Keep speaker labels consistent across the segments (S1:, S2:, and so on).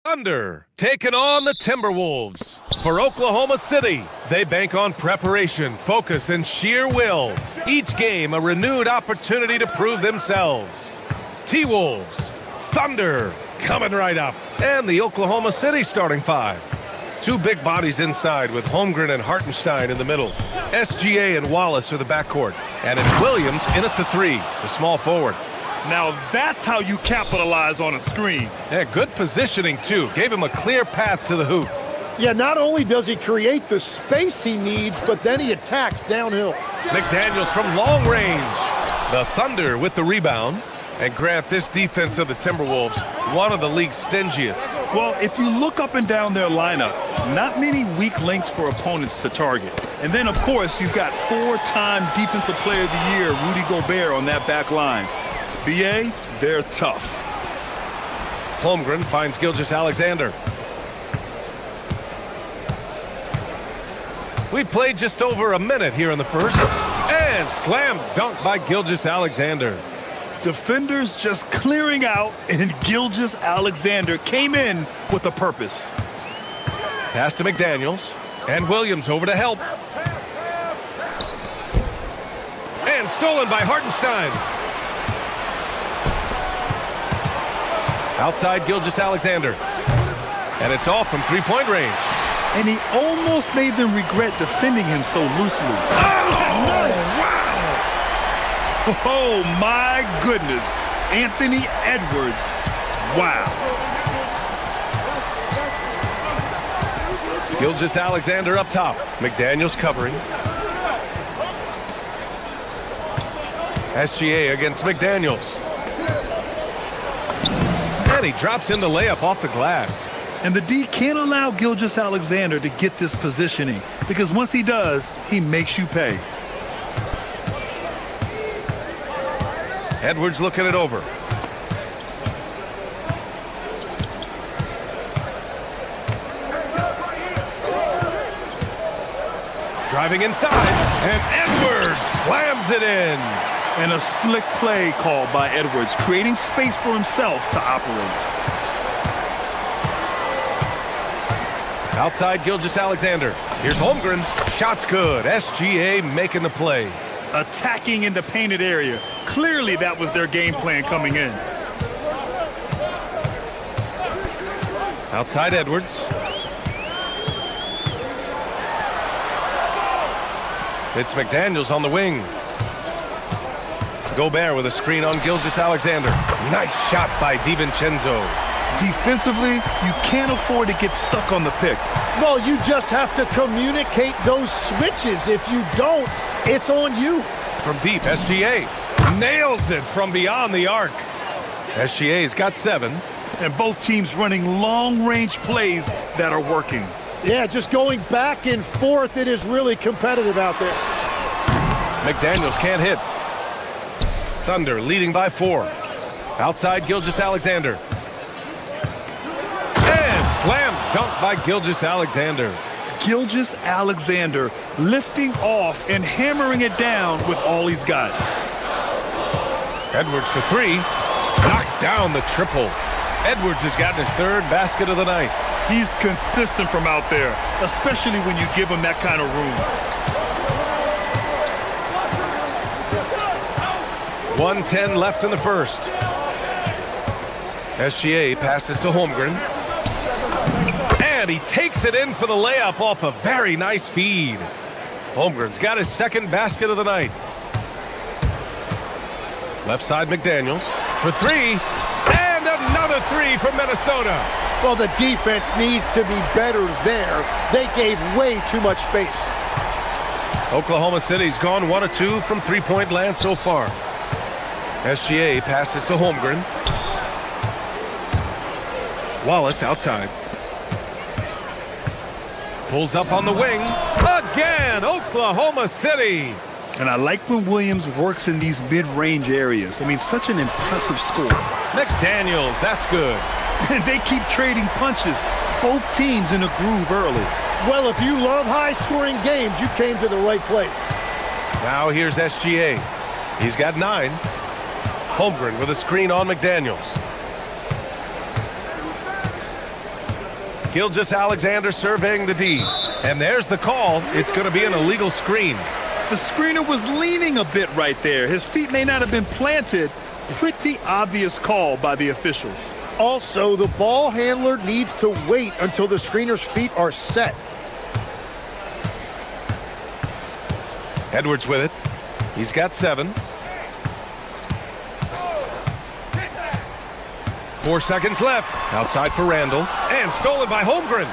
S1: Thunder taking on the Timberwolves. For Oklahoma City, they bank on preparation, focus, and sheer will. Each game a renewed opportunity to prove themselves. T-Wolves, Thunder, coming right up. And the Oklahoma City starting five. Two big bodies inside with Holmgren and Hartenstein in the middle. SGA and Wallace are the backcourt. And it's Williams in at the three, the small forward.
S2: Now that's how you capitalize on a screen.
S1: Yeah, good positioning, too. Gave him a clear path to the hoop.
S3: Yeah, not only does he create the space he needs, but then he attacks downhill.
S1: McDaniels from long range. The Thunder with the rebound. And Grant, this defense of the Timberwolves, one of the league's stingiest.
S2: Well, if you look up and down their lineup, not many weak links for opponents to target. And then, of course, you've got four-time Defensive Player of the Year, Rudy Gobert, on that back line. BA, they're tough.
S1: Holmgren finds Gilgeous-Alexander. We played just over a minute here in the first. And slam dunk by Gilgeous-Alexander.
S2: Defenders just clearing out, and Gilgeous-Alexander came in with a purpose.
S1: Pass to McDaniels. And Williams over to help. And stolen by Hartenstein. Outside Gilgeous-Alexander. And it's off from three-point range.
S2: And he almost made them regret defending him so loosely.
S1: Oh, wow!
S2: Oh, my goodness. Anthony Edwards. Wow.
S1: Gilgeous-Alexander up top. McDaniels covering. SGA against McDaniels. And he drops in the layup off the glass.
S2: And the D can't allow Gilgeous-Alexander to get this positioning, because once he does, he makes you pay.
S1: Edwards looking it over. Driving inside, and Edwards slams it in.
S2: And a slick play called by Edwards, creating space for himself to operate.
S1: Outside Gilgeous-Alexander. Here's Holmgren. Shot's good. SGA making the play.
S2: Attacking in the painted area. Clearly that was their game plan coming in.
S1: Outside Edwards. It's McDaniels on the wing. Gobert with a screen on Gilgeous-Alexander. Nice shot by DiVincenzo.
S2: Defensively, you can't afford to get stuck on the pick.
S3: Well, you just have to communicate those switches. If you don't, it's on you.
S1: From deep, SGA nails it from beyond the arc. SGA's got 7.
S2: And both teams running long-range plays that are working.
S3: Yeah, just going back and forth. It is really competitive out there.
S1: McDaniels can't hit. Thunder leading by 4. Outside Gilgeous-Alexander. And slam dunk by Gilgeous-Alexander.
S2: Gilgeous-Alexander lifting off and hammering it down with all he's got.
S1: Edwards for 3. Knocks down the triple. Edwards has gotten his 3rd basket of the night.
S2: He's consistent from out there, especially when you give him that kind of room.
S1: 1:10 left in the first. SGA passes to Holmgren. And he takes it in for the layup off a very nice feed. Holmgren's got his 2nd basket of the night. Left side McDaniels for 3. And another 3 from Minnesota.
S3: Well, the defense needs to be better there. They gave way too much space.
S1: Oklahoma City's gone 1 of 2 from three-point land so far. SGA passes to Holmgren. Wallace outside. Pulls up on the wing. Again, Oklahoma City.
S2: And I like when Williams works in these mid-range areas. I mean, such an impressive score.
S1: McDaniels, that's good.
S2: And they keep trading punches. Both teams in a groove early.
S3: Well, if you love high-scoring games, you came to the right place.
S1: Now here's SGA. He's got 9. Holmgren with a screen on McDaniels. Gilgeous Alexander surveying the D. And there's the call. It's going to be an illegal screen.
S2: The screener was leaning a bit right there. His feet may not have been planted. Pretty obvious call by the officials.
S3: Also, the ball handler needs to wait until the screener's feet are set.
S1: Edwards with it. He's got 7. 4 seconds left. Outside for Randall. And stolen by Holmgren.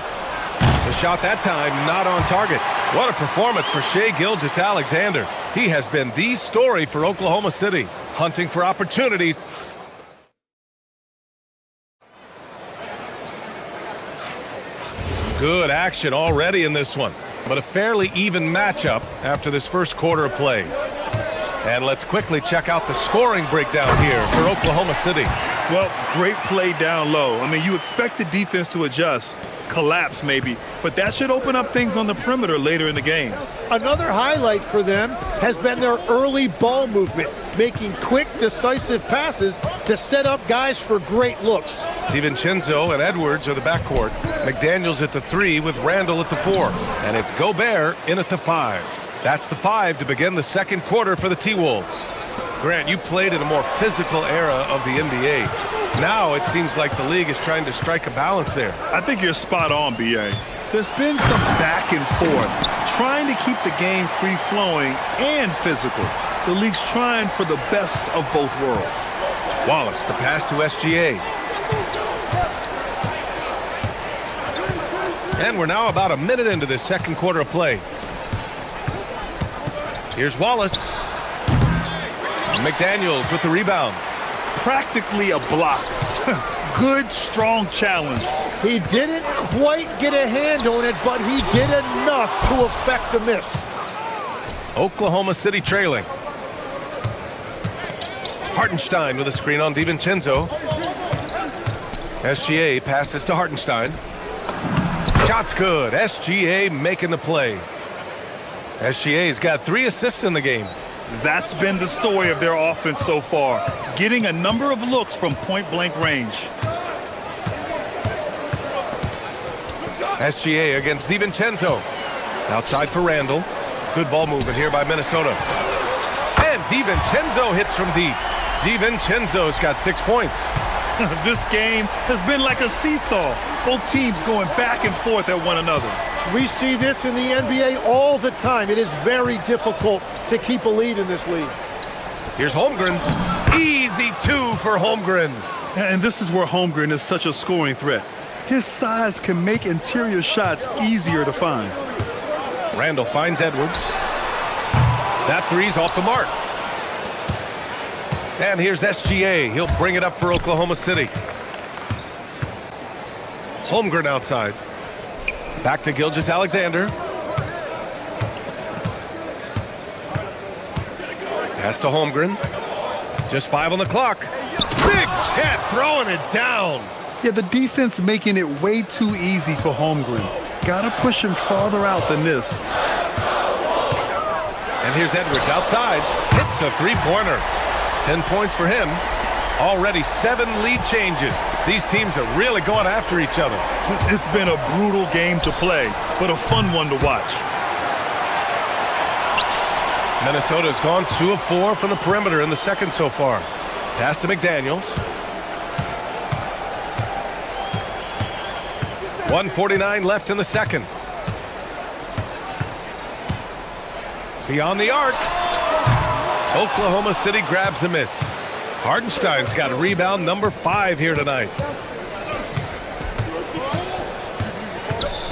S1: The shot that time not on target. What a performance for Shai Gilgeous-Alexander. He has been the story for Oklahoma City. Hunting for opportunities. Good action already in this one, but a fairly even matchup after this first quarter of play. And let's quickly check out the scoring breakdown here for Oklahoma City.
S2: Well, great play down low. I mean, you expect the defense to adjust, collapse maybe, but that should open up things on the perimeter later in the game.
S3: Another highlight for them has been their early ball movement, making quick, decisive passes to set up guys for great looks.
S1: DiVincenzo and Edwards are the backcourt. McDaniels at the 3 with Randall at the 4. And it's Gobert in at the 5. That's the 5 to begin the second quarter for the T-Wolves. Grant, you played in a more physical era of the NBA. Now it seems like the league is trying to strike a balance there.
S2: I think you're spot on, B.A. There's been some back and forth, trying to keep the game free-flowing and physical. The league's trying for the best of both worlds.
S1: Wallace, the pass to SGA. And we're now about a minute into this second quarter of play. Here's Wallace. McDaniels with the rebound.
S2: Practically a block. Good, strong challenge.
S3: He didn't quite get a hand on it, but he did enough to affect the miss.
S1: Oklahoma City trailing. Hartenstein with a screen on DiVincenzo. SGA passes to Hartenstein. Shot's good. SGA making the play. SGA's got 3 assists in the game.
S2: That's been the story of their offense so far, getting a number of looks from point-blank range.
S1: SGA against DiVincenzo. Outside for Randall. Good ball movement here by Minnesota. And DiVincenzo hits from deep. DiVincenzo's got 6 points.
S2: This game has been like a seesaw. Both teams going back and forth at one another.
S3: We see this in the NBA all the time. It is very difficult to keep a lead in this league.
S1: Here's Holmgren. Easy 2 for Holmgren.
S2: And this is where Holmgren is such a scoring threat. His size can make interior shots easier to find.
S1: Randall finds Edwards. That 3's off the mark. And here's SGA. He'll bring it up for Oklahoma City. Holmgren outside. Back to Gilgeous-Alexander. Pass to Holmgren. Just 5 on the clock. Big Chet throwing it down.
S2: Yeah, the defense making it way too easy for Holmgren. Gotta push him farther out than this.
S1: And here's Edwards outside. Hits a 3-pointer. 10 points for him. Already 7 lead changes. These teams are really going after each other.
S2: It's been a brutal game to play, but a fun one to watch.
S1: Minnesota's gone 2 of 4 from the perimeter in the second so far. Pass to McDaniels. 1:49 left in the second. Beyond the arc. Oklahoma City grabs a miss. Hartenstein's got a rebound number 5 here tonight.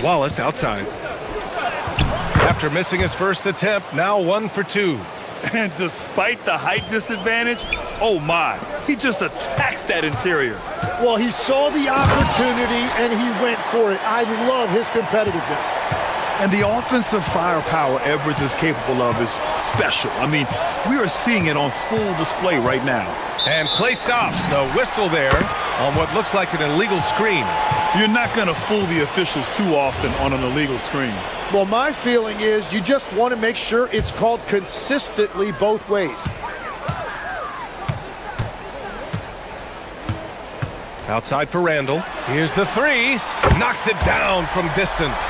S1: Wallace outside. After missing his first attempt, now 1 for 2.
S2: And despite the height disadvantage, oh my, he just attacks that interior.
S3: Well, he saw the opportunity and he went for it. I love his competitiveness.
S2: And the offensive firepower Edwards is capable of is special. I mean, we are seeing it on full display right now.
S1: And play stops. A whistle there on what looks like an illegal screen.
S2: You're not going to fool the officials too often on an illegal screen.
S3: Well, my feeling is you just want to make sure it's called consistently both ways.
S1: Outside for Randall. Here's the 3. Knocks it down from distance.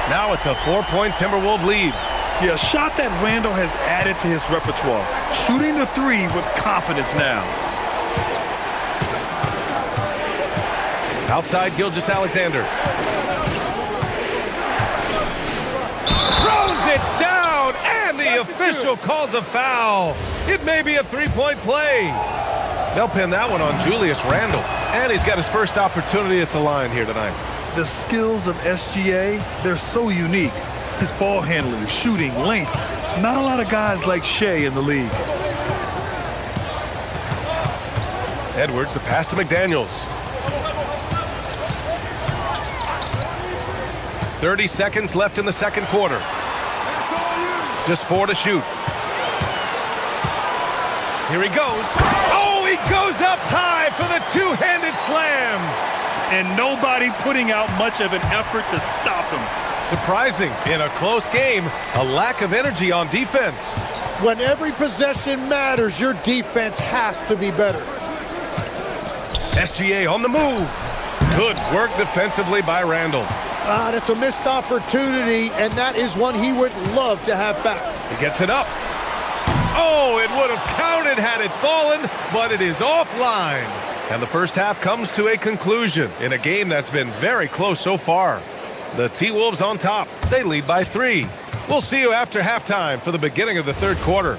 S1: Now it's a 4-point Timberwolves lead.
S2: Yeah, a shot that Randall has added to his repertoire. Shooting the three with confidence now.
S1: Outside Gilgeous-Alexander. Throws it down, and the official calls a foul. It may be a three-point play. They'll pin that one on Julius Randle. And he's got his first opportunity at the line here tonight.
S2: The skills of SGA, they're so unique. His ball handling, shooting, length. Not a lot of guys like Shea in the league.
S1: Edwards, the pass to McDaniels. 30 seconds left in the second quarter. Just 4 to shoot. Here he goes. Oh, he goes up high for the two-handed slam.
S2: And nobody putting out much of an effort to stop him.
S1: Surprising, in a close game, a lack of energy on defense.
S3: When every possession matters, your defense has to be better.
S1: SGA on the move. Good work defensively by Randle.
S3: That's a missed opportunity, and that is one he would love to have back.
S1: He gets it up. Oh, it would have counted had it fallen, but it is offline. And the first half comes to a conclusion in a game that's been very close so far. The T-Wolves on top. They lead by 3. We'll see you after halftime for the beginning of the third quarter.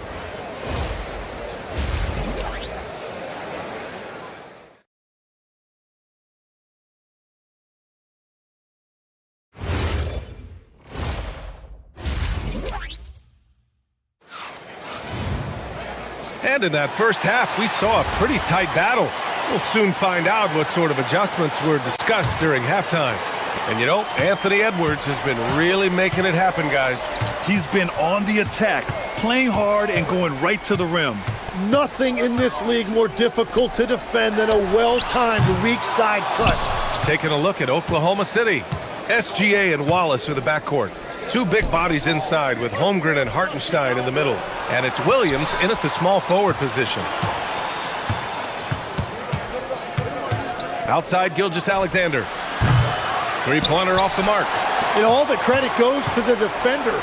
S1: And in that first half, we saw a pretty tight battle. We'll soon find out what sort of adjustments were discussed during halftime. And you know, Anthony Edwards has been really making it happen, guys.
S2: He's been on the attack, playing hard and going right to the rim.
S3: Nothing in this league more difficult to defend than a well-timed weak side cut.
S1: Taking a look at Oklahoma City. SGA and Wallace are the backcourt. 2 big bodies inside with Holmgren and Hartenstein in the middle. And it's Williams in at the small forward position. Outside Gilgeous-Alexander. Three-pointer off the mark.
S3: And all the credit goes to the defender.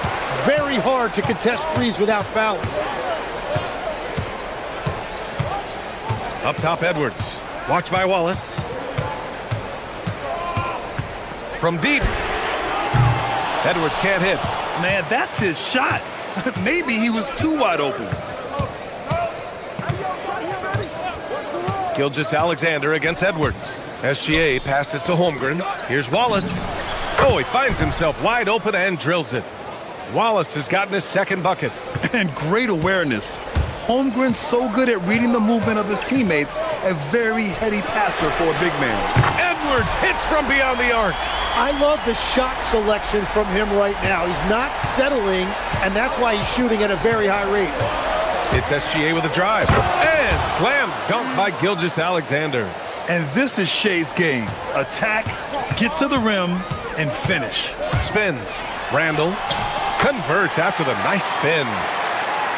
S3: Very hard to contest threes without fouling.
S1: Up top, Edwards. Watched by Wallace. From deep. Edwards can't hit.
S2: Man, that's his shot. Maybe he was too wide open.
S1: Gilgeous-Alexander against Edwards. SGA passes to Holmgren. Here's Wallace. Oh, he finds himself wide open and drills it. Wallace has gotten his second bucket.
S2: And great awareness. Holmgren's so good at reading the movement of his teammates, a very heady passer for a big man.
S1: Edwards hits from beyond the arc.
S3: I love the shot selection from him right now. He's not settling, and that's why he's shooting at a very high rate.
S1: It's SGA with a drive. And slam dunk by Gilgeous-Alexander.
S2: And this is Shea's game. Attack, get to the rim, and finish.
S1: Spins. Randle converts after the nice spin.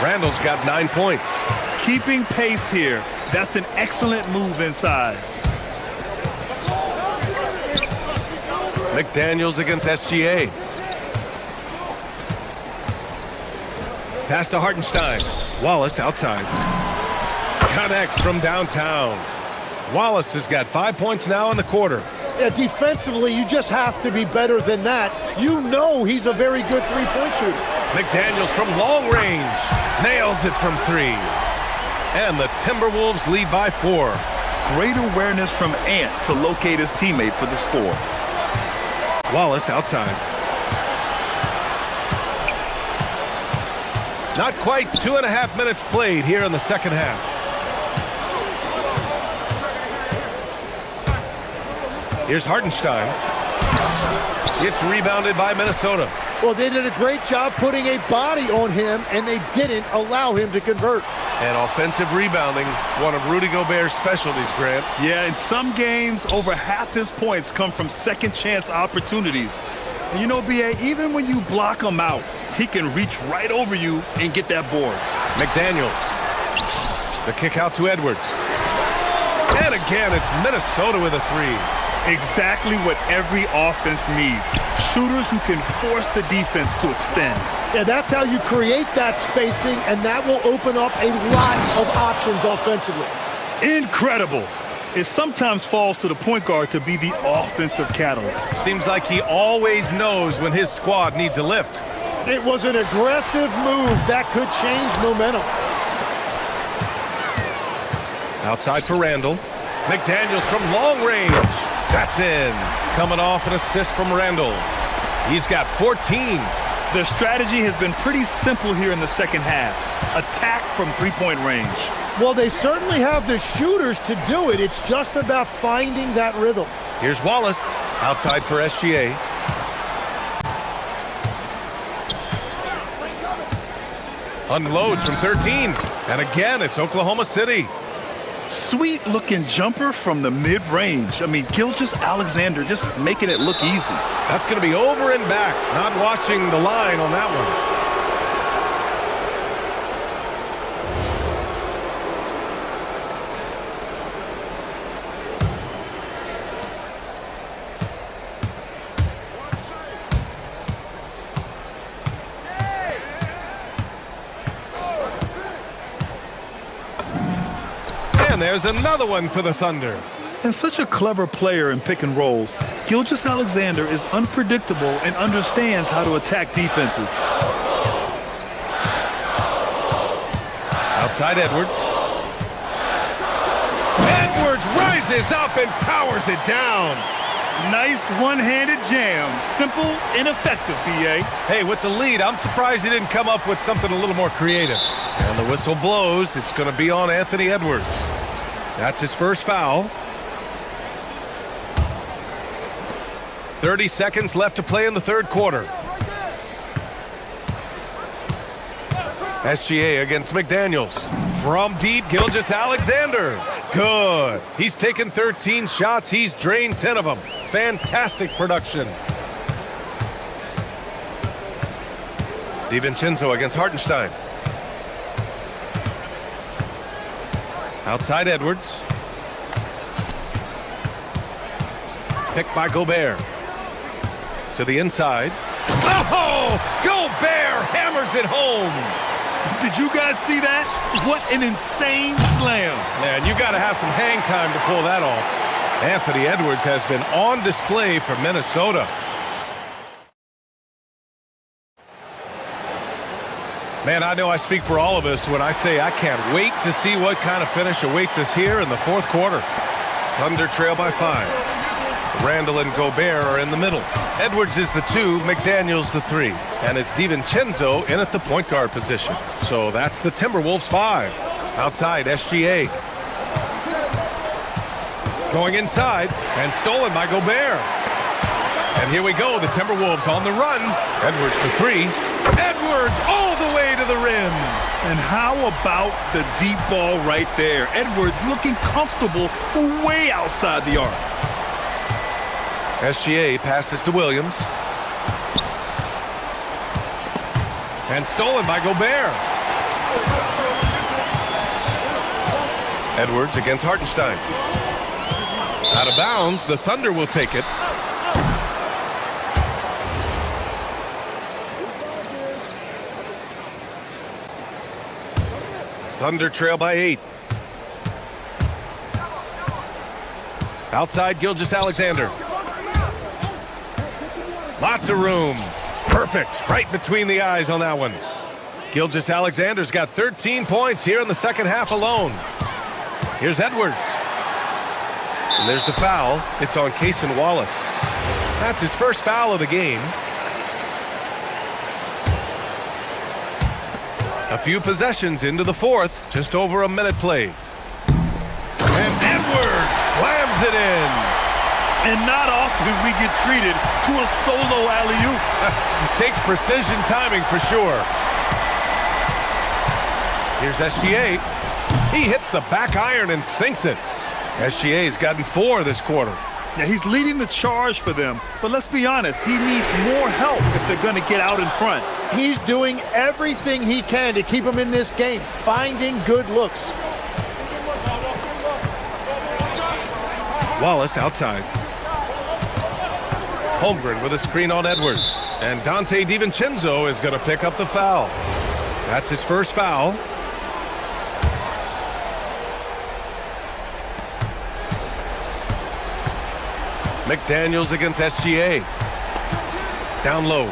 S1: Randle's got 9 points.
S2: Keeping pace here. That's an excellent move inside.
S1: McDaniels against SGA. Pass to Hartenstein. Wallace outside. Connects from downtown. Wallace has got 5 points now in the quarter.
S3: Yeah, defensively, you just have to be better than that. You know he's a very good three-point shooter.
S1: McDaniels from long range. Nails it from 3. And the Timberwolves lead by 4.
S2: Great awareness from Ant to locate his teammate for the score.
S1: Wallace outside. Not quite 2.5 minutes played here in the second half. Here's Hartenstein. It's rebounded by Minnesota.
S3: Well, they did a great job putting a body on him, and they didn't allow him to convert.
S1: And offensive rebounding, one of Rudy Gobert's specialties, Grant.
S2: Yeah, in some games, over half his points come from second-chance opportunities. And you know, B.A., even when you block him out, he can reach right over you and get that board.
S1: McDaniels. The kick out to Edwards. And again, it's Minnesota with a 3.
S2: Exactly what every offense needs. Shooters who can force the defense to extend.
S3: Yeah, that's how you create that spacing, and that will open up a lot of options offensively.
S2: Incredible. It sometimes falls to the point guard to be the offensive catalyst.
S1: Seems like he always knows when his squad needs a lift.
S3: It was an aggressive move that could change momentum.
S1: Outside for Randall. McDaniels from long range. That's in. Coming off an assist from Randall. He's got 14.
S2: Their strategy has been pretty simple here in the second half. Attack from three-point range.
S3: Well, they certainly have the shooters to do it. It's just about finding that rhythm.
S1: Here's Wallace. Outside for SGA. Unloads from 13. And again, it's Oklahoma City.
S2: Sweet-looking jumper from the mid-range. I mean, Gilgeous-Alexander just making it look easy.
S1: That's going to be over and back. Not watching the line on that one. And there's another one for the Thunder.
S2: And such a clever player in pick and rolls, Gilgeous-Alexander is unpredictable and understands how to attack defenses.
S1: Outside Edwards. Edwards rises up and powers it down.
S2: Nice one-handed jam. Simple and effective, B.A.
S1: Hey, with the lead, I'm surprised he didn't come up with something a little more creative. And the whistle blows. It's going to be on Anthony Edwards. That's his first foul. 30 seconds left to play in the third quarter. SGA against McDaniels. From deep, Gilgeous-Alexander. Good. He's taken 13 shots. He's drained 10 of them. Fantastic production. DiVincenzo against Hartenstein. Outside Edwards. Picked by Gobert. To the inside. Oh! Gobert hammers it home!
S2: Did you guys see that? What an insane slam.
S1: Man, you got to have some hang time to pull that off. Anthony Edwards has been on display for Minnesota. Man, I know I speak for all of us when I say I can't wait to see what kind of finish awaits us here in the fourth quarter. Thunder trail by 5. Randall and Gobert are in the middle. Edwards is the 2, McDaniels the 3. And it's DiVincenzo in at the point guard position. So that's the Timberwolves 5. Outside, SGA. Going inside and stolen by Gobert. And here we go, the Timberwolves on the run. Edwards for 3. Edwards all the way to the rim.
S2: And how about the deep ball right there? Edwards looking comfortable from way outside the arc.
S1: SGA passes to Williams. And stolen by Gobert. Edwards against Hartenstein. Out of bounds, the Thunder will take it. Thunder trail by 8. Outside, Gilgeous-Alexander. Lots of room. Perfect. Right between the eyes on that one. Gilgeous-Alexander's got 13 points here in the second half alone. Here's Edwards. And there's the foul. It's on Cason Wallace. That's his first foul of the game. A few possessions into the fourth. Just over a minute played. And Edwards slams it in.
S2: And not often we get treated to a solo alley-oop.
S1: Takes precision timing for sure. Here's SGA. He hits the back iron and sinks it. SGA's gotten 4 this quarter.
S2: Yeah, he's leading the charge for them. But let's be honest, he needs more help if they're going to get out in front.
S3: He's doing everything he can to keep him in this game, finding good looks.
S1: Wallace outside. Holmgren with a screen on Edwards. And Dante DiVincenzo is going to pick up the foul. That's his first foul. McDaniels against SGA. Down low.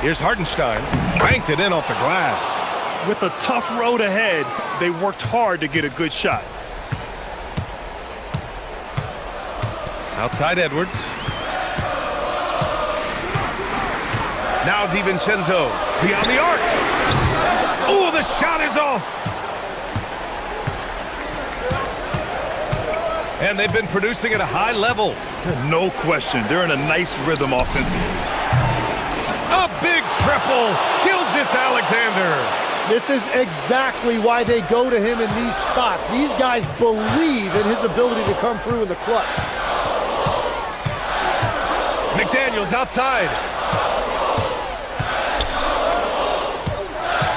S1: Here's Hardenstein. Banked it in off the glass.
S2: With a tough road ahead, they worked hard to get a good shot.
S1: Outside Edwards. Now DiVincenzo beyond the arc. Oh, the shot is off. And they've been producing at a high level.
S2: No question, they're in a nice rhythm offensively.
S1: A big triple. Gilgeous-Alexander.
S3: This is exactly why they go to him in these spots. These guys believe in his ability to come through in the clutch.
S1: McDaniels outside.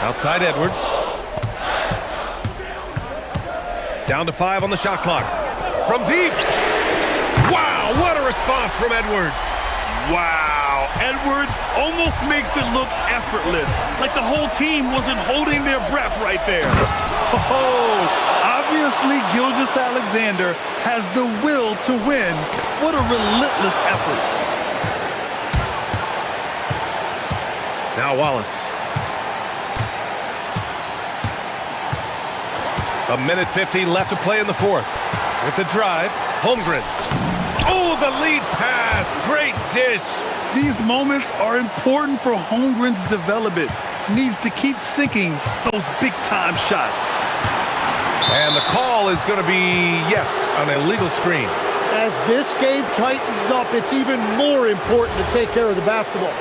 S1: Outside Edwards. Down to 5 on the shot clock. From deep. Wow, what a response from Edwards.
S2: Wow, Edwards almost makes it look effortless, like the whole team wasn't holding their breath right there. Oh, obviously Gilgeous-Alexander has the will to win. What a relentless effort.
S1: Now Wallace. A minute 50 left to play in the fourth. With the drive, Holmgren. Oh, the lead pass. Great dish.
S2: These moments are important for Holmgren's development. Needs to keep sinking those big-time shots.
S1: And the call is going to be, yes, an illegal screen.
S3: As this game tightens up, it's even more important to take care of the basketball.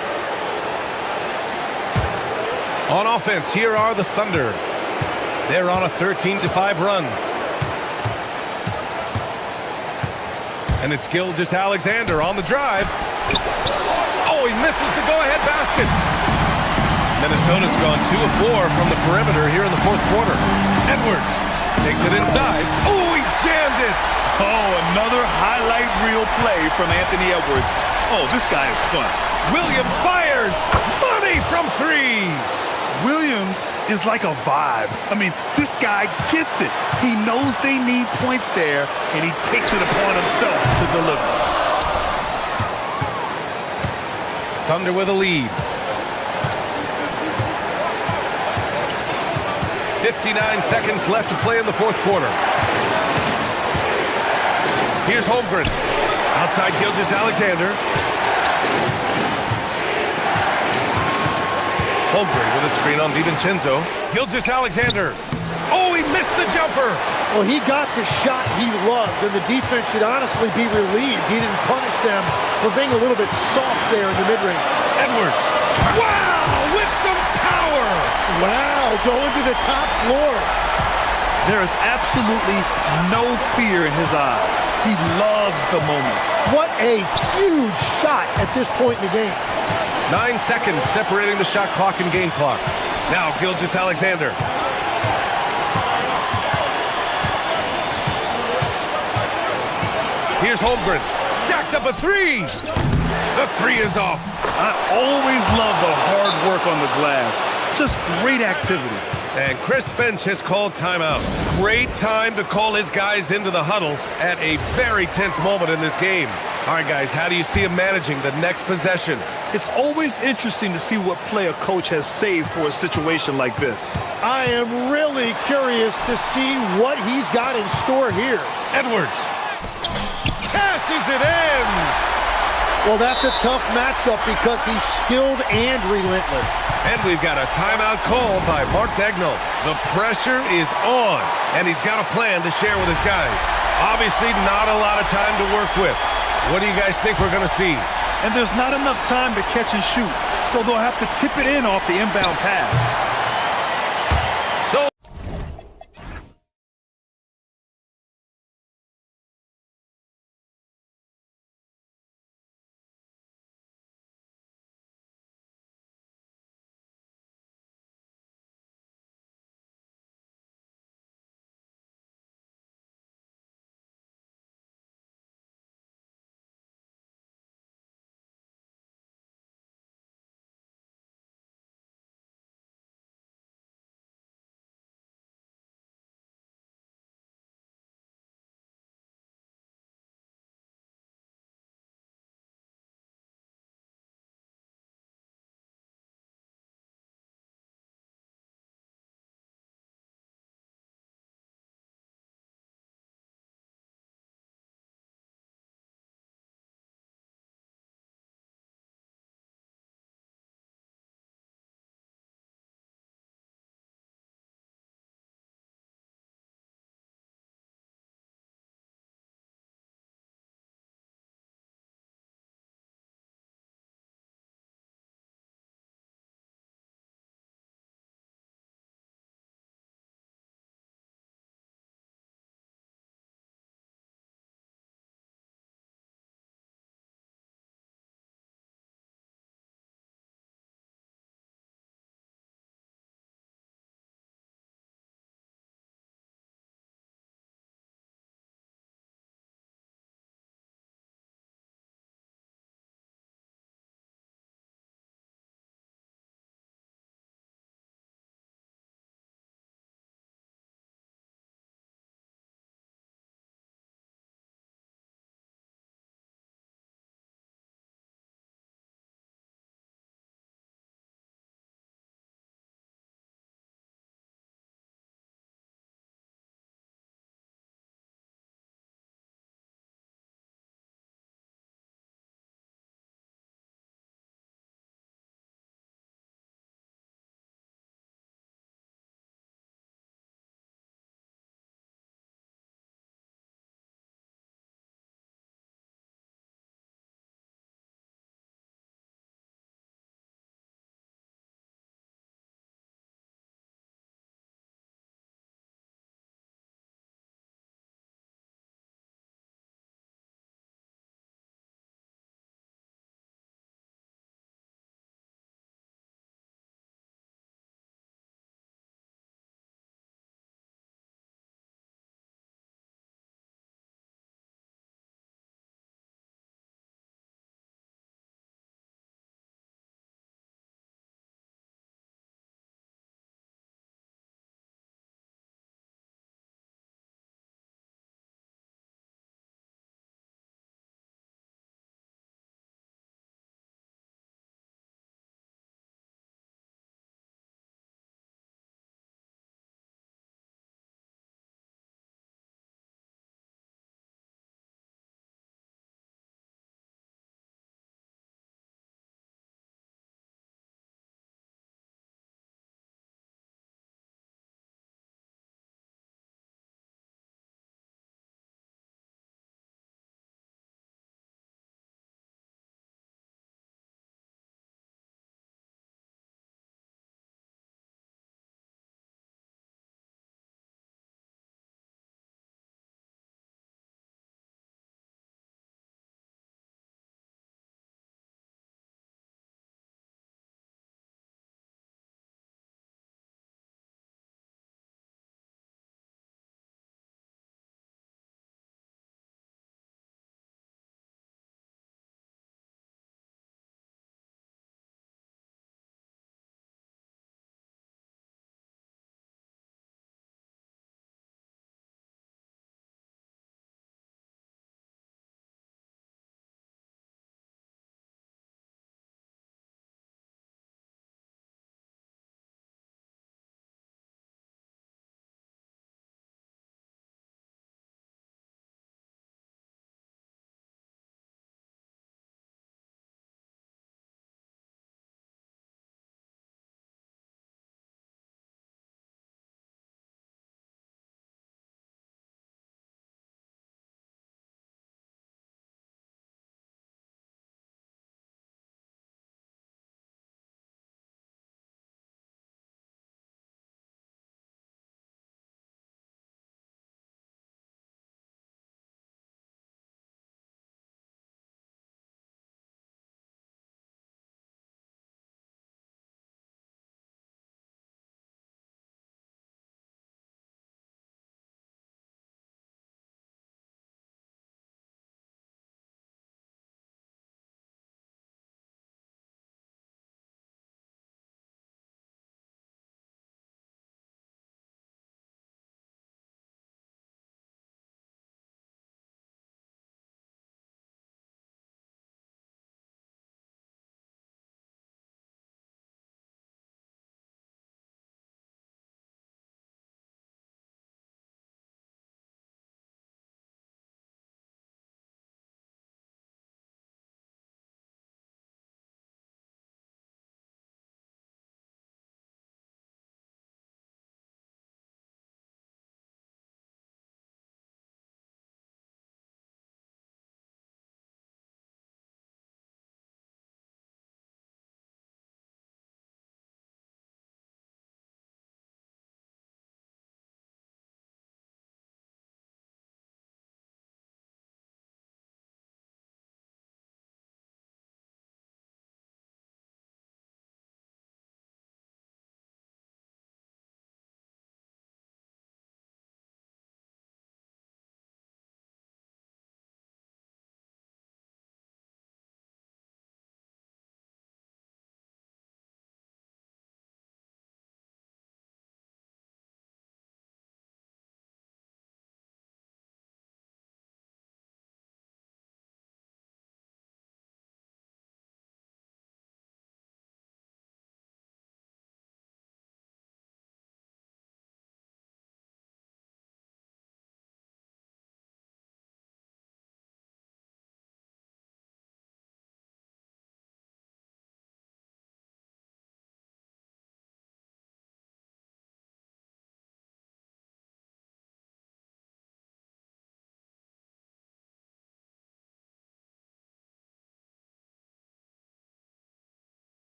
S1: On offense, here are the Thunder. They're on a 13-5 run. And it's Gilgeous-Alexander on the drive. Oh, he misses the go-ahead basket. Minnesota's gone 2 of 4 from the perimeter here in the fourth quarter. Edwards takes it inside. Oh, he jammed it.
S2: Oh, another highlight reel play from Anthony Edwards. Oh, this guy is fun.
S1: Williams fires. Money from 3.
S2: Williams is like a vibe. I mean, this guy gets it. He knows they need points there, and he takes it upon himself to deliver.
S1: Thunder with a lead. 59 seconds left to play in the fourth quarter. Here's Holmgren. Outside Gilgeous-Alexander. Holmgren with a screen on DiVincenzo. Gilgeous-Alexander. Oh, he missed the jumper.
S3: Well, he got the shot he loves, and the defense should honestly be relieved he didn't punish them for being a little bit soft there in the mid-range.
S1: Edwards. Wow, with some power.
S3: Wow, going to the top floor.
S2: There is absolutely no fear in his eyes. He loves the moment.
S3: What a huge shot at this point in the game.
S1: 9 seconds separating the shot clock and game clock. Now Gilgeous-Alexander. Here's Holmgren. Jacks up a 3. The 3 is off.
S2: I always love the hard work on the glass. Just great activity.
S1: And Chris Finch has called timeout. Great time to call his guys into the huddle at a very tense moment in this game. All right, guys, how do you see him managing the next possession?
S2: It's always interesting to see what play a coach has saved for a situation like this.
S3: I am really curious to see what he's got in store here.
S1: Edwards cashes it in.
S3: Well, that's a tough matchup because he's skilled and relentless.
S1: And we've got a timeout call by Mark Daigneault. The pressure is on, and he's got a plan to share with his guys. Obviously, not a lot of time to work with. What do you guys think we're going to see?
S2: And there's not enough time to catch and shoot, so they'll have to tip it in off the inbound pass.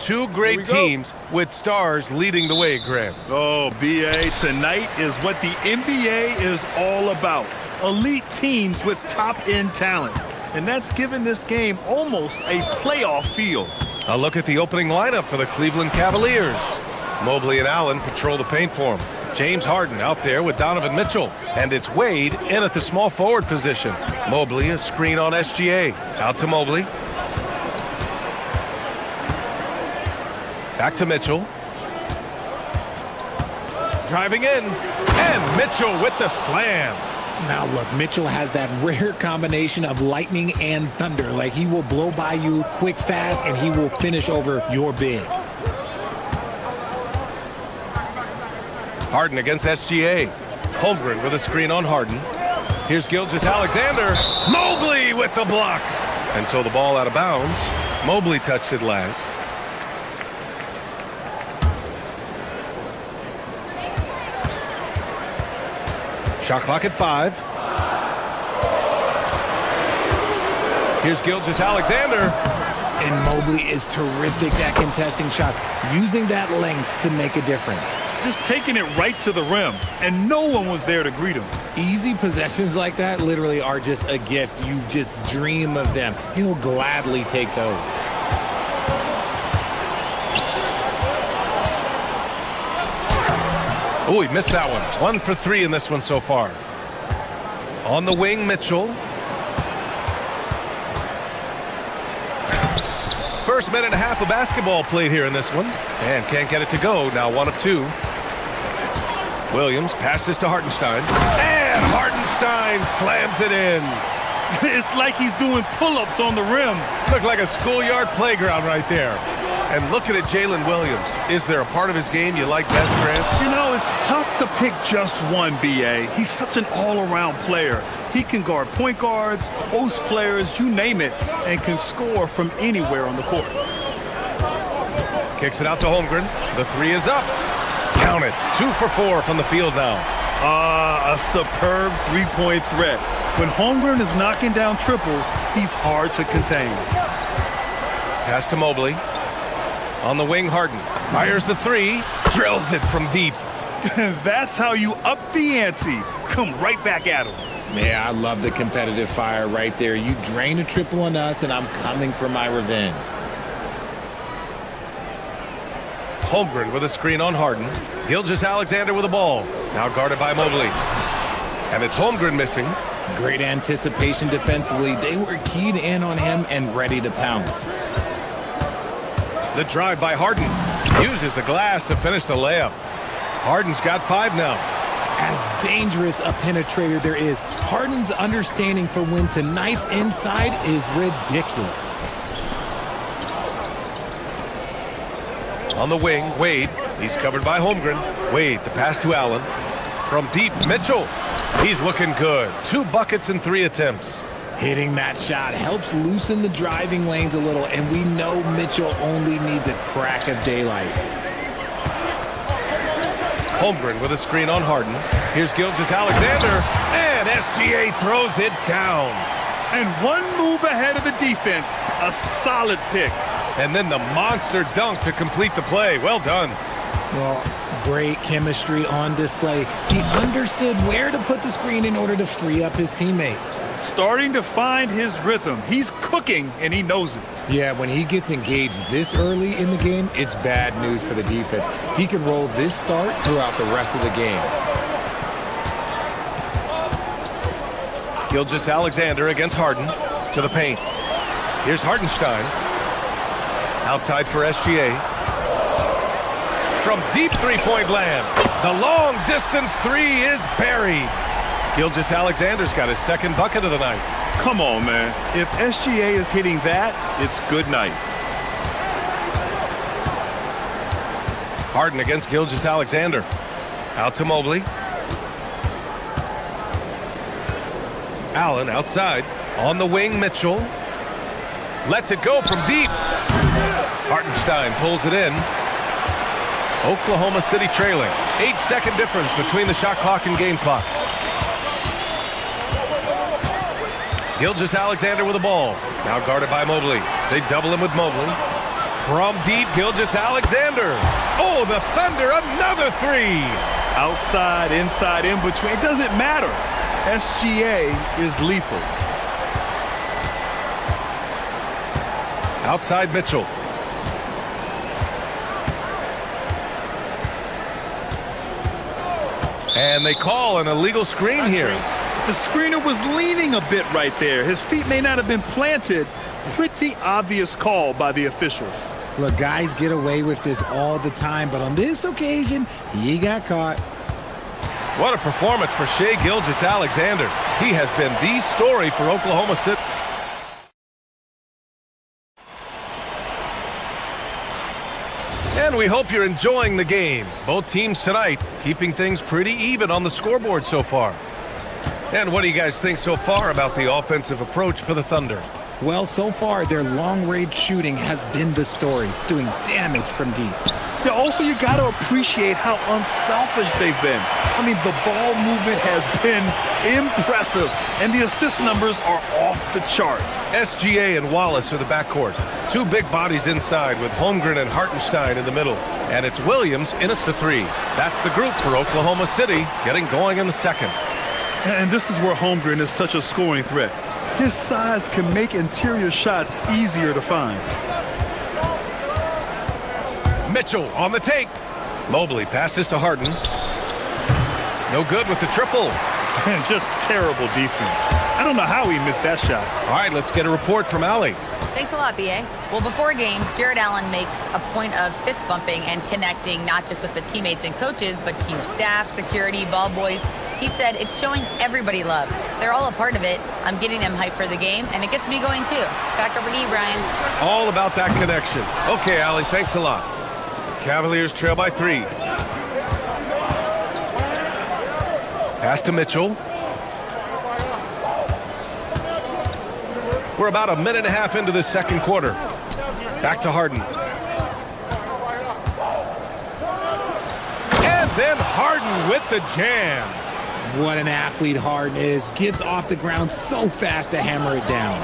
S1: Two great teams with stars leading the way, Grant.
S2: Oh, BA, tonight is what the NBA is all about. Elite teams with top-end talent. And that's given this game almost a playoff feel.
S1: A look at the opening lineup for the Cleveland Cavaliers. Mobley and Allen patrol the paint for him. James Harden out there with Donovan Mitchell. And it's Wade in at the small forward position. Mobley, a screen on SGA. Out to Mobley. Back to Mitchell. Driving in. And Mitchell with the slam.
S4: Now look, Mitchell has that rare combination of lightning and thunder. Like, he will blow by you quick, fast, and he will finish over your big.
S1: Harden against SGA. Holmgren with a screen on Harden. Here's Gilgeous-Alexander. Mobley with the block. And so the ball out of bounds. Mobley touched it last. Shot clock at 5. Here's Gilgeous-Alexander.
S4: And Mobley is terrific at contesting shots, using that length to make a difference.
S2: Just taking it right to the rim, and no one was there to greet him.
S4: Easy possessions like that literally are just a gift. You just dream of them. He'll gladly take those.
S1: Oh, he missed that one. 1 for 3 in this one so far. On the wing, Mitchell. First minute and a half of basketball played here in this one. And can't get it to go. Now 1 of 2. Williams passes to Hartenstein. And Hartenstein slams it in.
S2: It's like he's doing pull-ups on the rim.
S1: Looked like a schoolyard playground right there. And looking at Jalen Williams, is there a part of his game you like best, Grant?
S2: You know, it's tough to pick just one, BA. He's such an all-around player. He can guard point guards, post players, you name it, and can score from anywhere on the court.
S1: Kicks it out to Holmgren. The 3 is up. Count it. 2 for 4 from the field now.
S2: A superb three-point threat. When Holmgren is knocking down triples, he's hard to contain.
S1: Pass to Mobley. On the wing, Harden fires the 3, drills it from deep.
S2: That's how you up the ante. Come right back at him.
S4: Yeah, I love the competitive fire right there. You drain a triple on us, and I'm coming for my revenge.
S1: Holmgren with a screen on Harden. Gilgeous-Alexander with the ball. Now guarded by Mobley. And it's Holmgren missing.
S4: Great anticipation defensively. They were keyed in on him and ready to pounce.
S1: The drive by Harden. Uses the glass to finish the layup. Harden's got 5 now.
S4: As dangerous a penetrator there is, Harden's understanding for when to knife inside is ridiculous.
S1: On the wing, Wade. He's covered by Holmgren. Wade, the pass to Allen. From deep, Mitchell. He's looking good. 2 buckets in 3 attempts.
S4: Hitting that shot helps loosen the driving lanes a little, and we know Mitchell only needs a crack of daylight.
S1: Holmgren with a screen on Harden. Here's Gilgeous-Alexander, and SGA throws it down.
S2: And 1 move ahead of the defense. A solid pick.
S1: And then the monster dunk to complete the play. Well done.
S4: Well, great chemistry on display. He understood where to put the screen in order to free up his teammate.
S2: Starting to find his rhythm. He's cooking, and he knows it.
S4: Yeah, when he gets engaged this early in the game, it's bad news for the defense. He can roll this start throughout the rest of the game.
S1: Gilgeous-Alexander against Harden to the paint. Here's Hartenstein. Outside for SGA. From deep 3-point land. The long distance 3 is buried. Gilgeous-Alexander's got his 2nd bucket of the night.
S2: Come on, man. If SGA is hitting that, it's good night.
S1: Harden against Gilgeous-Alexander. Out to Mobley. Allen outside. On the wing, Mitchell. Lets it go from deep. Hartenstein pulls it in. Oklahoma City trailing. 8-second difference between the shot clock and game clock. Gilgeous-Alexander with the ball. Now guarded by Mobley. They double him with Mobley. From deep, Gilgeous-Alexander. Oh, the Thunder, another three.
S2: Outside, inside, in between, it doesn't matter. SGA is lethal.
S1: Outside Mitchell. And they call an illegal screen here.
S2: The screener was leaning a bit right there. His feet may not have been planted. Pretty obvious call by the officials.
S4: Look, guys get away with this all the time, but on this occasion, he got caught.
S1: What a performance for Shai Gilgeous-Alexander. He has been the story for Oklahoma City. And we hope you're enjoying the game. Both teams tonight keeping things pretty even on the scoreboard so far. And what do you guys think so far about the offensive approach for the Thunder?
S4: Well, so far, their long-range shooting has been the story, doing damage from deep.
S2: Yeah, also, you got to appreciate how unselfish they've been. I mean, the ball movement has been impressive, and the assist numbers are off the chart.
S1: SGA and Wallace are the backcourt. Two big bodies inside with Holmgren and Hartenstein in the middle. And it's Williams in at the three. That's the group for Oklahoma City, getting going in the second.
S2: And this is where Holmgren is such a scoring threat. His size can make interior shots easier to find.
S1: Mitchell on the take. Mobley passes to Harden. No good with the triple.
S2: And just terrible defense. I don't know how he missed that shot.
S1: All right, let's get a report from Allie.
S5: Thanks a lot, BA. Well, before games, Jared Allen makes a point of fist bumping and connecting not just with the teammates and coaches, but team staff, security, ball boys. He said it's showing everybody love. They're all a part of it. I'm getting them hyped for the game, and it gets me going too. Back over to you, Brian.
S1: All about that connection. Okay, Allie, thanks a lot. Cavaliers trail by 3. Pass to Mitchell. We're about a minute and a half into the second quarter. Back to Harden. And then Harden with the jam.
S4: What an athlete Harden is. Gets off the ground so fast to hammer it down.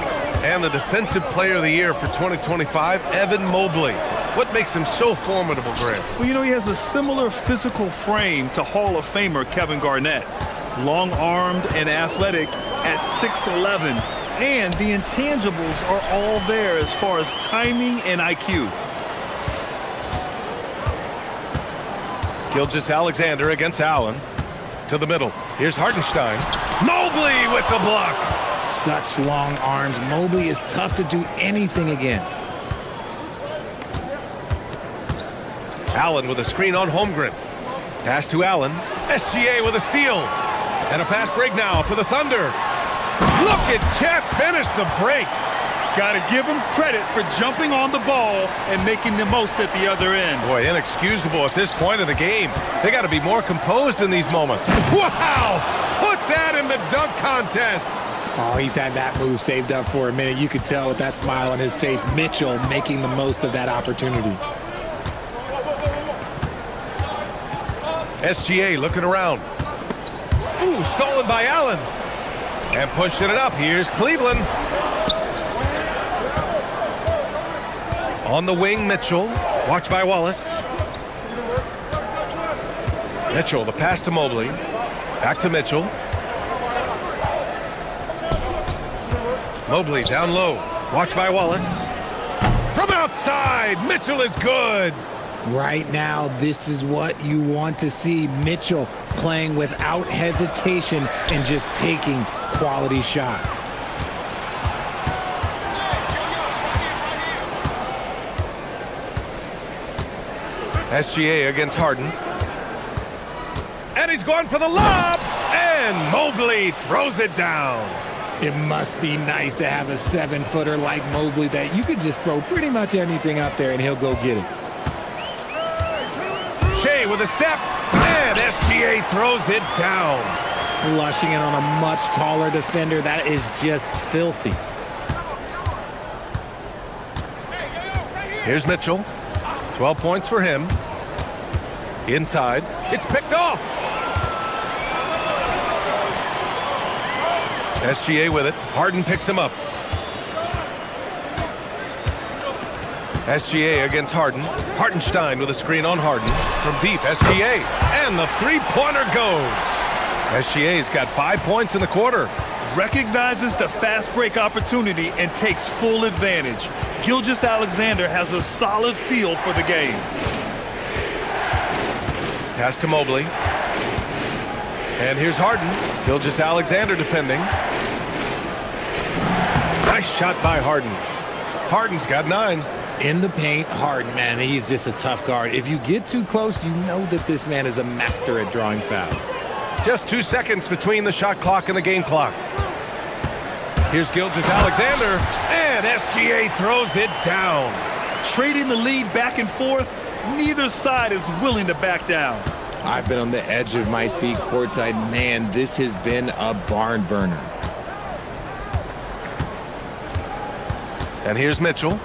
S1: And the Defensive Player of the Year for 2025, Evan Mobley. What makes him so formidable, Grant?
S2: Well, you know, he has a similar physical frame to Hall of Famer Kevin Garnett. Long-armed and athletic at 6'11". And the intangibles are all there as far as timing and IQ.
S1: Gilgeous-Alexander against Allen. To the middle. Here's Hartenstein. Mobley with the block.
S4: Such long arms. Mobley is tough to do anything against.
S1: Allen with a screen on Holmgren. Pass to Allen. SGA with a steal. And a fast break now for the Thunder. Look at Chet finish the break.
S2: Got to give him credit for jumping on the ball and making the most at the other end.
S1: Boy, inexcusable at this point of the game. They got to be more composed in these moments. Wow! Put that in the dunk contest.
S4: Oh, he's had that move saved up for a minute. You could tell with that smile on his face. Mitchell making the most of that opportunity.
S1: SGA looking around. Ooh, stolen by Allen. And pushing it up. Here's Cleveland. On the wing, Mitchell. Watched by Wallace. Mitchell, the pass to Mobley. Back to Mitchell. Mobley down low. Watched by Wallace. From outside, Mitchell is good.
S4: Right now, this is what you want to see. Mitchell playing without hesitation and just taking quality shots.
S1: SGA against Harden. And he's going for the lob. And Mobley throws it down.
S4: It must be nice to have a 7-footer like Mobley that you could just throw pretty much anything up there and he'll go get it.
S1: Shai with a step. And SGA throws it down.
S4: Flushing it on a much taller defender. That is just filthy.
S1: Here's Mitchell. 12 points for him. Inside. It's picked off. SGA with it. Harden picks him up. SGA against Harden. Hartenstein with a screen on Harden. From deep, SGA. And the three-pointer goes. SGA's got 5 points in the quarter.
S2: Recognizes the fast break opportunity and takes full advantage. Gilgeous-Alexander has a solid feel for the game.
S1: Pass to Mobley. And here's Harden. Gilgeous-Alexander defending. Nice shot by Harden. Harden's got 9.
S4: In the paint, Harden, man, he's just a tough guard. If you get too close, you know that this man is a master at drawing fouls.
S1: Just 2 seconds between the shot clock and the game clock. Here's Gilgeous-Alexander, and SGA throws it down.
S2: Trading the lead back and forth, neither side is willing to back down.
S4: I've been on the edge of my seat courtside. Man, this has been a barn burner.
S1: And here's Mitchell.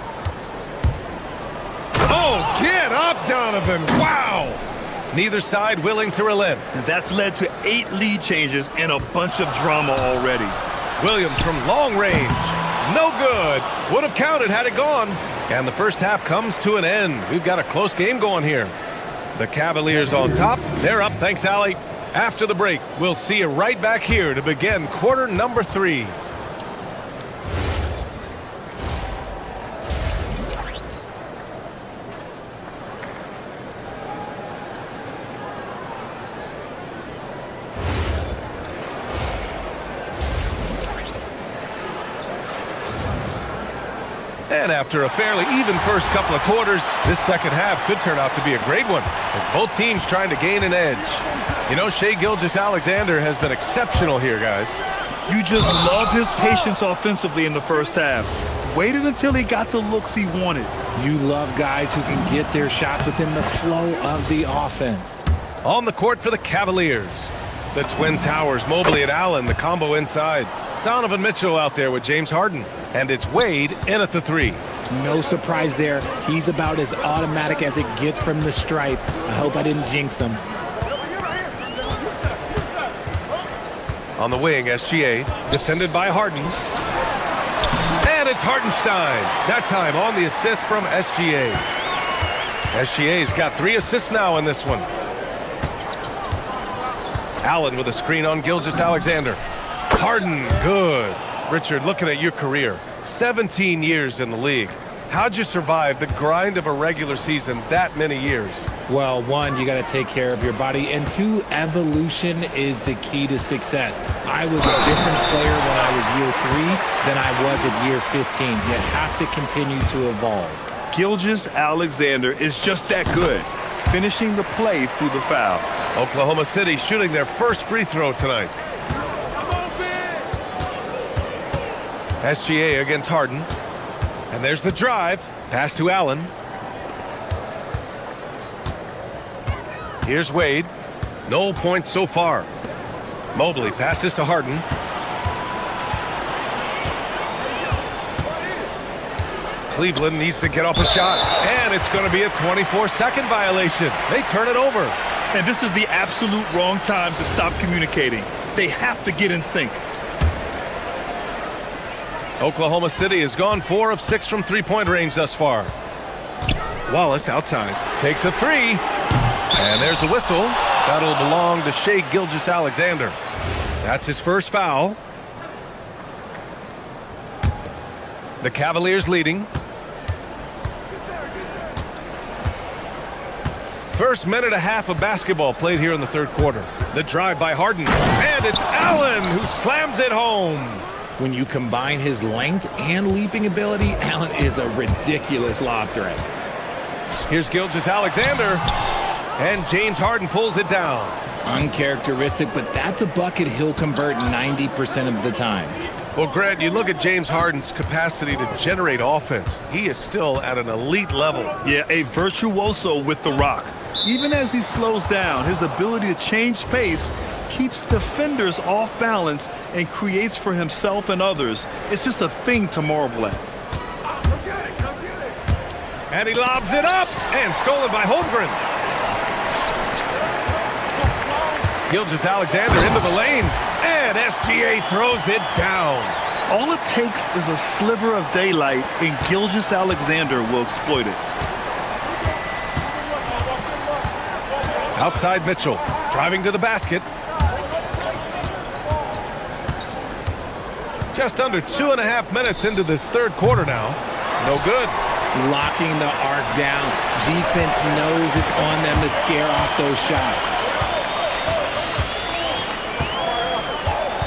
S1: Oh, get up, Donovan. Wow. Neither side willing to relent.
S2: That's led to 8 lead changes and a bunch of drama already.
S1: Williams from long range. No good. Would have counted had it gone. And the first half comes to an end. We've got a close game going here. The Cavaliers on top. They're up. Thanks, Allie. After the break, we'll see you right back here to begin quarter number 3. And after a fairly even first couple of quarters, this second half could turn out to be a great one, as both teams trying to gain an edge. You know, Shai Gilgeous-Alexander has been exceptional here, guys.
S2: You just love his patience offensively in the first half. Waited until he got the looks he wanted.
S4: You love guys who can get their shots within the flow of the offense.
S1: On the court for the Cavaliers. The Twin Towers, Mobley and Allen, the combo inside. Donovan Mitchell out there with James Harden. And it's Wade in at the 3.
S4: No surprise there. He's about as automatic as it gets from the stripe. I hope I didn't jinx him.
S1: On the wing, SGA, defended by Harden. And it's Hartenstein. That time on the assist from SGA. SGA's got 3 assists now in this one. Allen with a screen on Gilgeous-Alexander. Harden, good. Richard, looking at your career, 17 years in the league. How'd you survive the grind of a regular season that many years?
S4: Well, 1, you got to take care of your body, and 2, evolution is the key to success. I was a different player when I was year 3 than I was at year 15. You have to continue to evolve.
S2: Gilgeous-Alexander is just that good, finishing the play through the foul.
S1: Oklahoma City shooting their first free throw tonight. SGA against Harden. And there's the drive. Pass to Allen. Here's Wade. No points so far. Mobley passes to Harden. Cleveland needs to get off a shot. And it's going to be a 24-second violation. They turn it over.
S2: And this is the absolute wrong time to stop communicating. They have to get in sync.
S1: Oklahoma City has gone 4 of 6 from three-point range thus far. Wallace outside. Takes a 3. And there's a whistle. That'll belong to Shai Gilgeous-Alexander. That's his first foul. The Cavaliers leading. First minute and a half of basketball played here in the third quarter. The drive by Harden. And it's Allen who slams it home.
S4: When you combine his length and leaping ability, Allen is a ridiculous lob threat.
S1: Here's Gilgeous-Alexander. And James Harden pulls it down.
S4: Uncharacteristic, but that's a bucket he'll convert 90% of the time.
S1: Well, Grant, you look at James Harden's capacity to generate offense. He is still at an elite level.
S2: Yeah, a virtuoso with the rock. Even as he slows down, his ability to change pace keeps defenders off balance and creates for himself and others. It's just a thing to marvel at.
S1: And he lobs it up, and stolen by Holmgren. Gilgeous-Alexander into the lane, and SGA throws it down.
S2: All it takes is a sliver of daylight, and Gilgeous-Alexander will exploit it.
S1: Outside Mitchell, driving to the basket. Just under 2.5 minutes into this third quarter now. No good.
S4: Locking the arc down. Defense knows it's on them to scare off those shots.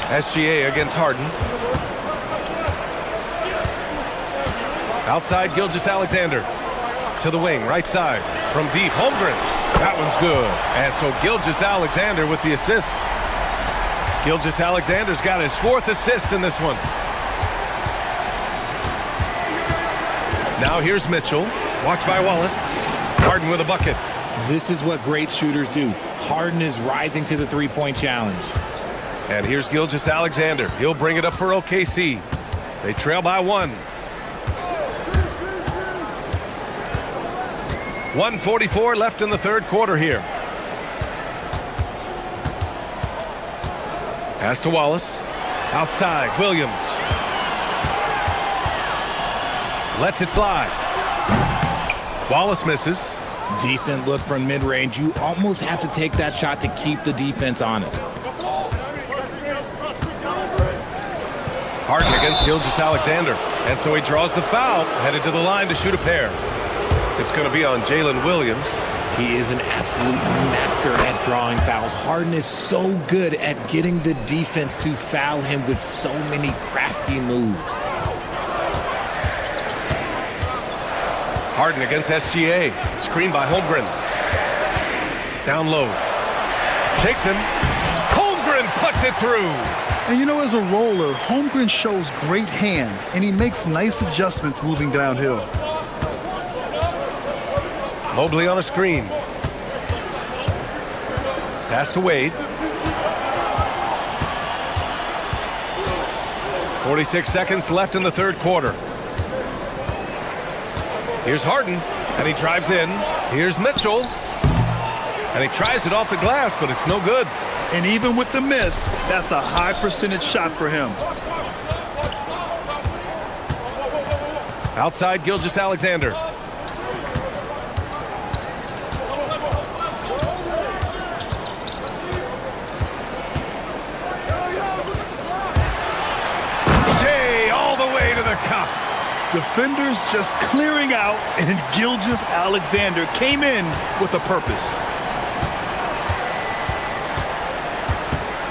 S1: SGA against Harden. Outside Gilgeous-Alexander. To the wing, right side. From deep, Holmgren. That one's good. And so Gilgeous-Alexander with the assist. Gilgeous-Alexander's got his 4th assist in this one. Now here's Mitchell. Watched by Wallace. Harden with a bucket.
S4: This is what great shooters do. Harden is rising to the three-point challenge.
S1: And here's Gilgeous-Alexander. He'll bring it up for OKC. They trail by 1. 1:44 left in the third quarter here. Pass to Wallace. Outside, Williams. Lets it fly. Wallace misses.
S4: Decent look from mid-range. You almost have to take that shot to keep the defense honest.
S1: Harden against Gilgeous-Alexander. And so he draws the foul, headed to the line to shoot a pair. It's going to be on Jalen Williams.
S4: He is an absolute master at drawing fouls. Harden is so good at getting the defense to foul him with so many crafty moves.
S1: Harden against SGA. Screen by Holmgren. Down low. Shakes him. Holmgren puts it through.
S2: And you know, as a roller, Holmgren shows great hands, and he makes nice adjustments moving downhill.
S1: Mobley on a screen. Pass to Wade. 46 seconds left in the third quarter. Here's Harden, and he drives in. Here's Mitchell. And he tries it off the glass, but it's no good.
S2: And even with the miss, that's a high percentage shot for him.
S1: Outside Gilgeous-Alexander. Jay all the way to the cup.
S2: Defenders just clearing out, and Gilgeous-Alexander came in with a purpose.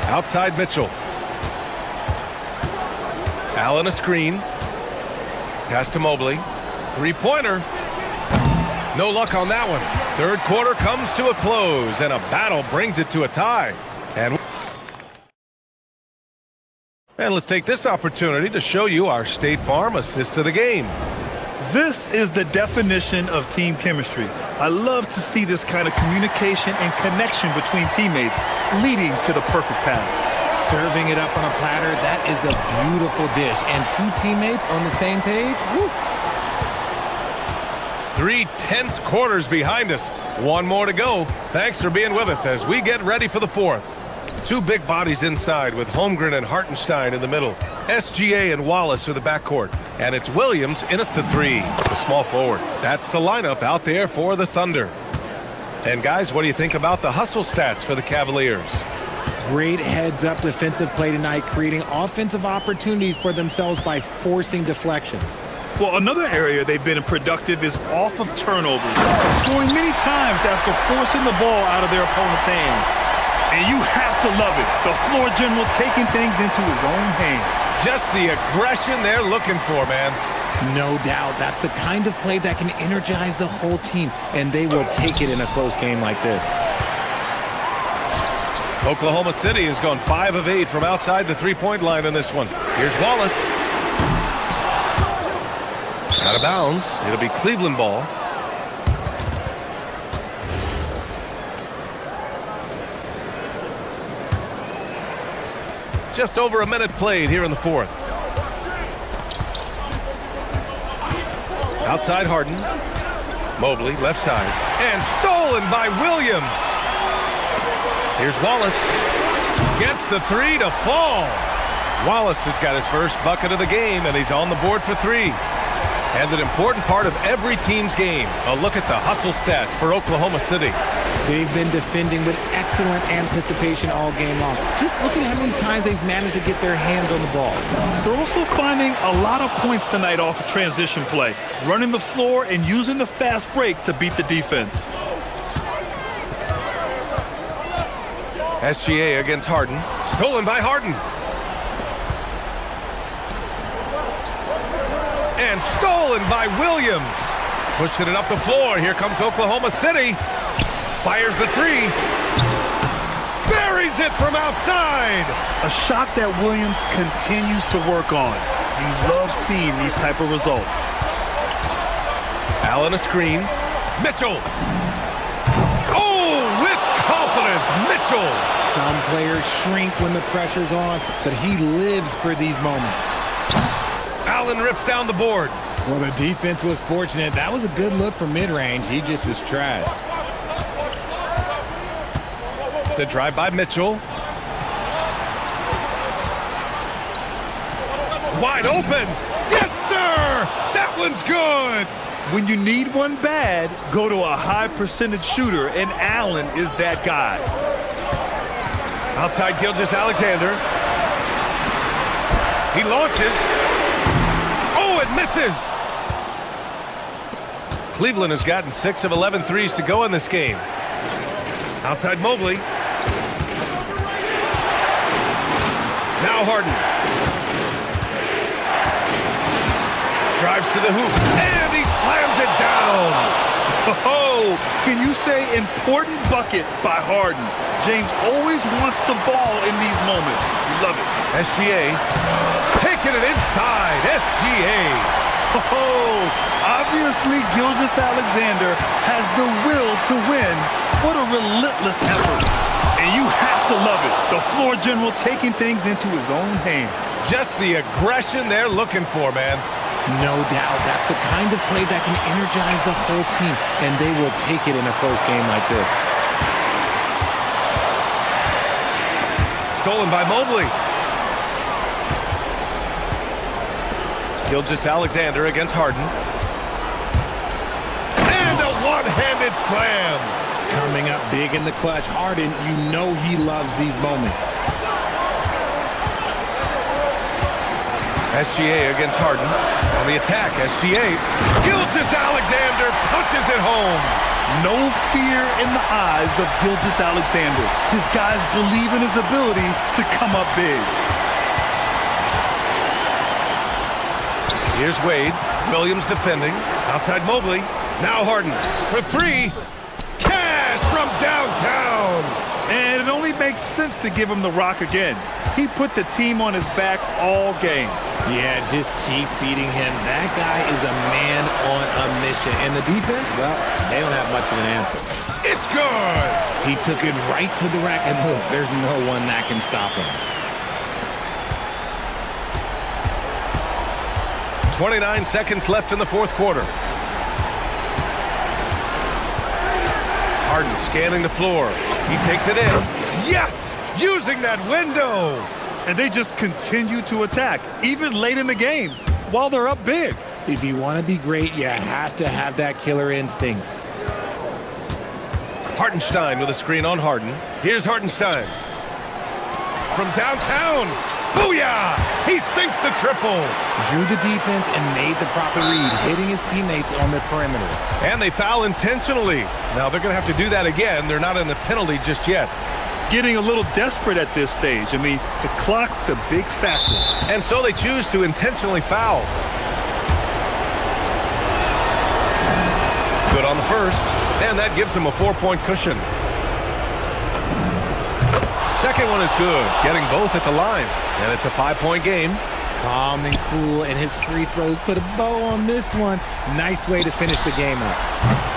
S1: Outside Mitchell. Allen a screen. Pass to Mobley. Three-pointer. No luck on that one. Third quarter comes to a close, and a battle brings it to a tie. And let's take this opportunity to show you our State Farm assist of the game.
S2: This is the definition of team chemistry. I love to see this kind of communication and connection between teammates leading to the perfect pass.
S4: Serving it up on a platter, that is a beautiful dish. And two teammates on the same page. Woo.
S1: 3 tense quarters behind us. One more to go. Thanks for being with us as we get ready for the fourth. Two big bodies inside with Holmgren and Hartenstein in the middle. SGA and Wallace are the backcourt. And it's Williams in at the 3, the small forward. That's the lineup out there for the Thunder. And guys, what do you think about the hustle stats for the Cavaliers?
S4: Great heads-up defensive play tonight, creating offensive opportunities for themselves by forcing deflections.
S2: Well, another area they've been productive is off of turnovers, scoring many times after forcing the ball out of their opponent's hands. And you have to love it. The floor general taking things into his own hands.
S1: Just the aggression they're looking for, man.
S4: No doubt. That's the kind of play that can energize the whole team, and they will take it in a close game like this.
S1: Oklahoma City has gone 5 of 8 from outside the three-point line in this one. Here's Wallace. Out of bounds. It'll be Cleveland ball. Just over a minute played here in the fourth. Outside Harden. Mobley, left side. And stolen by Williams. Here's Wallace. Gets the 3 to fall. Wallace has got his first bucket of the game, and he's on the board for 3. And an important part of every team's game, a look at the hustle stats for Oklahoma City.
S4: They've been defending with excellent anticipation all game long. Just look at how many times they've managed to get their hands on the ball.
S2: They're also finding a lot of points tonight off of transition play, running the floor and using the fast break to beat the defense.
S1: SGA against Harden. Stolen by Harden. And stolen by Williams. Pushing it up the floor. Here comes Oklahoma City. Fires the 3. Buries it from outside.
S2: A shot that Williams continues to work on. You love seeing these type of results.
S1: Allen a screen. Mitchell. Oh, with confidence, Mitchell.
S4: Some players shrink when the pressure's on, but he lives for these moments.
S1: Allen rips down the board.
S4: Well, the defense was fortunate. That was a good look from mid-range. He just was trash.
S1: The drive by Mitchell. Wide open. Yes, sir! That one's good!
S2: When you need one bad, go to a high percentage shooter, and Allen is that guy.
S1: Outside Gilgeous-Alexander. He launches. Oh, it misses! Cleveland has gotten 6 of 11 threes to go in this game. Outside Mobley. Now Harden. Drives to the hoop. And he slams it down.
S2: Oh, can you say important bucket by Harden? James always wants the ball in these moments. We love it.
S1: SGA taking it inside. SGA.
S2: Oh, obviously Gilgeous-Alexander has the will to win. What a relentless effort. And you have to love it. The floor general taking things into his own hands.
S1: Just the aggression they're looking for, man.
S4: No doubt. That's the kind of play that can energize the whole team, and they will take it in a close game like this.
S1: Stolen by Mobley. Gilgeous-Alexander against Harden. And a one-handed slam.
S4: Coming up big in the clutch, Harden, you know he loves these moments.
S1: SGA against Harden. On the attack, SGA. Gilgeous-Alexander punches it home.
S2: No fear in the eyes of Gilgeous-Alexander. His guys believe in his ability to come up big.
S1: Here's Wade. Williams defending. Outside Mobley. Now Harden for 3. Cash from downtown.
S2: And it only makes sense to give him the rock again. He put the team on his back all game.
S4: Yeah, just keep feeding him. That guy is a man on a mission. And the defense, well, they don't have much of an answer.
S1: It's good.
S4: He took it right to the rack, and look, there's no one that can stop him.
S1: 29 seconds left in the fourth quarter. Harden scanning the floor. He takes it in. Yes! Using that window.
S2: And they just continue to attack, even late in the game, while they're up big.
S4: If you want to be great, you have to have that killer instinct.
S1: Hartenstein with a screen on Harden. Here's Hartenstein. From downtown. Booyah! He sinks the triple.
S4: Drew the defense and made the proper read, hitting his teammates on the perimeter.
S1: And they foul intentionally. Now they're going to have to do that again. They're not in the penalty just yet.
S2: Getting a little desperate at this stage. I mean, the clock's the big factor.
S1: And so they choose to intentionally foul. Good on the first. And that gives them a 4-point cushion. Second one is good, getting both at the line. And it's a 5-point game.
S4: Calm and cool, and his free throws put a bow on this one. Nice way to finish the game up.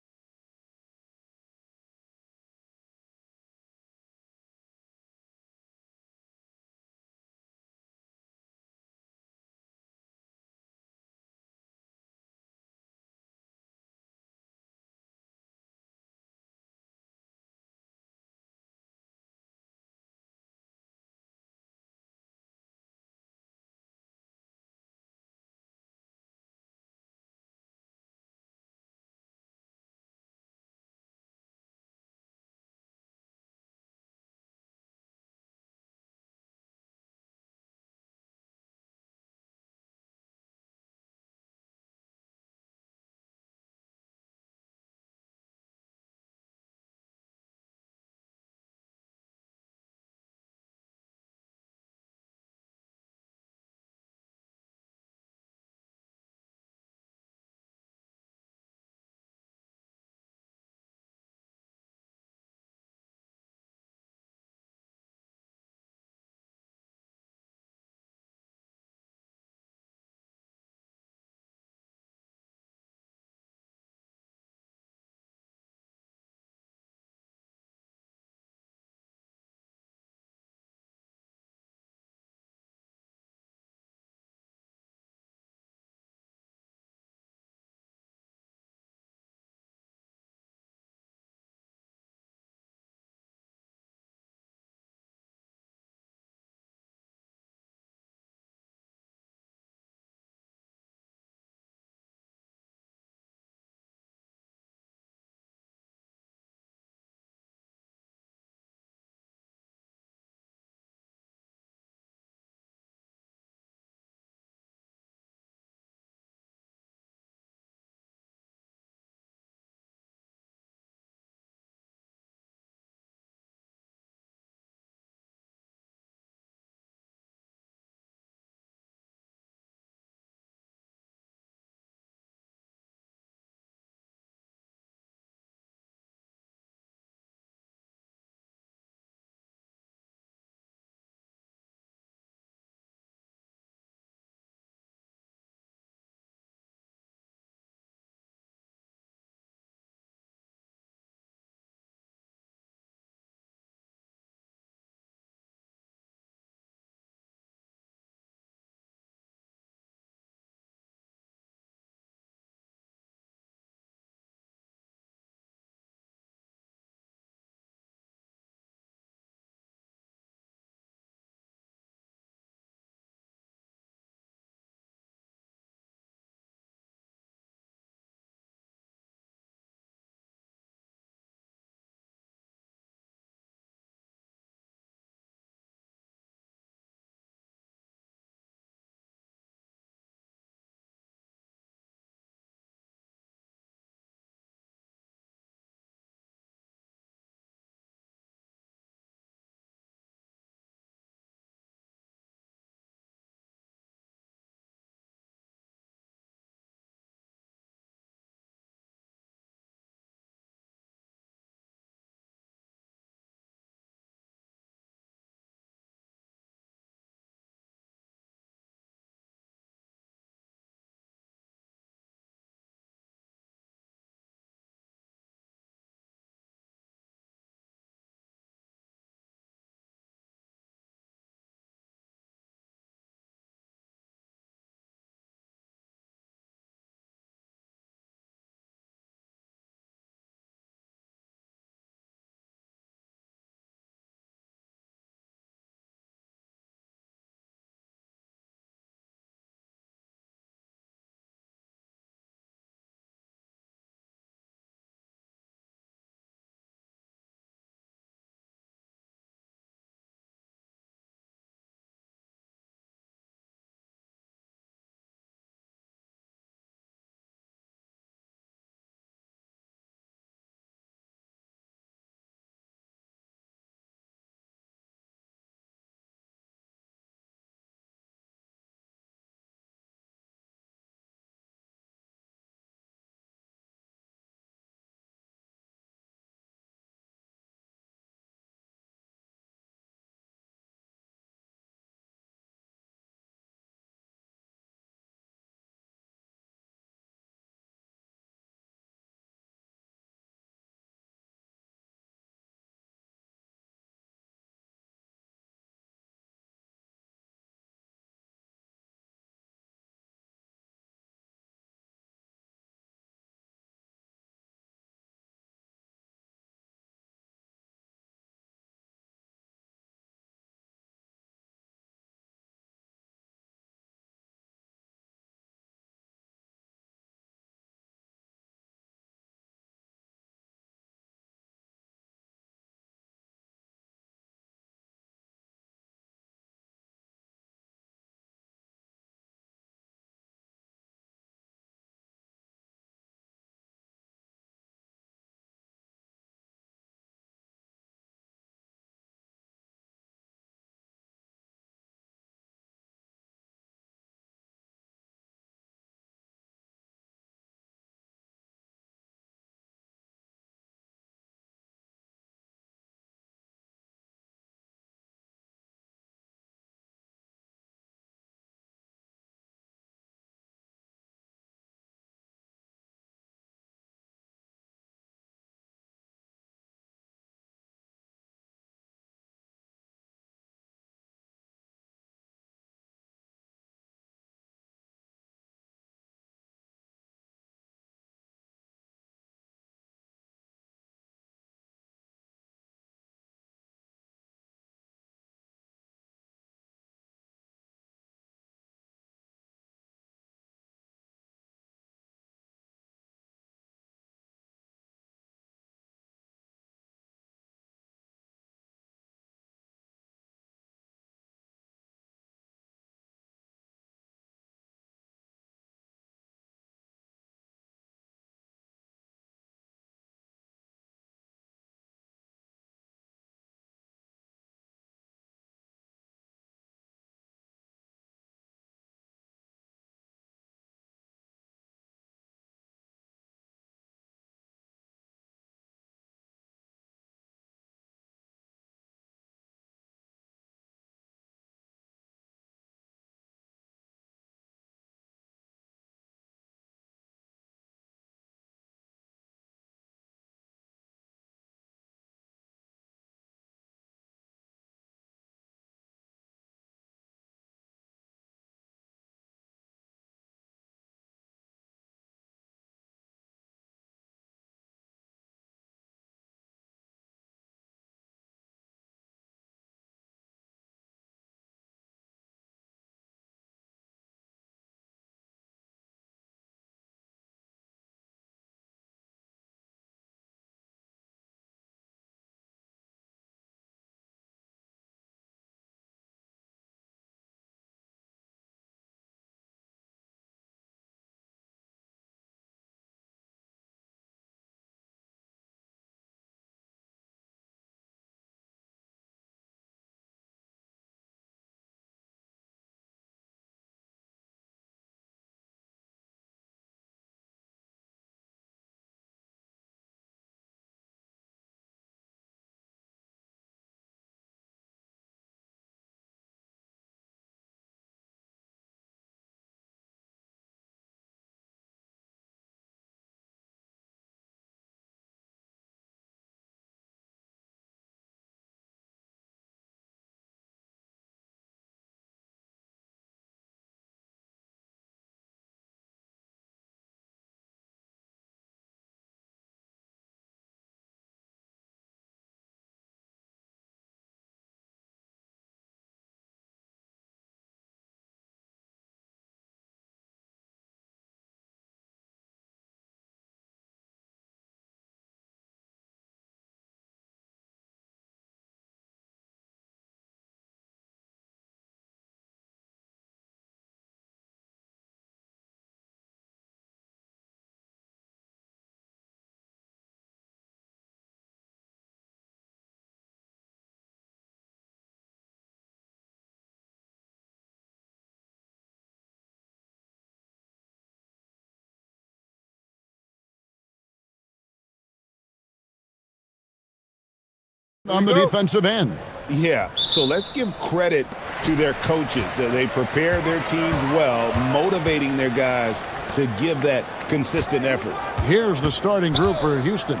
S6: on the defensive end.
S7: Yeah, so let's give credit to their coaches. They prepare their teams well, motivating their guys to give that consistent effort.
S6: Here's the starting group for Houston.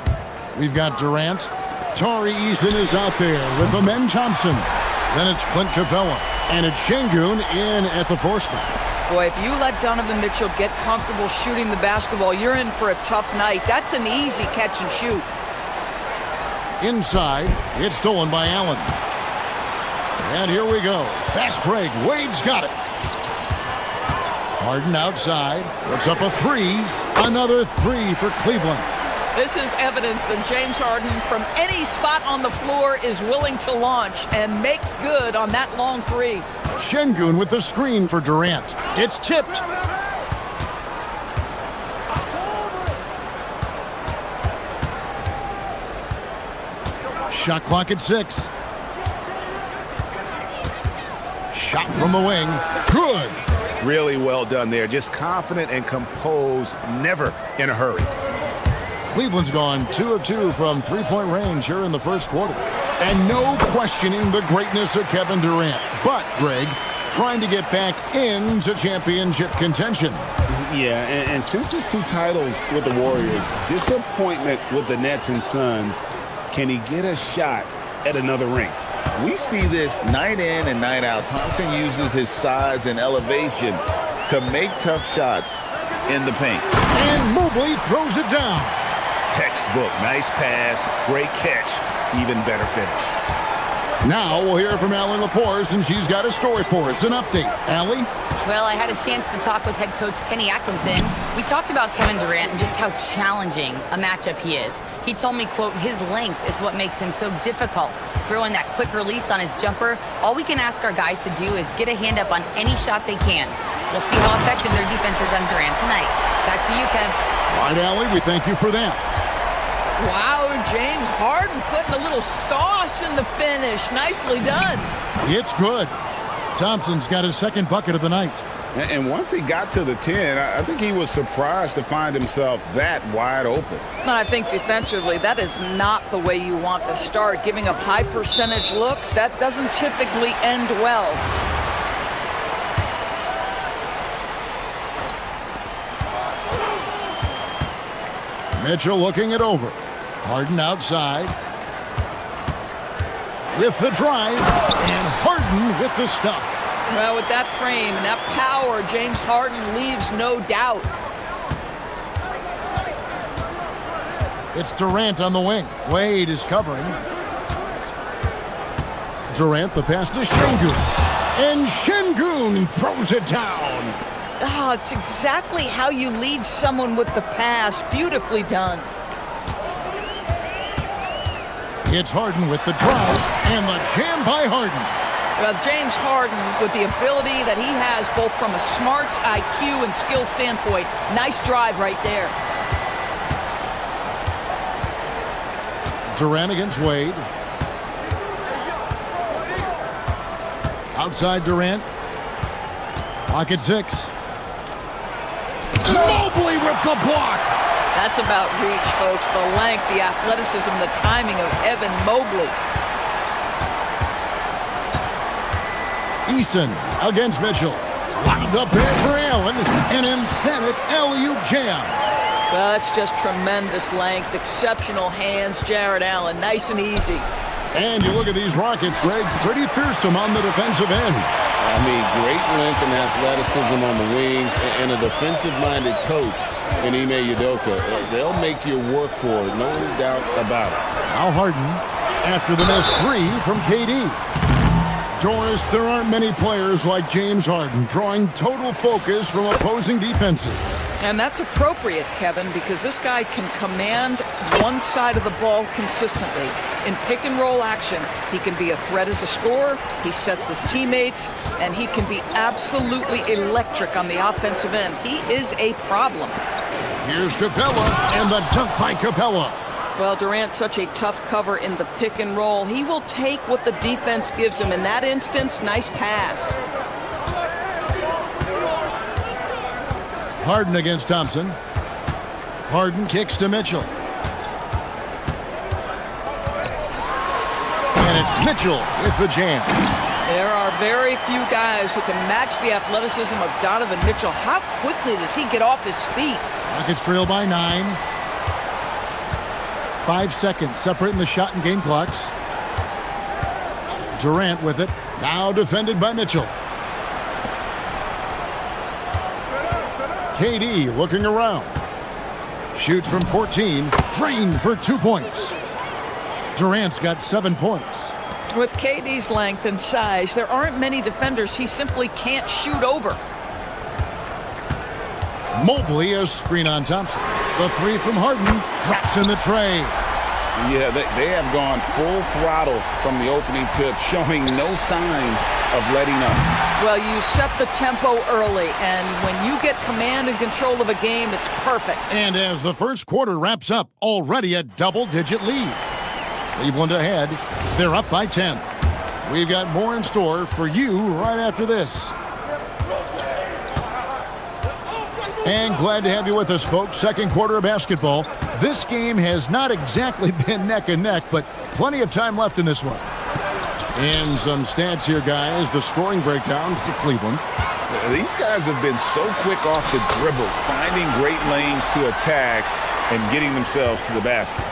S6: We've got Durant. Tari Eason is out there with Amen Thompson. Then it's Clint Capella. And it's Şengün in at the 4 spot.
S8: Boy, if you let Donovan Mitchell get comfortable shooting the basketball, you're in for a tough night. That's an easy catch and shoot.
S6: Inside, it's stolen by Allen. And here we go. Fast break. Wade's got it. Harden outside. Puts up a 3. Another 3 for Cleveland.
S8: This is evidence that James Harden, from any spot on the floor, is willing to launch and makes good on that long 3.
S6: Şengün with the screen for Durant. It's tipped. Shot clock at 6. Shot from the wing. Good.
S7: Really well done there. Just confident and composed, never in a hurry.
S6: Cleveland's gone 2 of 2 from three-point range here in the first quarter. And no questioning the greatness of Kevin Durant. But, Greg, trying to get back into championship contention.
S7: Yeah, and since his 2 titles with the Warriors, disappointment with the Nets and Suns, can he get a shot at another ring?
S9: We see this night in and night out. Thompson uses his size and elevation to make tough shots in the paint.
S6: And Mobley throws it down.
S7: Textbook, nice pass, great catch, even better finish.
S6: Now we'll hear from Allie LaForce, and she's got a story for us, an update. Allie?
S5: Well, I had a chance to talk with head coach Kenny Atkinson. We talked about Kevin Durant and just how challenging a matchup he is. He told me, quote, his length is what makes him so difficult. Throwing that quick release on his jumper, all we can ask our guys to do is get a hand up on any shot they can. We'll see how effective their defense is on Durant tonight. Back to you, Kev.
S6: All right, Allie, we thank you for that.
S8: Wow, James Harden putting a little sauce in the finish. Nicely done.
S6: It's good. Thompson's got his second bucket of the night.
S7: And once he got to the 10, I think he was surprised to find himself that wide open.
S8: I think defensively, that is not the way you want to start. Giving up high percentage looks, that doesn't typically end well.
S6: Mitchell looking it over. Harden outside. With the drive. And Harden with the stuff.
S8: Well, with that frame and that power, James Harden leaves no doubt.
S6: It's Durant on the wing. Wade is covering. Durant, the pass to Şengün. And Şengün throws it down.
S8: Oh, it's exactly how you lead someone with the pass. Beautifully done.
S6: It's Harden with the drive. And the jam by Harden.
S8: Well, James Harden, with the ability that he has both from a smarts, IQ, and skill standpoint, nice drive right there.
S6: Durant against Wade. Outside Durant. Clock at 6. Mobley with the block.
S8: That's about reach, folks. The length, the athleticism, the timing of Evan Mobley.
S6: Eason against Mitchell. Lined up here for Allen. An emphatic alley-oop jam.
S8: Well, that's just tremendous length, exceptional hands. Jared Allen, nice and easy.
S6: And you look at these Rockets, Greg, pretty fearsome on the defensive end.
S7: I mean, great length and athleticism on the wings, and a defensive-minded coach in Ime Udoka. They'll make you work for it, no doubt about it.
S6: Now Harden, after the missed 3 from KD. Doris, there aren't many players like James Harden, drawing total focus from opposing defenses.
S8: And that's appropriate, Kevin, because this guy can command one side of the ball consistently. In pick-and-roll action, he can be a threat as a scorer, he sets his teammates, and he can be absolutely electric on the offensive end. He is a problem.
S6: Here's Capella, and the dunk by Capella.
S8: Well, Durant's such a tough cover in the pick-and-roll. He will take what the defense gives him. In that instance, nice pass.
S6: Harden against Thompson. Harden kicks to Mitchell. Mitchell with the jam.
S8: There are very few guys who can match the athleticism of Donovan Mitchell. How quickly does he get off his feet?
S6: Rockets trail by 9. 5 seconds separating the shot and game clocks. Durant with it. Now defended by Mitchell. KD looking around. Shoots from 14. Drained for 2 points. Durant's got 7 points.
S8: With KD's length and size, there aren't many defenders he simply can't shoot over.
S6: Mobley a screen on Thompson. The three from Harden drops in the tray.
S9: Yeah, they have gone full throttle from the opening tip, showing no signs of letting up.
S8: Well, you set the tempo early, and when you get command and control of a game, it's perfect.
S6: And as the first quarter wraps up, already a double-digit lead. Cleveland ahead. They're up by 10. We've got more in store for you right after this. And glad to have you with us, folks. Second quarter of basketball. This game has not exactly been neck and neck, but plenty of time left in this one. And some stats here, guys. The scoring breakdown for Cleveland.
S9: These guys have been so quick off the dribble, finding great lanes to attack and getting themselves to the basket.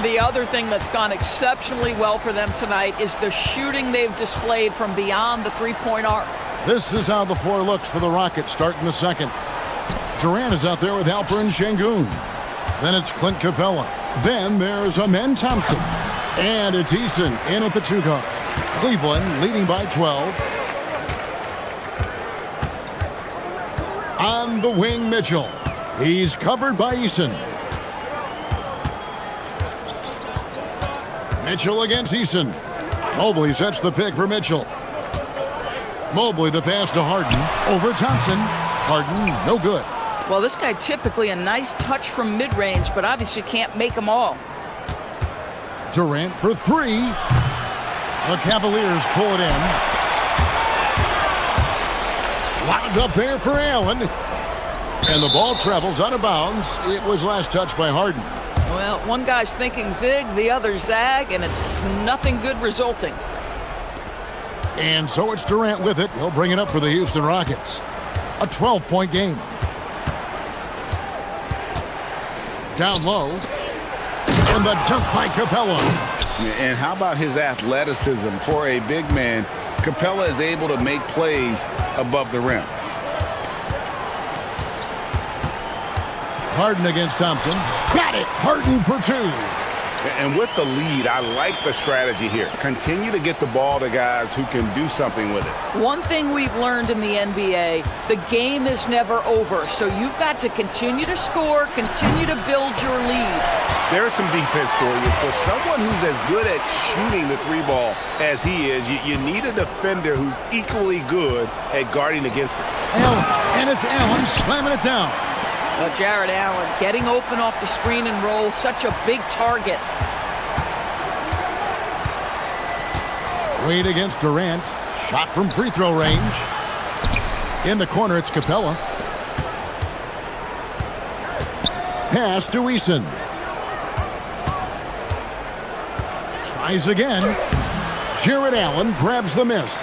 S8: The other thing that's gone exceptionally well for them tonight is the shooting they've displayed from beyond the three-point arc.
S6: This is how the floor looks for the Rockets starting the second. Durant is out there with Alperen Şengün. Then it's Clint Capella. Then there's Amen Thompson. And it's Eason in at the 2 guard. Cleveland leading by 12. On the wing, Mitchell. He's covered by Eason. Mitchell against Eason. Mobley sets the pick for Mitchell. Mobley the pass to Harden. Over Thompson. Harden, no good.
S8: Well, this guy typically a nice touch from mid-range, but obviously can't make them all.
S6: Durant for 3. The Cavaliers pull it in. Wound up there for Allen. And the ball travels out of bounds. It was last touched by Harden.
S8: Well, one guy's thinking zig, the other zag, and it's nothing good resulting.
S6: And so it's Durant with it. He'll bring it up for the Houston Rockets. A 12-point game. Down low. And the dunk by Capella.
S9: And how about his athleticism? For a big man, Capella is able to make plays above the rim.
S6: Harden against Thompson. Got it. Harden for 2.
S9: And with the lead, I like the strategy here. Continue to get the ball to guys who can do something with it.
S8: One thing we've learned in the NBA, the game is never over. So you've got to continue to score, continue to build your lead.
S9: There's some defense for you. For someone who's as good at shooting the 3-ball as he is, you need a defender who's equally good at guarding against it.
S6: Allen, and it's Allen slamming it down.
S8: Jared Allen getting open off the screen and roll, such a big target.
S6: Wade against Durant. Shot from free throw range. In the corner, it's Capella. Pass to Eason. Tries again. Jared Allen grabs the miss.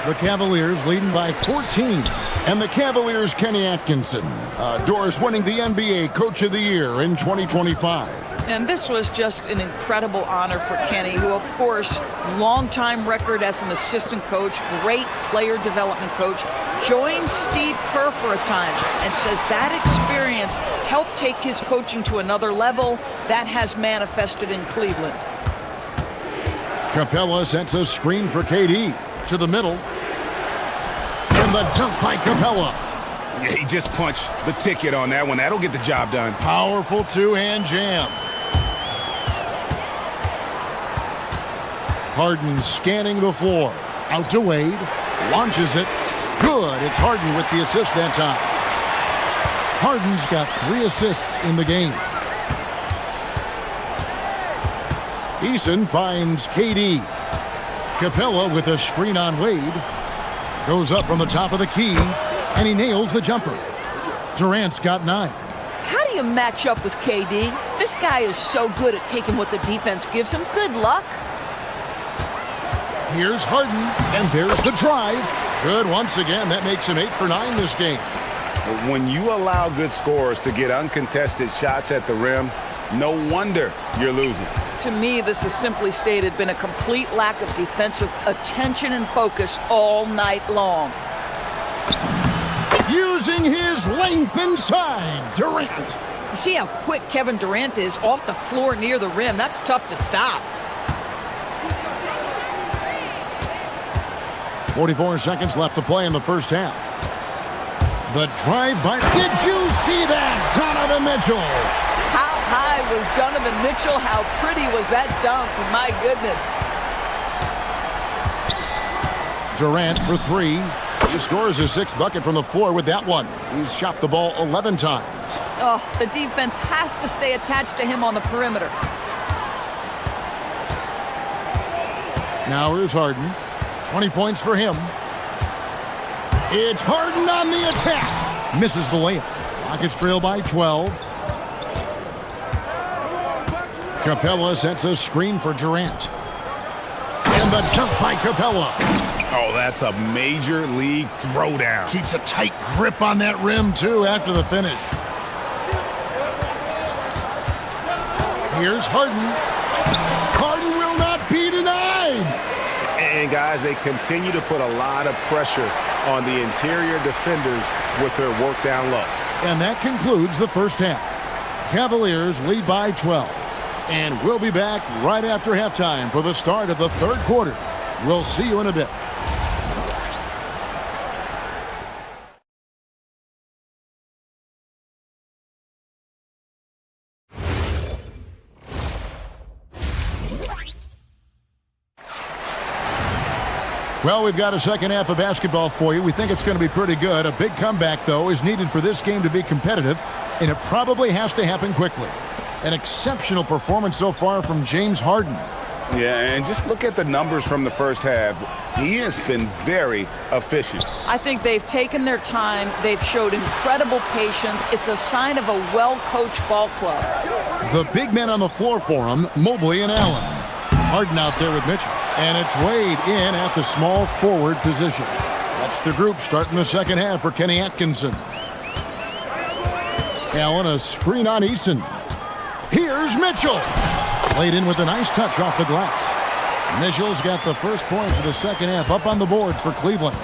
S6: The Cavaliers leading by 14. And the Cavaliers' Kenny Atkinson. Doris winning the NBA Coach of the Year in 2025.
S8: And this was just an incredible honor for Kenny, who, of course, longtime record as an assistant coach, great player development coach, joined Steve Kerr for a time and says that experience helped take his coaching to another level. That has manifested in Cleveland.
S6: Capella sets a screen for KD to the middle. And the dunk by Capella.
S9: Yeah, he just punched the ticket on that one. That'll get the job done.
S6: Powerful two-hand jam. Harden scanning the floor. Out to Wade. Launches it. Good. It's Harden with the assist that time. Harden's got 3 assists in the game. Eason finds KD. Capella with a screen on Wade. Goes up from the top of the key, and he nails the jumper. Durant's got 9.
S8: How do you match up with KD? This guy is so good at taking what the defense gives him. Good luck.
S6: Here's Harden, and there's the drive. Good once again. That makes him 8 for 9 this game.
S9: When you allow good scorers to get uncontested shots at the rim, no wonder you're losing.
S8: To me, this has simply stated been a complete lack of defensive attention and focus all night long.
S6: Using his length inside, Durant.
S8: You see how quick Kevin Durant is off the floor near the rim. That's tough to stop.
S6: 44 seconds left to play in the first half. The drive by... Did you see that, Donovan Mitchell?
S8: How high was Donovan Mitchell? How pretty was that dunk? My goodness.
S6: Durant for 3. He scores his 6th bucket from the floor with that one. He's shot the ball 11 times.
S8: Oh, the defense has to stay attached to him on the perimeter.
S6: Now here's Harden. 20 points for him. It's Harden on the attack. Misses the layup. Rockets trail by 12. Capella sets a screen for Durant. And the dunk by Capella.
S9: Oh, that's a major league throwdown.
S6: Keeps a tight grip on that rim, too, after the finish. Here's Harden. Harden will not be denied.
S9: And, guys, they continue to put a lot of pressure on the interior defenders with their work down low.
S6: And that concludes the first half. Cavaliers lead by 12. And we'll be back right after halftime for the start of the third quarter. We'll see you in a bit. Well, we've got a second half of basketball for you. We think it's going to be pretty good. A big comeback, though, is needed for this game to be competitive, and it probably has to happen quickly. An exceptional performance so far from James Harden.
S9: Yeah, and just look at the numbers from the first half. He has been very efficient.
S8: I think they've taken their time. They've showed incredible patience. It's a sign of a well-coached ball club.
S6: The big men on the floor for him, Mobley and Allen. Harden out there with Mitchell. And it's Wade in at the small forward position. That's the group starting the second half for Kenny Atkinson. Allen, a screen on Eason. Here's Mitchell. Played in with a nice touch off the glass. Mitchell's got the first points of the second half up on the board for Cleveland.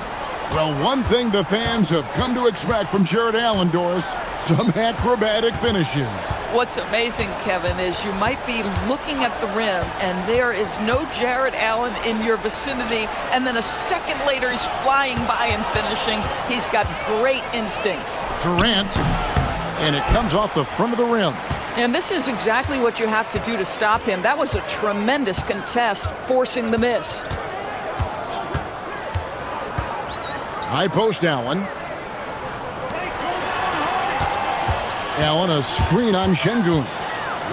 S6: Well, one thing the fans have come to expect from Jared Allen, Doris, some acrobatic finishes.
S8: What's amazing, Kevin, is you might be looking at the rim and there is no Jared Allen in your vicinity, and then a second later he's flying by and finishing. He's got great instincts.
S6: Durant, and it comes off the front of the rim.
S8: And this is exactly what you have to do to stop him. That was a tremendous contest, forcing the miss.
S6: High post Allen. Allen, a screen on Şengün.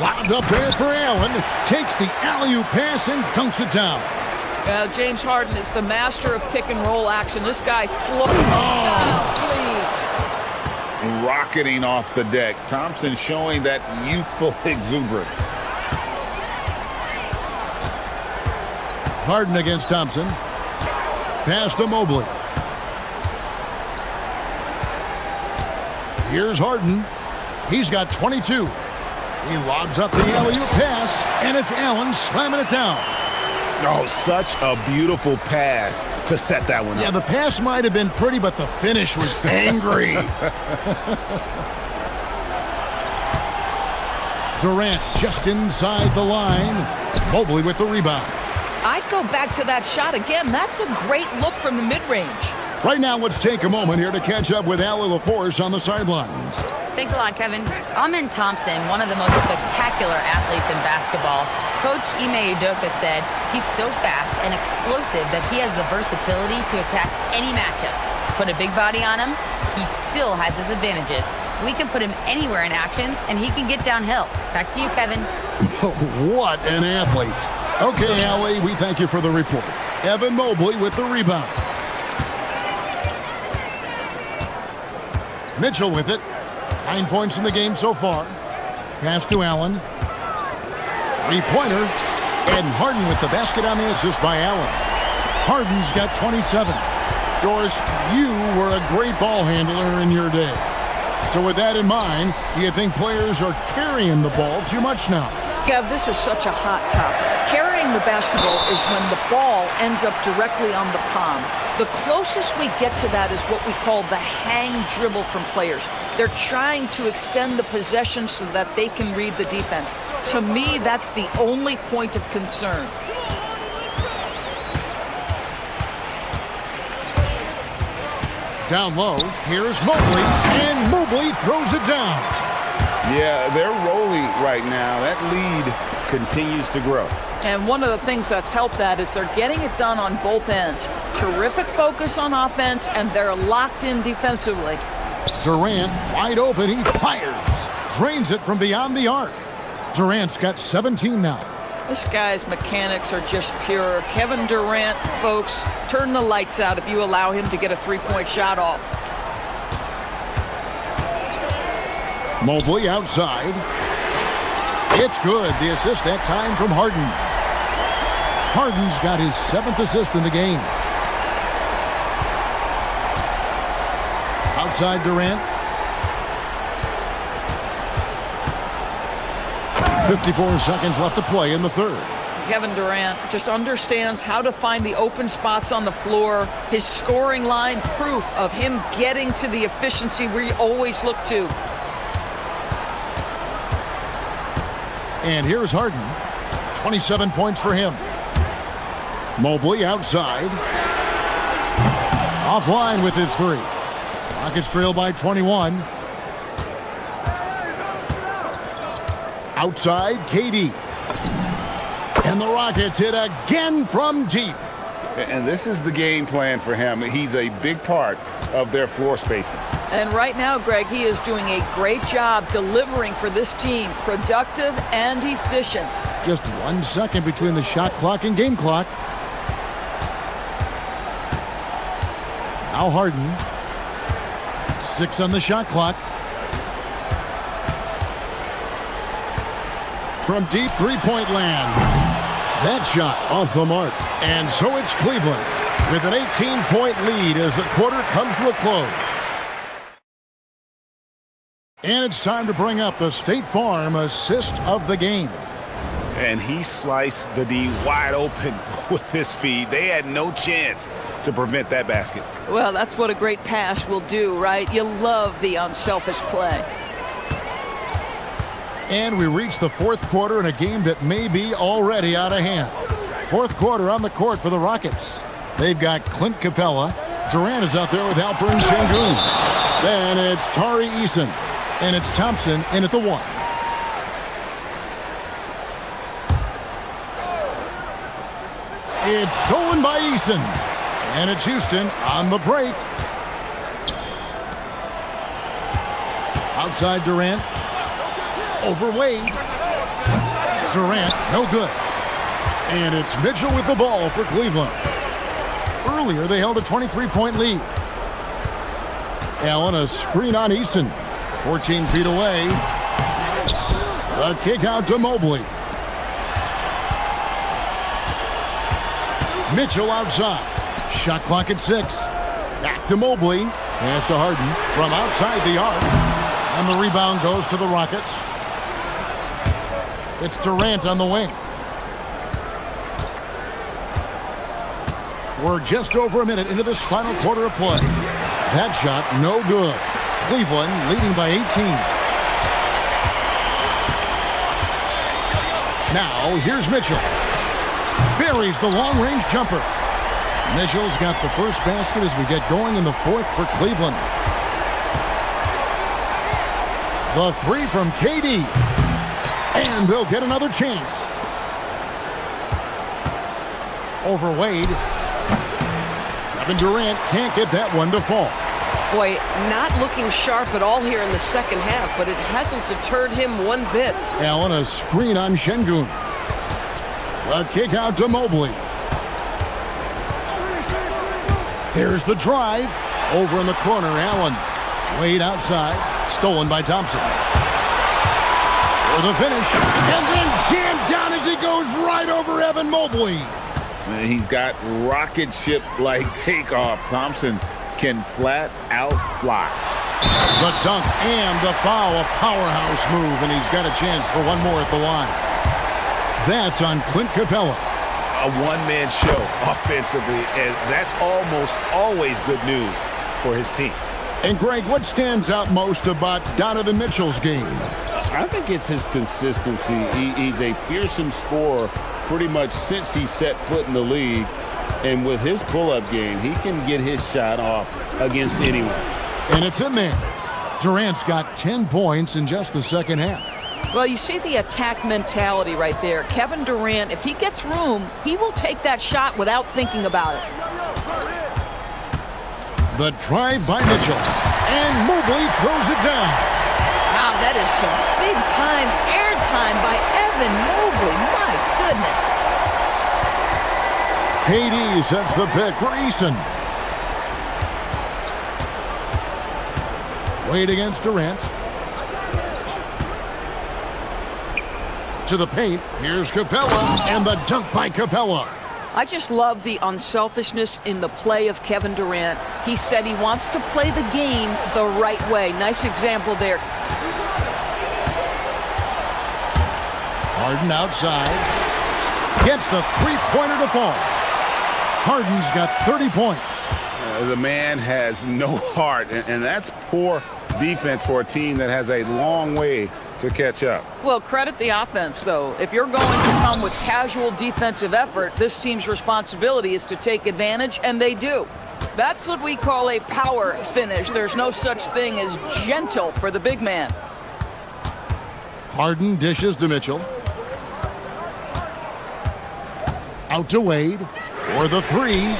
S6: Lobbed up there for Allen. Takes the alley-oop pass and dunks it down.
S8: James Harden is the master of pick-and-roll action. This guy floats.
S7: And rocketing off the deck. Thompson showing that youthful exuberance.
S6: Harden against Thompson. Pass to Mobley. Here's Harden. He's got 22. He lobs up the alley-oop pass, and it's Allen slamming it down.
S9: Oh, such a beautiful pass to set that one up.
S6: Yeah, the pass might have been pretty, but the finish was angry. Durant just inside the line. Mobley with the rebound.
S8: I'd go back to that shot again. That's a great look from the mid-range.
S6: Right now, let's take a moment here to catch up with Allie LaForce on the sidelines.
S5: Thanks a lot, Kevin. Amen Thompson, one of the most spectacular athletes in basketball. Coach Ime Udoka said he's so fast and explosive that he has the versatility to attack any matchup. Put a big body on him, he still has his advantages. We can put him anywhere in actions, and he can get downhill. Back to you, Kevin.
S6: What an athlete. Okay, Allie, we thank you for the report. Evan Mobley with the rebound. Mitchell with it. 9 points in the game so far. Pass to Allen. Three-pointer. And Harden with the basket on the assist by Allen. Harden's got 27. Doris, you were a great ball handler in your day. So with that in mind, do you think players are carrying the ball too much now?
S8: Kev, this is such a hot topic. Carrying the basketball is when the ball ends up directly on the palm. The closest we get to that is what we call the hang dribble from players. They're trying to extend the possession so that they can read the defense. To me, that's the only point of concern.
S6: Down low, here's Mobley, and Mobley throws it down.
S9: Yeah, they're rolling right now. That lead continues to grow.
S8: And one of the things that's helped that is they're getting it done on both ends. Terrific focus on offense, and they're locked in defensively.
S6: Durant, wide open, he fires. Drains it from beyond the arc. Durant's got 17 now.
S8: This guy's mechanics are just pure. Kevin Durant, folks, turn the lights out if you allow him to get a three-point shot off.
S6: Mobley outside. It's good. The assist that time from Harden. Harden's got his 7th assist in the game. Outside Durant. 54 seconds left to play in the third.
S8: Kevin Durant just understands how to find the open spots on the floor. His scoring line, proof of him getting to the efficiency we always look to.
S6: And here's Harden. 27 points for him. Mobley outside. Offline with his three. Rockets trail by 21. Outside, KD. And the Rockets hit again from deep.
S9: And this is the game plan for him. He's a big part of their floor spacing.
S8: And right now, Greg, he is doing a great job delivering for this team, productive and efficient.
S6: Just 1 second between the shot clock and game clock. Now Harden. 6 on the shot clock. From deep three-point land. That shot off the mark. And so it's Cleveland with an 18-point lead as the quarter comes to a close. And it's time to bring up the State Farm assist of the game.
S9: And he sliced the D wide open with his feed. They had no chance to prevent that basket.
S8: Well, that's what a great pass will do, right? You love the unselfish play.
S6: And we reach the fourth quarter in a game that may be already out of hand. Fourth quarter on the court for the Rockets. They've got Clint Capella. Durant is out there with Alperen Sengun. Then it's Tari Eason. And it's Thompson in at the 1. It's stolen by Eason. And it's Houston on the break. Outside Durant. Over Wade. Durant, no good. And it's Mitchell with the ball for Cleveland. Earlier, they held a 23-point lead. Allen, a screen on Eason. 14 feet away. A kick out to Mobley. Mitchell outside. Shot clock at 6. Back to Mobley. Pass to Harden from outside the arc. And the rebound goes to the Rockets. It's Durant on the wing. We're just over a minute into this final quarter of play. That shot, no good. Cleveland leading by 18. Now, here's Mitchell. Buries the long-range jumper. Mitchell's got the first basket as we get going in the fourth for Cleveland. The three from KD. And they'll get another chance. Over Wade. Kevin Durant can't get that one to fall.
S10: Boy, not looking sharp at all here in the second half, but it hasn't deterred him one bit.
S6: Allen, a screen on Sengun. A kick out to Mobley. Here's the drive. Over in the corner, Allen. Wade outside. Stolen by Thompson. For the finish. And then jammed down as he goes right over Evan Mobley.
S7: And he's got rocket ship-like takeoff. Thompson can flat out fly.
S6: The dunk and the foul, a powerhouse move, and he's got a chance for one more at the line. That's on Clint Capella.
S9: A one-man show offensively, and that's almost always good news for his team.
S6: And Greg, what stands out most about Donovan Mitchell's game?
S7: I think it's his consistency. He's a fearsome scorer pretty much since he set foot in the league. And with his pull-up game, he can get his shot off against anyone.
S6: And it's in there. Durant's got 10 points in just the second half.
S8: Well, you see the attack mentality right there. Kevin Durant, if he gets room, he will take that shot without thinking about it.
S6: The drive by Mitchell. And Mobley throws it down.
S8: Wow, that is some big-time airtime by Evan Mobley. My goodness.
S6: KD sets the pick for Eason. Wade against Durant. To the paint. Here's Capella. And the dunk by Capella.
S8: I just love the unselfishness in the play of Kevin Durant. He said he wants to play the game the right way. Nice example there.
S6: Harden outside. Gets the three-pointer to fall. Harden's got 30 points.
S9: The man has no heart, and that's poor defense for a team that has a long way to catch up.
S8: Well, credit the offense, though. If you're going to come with casual defensive effort, this team's responsibility is to take advantage, and they do. That's what we call a power finish. There's no such thing as gentle for the big man.
S6: Harden dishes to Mitchell. Out to Wade for the three.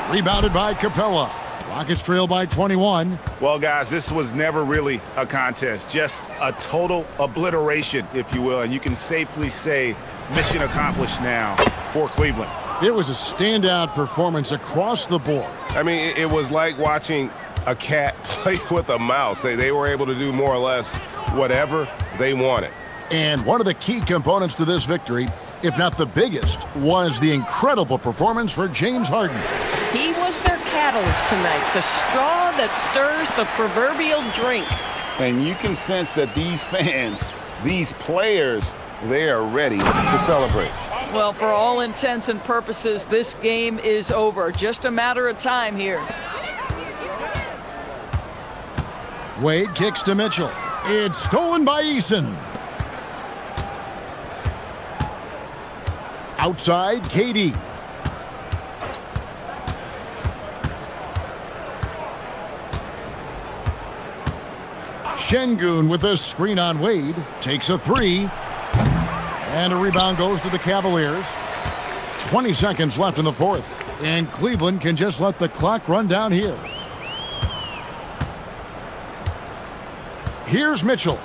S6: Rebounded by Capella. Rockets trail by 21.
S9: Well, guys, this was never really a contest, just a total obliteration, if you will, and you can safely say mission accomplished now for Cleveland.
S6: It was a standout performance across the board.
S11: I mean, it was like watching a cat play with a mouse. They were able to do more or less whatever they wanted.
S6: And one of the key components to this victory, if not the biggest, was the incredible performance for James Harden.
S10: He was their catalyst tonight, the straw that stirs the proverbial drink.
S7: And you can sense that these fans, these players, they are ready to celebrate.
S8: Well, for all intents and purposes, this game is over. Just a matter of time here.
S6: Wade kicks to Mitchell. It's stolen by Eason. Outside, KD. Şengün with a screen on Wade. Takes a three. And a rebound goes to the Cavaliers. 20 seconds left in the fourth. And Cleveland can just let the clock run down here. Here's Mitchell.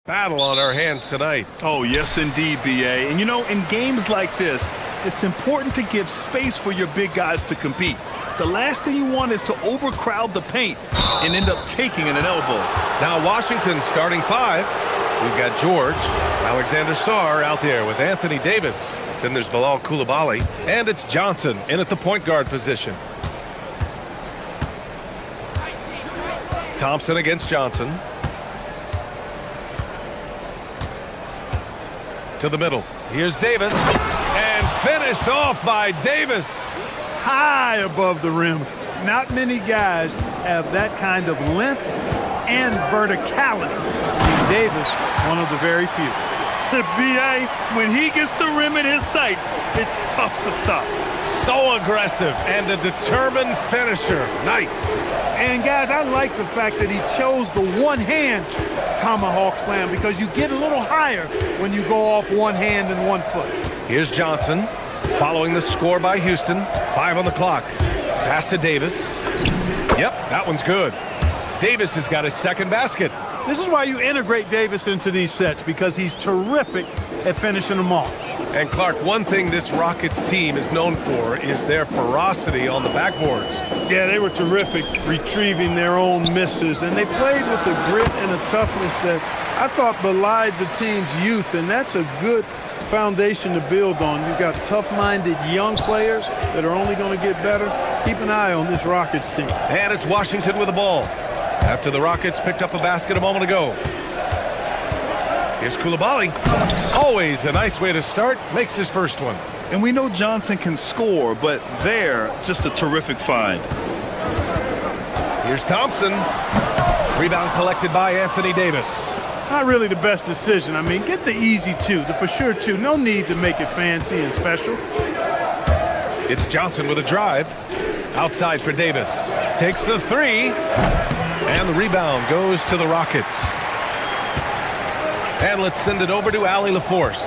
S1: Battle on our hands tonight.
S2: Oh, yes, indeed, B.A. And, you know, in games like this, it's important to give space for your big guys to compete. The last thing you want is to overcrowd the paint and end up taking an elbow.
S1: Now Washington starting five. We've got George, Alexander Sarr out there with Anthony Davis. Then there's Bilal Coulibaly, and it's Johnson in at the point guard position. Thompson against Johnson. To the middle. Here's Davis. And finished off by Davis.
S12: High above the rim. Not many guys have that kind of length and verticality. And Davis, one of the very few.
S2: B.A., when he gets the rim in his sights, it's tough to stop.
S1: So aggressive and a determined finisher. Nice.
S12: And guys, I like the fact that he chose the one-hand tomahawk slam because you get a little higher when you go off one hand and 1 foot.
S1: Here's Johnson following the score by Houston. 5 on the clock. Pass to Davis. Yep, that one's good. Davis has got his second basket.
S12: This is why you integrate Davis into these sets, because he's terrific at finishing them off.
S1: And Clark, one thing this Rockets team is known for is their ferocity on the backboards.
S12: Yeah, they were terrific retrieving their own misses, and they played with a grit and a toughness that I thought belied the team's youth, and that's a good foundation to build on. You've got tough-minded young players that are only going to get better. Keep an eye on this Rockets team.
S1: And it's Washington with the ball after the Rockets picked up a basket a moment ago. Here's Coulibaly. Always a nice way to start. Makes his first one.
S2: And we know Johnson can score, but they're just a terrific find.
S1: Here's Thompson. Rebound collected by Anthony Davis.
S12: Not really the best decision. I mean, get the easy two, the for sure two. No need to make it fancy and special.
S1: It's Johnson with a drive. Outside for Davis. Takes the three. And the rebound goes to the Rockets. And let's send it over to Allie LaForce.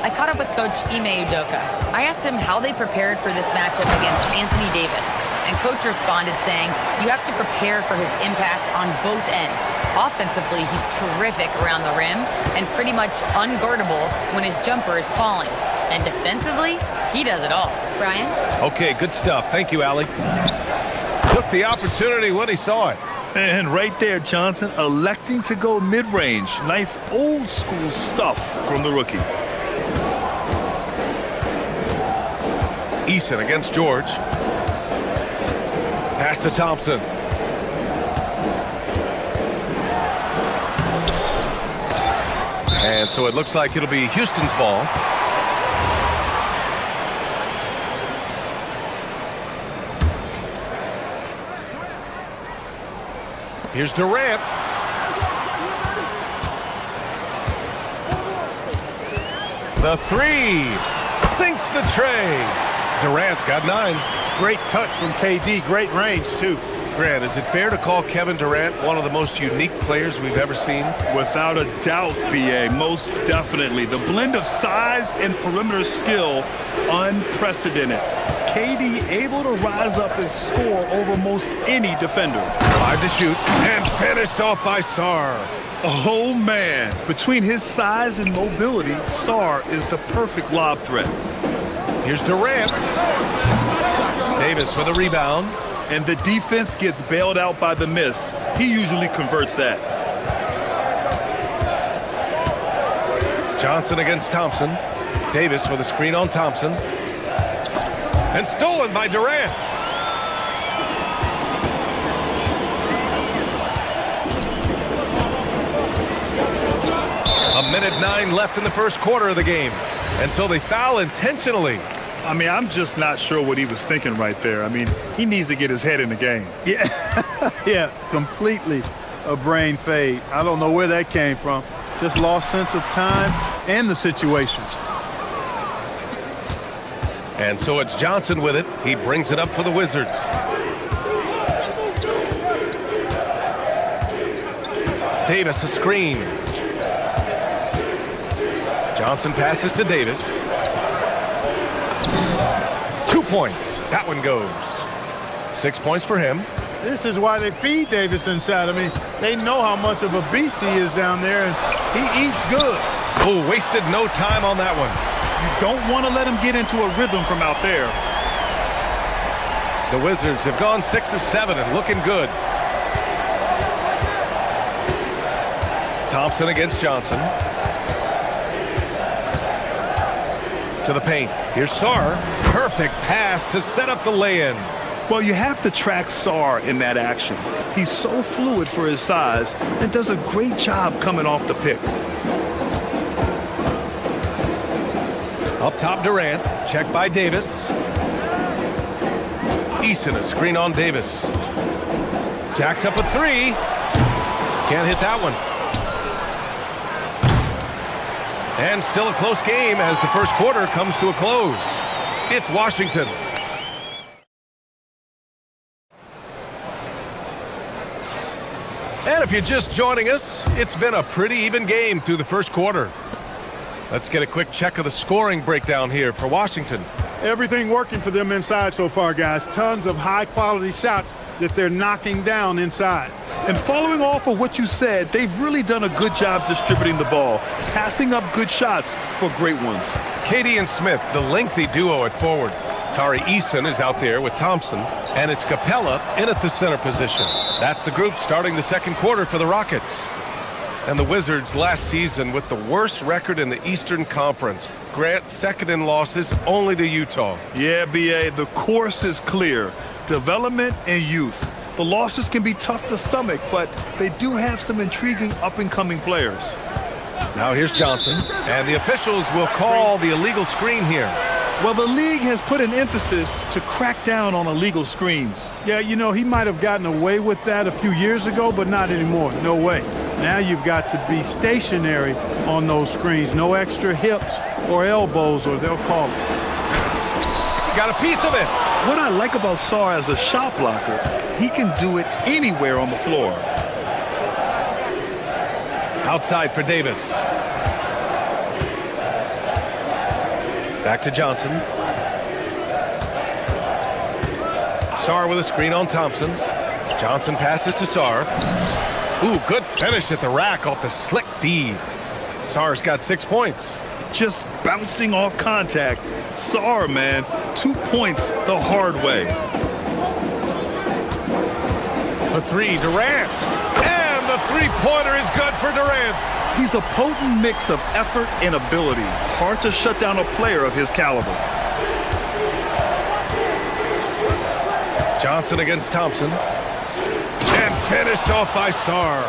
S5: I caught up with Coach Ime Udoka. I asked him how they prepared for this matchup against Anthony Davis. And Coach responded saying, you have to prepare for his impact on both ends. Offensively, he's terrific around the rim and pretty much unguardable when his jumper is falling. And defensively, he does it all. Brian?
S1: Okay, good stuff. Thank you, Allie. Took the opportunity when he saw it.
S2: And right there, Johnson electing to go mid-range. Nice old-school stuff from the rookie.
S1: Eason against George. Pass to Thompson. And so it looks like it'll be Houston's ball. Here's Durant. The three. Sinks the tray. Durant's got 9.
S12: Great touch from KD. Great range, too.
S1: Grant, is it fair to call Kevin Durant one of the most unique players we've ever seen?
S2: Without a doubt, B.A., most definitely. The blend of size and perimeter skill, unprecedented. KD able to rise up and score over most any defender.
S1: 5 to shoot, and finished off by Sarr.
S2: Oh, man. Between his size and mobility, Sarr is the perfect lob threat.
S1: Here's Durant. Davis with a rebound.
S2: And the defense gets bailed out by the miss. He usually converts that.
S1: Johnson against Thompson. Davis with a screen on Thompson. And stolen by Durant. A minute 9 left in the first quarter of the game. And so they foul intentionally.
S2: I mean, I'm just not sure what he was thinking right there. I mean, he needs to get his head in the game.
S12: Yeah, yeah, completely a brain fade. I don't know where that came from. Just lost sense of time and the situation.
S1: And so it's Johnson with it. He brings it up for the Wizards. Davis a screen. Johnson passes to Davis. 2 points. That one goes. 6 points for him.
S12: This is why they feed Davis inside. I mean, they know how much of a beast he is down there, and he eats good.
S1: Oh, wasted no time on that one.
S2: You don't want to let him get into a rhythm from out there.
S1: The Wizards have gone 6 of 7 and looking good. Thompson against Johnson. To the paint. Here's Sarr. Perfect pass to set up the lay-in.
S2: Well, you have to track Sarr in that action. He's so fluid for his size and does a great job coming off the pick.
S1: Up top, Durant. Check by Davis. Eason, a screen on Davis. Jacks up a 3. Can't hit that one. And still a close game as the first quarter comes to a close. It's Washington. And if you're just joining us, it's been a pretty even game through the first quarter. Let's get a quick check of the scoring breakdown here for Washington.
S12: Everything working for them inside so far, guys. Tons of high-quality shots that they're knocking down inside.
S2: And following off of what you said, they've really done a good job distributing the ball, passing up good shots for great ones.
S1: Katie and Smith, the lengthy duo at forward. Tari Eason is out there with Thompson, and it's Capella in at the center position. That's the group starting the second quarter for the Rockets. And the Wizards last season with the worst record in the Eastern Conference. Grant, second in losses only to Utah.
S2: Yeah, B.A., the course is clear. Development and youth. The losses can be tough to stomach, but they do have some intriguing up-and-coming players.
S1: Now here's Johnson, and the officials will call the illegal screen here.
S2: Well, the league has put an emphasis to crack down on illegal screens.
S12: Yeah, you know, he might have gotten away with that a few years ago, but not anymore. No way. Now you've got to be stationary on those screens. No extra hips or elbows, or they'll call it.
S1: Got a piece of it.
S2: What I like about Sarr as a shot blocker, he can do it anywhere on the floor.
S1: Outside for Davis. Back to Johnson. Sarr with a screen on Thompson. Johnson passes to Sarr. Ooh, good finish at the rack off the slick feed. Sarr's got 6 points.
S2: Just bouncing off contact. Sarr, man, 2 points the hard way.
S1: For 3, Durant. And the three-pointer is good for Durant.
S2: He's a potent mix of effort and ability. Hard to shut down a player of his caliber.
S1: Johnson against Thompson. And finished off by Sarr.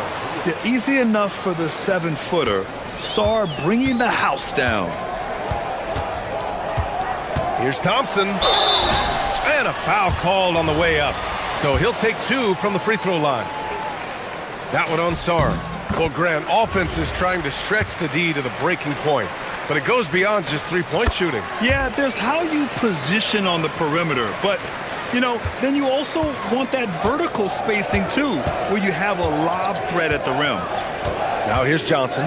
S2: Yeah, easy enough for the 7-footer. Sarr bringing the house down.
S1: Here's Thompson. And a foul called on the way up. So he'll take 2 from the free throw line. That one on Sarr. Well, Grant, offense is trying to stretch the D to the breaking point, but it goes beyond just three-point shooting.
S2: Yeah, there's how you position on the perimeter, but, you know, then you also want that vertical spacing, too, where you have a lob threat at the rim.
S1: Now here's Johnson.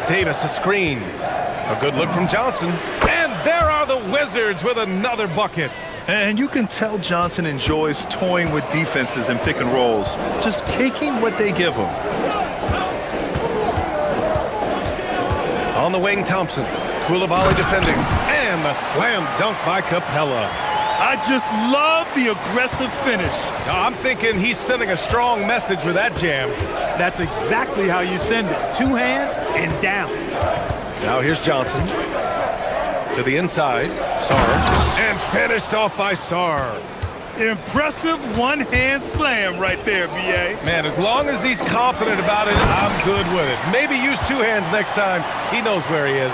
S1: Davis, a screen. A good look from Johnson. And there are the Wizards with another bucket.
S2: And you can tell Johnson enjoys toying with defenses and pick and rolls, just taking what they give him.
S1: On the wing, Thompson. Koulibaly defending. And the slam dunk by Capella.
S2: I just love the aggressive finish.
S1: I'm thinking he's sending a strong message with that jam.
S12: That's exactly how you send it. 2 hands and down.
S1: Now here's Johnson. To the inside. Sarr. And finished off by Sarr.
S2: Impressive one-hand slam right there, B.A.
S1: Man, as long as he's confident about it, I'm good with it. Maybe use 2 hands next time. He knows where he is.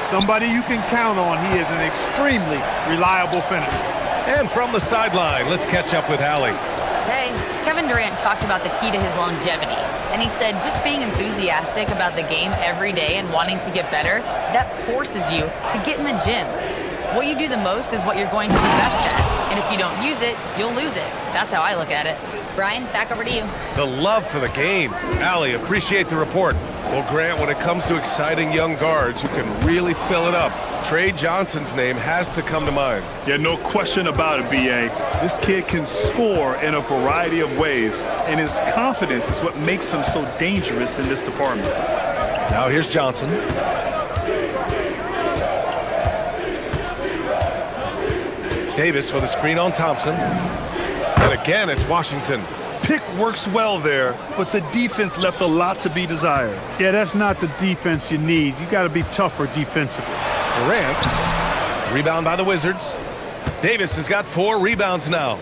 S12: Somebody you can count on. He is an extremely reliable finisher.
S1: And from the sideline, let's catch up with Allie.
S5: Hey, Kevin Durant talked about the key to his longevity. And he said just being enthusiastic about the game every day and wanting to get better, that forces you to get in the gym. What you do the most is what you're going to be best at. And if you don't use it, you'll lose it. That's how I look at it. Brian, back over to you.
S1: The love for the game. Allie, appreciate the report. Well, Grant, when it comes to exciting young guards who can really fill it up, Trey Johnson's name has to come to mind.
S2: Yeah, no question about it, B.A. This kid can score in a variety of ways, and his confidence is what makes him so dangerous in this department.
S1: Now here's Johnson. Davis with a screen on Thompson. And again, it's Washington.
S2: Pick works well there, but the defense left a lot to be desired.
S12: Yeah, that's not the defense you need. You got to be tougher defensively.
S1: Durant. Rebound by the Wizards. Davis has got 4 rebounds now.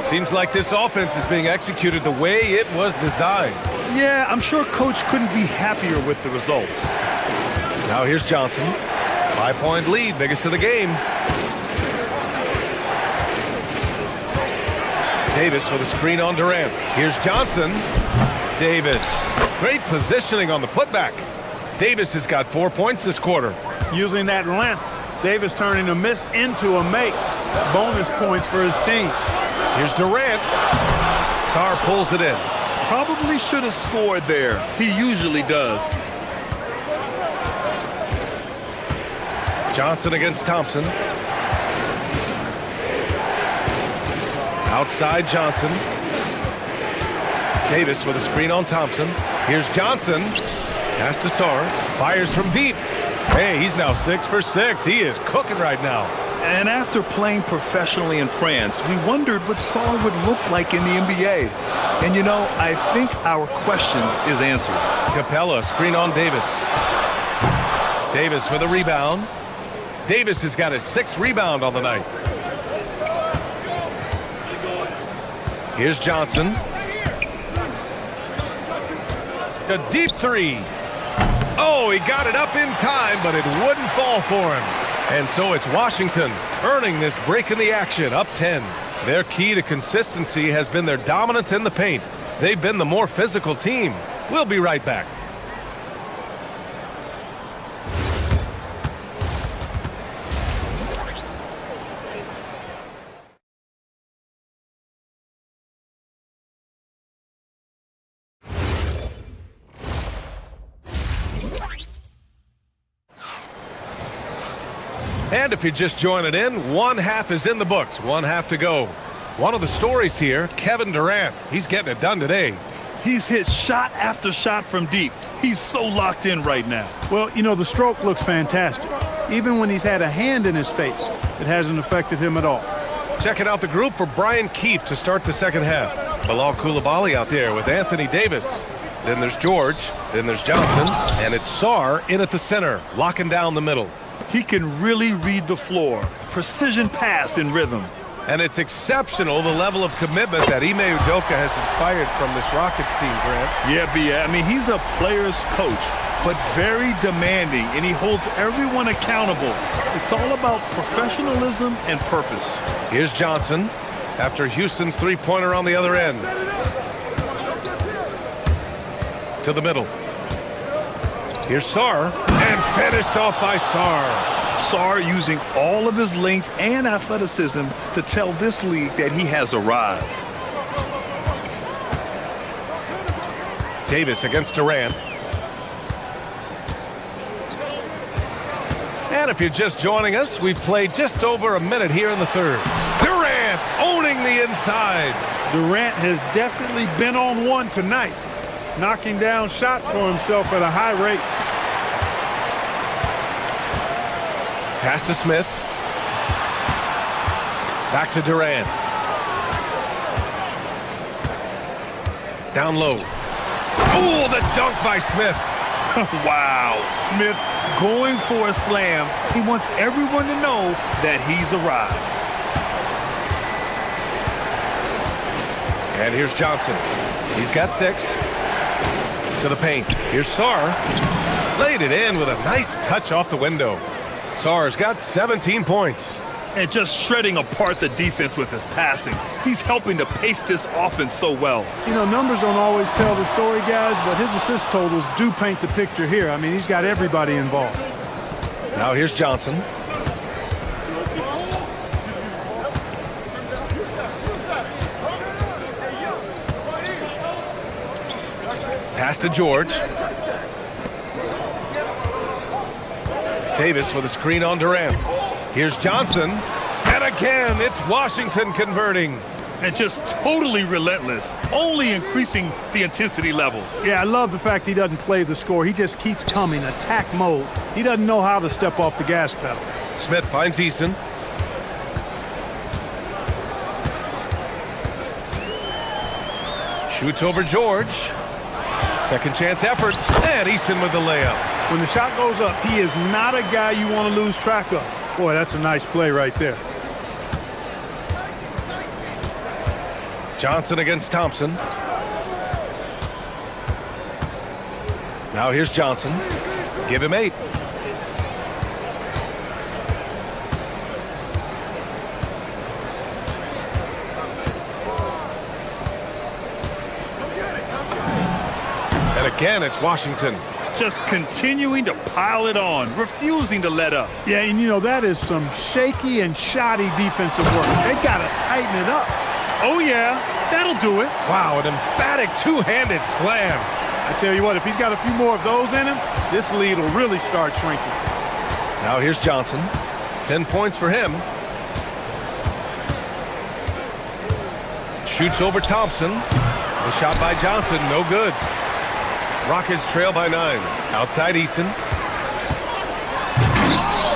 S1: Seems like this offense is being executed the way it was designed.
S2: Yeah, I'm sure Coach couldn't be happier with the results.
S1: Now here's Johnson. 5-point lead, biggest of the game. Davis with a screen on Durant. Here's Johnson. Davis. Great positioning on the putback. Davis has got 4 points this quarter.
S12: Using that length, Davis turning a miss into a make. Bonus points for his team.
S1: Here's Durant. Sarr pulls it in.
S2: Probably should have scored there. He usually does.
S1: Johnson against Thompson. Outside Johnson. Davis with a screen on Thompson. Here's Johnson. Pass to Sarr. Fires from deep. Hey, he's now 6 for 6. He is cooking right now.
S2: And after playing professionally in France, we wondered what Sarr would look like in the NBA. And you know, I think our question is answered.
S1: Capella, screen on Davis. Davis with a rebound. Davis has got his 6th rebound on the night. Here's Johnson. A deep 3. Oh, he got it up in time, but it wouldn't fall for him. And so it's Washington earning this break in the action, up 10. Their key to consistency has been their dominance in the paint. They've been the more physical team. We'll be right back. And if you're just joining in, 1 half is in the books, 1 half to go. One of the stories here, Kevin Durant. He's getting it done today.
S2: He's hit shot after shot from deep. He's so locked in right now.
S12: Well, you know, the stroke looks fantastic. Even when he's had a hand in his face, it hasn't affected him at all.
S1: Checking out the group for Brian Keefe to start the second half. Bilal Coulibaly out there with Anthony Davis. Then there's George. Then there's Johnson. And it's Sarr in at the center, locking down the middle.
S2: He can really read the floor. Precision pass in rhythm.
S1: And it's exceptional, the level of commitment that Ime Udoka has inspired from this Rockets team, Grant.
S2: Yeah, B.A. I mean, he's a player's coach, but very demanding, and he holds everyone accountable. It's all about professionalism and purpose.
S1: Here's Johnson after Houston's three-pointer on the other end. To the middle. Here's Sarr, and finished off by Sarr.
S2: Sarr using all of his length and athleticism to tell this league that he has arrived.
S1: Davis against Durant. And if you're just joining us, we've played just over a minute here in the third. Durant owning the inside.
S12: Durant has definitely been on one tonight, knocking down shots for himself at a high rate.
S1: Pass to Smith. Back to Durant. Down low. Oh, the dunk by Smith.
S2: Wow. Smith going for a slam. He wants everyone to know that he's arrived.
S1: And here's Johnson. He's got 6. To the paint. Here's Sarr. Laid it in with a nice touch off the window. Sarr's got 17 points.
S2: And just shredding apart the defense with his passing. He's helping to pace this offense so well.
S12: You know, numbers don't always tell the story, guys, but his assist totals do paint the picture here. I mean, he's got everybody involved.
S1: Now here's Johnson. Pass to George. Davis with a screen on Durant. Here's Johnson. And again, it's Washington converting.
S2: And just totally relentless, only increasing the intensity level.
S12: Yeah, I love the fact he doesn't play the score. He just keeps coming, attack mode. He doesn't know how to step off the gas pedal.
S1: Smith finds Eason. Shoots over George. Second chance effort. And Eason with the layup.
S12: When the shot goes up, he is not a guy you want to lose track of. Boy, that's a nice play right there.
S1: Johnson against Thompson. Now here's Johnson. Give him 8. And again, it's Washington.
S2: Just continuing to pile it on, refusing to let up.
S12: Yeah, and you know, that is some shaky and shoddy defensive work. They've got to tighten it up.
S2: Oh, yeah, that'll do it.
S1: Wow, an emphatic two-handed slam.
S12: I tell you what, if he's got a few more of those in him, this lead will really start shrinking.
S1: Now here's Johnson. 10 points for him. Shoots over Thompson. The shot by Johnson, no good. Rockets trail by 9. Outside Eason.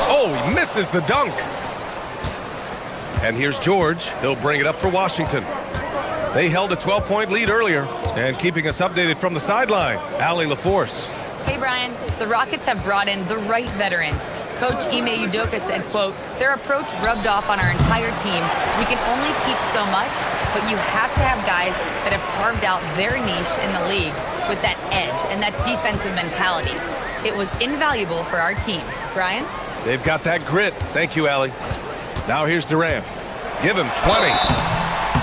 S1: Oh, he misses the dunk. And here's George. He'll bring it up for Washington. They held a 12-point lead earlier. And keeping us updated from the sideline, Allie LaForce.
S5: Hey, Brian. The Rockets have brought in the right veterans. Coach Ime Udoka said, quote, their approach rubbed off on our entire team. We can only teach so much, but you have to have guys that have carved out their niche in the league with that edge and that defensive mentality. It was invaluable for our team. Brian?
S1: They've got that grit. Thank you, Allie. Now here's Durant. Give him 20.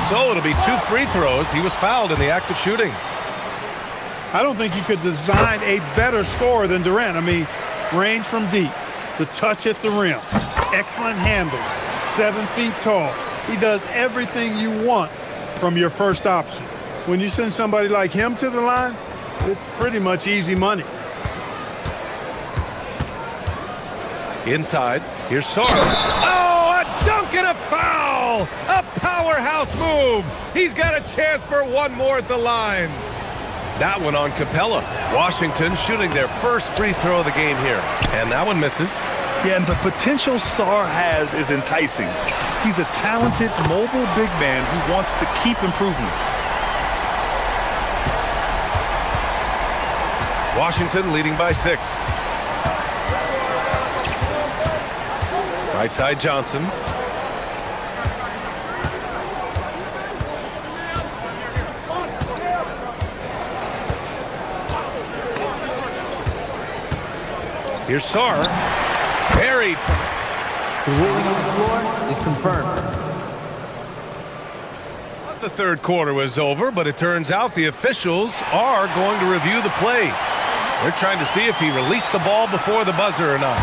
S1: So it'll be 2 free throws. He was fouled in the act of shooting.
S12: I don't think you could design a better scorer than Durant. I mean, range from deep, the touch at the rim, excellent handle, 7 feet tall. He does everything you want from your first option. When you send somebody like him to the line, it's pretty much easy money.
S1: Inside, here's Sarr. Oh, a dunk and a foul! A powerhouse move! He's got a chance for one more at the line. That one on Capella. Washington shooting their first free throw of the game here. And that one misses.
S2: Yeah, and the potential Sarr has is enticing. He's a talented, mobile big man who wants to keep improving.
S1: Washington leading by 6. Right side Johnson. Here's Sarr. Buried.
S13: The ruling on the floor is confirmed.
S1: The third quarter was over, but it turns out the officials are going to review the play. They're trying to see if he released the ball before the buzzer or not.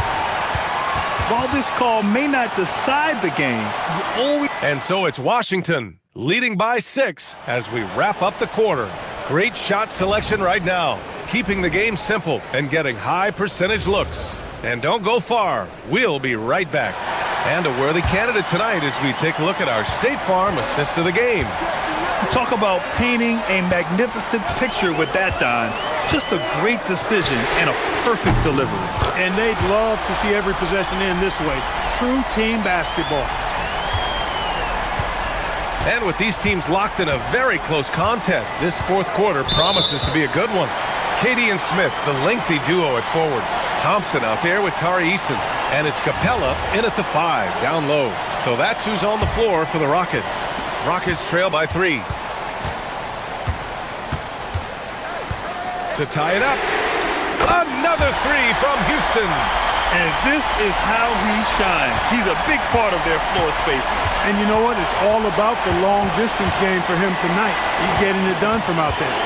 S2: While this call may not decide the game, you always...
S1: And so it's Washington leading by 6 as we wrap up the quarter. Great shot selection right now, keeping the game simple and getting high percentage looks. And don't go far. We'll be right back. And a worthy candidate tonight as we take a look at our State Farm assist of the game.
S2: Talk about painting a magnificent picture with that, Don. Just a great decision and a perfect delivery.
S12: And they'd love to see every possession end this way. True team basketball.
S1: And with these teams locked in a very close contest, this fourth quarter promises to be a good one. Katie and Smith, the lengthy duo at forward. Thompson out there with Tari Eason. And it's Capella in at the 5, down low. So that's who's on the floor for the Rockets. Rockets trail by 3. To tie it up. Another 3 from Houston.
S2: And this is how he shines. He's a big part of their floor spacing.
S12: And you know what? It's all about the long distance game for him tonight. He's getting it done from out there.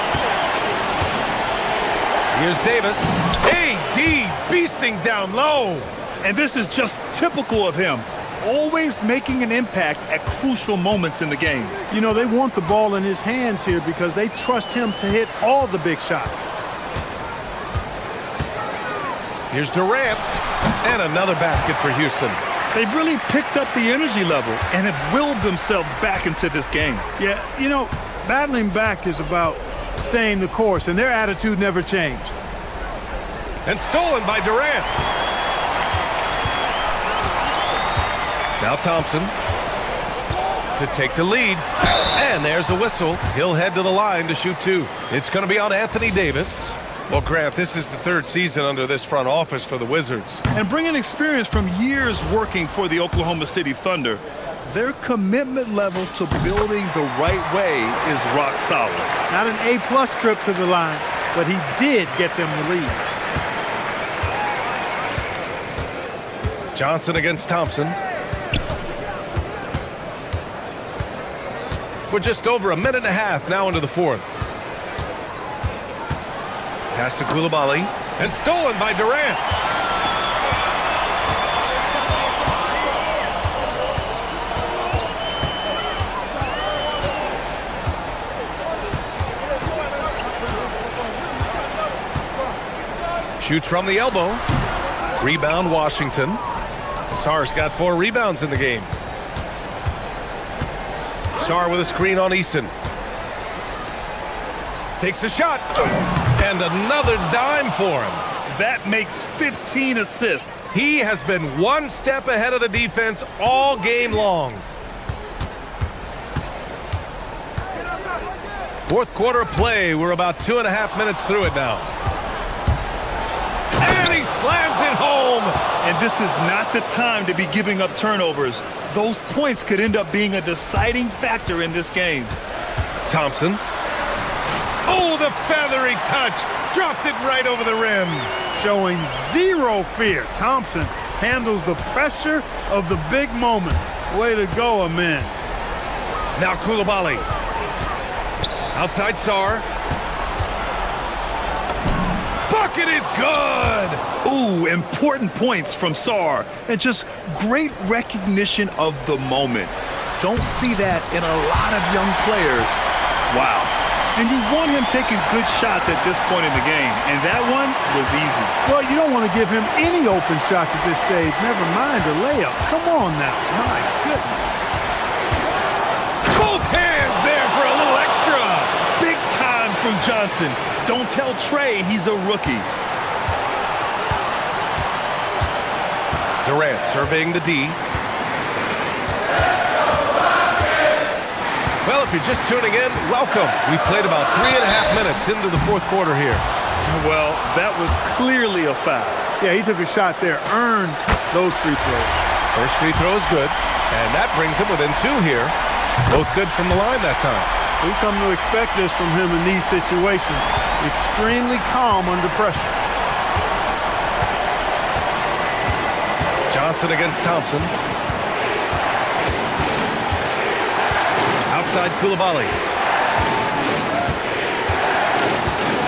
S1: Here's Davis. AD beasting down low.
S2: And this is just typical of him. Always making an impact at crucial moments in the game.
S12: You know, they want the ball in his hands here because they trust him to hit all the big shots.
S1: Here's Durant. And another basket for Houston.
S2: They've really picked up the energy level and have willed themselves back into this game.
S12: Yeah, you know, battling back is about staying the course, and their attitude never changed.
S1: And stolen by Durant. Now Thompson to take the lead. And there's a whistle. He'll head to the line to shoot two. It's going to be on Anthony Davis. Well, Grant, this is the third season under this front office for the Wizards.
S2: And bringing experience from years working for the Oklahoma City Thunder, their commitment level to building the right way is rock solid.
S12: Not an A-plus trip to the line, but he did get them the lead.
S1: Johnson against Thompson. We're just over a minute and a half now into the fourth. Pass to Koulibaly, and stolen by Durant. Shoots from the elbow. Rebound, Washington. Sarr's got 4 rebounds in the game. Sarr with a screen on Eason. Takes the shot. And another dime for him.
S2: That makes 15 assists.
S1: He has been one step ahead of the defense all game long. Fourth quarter of play. We're about 2.5 minutes through it now. And he slams it home.
S2: And this is not the time to be giving up turnovers. Those points could end up being a deciding factor in this game.
S1: Thompson. Oh, the feathery touch. Dropped it right over the rim.
S12: Showing zero fear. Thompson handles the pressure of the big moment. Way to go, Amin.
S1: Now Koulibaly. Outside Sarr. Bucket is good.
S2: Ooh, important points from Sarr. And just great recognition of the moment. Don't see that in a lot of young players. Wow. And you want him taking good shots at this point in the game, and that one was easy.
S12: Well, you don't want to give him any open shots at this stage, never mind a layup. Come on now, my goodness.
S1: Both hands there for a little extra.
S2: Big time from Johnson. Don't tell Trey he's a rookie.
S1: Durant surveying the D. Well, if you're just tuning in, welcome. We played about 3.5 minutes into the fourth quarter here.
S2: Well, that was clearly a foul.
S12: Yeah, he took a shot there, earned those free throws.
S1: First free throw is good, and that brings him within 2 here. Both good from the line that time.
S12: We've come to expect this from him in these situations. Extremely calm under pressure.
S1: Johnson against Thompson. Outside Koulibaly.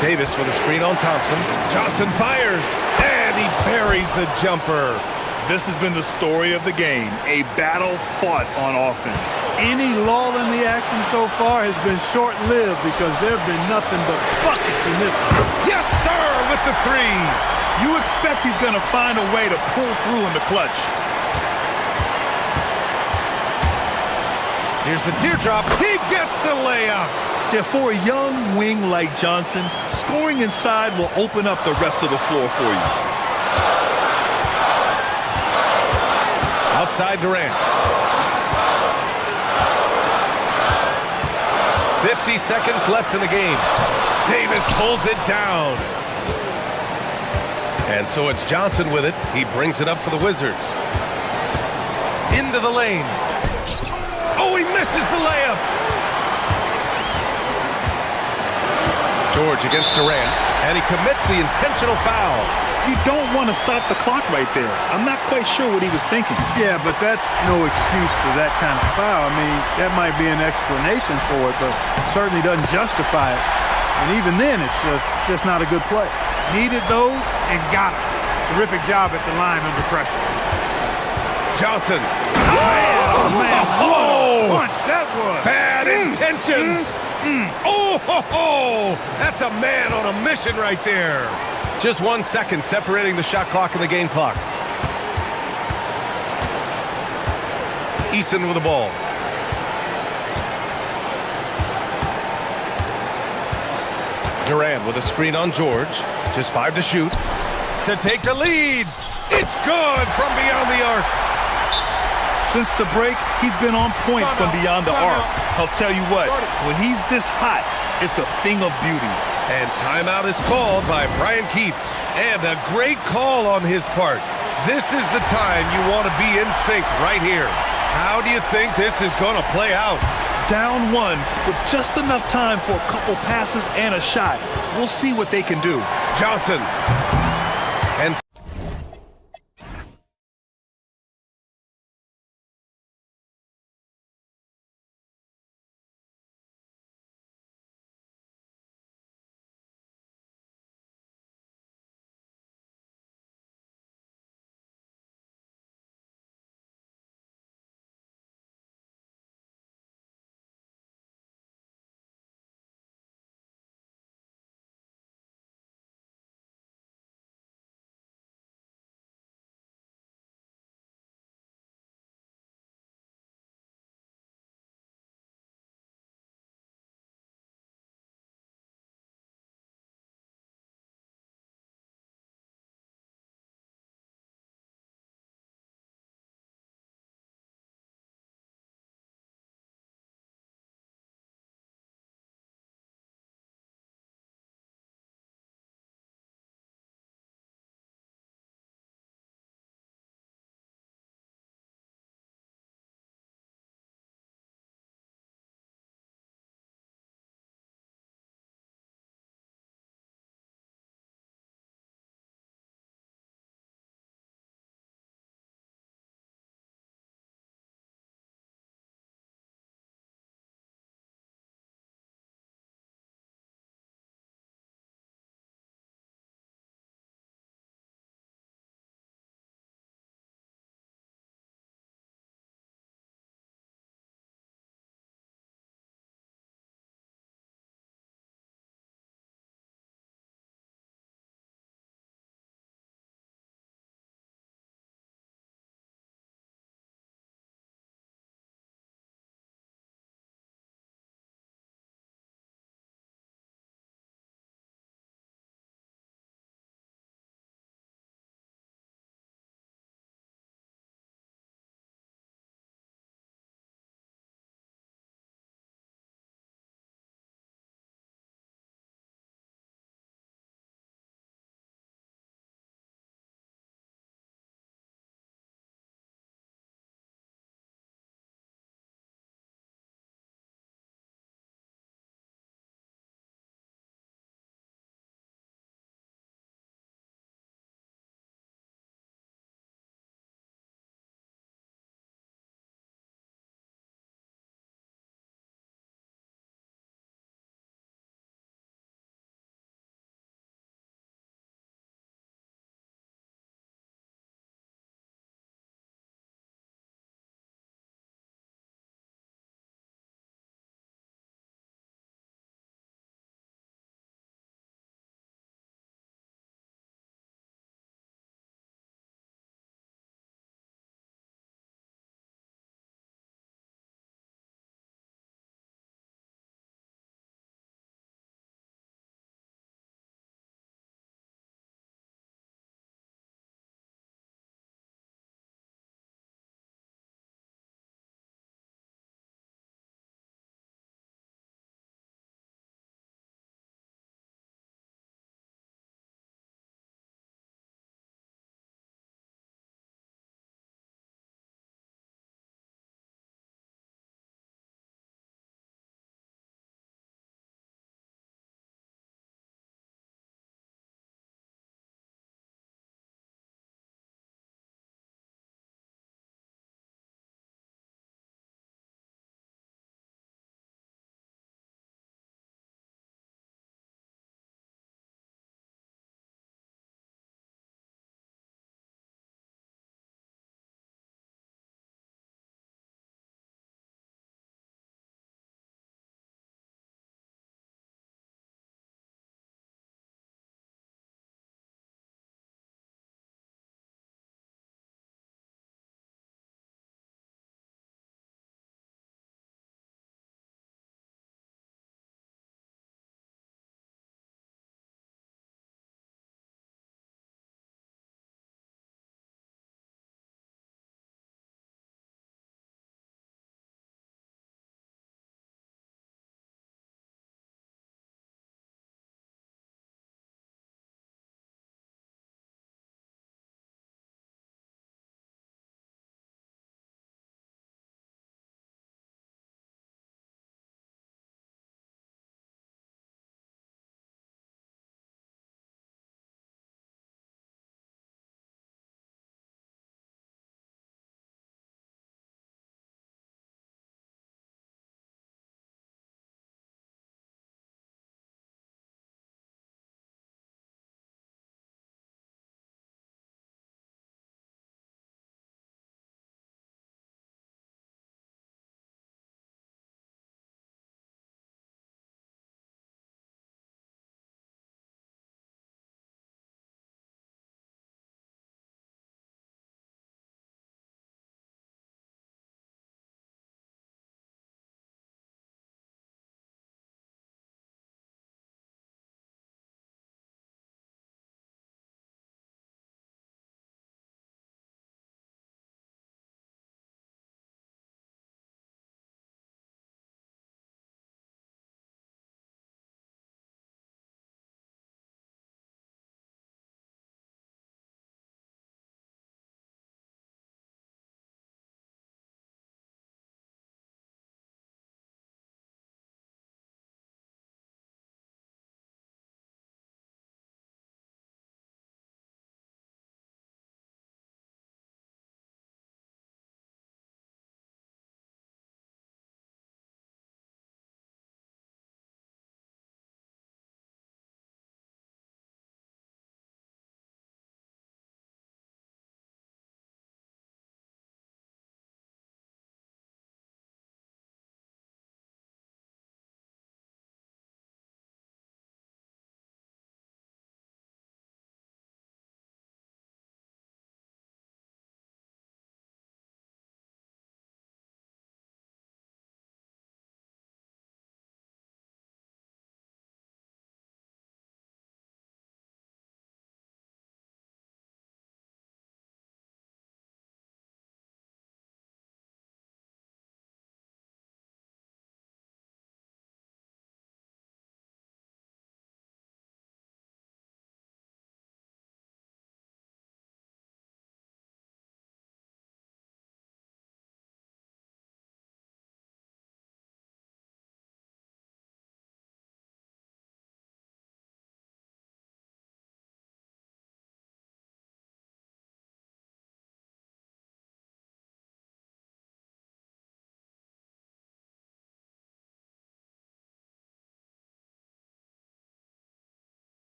S1: Davis with a screen on Thompson. Johnson fires, and he buries the jumper.
S2: This has been the story of the game, a battle fought on offense.
S12: Any lull in the action so far has been short-lived because there have been nothing but buckets in this one.
S1: Yes, sir, with the 3.
S2: You expect he's going to find a way to pull through in the clutch.
S1: Here's the teardrop. He gets the layup.
S2: Yeah, for a young wing like Johnson, scoring inside will open up the rest of the floor for you.
S1: Outside Durant. 50 seconds left in the game. Davis pulls it down. And so it's Johnson with it. He brings it up for the Wizards. Into the lane. Oh, he misses the layup. George against Durant, and he commits the intentional foul.
S2: You don't want to stop the clock right there. I'm not quite sure what he was thinking.
S12: Yeah, but that's no excuse for that kind of foul. I mean, that might be an explanation for it, but certainly doesn't justify it. And even then, it's just not a good play. Needed those and got them. Terrific job at the line under pressure.
S1: Johnson.
S12: Oh, man, what a punch that was.
S1: Bad intentions. Oh, ho, ho. That's a man on a mission right there. Just 1 second separating the shot clock and the game clock. Eason with the ball. Durant with a screen on George. Just 5 to shoot. To take the lead. It's good from beyond the arc.
S2: Since the break, he's been on point from beyond the arc. I'll tell you what, when he's this hot, it's a thing of beauty.
S1: And timeout is called by Brian Keefe. And a great call on his part. This is the time you want to be in sync right here. How do you think this is going to play out?
S2: Down one with just enough time for a couple passes and a shot. We'll see what they can do.
S1: Johnson. And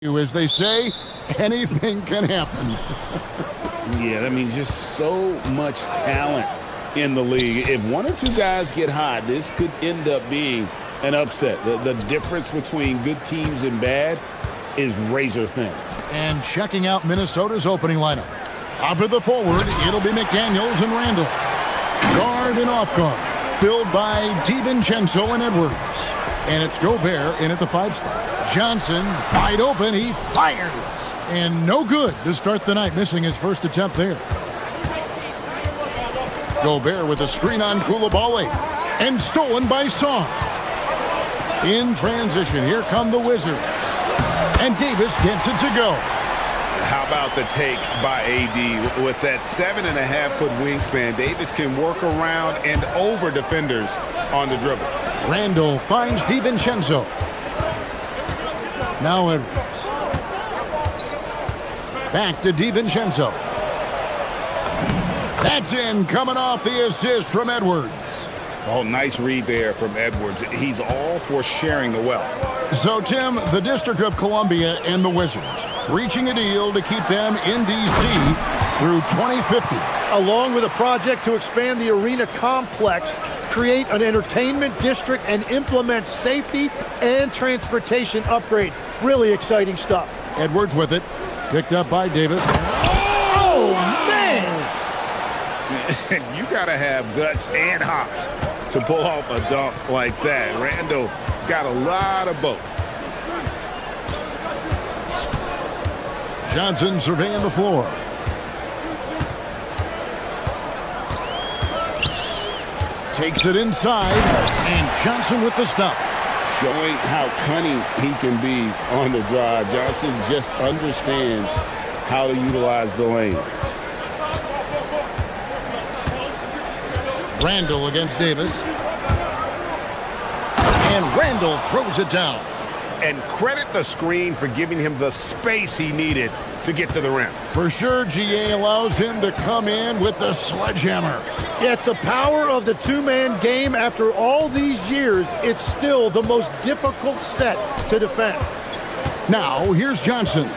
S6: As they say, anything can happen.
S7: Yeah, I mean, just so much talent in the league. If one or two guys get hot, this could end up being an upset. The difference between good teams and bad is razor thin.
S6: And checking out Minnesota's opening lineup. Up at the forward, it'll be McDaniels and Randall. Guard and off guard, filled by DiVincenzo and Edwards. And it's Gobert in at the 5 spot. Johnson, wide open, he fires. And no good to start the night, missing his first attempt there. Gobert with a screen on Koulibaly. And stolen by Song. In transition, here come the Wizards. And Davis gets it to go.
S9: How about the take by AD? With that 7.5-foot wingspan, Davis can work around and over defenders on the dribble.
S6: Randall finds DiVincenzo. Now Edwards. Back to DiVincenzo. That's in, coming off the assist from Edwards.
S9: Oh, nice read there from Edwards. He's all for sharing the wealth.
S6: So, Tim, the District of Columbia and the Wizards reaching a deal to keep them in D.C. through 2050.
S3: Along with a project to expand the arena complex, create an entertainment district, and implement safety and transportation upgrades. Really exciting stuff.
S6: Edwards with it. Picked up by Davis.
S3: Oh, man!
S9: You got to have guts and hops to pull off a dunk like that. Randall got a lot of both.
S6: Johnson surveying the floor. Takes it inside, and Johnson with the stuff.
S7: Showing how cunning he can be on the drive. Johnson just understands how to utilize the lane.
S6: Randall against Davis. And Randall throws it down.
S9: And credit the screen for giving him the space he needed to get to the rim.
S6: For sure, GA allows him to come in with the sledgehammer.
S3: Yeah, it's the power of the two-man game. After all these years, it's still the most difficult set to defend.
S6: Now, here's Johnson.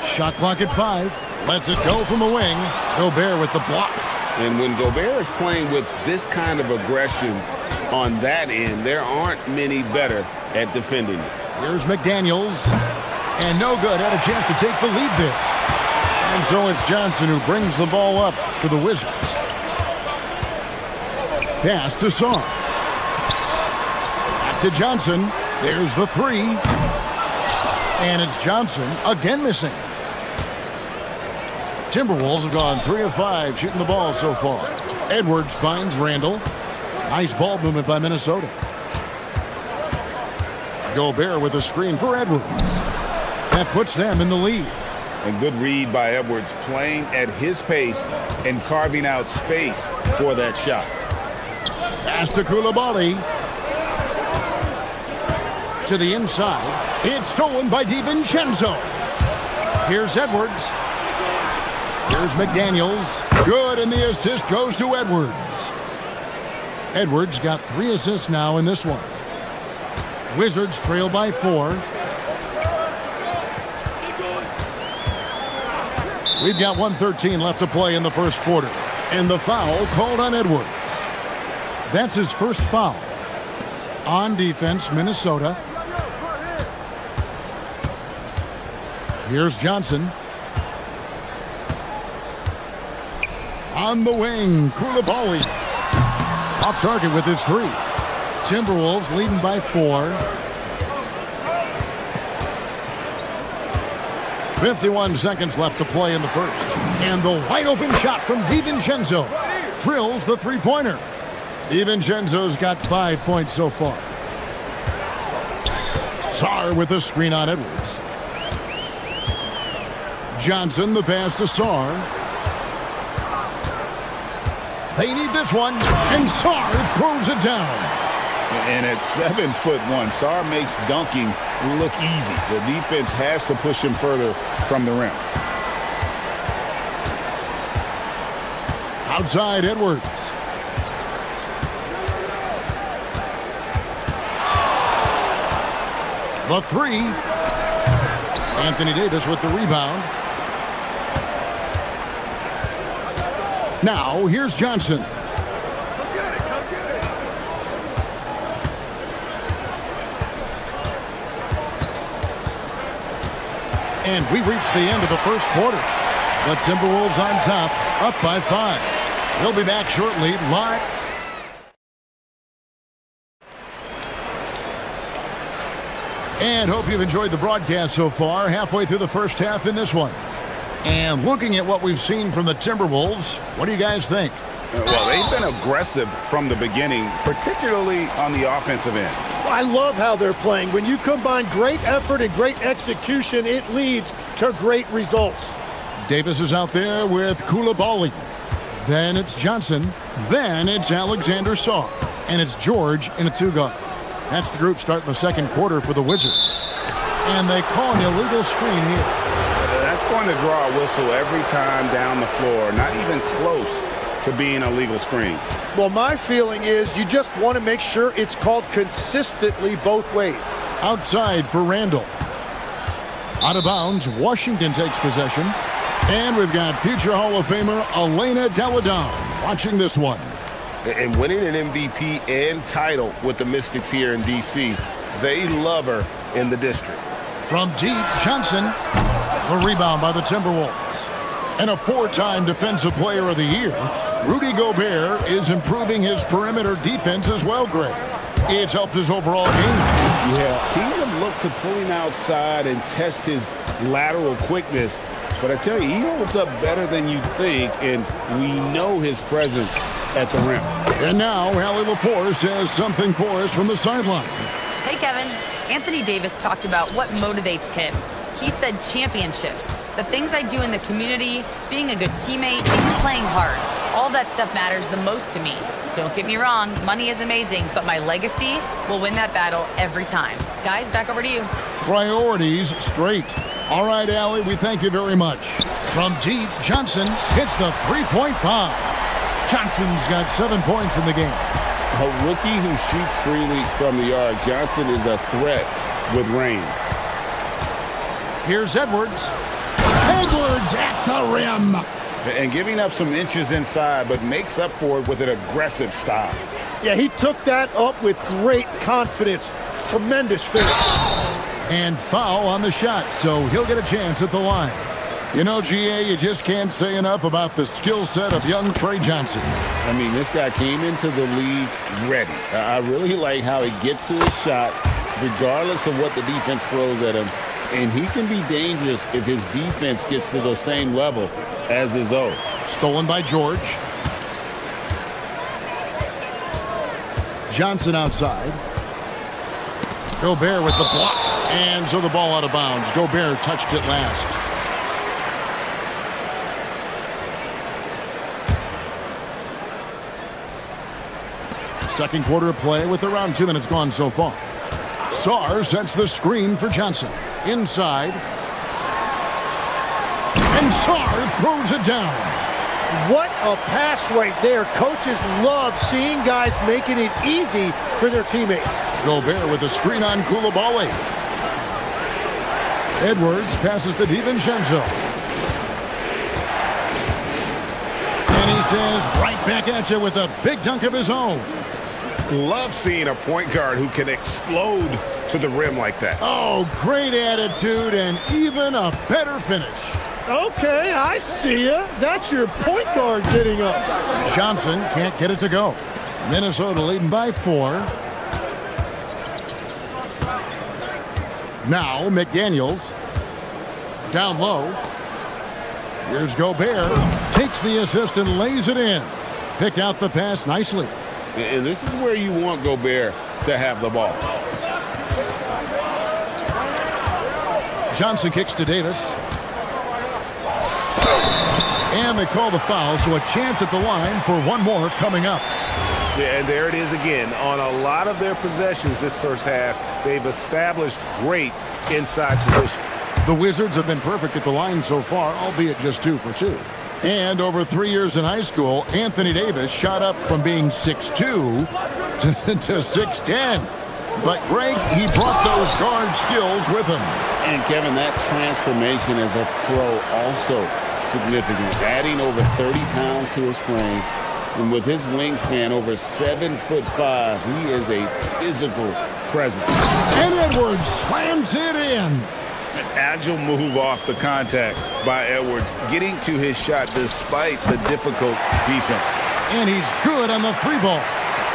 S6: Shot clock at 5. Lets it go from the wing. Gobert with the block.
S7: And when Gobert is playing with this kind of aggression on that end, there aren't many better at defending it.
S6: Here's McDaniels. And no good. Had a chance to take the lead there. And so it's Johnson who brings the ball up to the Wizards. Pass to Song. Back to Johnson. There's the 3. And it's Johnson again missing. Timberwolves have gone 3 of 5 shooting the ball so far. Edwards finds Randall. Nice ball movement by Minnesota. Gobert with a screen for Edwards. That puts them in the lead.
S9: And good read by Edwards, playing at his pace and carving out space for that shot.
S6: Pass to Koulibaly. To the inside. It's stolen by DiVincenzo. Here's Edwards. Here's McDaniels. Good, and the assist goes to Edwards. Edwards got 3 assists now in this one. Wizards trail by 4. We've got 1:13 left to play in the first quarter. And the foul called on Edwards. That's his first foul. On defense, Minnesota. Here's Johnson. On the wing, Koulibaly. Off target with his 3. Timberwolves leading by 4. 51 seconds left to play in the first. And the wide open shot from DiVincenzo drills the 3-pointer. DiVincenzo's got 5 points so far. Sarr with a screen on Edwards. Johnson, the pass to Sarr. They need this one, and Sarr throws it down.
S7: And at 7'1", Sarr makes dunking look easy. The defense has to push him further from the rim.
S6: Outside, Edwards. The three. Anthony Davis with the rebound. Now, here's Johnson. And we've reached the end of the first quarter. The Timberwolves on top, up by 5. We'll be back shortly, live. And hope you've enjoyed the broadcast so far, halfway through the first half in this one. And looking at what we've seen from the Timberwolves, what do you guys think?
S9: Well, they've been aggressive from the beginning, particularly on the offensive end.
S3: I love how they're playing. When you combine great effort and great execution, it leads to great results.
S6: Davis is out there with Coulibaly. Then it's Johnson. Then it's Alexander Sarr. And it's George in a two-guard. That's the group starting the second quarter for the Wizards. And they call an illegal screen here.
S9: That's going to draw a whistle every time down the floor. Not even close to being a legal screen.
S3: Well, my feeling is you just want to make sure it's called consistently both ways.
S6: Outside for Randall. Out of bounds, Washington takes possession. And we've got future Hall of Famer Elena Delle Donne watching this one.
S11: And winning an MVP and title with the Mystics here in D.C., they love her in the district.
S6: From deep, Johnson. The rebound by the Timberwolves. And a 4-time Defensive Player of the Year, Rudy Gobert is improving his perimeter defense as well, Greg. It's helped his overall game.
S7: Yeah, teams have looked to pull him outside and test his lateral quickness. But I tell you, he holds up better than you think, and we know his presence at the rim.
S6: And now, Allie LaForce has something for us from the sideline.
S5: Hey, Kevin. Anthony Davis talked about what motivates him. He said championships, the things I do in the community, being a good teammate, and playing hard. All that stuff matters the most to me. Don't get me wrong, money is amazing, but my legacy will win that battle every time. Guys, back over to you.
S6: Priorities straight. All right, Allie, we thank you very much. From deep, Johnson hits the three-point bomb. Johnson's got 7 points in the game.
S7: A rookie who shoots freely from the arc, Johnson is a threat with range.
S6: Here's Edwards. Edwards at the rim.
S7: And giving up some inches inside, but makes up for it with an aggressive style.
S3: Yeah, he took that up with great confidence. Tremendous finish.
S6: And foul on the shot, so he'll get a chance at the line. You know, GA, you just can't say enough about the skill set of young Trey Johnson.
S7: I mean, this guy came into the league ready. I really like how he gets to his shot, regardless of what the defense throws at him. And he can be dangerous if his defense gets to the same level as his own.
S6: Stolen by George. Johnson outside. Gobert with the block. And so the ball out of bounds. Gobert touched it last. Second quarter of play with around 2 minutes gone so far. Sarr sets the screen for Johnson. Inside. And Sarr throws it down.
S3: What a pass right there. Coaches love seeing guys making it easy for their teammates.
S6: Gobert with a screen on Coulibaly. Edwards passes to DiVincenzo. And he says, right back at you with a big dunk of his own.
S11: Love seeing a point guard who can explode to the rim like that.
S6: Oh, great attitude and even a better finish.
S3: Okay, I see ya. That's your point guard getting up.
S6: Johnson can't get it to go. Minnesota leading by 4. Now McDaniels. Down low. Here's Gobert. Takes the assist and lays it in. Picked out the pass nicely.
S7: And this is where you want Gobert to have the ball.
S6: Johnson kicks to Davis. And they call the foul, so a chance at the line for one more coming up.
S11: Yeah, and there it is again. On a lot of their possessions this first half, they've established great inside position.
S6: The Wizards have been perfect at the line so far, albeit just 2 for 2. And over 3 years in high school, Anthony Davis shot up from being 6'2" to 6'10". But Greg, he brought those guard skills with him.
S7: And Kevin, that transformation as a pro also significant. Adding over 30 pounds to his frame. And with his wingspan over 7'5", he is a physical presence.
S6: And Edwards slams it in.
S2: An agile move off the contact by Edwards, getting to his shot despite the difficult defense.
S6: And he's good on the three ball.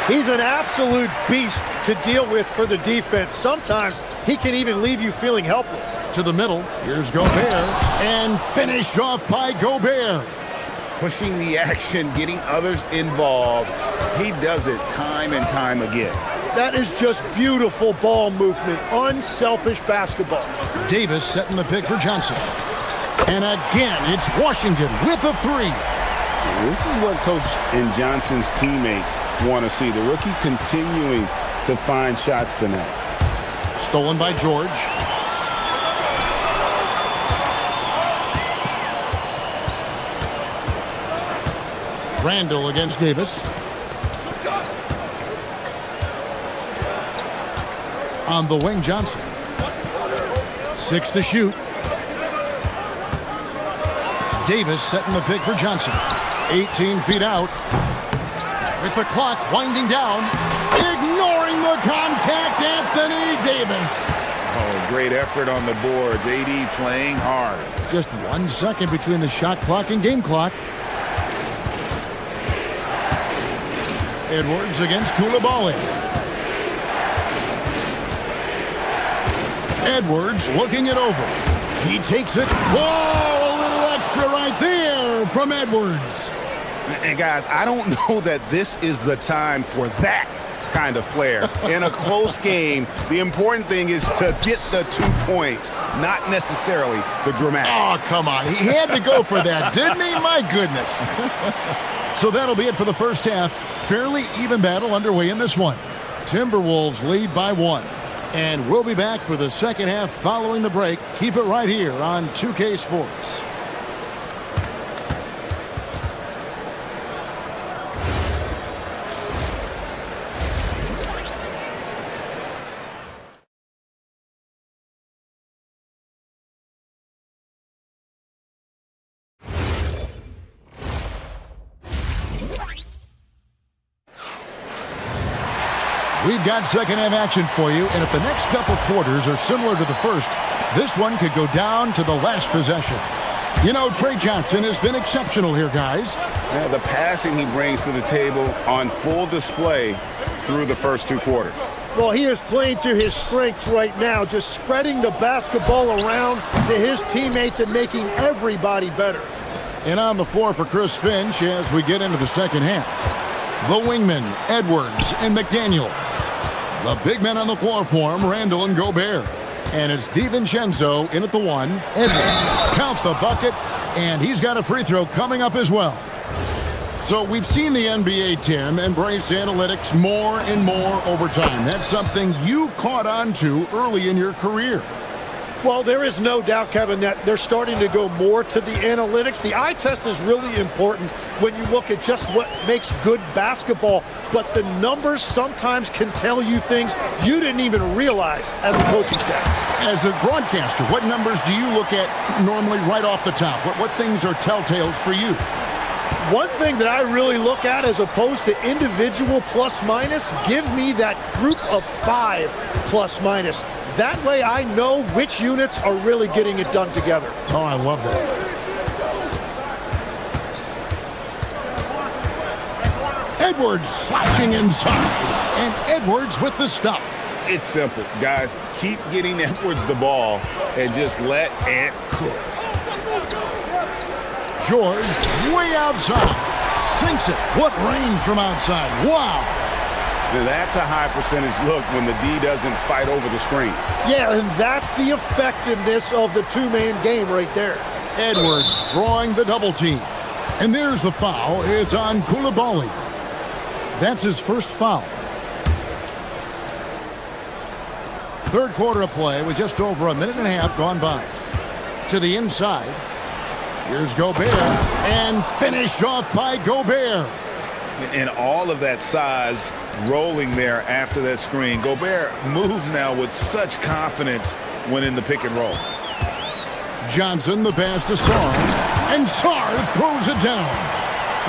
S3: He's an absolute beast to deal with for the defense. Sometimes he can even leave you feeling helpless.
S6: To the middle, here's Gobert, and finished off by Gobert.
S2: Pushing the action, getting others involved. He does it time and time again.
S3: That is just beautiful ball movement, unselfish basketball.
S6: Davis setting the pick for Johnson. And again, it's Washington with a three.
S7: This is what Coach and Johnson's teammates want to see. The rookie continuing to find shots tonight.
S6: Stolen by George. Randall against Davis. On the wing, Johnson. 6 to shoot. Davis setting the pick for Johnson. 18 feet out. With the clock winding down. Ignoring the contact, Anthony Davis.
S2: Oh, great effort on the boards. AD playing hard.
S6: Just 1 second between the shot clock and game clock. Edwards against Koulibaly. Edwards looking it over. He takes it. Whoa, a little extra right there from Edwards.
S9: And guys, I don't know that this is the time for that kind of flair. In a close game, the important thing is to get the 2 points, not necessarily the dramatics.
S6: Oh, come on. He had to go for that, didn't he? My goodness. So that'll be it for the first half. Fairly even battle underway in this one. Timberwolves lead by 1. And we'll be back for the second half following the break. Keep it right here on 2K Sports. We've got second half action for you, and if the next couple quarters are similar to the first, this one could go down to the last possession. You know, Trey Johnson has been exceptional here, guys.
S9: Yeah, the passing he brings to the table on full display through the first 2 quarters.
S3: Well, he is playing to his strengths right now, just spreading the basketball around to his teammates and making everybody better.
S6: And on the floor for Chris Finch as we get into the second half. The wingmen, Edwards and McDaniel. The big men on the floor for him, Randall and Gobert. And it's DiVincenzo in at the 1. Edwards, count the bucket, and he's got a free throw coming up as well. So we've seen the NBA, Tim, embrace analytics more and more over time. That's something you caught on to early in your career.
S3: Well, there is no doubt, Kevin, that they're starting to go more to the analytics. The eye test is really important when you look at just what makes good basketball, but the numbers sometimes can tell you things you didn't even realize as a coaching staff.
S6: As a broadcaster, what numbers do you look at normally right off the top? What things are telltales for you?
S3: One thing that I really look at as opposed to individual plus-minus, give me that group of 5 plus-minus. That way I know which units are really getting it done together.
S6: Oh, I love that. Edwards slashing inside. And Edwards with the stuff.
S9: It's simple, guys. Keep getting Edwards the ball and just let Ant cook.
S6: George way outside. Sinks it. What range from outside. Wow.
S9: Now that's a high percentage look when the D doesn't fight over the screen.
S3: Yeah, and that's the effectiveness of the 2-man game right there.
S6: Edwards drawing the double team. And there's the foul. It's on Koulibaly. That's his first foul. Third quarter of play with just over a minute and a half gone by. To the inside. Here's Gobert. And finished off by Gobert.
S9: And all of that size rolling there after that screen. Gobert moves now with such confidence when in the pick and roll.
S6: Johnson, the pass to Sarr, and Sarr throws it down.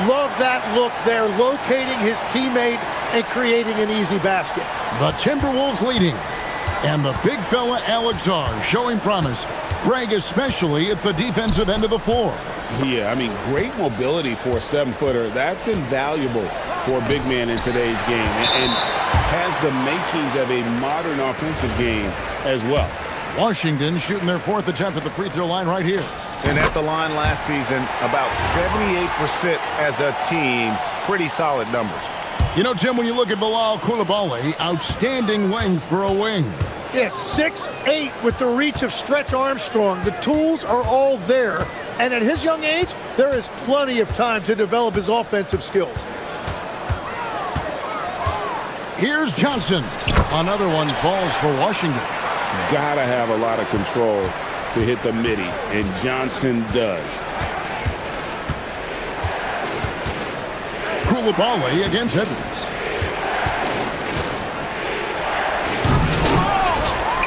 S3: Love that look there, locating his teammate and creating an easy basket.
S6: The Timberwolves leading. And the big fella Alex Sarr showing promise. Greg especially at the defensive end of the floor.
S7: Yeah, I mean, great mobility for a 7-footer. That's invaluable for a big man in today's game, and has the makings of a modern offensive game as well.
S6: Washington shooting their 4th attempt at the free throw line right here.
S9: And at the line last season, about 78% as a team. Pretty solid numbers.
S6: You know, Tim, when you look at Bilal Coulibaly, outstanding length for a wing.
S3: Yeah, 6'8" with the reach of Stretch Armstrong. The tools are all there. And at his young age, there is plenty of time to develop his offensive skills.
S6: Here's Johnson. Another one falls for Washington.
S7: Gotta have a lot of control to hit the midi, and Johnson does.
S6: Coulibaly against Edwards.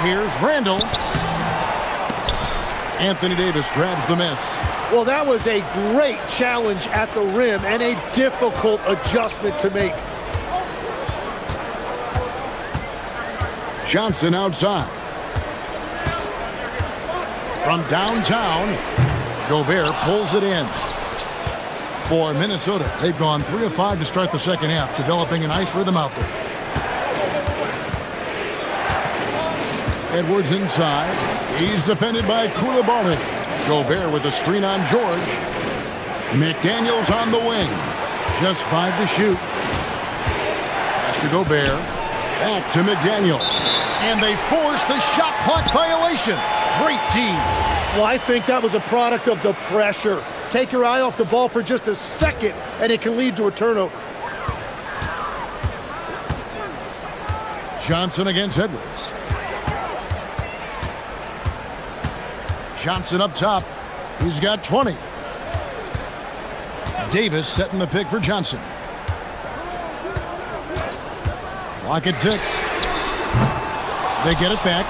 S6: Here's Randall. Anthony Davis grabs the miss.
S3: Well, that was a great challenge at the rim and a difficult adjustment to make.
S6: Johnson outside. From downtown, Gobert pulls it in. For Minnesota, they've gone 3 of 5 to start the second half, developing a nice rhythm out there. Edwards inside. He's defended by Coulibaly. Gobert with a screen on George. McDaniels on the wing. Just 5 to shoot. Pass to Gobert. Back to McDaniel. And they force the shot clock violation. Great team.
S3: Well, I think that was a product of the pressure. Take your eye off the ball for just a second, and it can lead to a turnover.
S6: Johnson against Edwards. Johnson up top. He's got 20. Davis setting the pick for Johnson. Clock at 6. They get it back.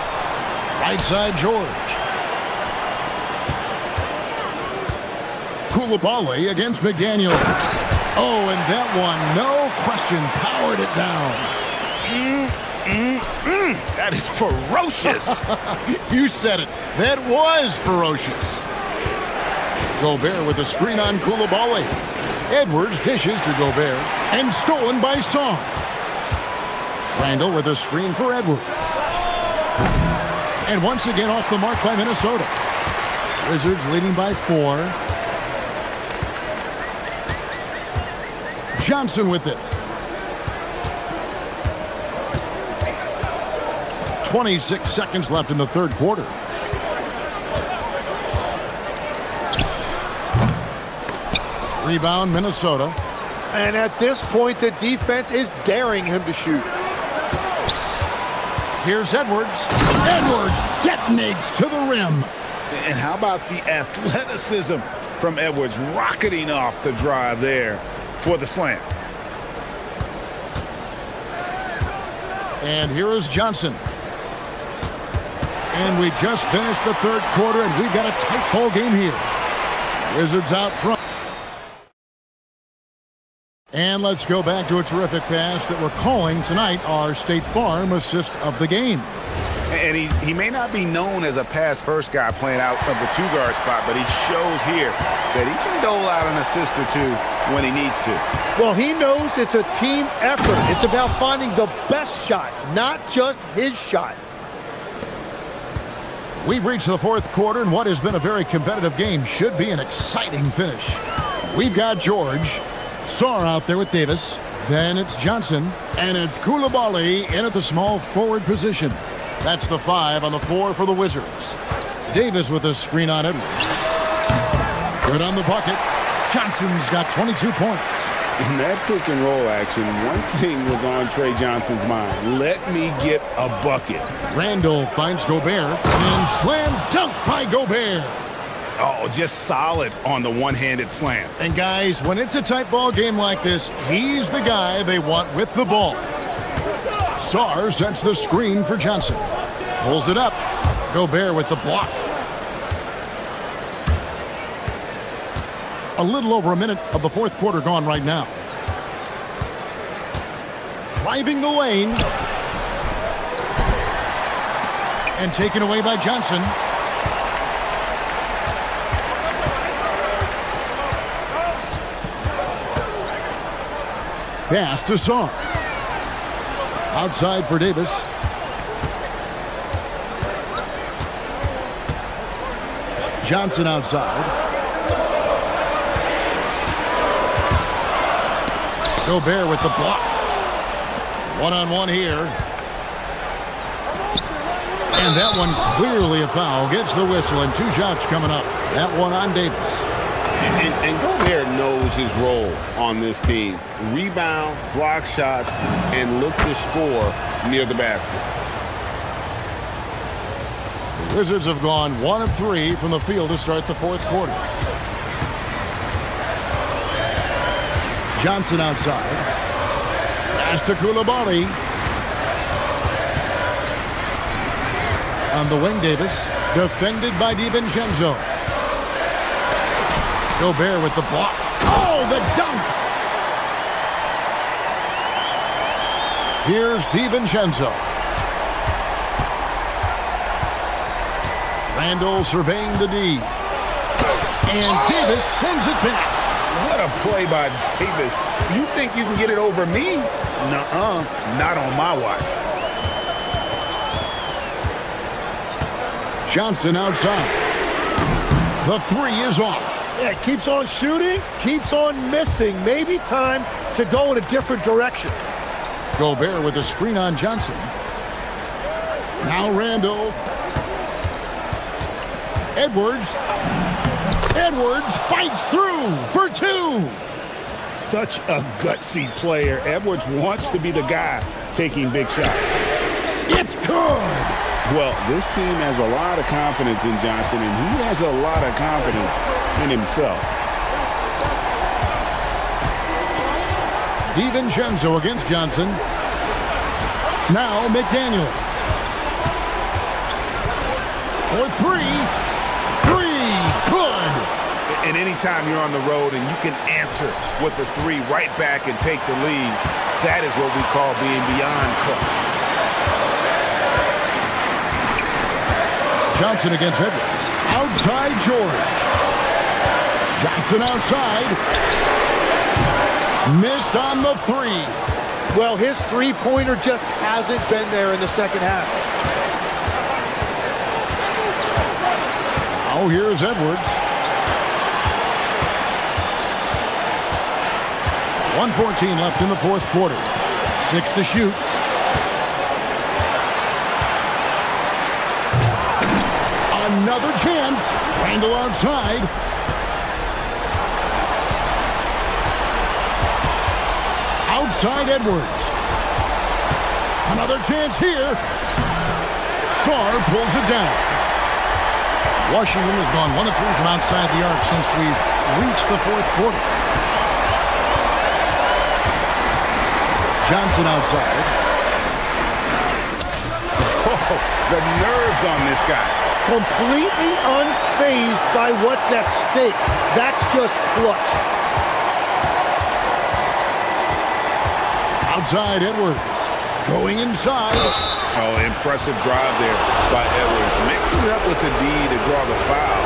S6: Right side, George. Coulibaly against McDaniel. Oh, and that one, no question, powered it down.
S9: That is ferocious.
S6: You said it. That was ferocious. Gobert with a screen on Coulibaly. Edwards dishes to Gobert and stolen by Song. Randall with a screen for Edwards. And once again off the mark by Minnesota. Wizards leading by 4. Johnson with it. 26 seconds left in the third quarter. Rebound, Minnesota.
S3: And at this point, the defense is daring him to shoot.
S6: Here's Edwards. Edwards detonates to the rim.
S9: And how about the athleticism from Edwards rocketing off the drive there for the slam.
S6: And here is Johnson. And we just finished the third quarter, and we've got a tight ball game here. Wizards out front. And let's go back to a terrific pass that we're calling tonight our State Farm assist of the game.
S9: And he may not be known as a pass-first guy playing out of the 2-guard spot, but he shows here that he can dole out an assist or 2 when he needs to.
S3: Well, he knows it's a team effort. It's about finding the best shot, not just his shot.
S6: We've reached the fourth quarter, and what has been a very competitive game should be an exciting finish. We've got George. Sarr out there with Davis. Then it's Johnson. And it's Coulibaly in at the small forward position. That's the 5 on the 4 for the Wizards. Davis with a screen on Edwards. Good on the bucket. Johnson's got 22 points.
S7: In that pick and roll action, one thing was on Trey Johnson's mind. Let me get a bucket.
S6: Randall finds Gobert. And slam dunk by Gobert.
S9: Oh, just solid on the one-handed slam.
S6: And guys, when it's a tight ball game like this, he's the guy they want with the ball. Sarr sets the screen for Johnson. Pulls it up. Gobert with the block. A little over a minute of the fourth quarter gone right now. Driving the lane. And taken away by Johnson. Pass to Sarr. Outside for Davis. Johnson outside. Gobert with the block. One-on-one here. And that one clearly a foul. Gets the whistle and 2 shots coming up. That one on Davis.
S7: And Gobert knows his role on this team. Rebound, block shots, and look to score near the basket.
S6: The Wizards have gone 1 of 3 from the field to start the fourth quarter. Johnson outside. Pass to Coulibaly. On the wing, Davis. Defended by DiVincenzo. Gobert with the block. Oh, the dunk! Here's DiVincenzo. Randall surveying the D. And Davis sends it back.
S9: What a play by Davis. You think you can get it over me? Nuh-uh. Not on my watch.
S6: Johnson outside. The 3 is off.
S3: Yeah, keeps on shooting, keeps on missing. Maybe time to go in a different direction.
S6: Gobert with a screen on Johnson. Now Randall. Edwards. Edwards fights through for 2.
S9: Such a gutsy player. Edwards wants to be the guy taking big shots.
S6: It's good.
S7: Well, this team has a lot of confidence in Johnson, and he has a lot of confidence in himself.
S6: DiVincenzo against Johnson. Now McDaniel. For 3. 3. Good.
S9: And anytime you're on the road and you can answer with the 3 right back and take the lead, that is what we call being beyond clutch.
S6: Johnson against Edwards. Outside George. Johnson outside. Missed on the 3.
S3: Well, his three-pointer just hasn't been there in the second half.
S6: Now here's Edwards. 1:14 left in the fourth quarter. 6 to shoot. Another chance. Randall outside. Outside Edwards. Another chance here. Sarr pulls it down. Washington has gone 1 of 3 from outside the arc since we've reached the fourth quarter. Johnson outside.
S9: Oh, the nerves on this guy.
S3: Completely unfazed by what's at stake. That's just clutch.
S6: Outside Edwards. Going inside.
S9: Oh, impressive drive there by Edwards. Mixing it up with the D to draw the foul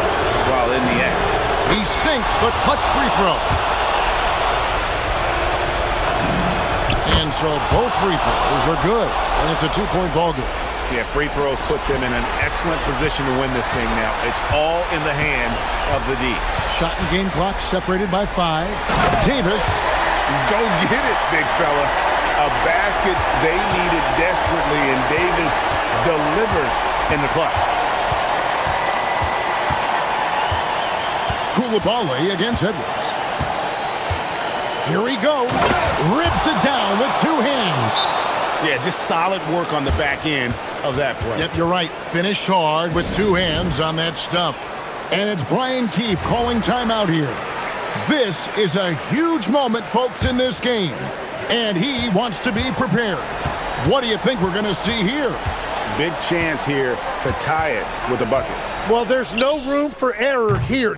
S9: while in the act.
S6: He sinks the clutch free throw. And so both free throws are good. And it's a 2-point ball game.
S9: Yeah, free throws put them in an excellent position to win this thing now. It's all in the hands of the D.
S6: Shot and game clock separated by 5. Davis.
S9: Go get it, big fella. A basket they needed desperately, and Davis delivers in the clutch.
S6: Coulibaly against Edwards. Here he goes. Rips it down with 2 hands.
S9: Yeah, just solid work on the back end of that play.
S6: Yep, you're right. Finished hard with 2 hands on that stuff. And it's Brian Keefe calling timeout here. This is a huge moment, folks, in this game. And he wants to be prepared. What do you think we're going to see here?
S9: Big chance here to tie it with a bucket.
S3: Well, there's no room for error here.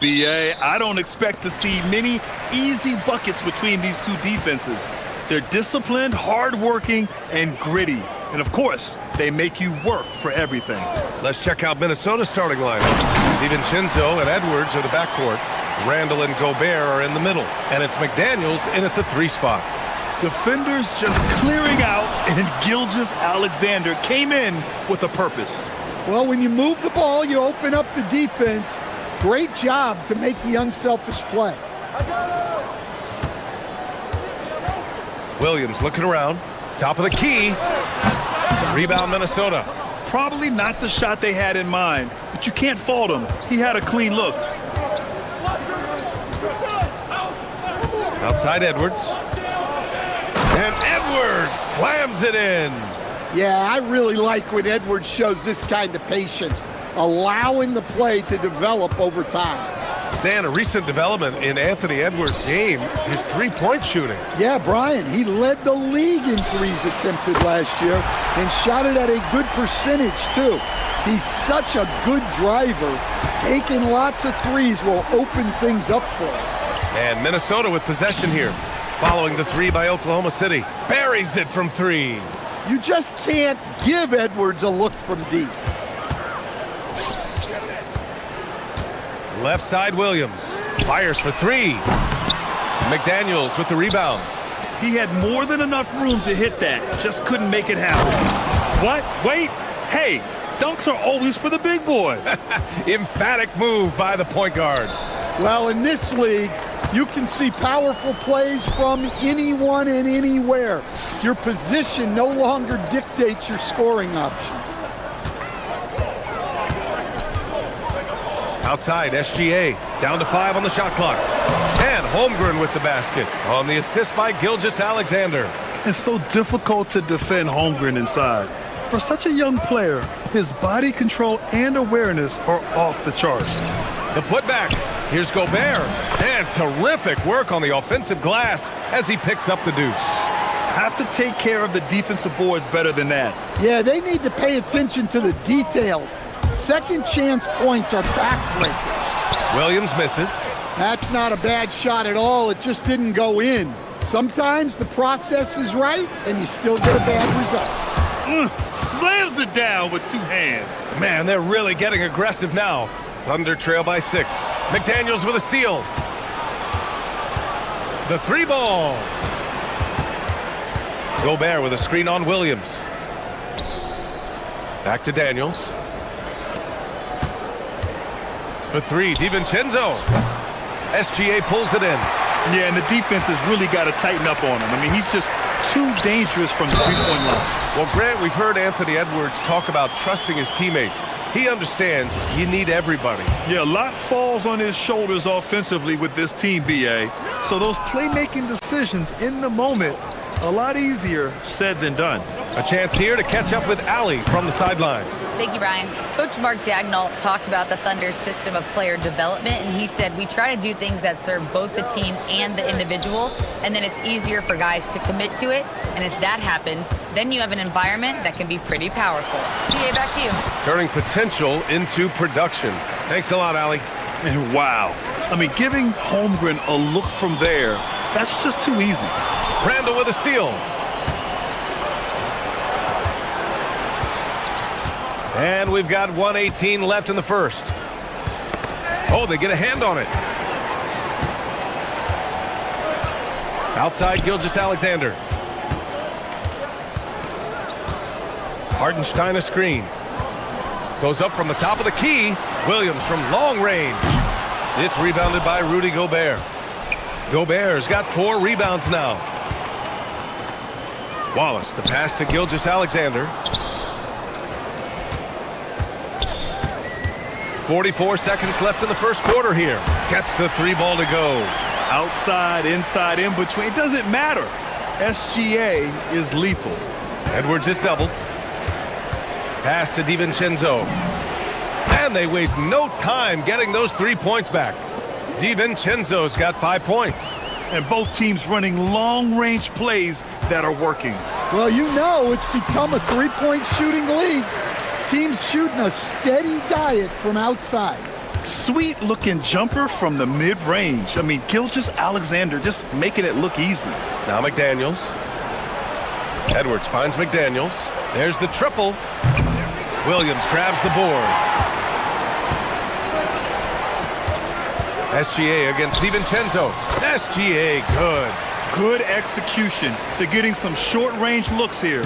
S2: BA, I don't expect to see many easy buckets between these two defenses. They're disciplined, hardworking, and gritty. And of course, they make you work for everything.
S1: Let's check out Minnesota's starting lineup. DiVincenzo and Edwards are the backcourt. Randall and Gobert are in the middle. And it's McDaniels in at the 3 spot.
S2: Defenders just clearing out, and Gilgeous-Alexander came in with a purpose.
S14: Well, when you move the ball, you open up the defense. Great job to make the unselfish play.
S1: Williams looking around. Top of the key. Rebound Minnesota.
S2: Probably not the shot they had in mind, but you can't fault him. He had a clean look.
S1: Outside Edwards. And Edwards slams it in.
S14: Yeah, I really like when Edwards shows this kind of patience, allowing the play to develop over time.
S1: Stan, a recent development in Anthony Edwards' game, his three-point shooting.
S14: Yeah, Brian, he led the league in threes attempted last year and shot it at a good percentage, too. He's such a good driver. Taking lots of threes will open things up for him.
S1: And Minnesota with possession here, following the 3 by Oklahoma City. Buries it from 3.
S14: You just can't give Edwards a look from deep.
S1: Left side Williams. Fires for 3. McDaniels with the rebound.
S2: He had more than enough room to hit that. Just couldn't make it happen. What? Wait. Hey, dunks are always for the big boys.
S1: Emphatic move by the point guard.
S14: Well, in this league, you can see powerful plays from anyone and anywhere. Your position no longer dictates your scoring options.
S1: Outside, SGA, down to 5 on the shot clock. And Holmgren with the basket on the assist by Gilgeous-Alexander.
S2: It's so difficult to defend Holmgren inside. For such a young player, his body control and awareness are off the charts.
S1: The putback. Here's Gobert. And terrific work on the offensive glass as he picks up the deuce.
S2: Have to take care of the defensive boards better than that.
S14: Yeah, they need to pay attention to the details. Second chance points are backbreakers.
S1: Williams misses.
S14: That's not a bad shot at all. It just didn't go in. Sometimes the process is right and you still get a bad result.
S2: Slams it down with 2 hands.
S1: Man, they're really getting aggressive now. Thunder trail by 6. McDaniels with a steal. The 3 ball. Gobert with a screen on Williams. Back to Daniels. For 3, DiVincenzo. SGA pulls it in.
S2: Yeah, and the defense has really got to tighten up on him. I mean, he's just too dangerous from the three-point line.
S1: Well, Grant, we've heard Anthony Edwards talk about trusting his teammates. He understands you need everybody.
S2: Yeah, a lot falls on his shoulders offensively with this team, BA. So those playmaking decisions in the moment, a lot easier said than done.
S1: A chance here to catch up with Allie from the sideline.
S5: Thank you, Brian. Coach Mark Dagnall talked about the Thunder's system of player development, and he said, we try to do things that serve both the team and the individual, and then it's easier for guys to commit to it. And if that happens, then you have an environment that can be pretty powerful. DA, back to you.
S1: Turning potential into production. Thanks a lot, Allie.
S2: And wow. I mean, giving Holmgren a look from there, that's just too easy.
S1: Randall with a steal. And we've got 1:18 left in the first. Oh, they get a hand on it. Outside Gilgeous-Alexander. Hartenstein a screen. Goes up from the top of the key. Williams from long range. It's rebounded by Rudy Gobert. Gobert's got 4 rebounds now. Wallace, the pass to Gilgeous-Alexander. 44 seconds left in the first quarter here. Gets the 3 ball to go.
S2: Outside, inside, in between. It doesn't matter. SGA is lethal.
S1: Edwards is doubled. Pass to DiVincenzo. And they waste no time getting those 3 points back. DiVincenzo's got 5 points.
S2: And both teams running long-range plays that are working.
S14: Well, you know it's become a 3-point shooting league. Teams shooting a steady diet from outside.
S2: Sweet-looking jumper from the mid-range. I mean, Gilgeous-Alexander just making it look easy.
S1: Now McDaniels. Edwards finds McDaniels. There's the triple. Williams grabs the board. SGA against DiVincenzo. SGA, good.
S2: Good execution. They're getting some short-range looks here.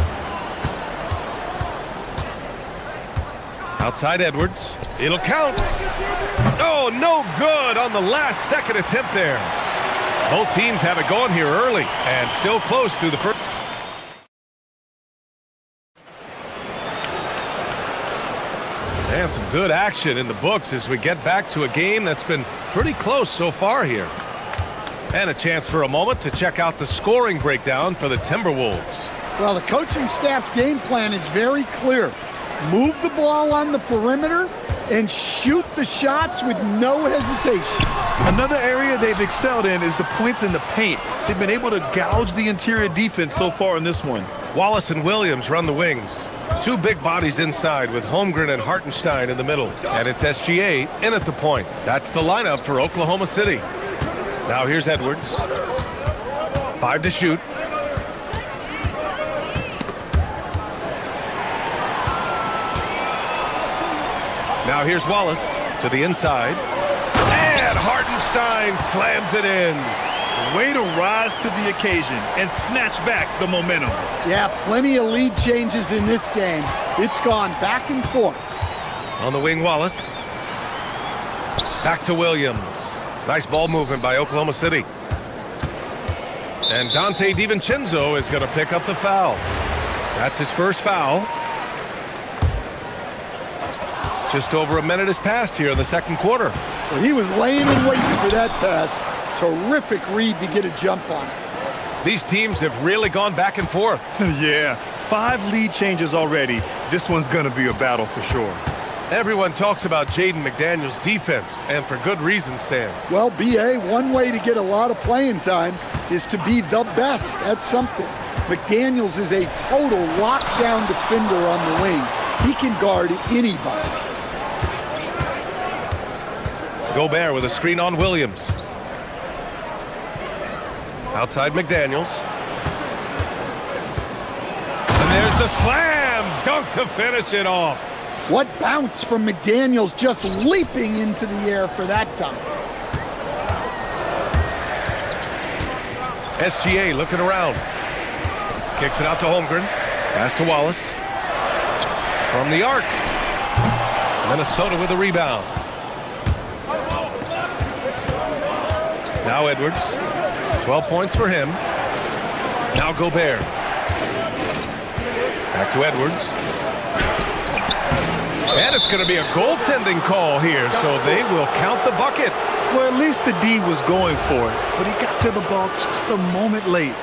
S1: Outside Edwards. It'll count. Oh, no good on the last second attempt there. Both teams have it going here early and still close through the first. And some good action in the books as we get back to a game that's been pretty close so far here. And a chance for a moment to check out the scoring breakdown for the Timberwolves.
S14: Well, the coaching staff's game plan is very clear. Move the ball on the perimeter and shoot the shots with no hesitation.
S2: Another area they've excelled in is the points in the paint. They've been able to gouge the interior defense so far in this one.
S1: Wallace and Williams run the wings. Two big bodies inside with Holmgren and Hartenstein in the middle. And it's SGA in at the point. That's the lineup for Oklahoma City. Now here's Edwards. 5 to shoot. Now here's Wallace to the inside. And Hartenstein slams it in.
S2: Way to rise to the occasion and snatch back the momentum.
S14: Yeah, plenty of lead changes in this game. It's gone back and forth.
S1: On the wing, Wallace. Back to Williams. Nice ball movement by Oklahoma City. And Dante DiVincenzo is going to pick up the foul. That's his first foul. Just over a minute has passed here in the second quarter.
S14: Well, he was laying and waiting for that pass. Terrific read to get a jump on it.
S1: These teams have really gone back and forth.
S2: Yeah, 5 lead changes already. This one's going to be a battle for sure.
S1: Everyone talks about Jaden McDaniels' defense, and for good reason, Stan.
S14: Well, B.A., one way to get a lot of playing time is to be the best. That's something. McDaniels is a total lockdown defender on the wing. He can guard anybody.
S1: Gobert with a screen on Williams. Outside McDaniels. And there's the slam dunk to finish it off.
S14: What bounce from McDaniels, just leaping into the air for that dunk.
S1: SGA looking around. Kicks it out to Holmgren. Pass to Wallace. From the arc. Minnesota with a rebound. Now Edwards. 12 points for him. Now Gobert. Back to Edwards. And it's going to be a goaltending call here, so they will count the bucket.
S2: Well, at least the D was going for it, but he got to the ball just a moment late.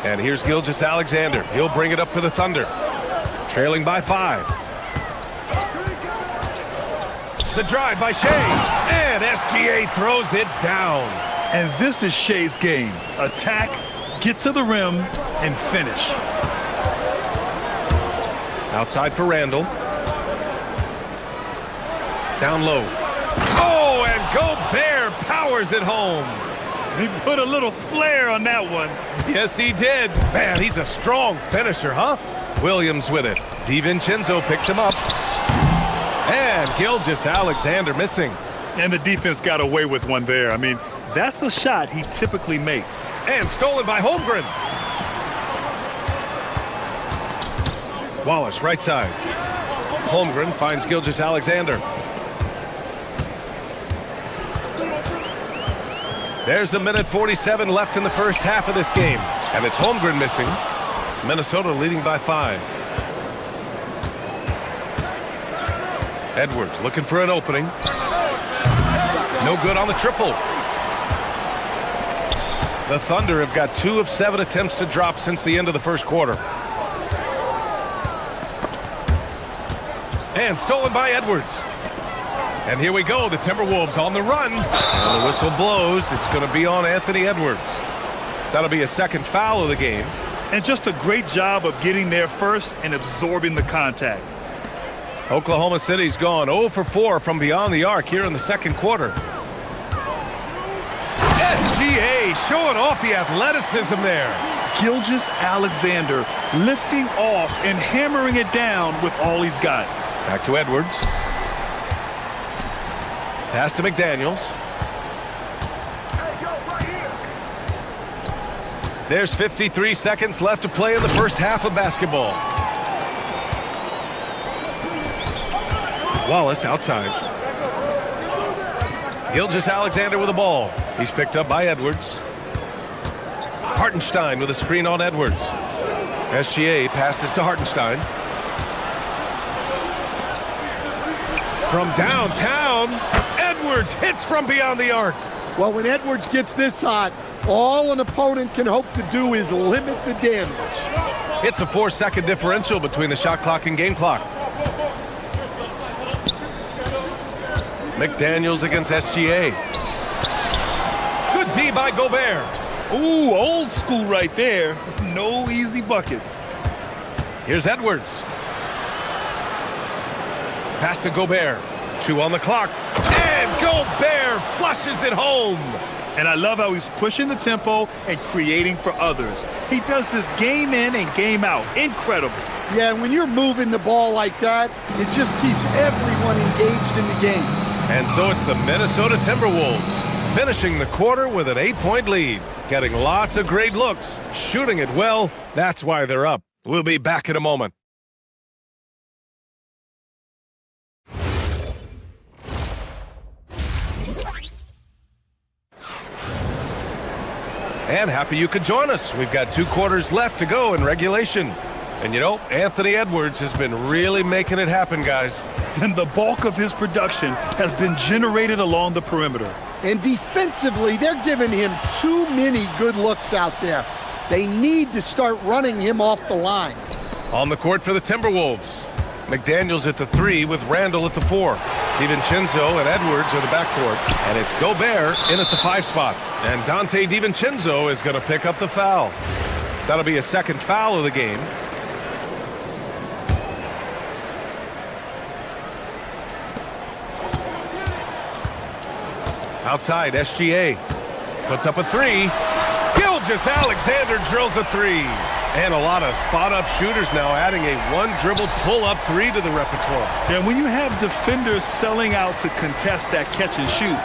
S1: And here's Gilgeous-Alexander. He'll bring it up for the Thunder. Trailing by 5. The drive by Shea. And SGA throws it down.
S2: And this is Shea's game. Attack, get to the rim, and finish.
S1: Outside for Randall. Down low. Oh, and Gobert powers it home.
S2: He put a little flair on that one.
S1: Yes, he did. Man, he's a strong finisher, huh? Williams with it. DiVincenzo picks him up. And Gilgeous-Alexander missing.
S2: And the defense got away with one there. I mean, that's a shot he typically makes.
S1: And stolen by Holmgren. Wallace, right side. Holmgren finds Gilgeous-Alexander. There's a minute 47 left in the first half of this game. And it's Holmgren missing. Minnesota leading by 5. Edwards looking for an opening. No good on the triple. The Thunder have got 2 of 7 attempts to drop since the end of the first quarter. And stolen by Edwards. And here we go, the Timberwolves on the run. And the whistle blows. It's going to be on Anthony Edwards. That'll be a second foul of the game.
S2: And just a great job of getting there first and absorbing the contact.
S1: Oklahoma City's gone 0 for 4 from beyond the arc here in the second quarter. SGA showing off the athleticism there.
S2: Gilgeous-Alexander lifting off and hammering it down with all he's got.
S1: Back to Edwards. Pass to McDaniels. There's 53 seconds left to play in the first half of basketball. Wallace outside. Gilgeous-Alexander with the ball. He's picked up by Edwards. Hartenstein with a screen on Edwards. SGA passes to Hartenstein. From downtown, Edwards hits from beyond the arc.
S14: Well, when Edwards gets this hot, all an opponent can hope to do is limit the damage.
S1: It's a 4-second differential between the shot clock and game clock. McDaniels against SGA. Good D by Gobert.
S2: Ooh, old school right there. No easy buckets.
S1: Here's Edwards. Pass to Gobert. 2 on the clock. And Gobert flushes it home.
S2: And I love how he's pushing the tempo and creating for others. He does this game in and game out. Incredible.
S14: Yeah, when you're moving the ball like that, it just keeps everyone engaged in the game.
S1: And so it's the Minnesota Timberwolves finishing the quarter with an 8-point lead. Getting lots of great looks, shooting it well. That's why they're up. We'll be back in a moment. And happy you could join us. We've got 2 quarters left to go in regulation. And you know, Anthony Edwards has been really making it happen, guys.
S2: And the bulk of his production has been generated along the perimeter.
S14: And defensively, they're giving him too many good looks out there. They need to start running him off the line.
S1: On the court for the Timberwolves. McDaniels at the 3 with Randall at the 4. DiVincenzo and Edwards are the backcourt. And it's Gobert in at the 5 spot. And Dante DiVincenzo is going to pick up the foul. That'll be a second foul of the game. Outside, SGA puts up a 3. Gilgeous-Alexander drills a 3. And a lot of spot-up shooters now, adding a 1-dribble pull-up 3 to the repertoire.
S2: And when you have defenders selling out to contest that catch and shoot,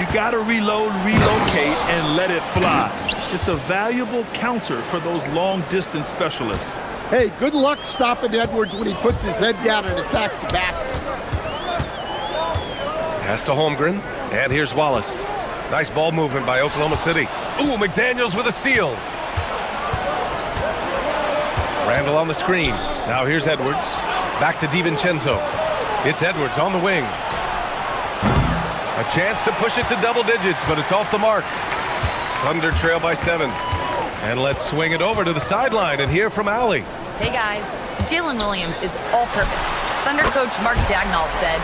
S2: you got to reload, relocate, and let it fly. It's a valuable counter for those long-distance specialists.
S14: Hey, good luck stopping Edwards when he puts his head down and attacks the basket.
S1: Pass to Holmgren. And here's Wallace. Nice ball movement by Oklahoma City. Ooh, McDaniels with a steal. Randall on the screen. Now here's Edwards. Back to DiVincenzo. It's Edwards on the wing. A chance to push it to double digits, but it's off the mark. Thunder trail by 7. And let's swing it over to the sideline and hear from Allie.
S5: Hey guys, Jalen Williams is all-purpose. Thunder coach Mark Daignault said,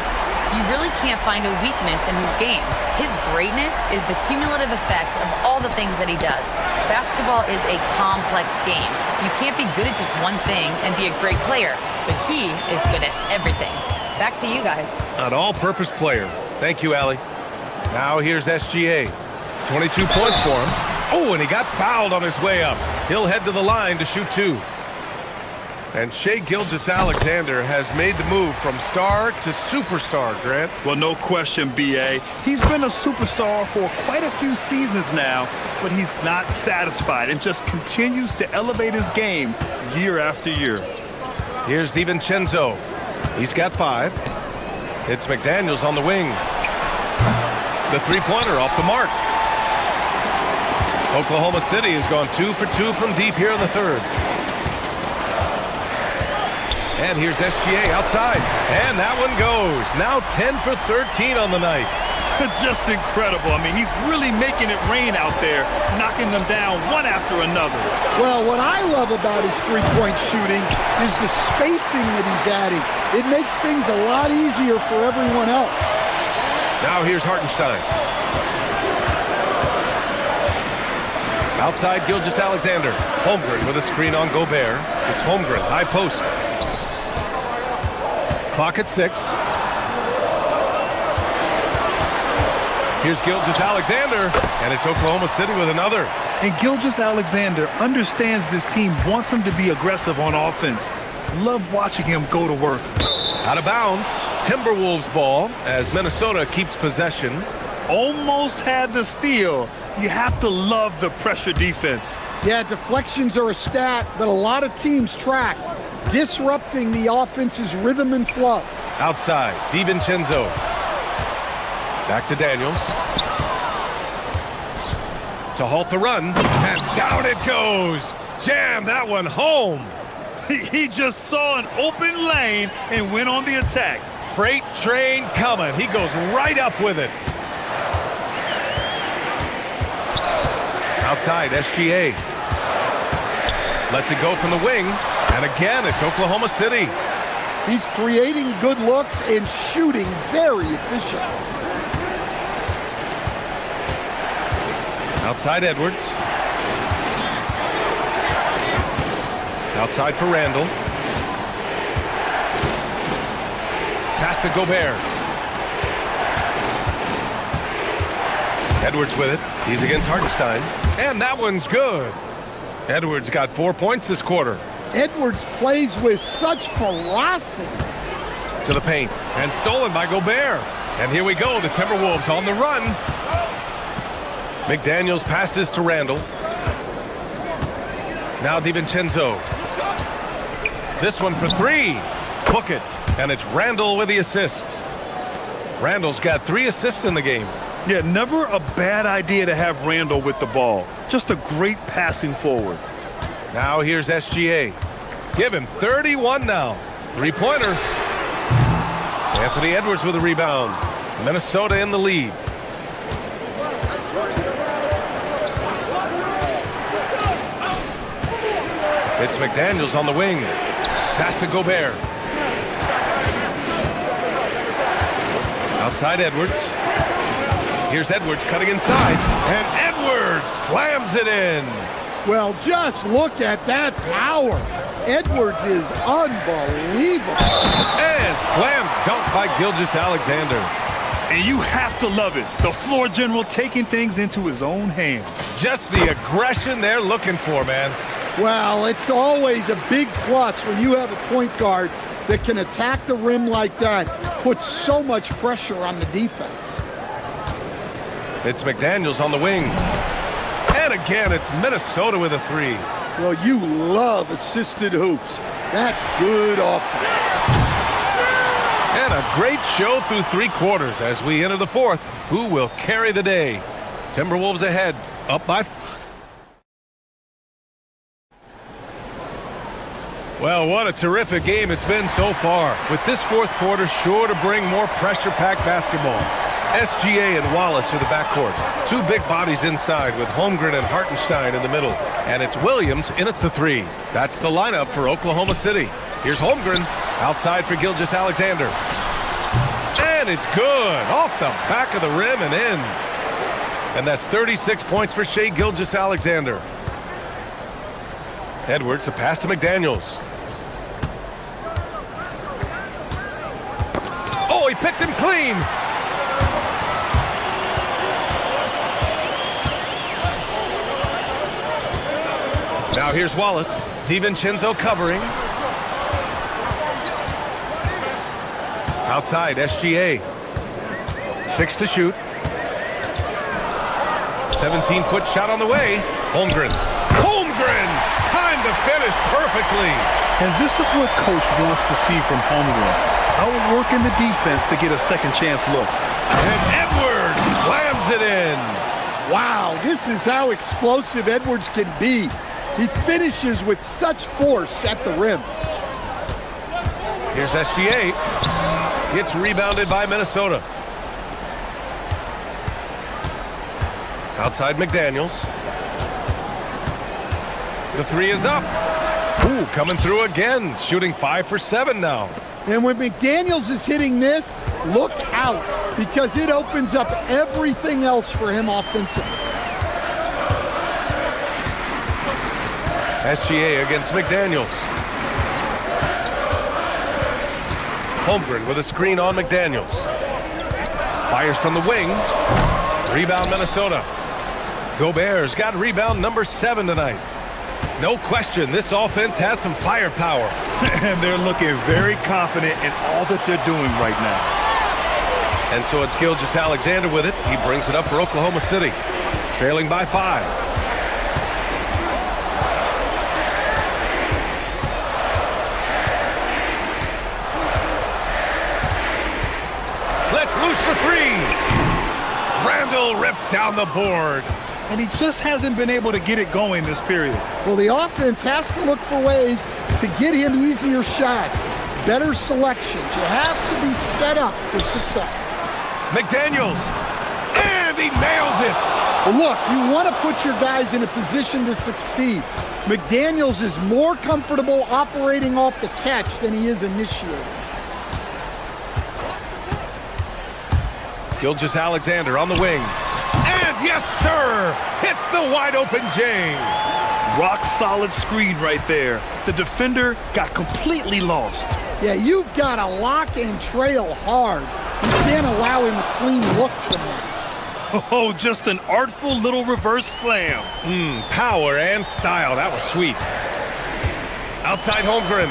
S5: "You really can't find a weakness in his game. His greatness is the cumulative effect of all the things that he does. Basketball is a complex game. You can't be good at just one thing and be a great player, but he is good at everything." Back to you guys.
S1: An all-purpose player. Thank you, Allie. Now here's SGA. 22 points for him. Oh, and he got fouled on his way up. He'll head to the line to shoot 2. And Shai Gilgeous-Alexander has made the move from star to superstar, Grant.
S2: Well, no question, B.A. He's been a superstar for quite a few seasons now, but he's not satisfied and just continues to elevate his game year after year.
S1: Here's DiVincenzo. He's got 5. It's McDaniels on the wing. The 3-pointer off the mark. Oklahoma City has gone 2 for 2 from deep here in the third. And here's SGA outside. And that one goes. Now 10 for 13 on the night.
S2: Just incredible. I mean, he's really making it rain out there, knocking them down one after another.
S14: Well, what I love about his three-point shooting is the spacing that he's adding. It makes things a lot easier for everyone else.
S1: Now here's Hartenstein. Outside Gilgeous-Alexander. Holmgren with a screen on Gobert. It's Holmgren, high post. Clock at 6. Here's Gilgeous-Alexander, and it's Oklahoma City with another.
S2: And Gilgeous-Alexander understands this team wants him to be aggressive on offense. Love watching him go to work.
S1: Out of bounds, Timberwolves ball as Minnesota keeps possession.
S2: Almost had the steal. You have to love the pressure defense.
S14: Yeah, deflections are a stat that a lot of teams track, disrupting the offense's rhythm and flow.
S1: Outside, DiVincenzo. Back to Daniels. To halt the run, and down it goes. Jam that one home.
S2: He just saw an open lane and went on the attack.
S1: Freight train coming. He goes right up with it. Outside, SGA. Lets it go from the wing. And again, it's Oklahoma City.
S14: He's creating good looks and shooting very efficient.
S1: Outside Edwards. Outside for Randall. Pass to Gobert. Edwards with it. He's against Hartenstein. And that one's good. Edwards got 4 points this quarter.
S14: Edwards plays with such ferocity.
S1: To the paint. And stolen by Gobert. And here we go. The Timberwolves on the run. McDaniels passes to Randall. Now DiVincenzo. This one for 3. Book it. And it's Randall with the assist. Randall's got 3 assists in the game.
S2: Yeah, never a bad idea to have Randall with the ball. Just a great passing forward.
S1: Now here's SGA. Give him 31 now. 3-pointer. Anthony Edwards with a rebound. Minnesota in the lead. It's McDaniels on the wing. Pass to Gobert. Outside Edwards. Here's Edwards cutting inside. And Edwards slams it in.
S14: Well, just look at that power. Edwards is unbelievable.
S1: And slam dunk by Gilgeous-Alexander.
S2: And you have to love it. The floor general taking things into his own hands.
S1: Just the aggression they're looking for, man.
S14: Well, it's always a big plus when you have a point guard that can attack the rim like that, puts so much pressure on the defense.
S1: It's McDaniels on the wing. And again, it's Minnesota with a 3.
S14: Well, you love assisted hoops. That's good offense.
S1: And a great show through 3 quarters as we enter the 4th. Who will carry the day? Timberwolves ahead, up by... Well, what a terrific game it's been so far. With this 4th quarter sure to bring more pressure-packed basketball. SGA and Wallace are the backcourt. 2 big bodies inside with Holmgren and Hartenstein in the middle. And it's Williams in at the 3. That's the lineup for Oklahoma City. Here's Holmgren outside for Gilgeous-Alexander. And it's good. Off the back of the rim and in. And that's 36 points for Shai Gilgeous-Alexander. Edwards, a pass to McDaniels. Oh, he picked him clean. Now here's Wallace. DiVincenzo covering. Outside, SGA. 6 to shoot. 17-foot shot on the way. Holmgren. Holmgren! Time to finish perfectly.
S2: And this is what coach wants to see from Holmgren. Outworking the defense to get a second chance look.
S1: And Edwards slams it in.
S14: Wow, this is how explosive Edwards can be. He finishes with such force at the rim.
S1: Here's SGA. Gets rebounded by Minnesota. Outside McDaniels. The 3 is up. Ooh, coming through again. Shooting 5 for 7 now.
S14: And when McDaniels is hitting this, look out, because it opens up everything else for him offensively. SGA
S1: against McDaniels. Holmgren with a screen on McDaniels. Fires from the wing. Rebound Minnesota. Gobert's got rebound number 7 tonight. No question, this offense has some firepower.
S2: And they're looking very confident in all that they're doing right now.
S1: And so it's Gilgeous-Alexander with it. He brings it up for Oklahoma City, trailing by 5. Let's loose the 3. Randall rips down the board.
S2: And he just hasn't been able to get it going this period.
S14: Well, the offense has to look for ways to get him easier shots, better selections. You have to be set up for success.
S1: McDaniels, and he nails it.
S14: Well, look, you want to put your guys in a position to succeed. McDaniels is more comfortable operating off the catch than he is initiating.
S1: Gilgeous-Alexander on the wing. And yes, sir! Hits the wide open Jane.
S2: Rock solid screen right there. The defender got completely lost.
S14: Yeah, you've got to lock and trail hard. You can't allow him a clean look from that.
S2: Oh, just an artful little reverse slam.
S1: Power and style. That was sweet. Outside Holmgren.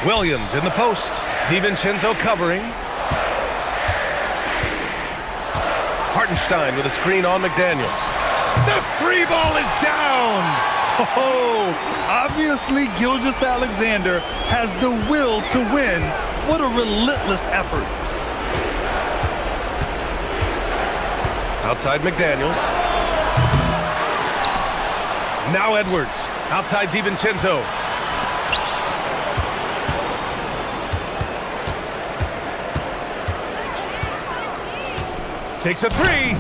S1: Williams in the post. DiVincenzo covering. Hartenstein with a screen on McDaniels. The 3 ball is down!
S2: Oh, obviously Gilgeous-Alexander has the will to win. What a relentless effort.
S1: Outside McDaniels. Now Edwards. Outside DiVincenzo. Takes a 3.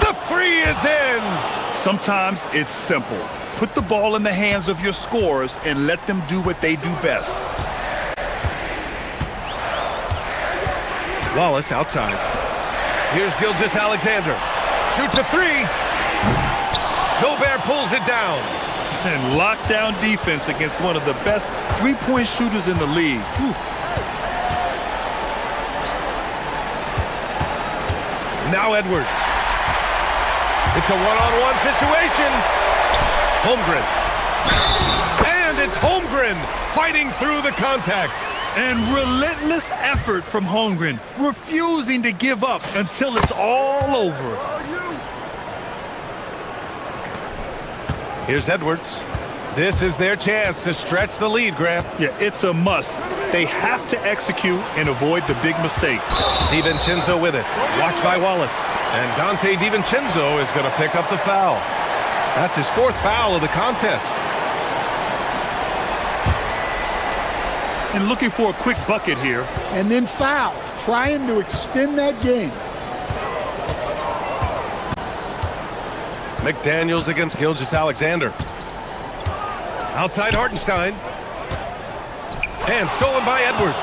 S1: The 3 is in.
S2: Sometimes it's simple. Put the ball in the hands of your scorers and let them do what they do best.
S1: Wallace outside. Here's Gilgeous-Alexander. Shoots a 3. Gobert pulls it down.
S2: And lockdown defense against one of the best three-point shooters in the league. Whew.
S1: Now Edwards. It's a one-on-one situation. Holmgren. And it's Holmgren fighting through the contact.
S2: And relentless effort from Holmgren, refusing to give up until it's all over.
S1: Here's Edwards. This is their chance to stretch the lead, Grant.
S2: Yeah, it's a must. They have to execute and avoid the big mistake.
S1: DiVincenzo with it. Watched by Wallace. And Dante DiVincenzo is going to pick up the foul. That's his 4th foul of the contest.
S2: And looking for a quick bucket here.
S14: And then foul, trying to extend that game.
S1: McDaniels against Gilgeous-Alexander. Outside Hartenstein. And stolen by Edwards.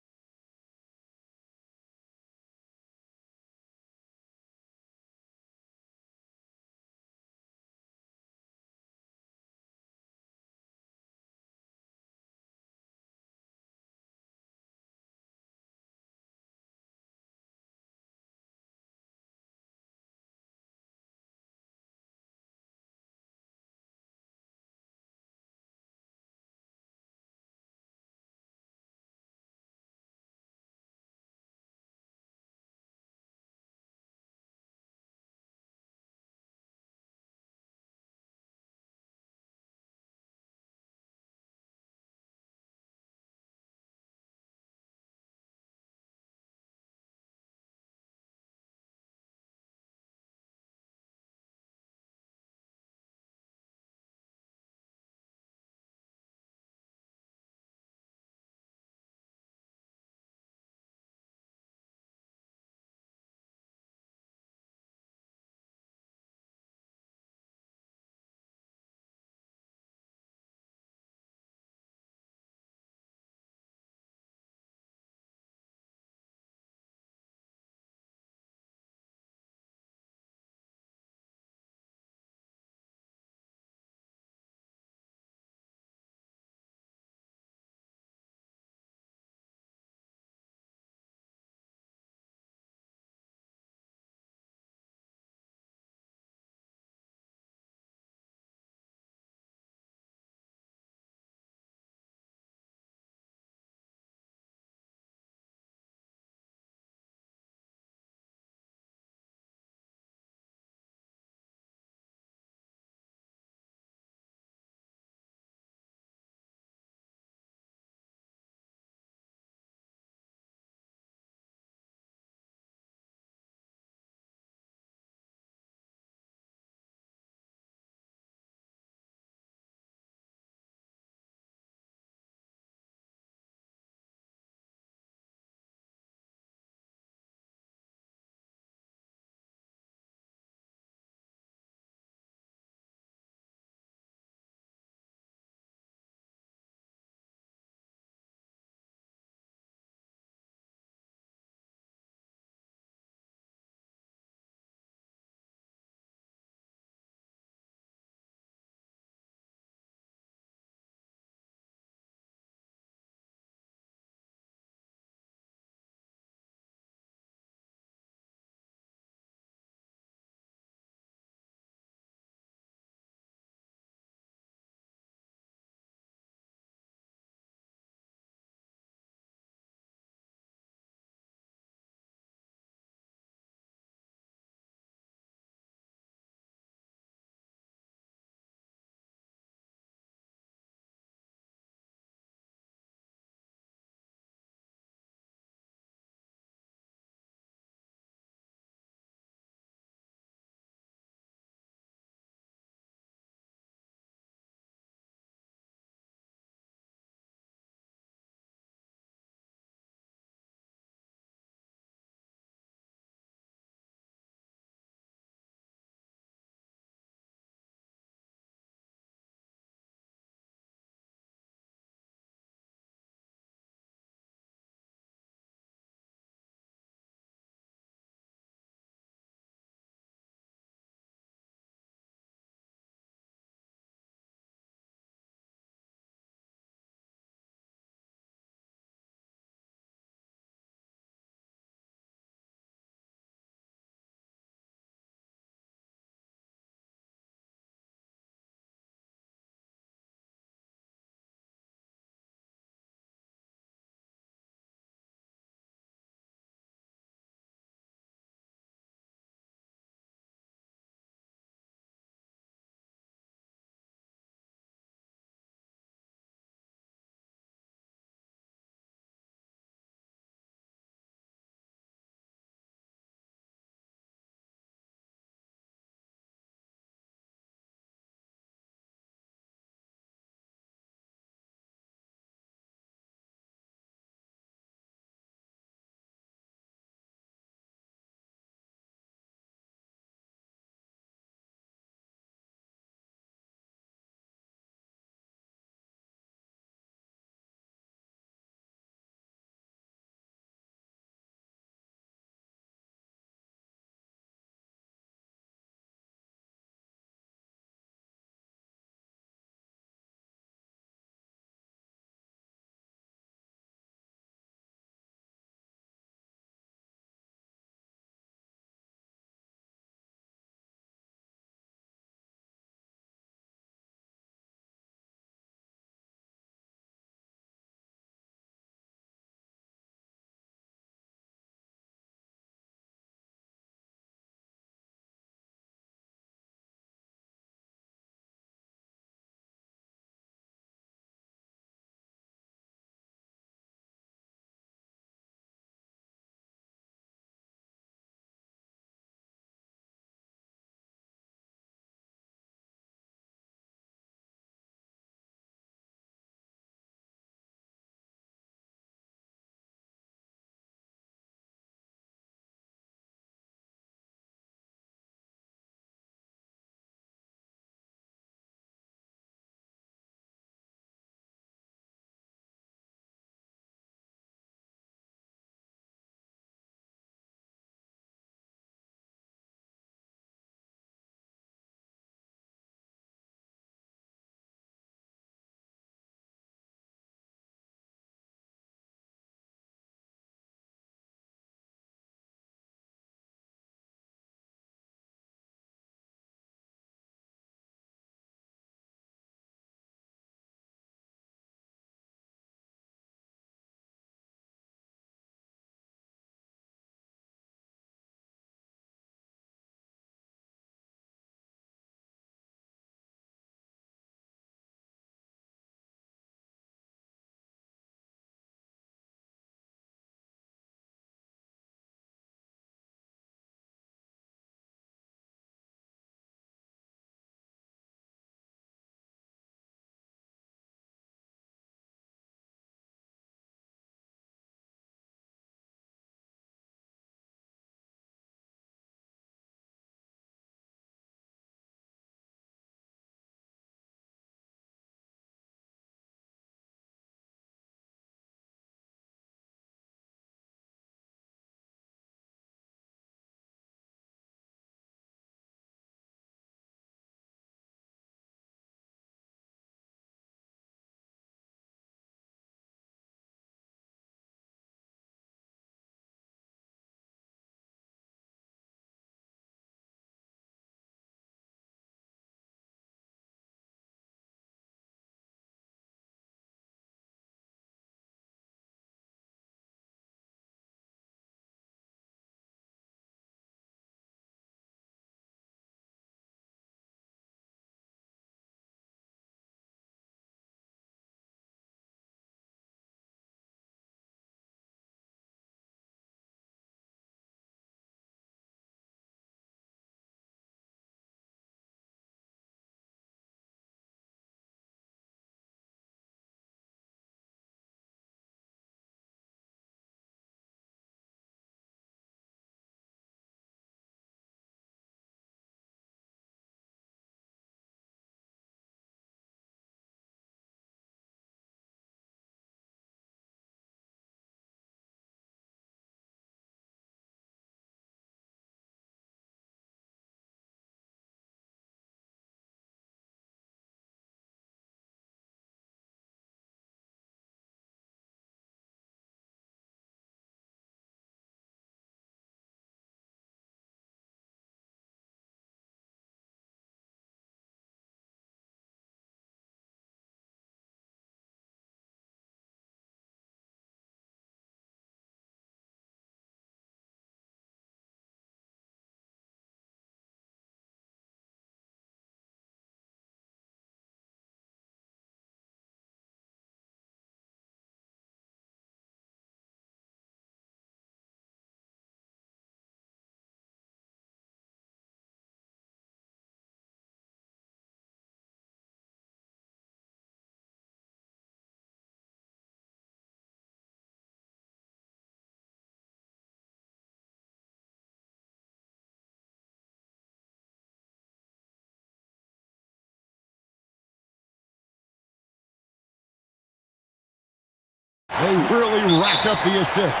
S6: They really rack up the assists.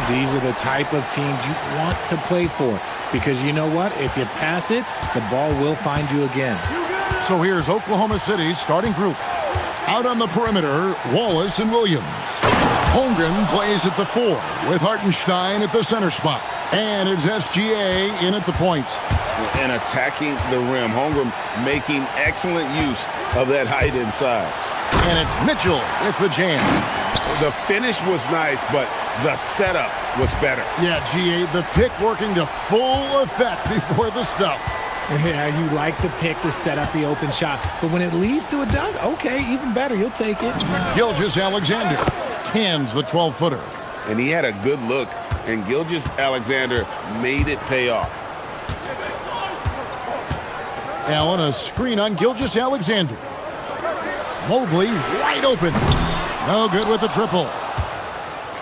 S4: These are the type of teams you want to play for because you know what? If you pass it, the ball will find you again.
S6: So here's Oklahoma City's starting group. Out on the perimeter, Wallace and Williams. Holmgren plays at the 4 with Hartenstein at the center spot. And it's SGA in at the point.
S7: And attacking the rim. Holmgren making excellent use of that height inside.
S6: And it's Mitchell with the jam.
S11: The finish was nice, but the setup was better.
S6: Yeah, GA, the pick working to full effect before the stuff.
S4: Yeah, you like the pick to set up the open shot. But when it leads to a dunk, okay, even better. You'll take it.
S6: Gilgeous-Alexander cans the 12-footer.
S7: And he had a good look, and Gilgeous-Alexander made it pay off.
S6: Allen, a screen on Gilgeous-Alexander. Mobley wide open. No good with the triple.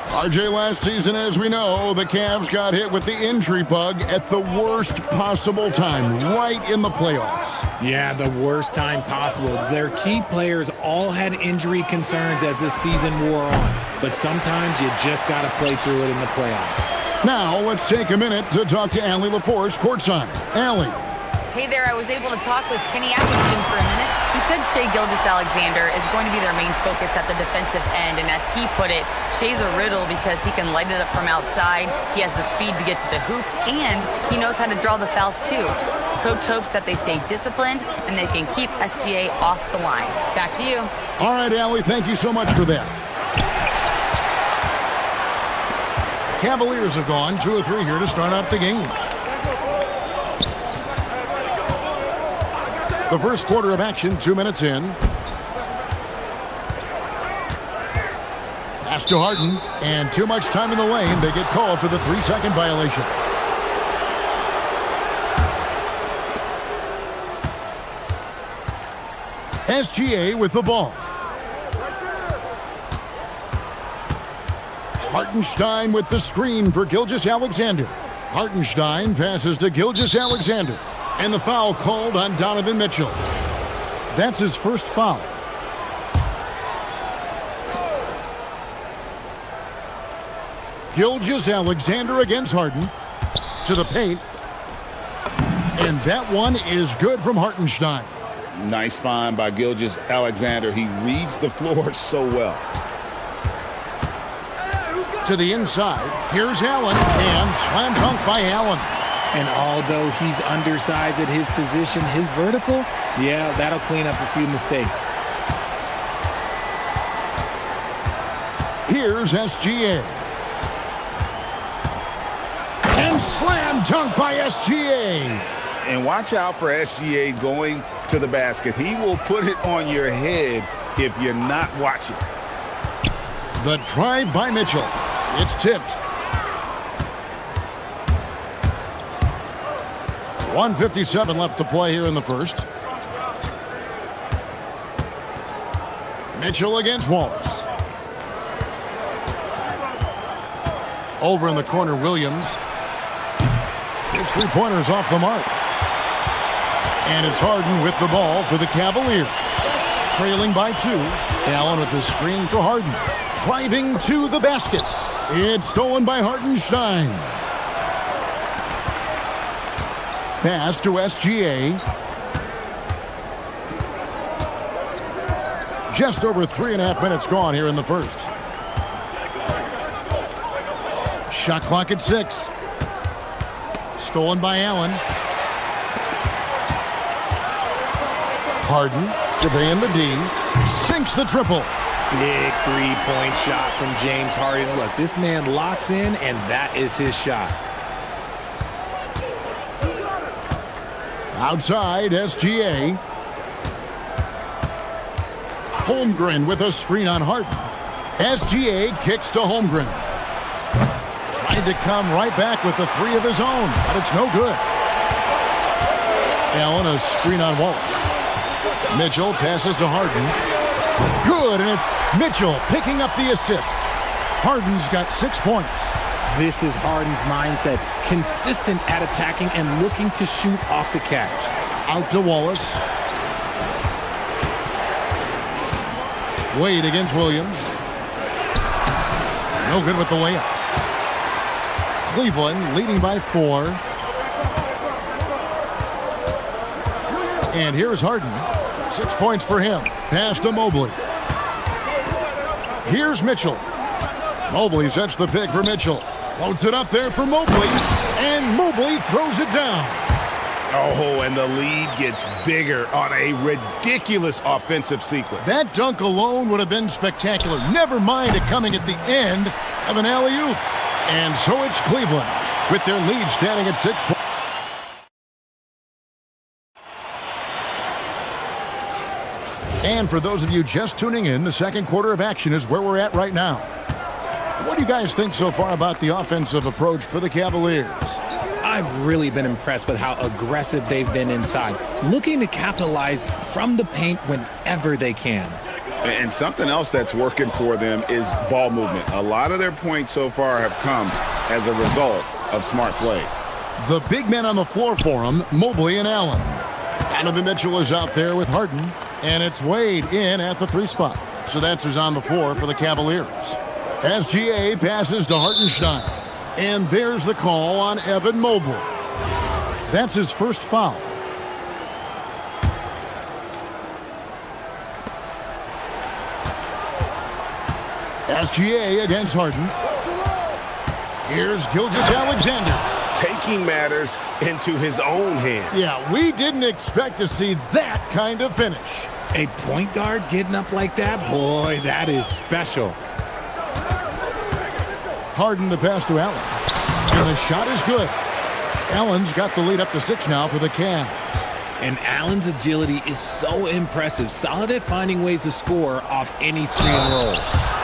S6: RJ, last season, as we know, the Cavs got hit with the injury bug at the worst possible time, right in the playoffs.
S4: Yeah, the worst time possible. Their key players all had injury concerns as the season wore on. But sometimes you just got to play through it in the playoffs.
S6: Now, let's take a minute to talk to Allie LaForce courtside. Allie.
S5: Hey there, I was able to talk with Kenny Atkinson for a minute. He said Shai Gilgeous-Alexander is going to be their main focus at the defensive end, and as he put it, Shai's a riddle because he can light it up from outside, he has the speed to get to the hoop, and he knows how to draw the fouls too. Coach hopes that they stay disciplined and they can keep SGA off the line. Back to you.
S6: All right, Allie, thank you so much for that. Cavaliers have gone 2 of 3 here to start out the game. The first quarter of action, 2 minutes in. Pass to Harden, and too much time in the lane. They get called for the 3-second violation. SGA with the ball. Hartenstein with the screen for Gilgeous-Alexander. Hartenstein passes to Gilgeous-Alexander. And the foul called on Donovan Mitchell. That's his first foul. Gilgeous-Alexander against Harden. To the paint. And that one is good from Hartenstein.
S7: Nice find by Gilgeous-Alexander. He reads the floor so well.
S6: To the inside. Here's Allen. And slam dunk by Allen.
S4: And although he's undersized at his position, his vertical, yeah, that'll clean up a few mistakes.
S6: Here's SGA. And slam dunk by SGA.
S7: And watch out for SGA going to the basket. He will put it on your head if you're not watching.
S6: The drive by Mitchell. It's tipped. 1:57 left to play here in the first. Mitchell against Wallace. Over in the corner, Williams. His 3-pointers off the mark. And it's Harden with the ball for the Cavaliers. Trailing by 2. Allen with the screen for Harden. Driving to the basket. It's stolen by Hartenstein. Pass to SGA. Just over 3.5 minutes gone here in the first. Shot clock at 6. Stolen by Allen. Harden surveying the D. Sinks the triple.
S4: Big 3-point shot from James Harden. Look, this man locks in, and that is his shot.
S6: Outside, SGA. Holmgren with a screen on Harden. SGA kicks to Holmgren. Tried to come right back with the 3 of his own, but it's no good. Allen, a screen on Wallace. Mitchell passes to Harden. Good, and it's Mitchell picking up the assist. Harden's got 6 points.
S4: This is Harden's mindset. Consistent at attacking and looking to shoot off the catch.
S6: Out to Wallace. Wade against Williams. No good with the layup. Cleveland leading by 4. And here's Harden. 6 points for him. Pass to Mobley. Here's Mitchell. Mobley sets the pick for Mitchell. Floats it up there for Mobley. And Mobley throws it down.
S9: Oh, and the lead gets bigger on a ridiculous offensive sequence.
S6: That dunk alone would have been spectacular. Never mind it coming at the end of an alley-oop. And so it's Cleveland with their lead standing at 6 points. And for those of you just tuning in, the second quarter of action is where we're at right now. What do you guys think so far about the offensive approach for the Cavaliers?
S4: I've really been impressed with how aggressive they've been inside, looking to capitalize from the paint whenever they can.
S9: And something else that's working for them is ball movement. A lot of their points so far have come as a result of smart plays.
S6: The big men on the floor for them, Mobley and Allen. Donovan Mitchell is out there with Harden, and it's Wade in at the 3 spot. So that's who's on the floor for the Cavaliers. SGA passes to Hartenstein. And there's the call on Evan Mobley. That's his first foul. SGA against Harden. Here's Gilgeous-Alexander.
S9: Taking matters into his own hands.
S6: Yeah, we didn't expect to see that kind of finish.
S4: A point guard getting up like that? Boy, that is special.
S6: Harden the pass to Allen. And the shot is good. Allen's got the lead up to 6 now for the Cavs.
S4: And Allen's agility is so impressive. Solid at finding ways to score off any screen and roll.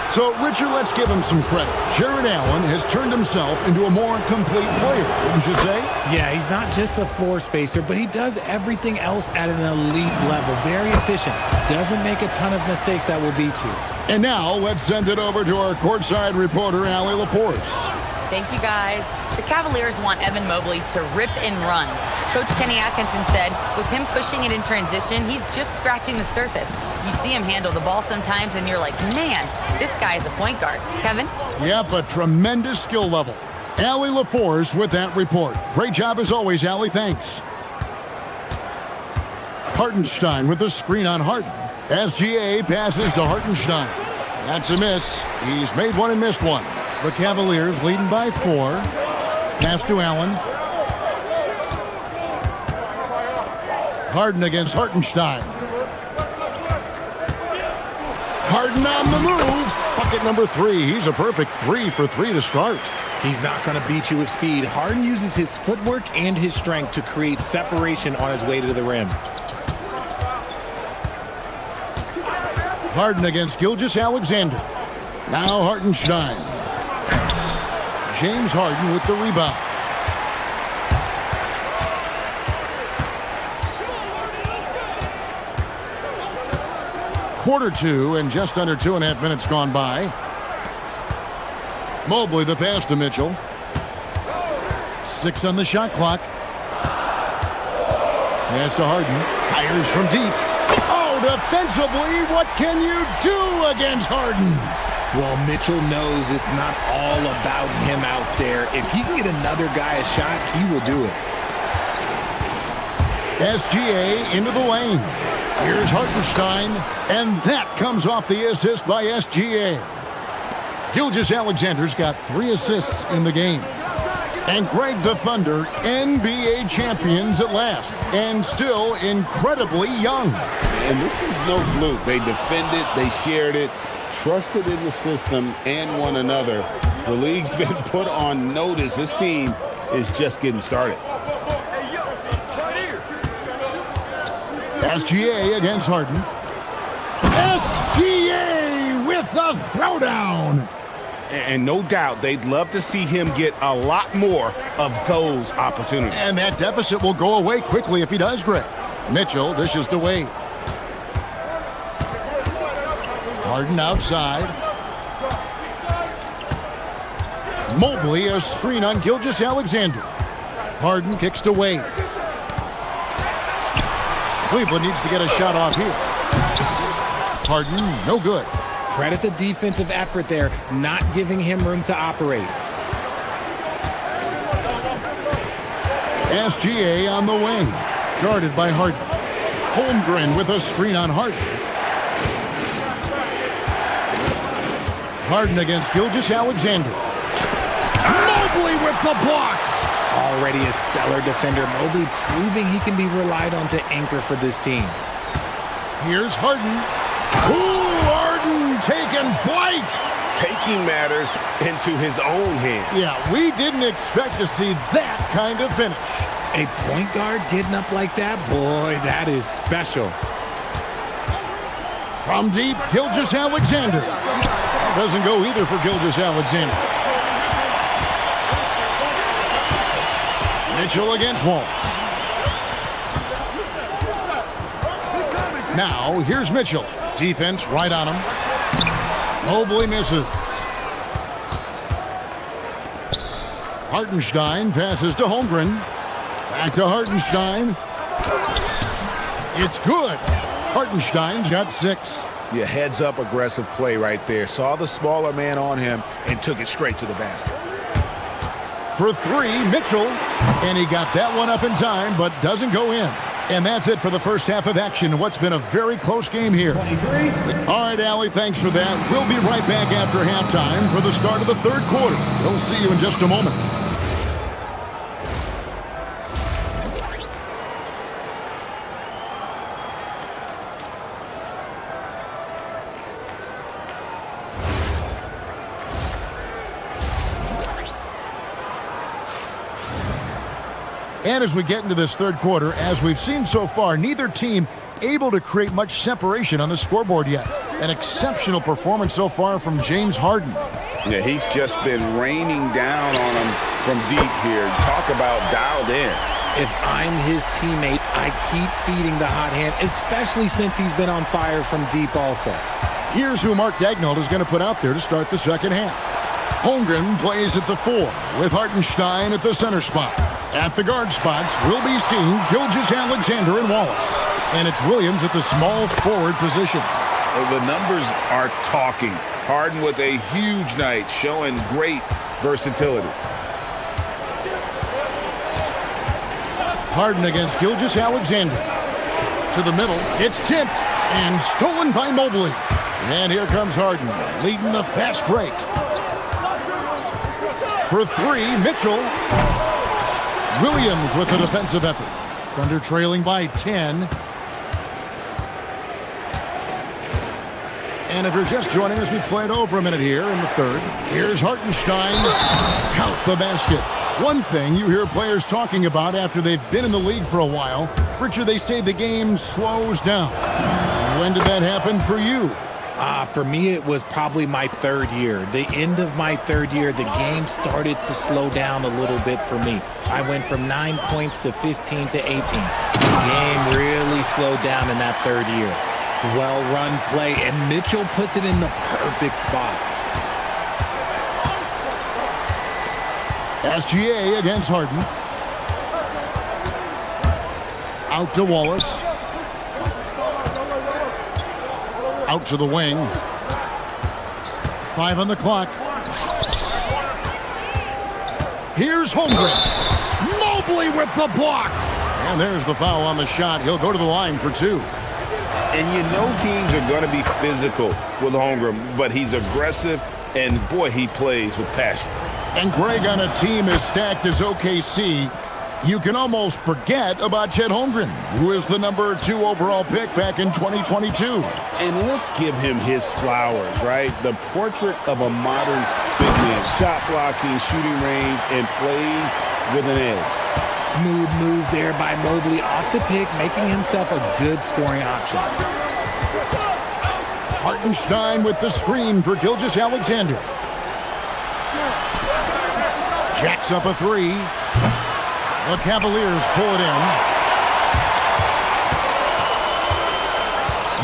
S6: So, Richard, let's give him some credit. Jared Allen has turned himself into a more complete player, wouldn't you say?
S4: Yeah, he's not just a floor spacer, but he does everything else at an elite level. Very efficient. Doesn't make a ton of mistakes that will beat you.
S6: And now, let's send it over to our courtside reporter, Allie LaForce.
S5: Thank you, guys. The Cavaliers want Evan Mobley to rip and run. Coach Kenny Atkinson said, with him pushing it in transition, he's just scratching the surface. You see him handle the ball sometimes, and you're like, man, this guy is a point guard. Kevin?
S6: Yep, a tremendous skill level. Allie LaForce with that report. Great job as always, Allie. Thanks. Hartenstein with the screen on Harden. SGA passes to Hartenstein. That's a miss. He's made one and missed one. The Cavaliers leading by 4. Pass to Allen. Harden against Hartenstein. Harden on the move. Bucket number 3. He's a perfect 3 for 3 to start.
S4: He's not going to beat you with speed. Harden uses his footwork and his strength to create separation on his way to the rim.
S6: Harden against Gilgeous-Alexander. Now Hartenstein. James Harden with the rebound. Quarter 2 and just under 2.5 minutes gone by. Mobley the pass to Mitchell. 6 on the shot clock. Pass to Harden. Fires from deep. Oh, defensively, what can you do against Harden?
S4: Well, Mitchell knows it's not all about him out there. If he can get another guy a shot, he will do it.
S6: SGA into the lane. Here's Hartenstein, and that comes off the assist by SGA. Gilgeous-Alexander's got 3 assists in the game. And Greg, the Thunder, NBA champions at last, and still incredibly young.
S7: And this is no fluke. They defended, they shared it, trusted in the system and one another. The league's been put on notice. This team is just getting started.
S6: SGA against Harden. SGA with the throwdown.
S9: And no doubt they'd love to see him get a lot more of those opportunities.
S6: And that deficit will go away quickly if he does, Greg. Mitchell dishes to Wade. Harden outside. Mobley a screen on Gilgeous-Alexander. Harden kicks to Wade. Cleveland needs to get a shot off here. Harden, no good.
S4: Credit the defensive effort there, not giving him room to operate.
S6: SGA on the wing, guarded by Harden. Holmgren with a screen on Harden. Harden against Gilgeous-Alexander. Mobley with the block.
S4: Already a stellar defender, Mobley proving he can be relied on to anchor for this team.
S6: Here's Harden. Ooh, Harden taking flight.
S11: Taking matters into his own hands.
S6: Yeah, we didn't expect to see that kind of finish.
S4: A point guard getting up like that, boy, that is special.
S6: From deep, Gilgeous-Alexander. Doesn't go either for Gilgeous-Alexander. Mitchell against Wallace. Now, here's Mitchell. Defense right on him. Mobley misses. Hartenstein passes to Holmgren. Back to Hartenstein. It's good. Hartenstein's got 6.
S9: Yeah, heads-up aggressive play right there. Saw the smaller man on him and took it straight to the basket.
S6: For 3, Mitchell. And he got that one up in time, but doesn't go in. And that's it for the first half of action. What's been a very close game here. All right, Allie, thanks for that. We'll be right back after halftime for the start of the third quarter. We'll see you in just a moment. And as we get into this third quarter, as we've seen so far, neither team able to create much separation on the scoreboard yet. An exceptional performance so far from James Harden.
S9: Yeah, he's just been raining down on him from deep here. Talk about dialed in.
S4: If I'm his teammate, I keep feeding the hot hand, especially since he's been on fire from deep also.
S6: Here's who Mark Daigneault is going to put out there to start the second half. Holmgren plays at the 4 with Hartenstein at the center spot. At the guard spots, we'll be seeing Gilgeous-Alexander and Wallace. And it's Williams at the small forward position.
S9: The numbers are talking. Harden with a huge night, showing great versatility.
S6: Harden against Gilgeous-Alexander. To the middle, it's tipped and stolen by Mobley. And here comes Harden, leading the fast break. For 3, Mitchell. Williams with the defensive effort. Thunder trailing by 10. And if you're just joining us, we played over a minute here in the third. Here's Hartenstein. Count the basket. One thing you hear players talking about after they've been in the league for a while, Richard, they say the game slows down. When did that happen for you?
S4: For me, it was probably my third year. The end of my third year, the game started to slow down a little bit for me. I went from 9 points to 15 to 18. The game really slowed down in that third year. Well-run play, and Mitchell puts it in the perfect spot.
S6: SGA against Harden. Out to Wallace. Out to the wing. 5 on the clock. Here's Holmgren. Mobley with the block. And there's the foul on the shot. He'll go to the line for 2.
S9: And you know teams are going to be physical with Holmgren, but he's aggressive, and boy, he plays with passion.
S6: And Greg, on a team as stacked as OKC, you can almost forget about Chet Holmgren, who is the number 2 overall pick back in 2022.
S9: And let's give him his flowers, right? The portrait of a modern big man. Shot blocking, shooting range, and plays with an edge.
S4: Smooth move there by Mobley off the pick, making himself a good scoring option.
S6: Hartenstein with the screen for Gilgeous-Alexander. Jacks up a 3. The Cavaliers pull it in.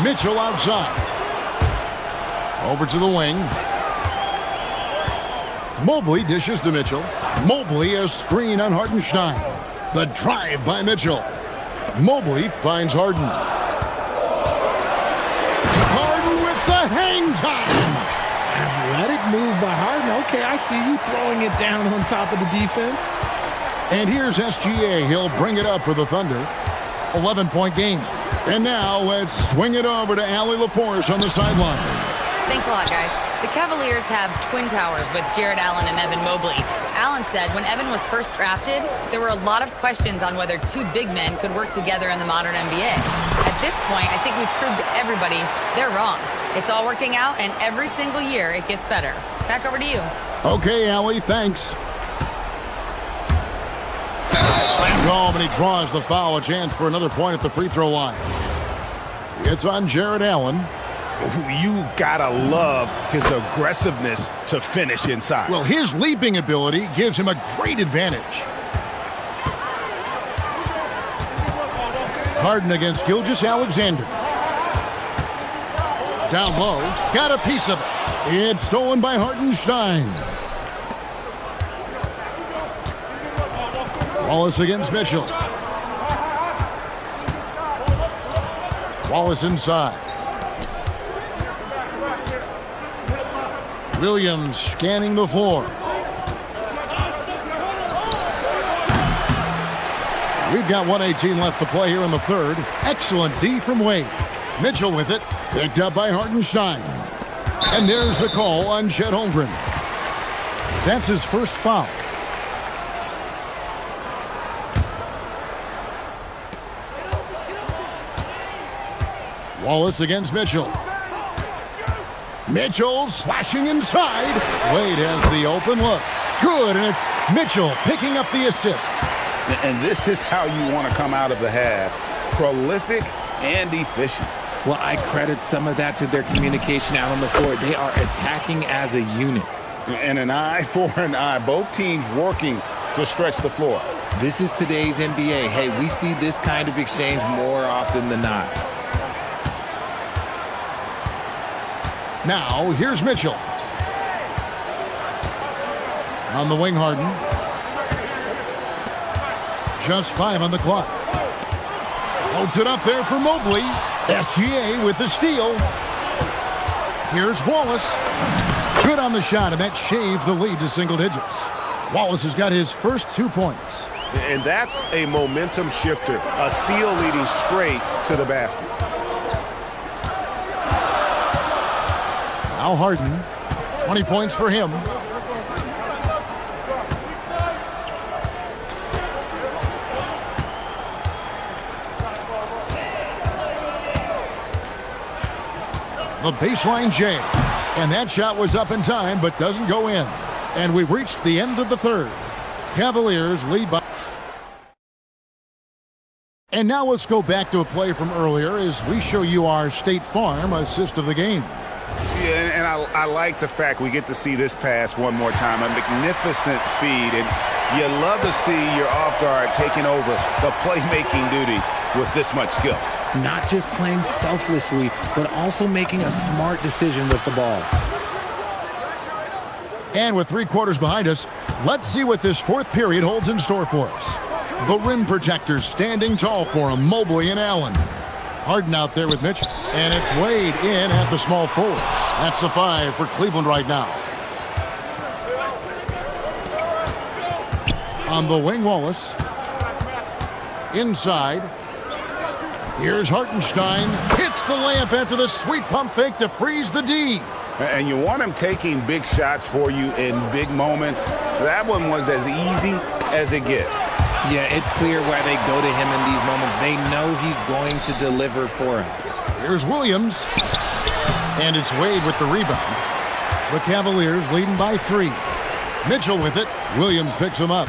S6: Mitchell outside. Over to the wing. Mobley dishes to Mitchell. Mobley a screen on Hartenstein. The drive by Mitchell. Mobley finds Harden. Harden with the hang time.
S4: Athletic move by Harden. Okay, I see you throwing it down on top of the defense.
S6: And here's SGA. He'll bring it up for the Thunder. 11-point game. And now let's swing it over to Allie LaForce on the sideline.
S5: Thanks a lot, guys. The Cavaliers have twin towers with Jared Allen and Evan Mobley. Allen said when Evan was first drafted, there were a lot of questions on whether two big men could work together in the modern NBA. At this point, I think we've proved to everybody they're wrong. It's all working out, and every single year it gets better. Back over to you.
S6: Okay, Allie, thanks. Slammed home, and he draws the foul. A chance for another point at the free throw line. It's on Jared Allen.
S9: You gotta love his aggressiveness to finish inside.
S6: Well, his leaping ability gives him a great advantage. Harden against Gilgeous-Alexander. Down low, got a piece of it. It's stolen by Hartenstein. Wallace against Mitchell. Wallace inside. Williams scanning the floor. We've got 1:18 left to play here in the third. Excellent D from Wade. Mitchell with it. Picked up by Hartenstein. And there's the call on Chet Holmgren. That's his first foul. Wallace against Mitchell. Mitchell slashing inside. Wade has the open look. Good, and it's Mitchell picking up the assist.
S9: And this is how you want to come out of the half. Prolific and efficient.
S4: Well, I credit some of that to their communication out on the floor. They are attacking as a unit.
S9: And an eye for an eye. Both teams working to stretch the floor.
S4: This is today's NBA. Hey, we see this kind of exchange more often than not.
S6: Now, here's Mitchell. On the wing, Harden. Just 5 on the clock. Holds it up there for Mobley. SGA with the steal. Here's Wallace. Good on the shot, and that shaves the lead to single digits. Wallace has got his first 2 points.
S11: And that's a momentum shifter. A steal leading straight to the basket.
S6: Now Harden, 20 points for him. The baseline J. And that shot was up in time, but doesn't go in. And we've reached the end of the third. Cavaliers lead by... And now let's go back to a play from earlier as we show you our State Farm assist of the game.
S9: Yeah, and I like the fact we get to see this pass one more time. A magnificent feed, and you love to see your off guard taking over the playmaking duties with this much skill.
S4: Not just playing selflessly, but also making a smart decision with the ball.
S6: And with 3 quarters behind us, let's see what this fourth period holds in store for us. The rim protectors standing tall for him, Mobley and Allen. Harden out there with Mitchell, and it's Wade in at the small forward. That's the 5 for Cleveland right now. On the wing, Wallace. Inside. Here's Hartenstein. Hits the layup after the sweet pump fake to freeze the D.
S9: And you want him taking big shots for you in big moments. That one was as easy as it gets.
S4: Yeah, it's clear why they go to him in these moments. They know he's going to deliver for him.
S6: Here's Williams. And it's Wade with the rebound. The Cavaliers leading by 3. Mitchell with it. Williams picks him up.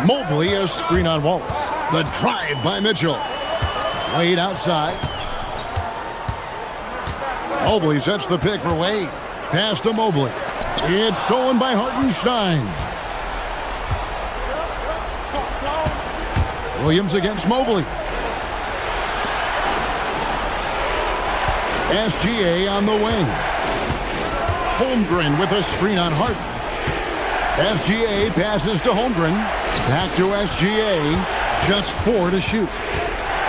S6: Mobley a screen on Wallace. The drive by Mitchell. Wade outside. Mobley sets the pick for Wade. Pass to Mobley. It's stolen by Hartenstein. Williams against Mobley. SGA on the wing. Holmgren with a screen on Harden. SGA passes to Holmgren. Back to SGA. Just 4 to shoot.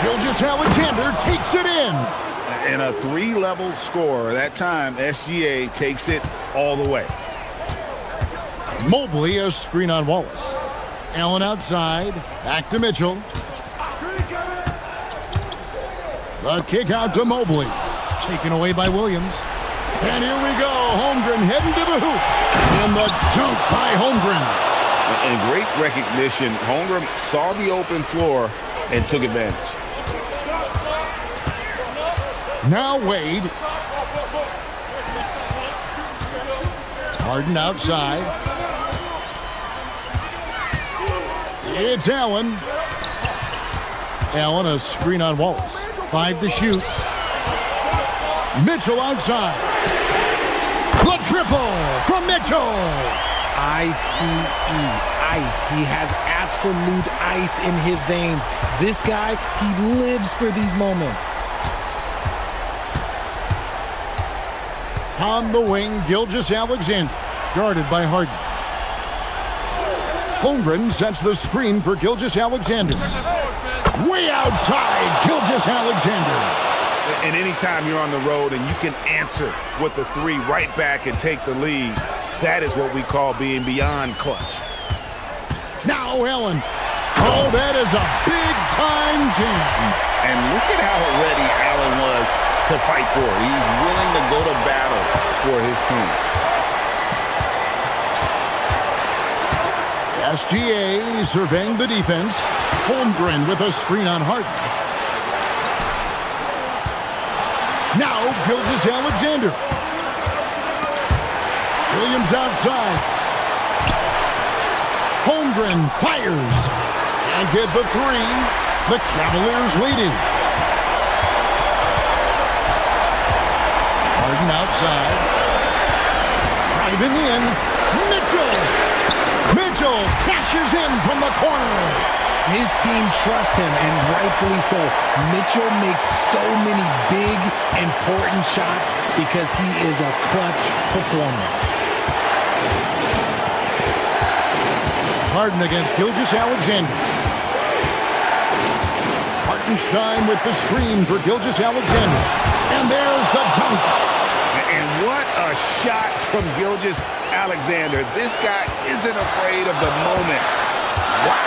S6: Gilgeous-Alexander takes it in.
S9: And a three-level score. That time, SGA takes it all the way.
S6: Mobley, a screen on Wallace. Allen outside. Back to Mitchell. The kick out to Mobley. Taken away by Williams. And here we go. Holmgren heading to the hoop. And the dunk by Holmgren.
S9: And great recognition. Holmgren saw the open floor and took advantage.
S6: Now Wade. Harden outside. It's Allen. Allen, a screen on Wallace. 5 to shoot. Mitchell outside. The triple from Mitchell.
S4: ICE, ice. He has absolute ice in his veins. This guy, he lives for these moments.
S6: On the wing, Gilgeous-Alexander, guarded by Harden. Holmgren sets the screen for Gilgeous-Alexander. Way outside, Gilgeous-Alexander.
S9: And anytime you're on the road and you can answer with the three right back and take the lead, that is what we call being beyond clutch.
S6: Now Allen. Oh, that is a big-time jam.
S7: And look at how ready Allen was to fight for it. He's willing to go to battle for his team.
S6: SGA surveying the defense. Holmgren with a screen on Harden. Now Gilgeous-Alexander. Williams outside. Holmgren fires. And get the three. The Cavaliers leading. Harden outside. Driving in. Mitchell cashes in from the corner.
S4: His team trusts him, and rightfully so. Mitchell makes so many big, important shots because he is a clutch performer.
S6: Harden against Gilgeous-Alexander. Hartenstein with the screen for Gilgeous-Alexander. And there's the dunk.
S9: And what a shot from Gilgeous-Alexander. This guy isn't afraid of the moment. Wow.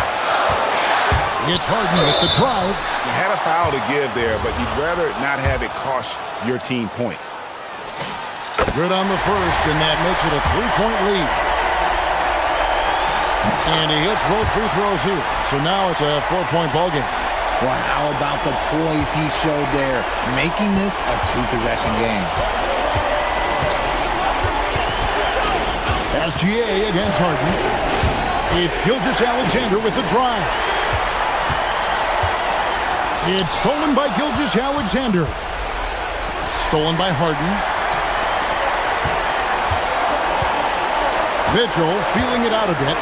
S6: It's Harden with the drive.
S9: You had a foul to give there, but you'd rather not have it cost your team points.
S6: Good on the first, and that makes it a 3-point lead. And he hits both free throws here. So now it's a 4-point ballgame.
S4: Well, how about the poise he showed there, making this a 2-possession game.
S6: SGA against Harden. It's Gilgeous-Alexander with the drive. It's stolen by Gilgeous-Alexander. Stolen by Harden. Mitchell feeling it out a bit.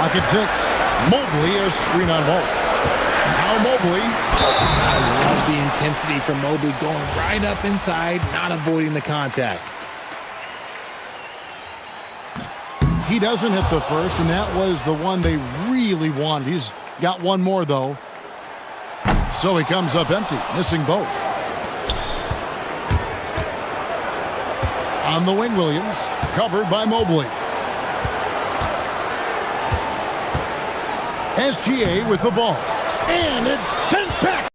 S6: Pocket 6. Mobley, a screen on Wallace. Now Mobley.
S4: I love the intensity from Mobley going right up inside, not avoiding the contact.
S6: He doesn't hit the first, and that was the one they really wanted. He's got one more, though. So he comes up empty, missing both. On the wing, Williams, covered by Mobley. SGA with the ball. And it's sent back.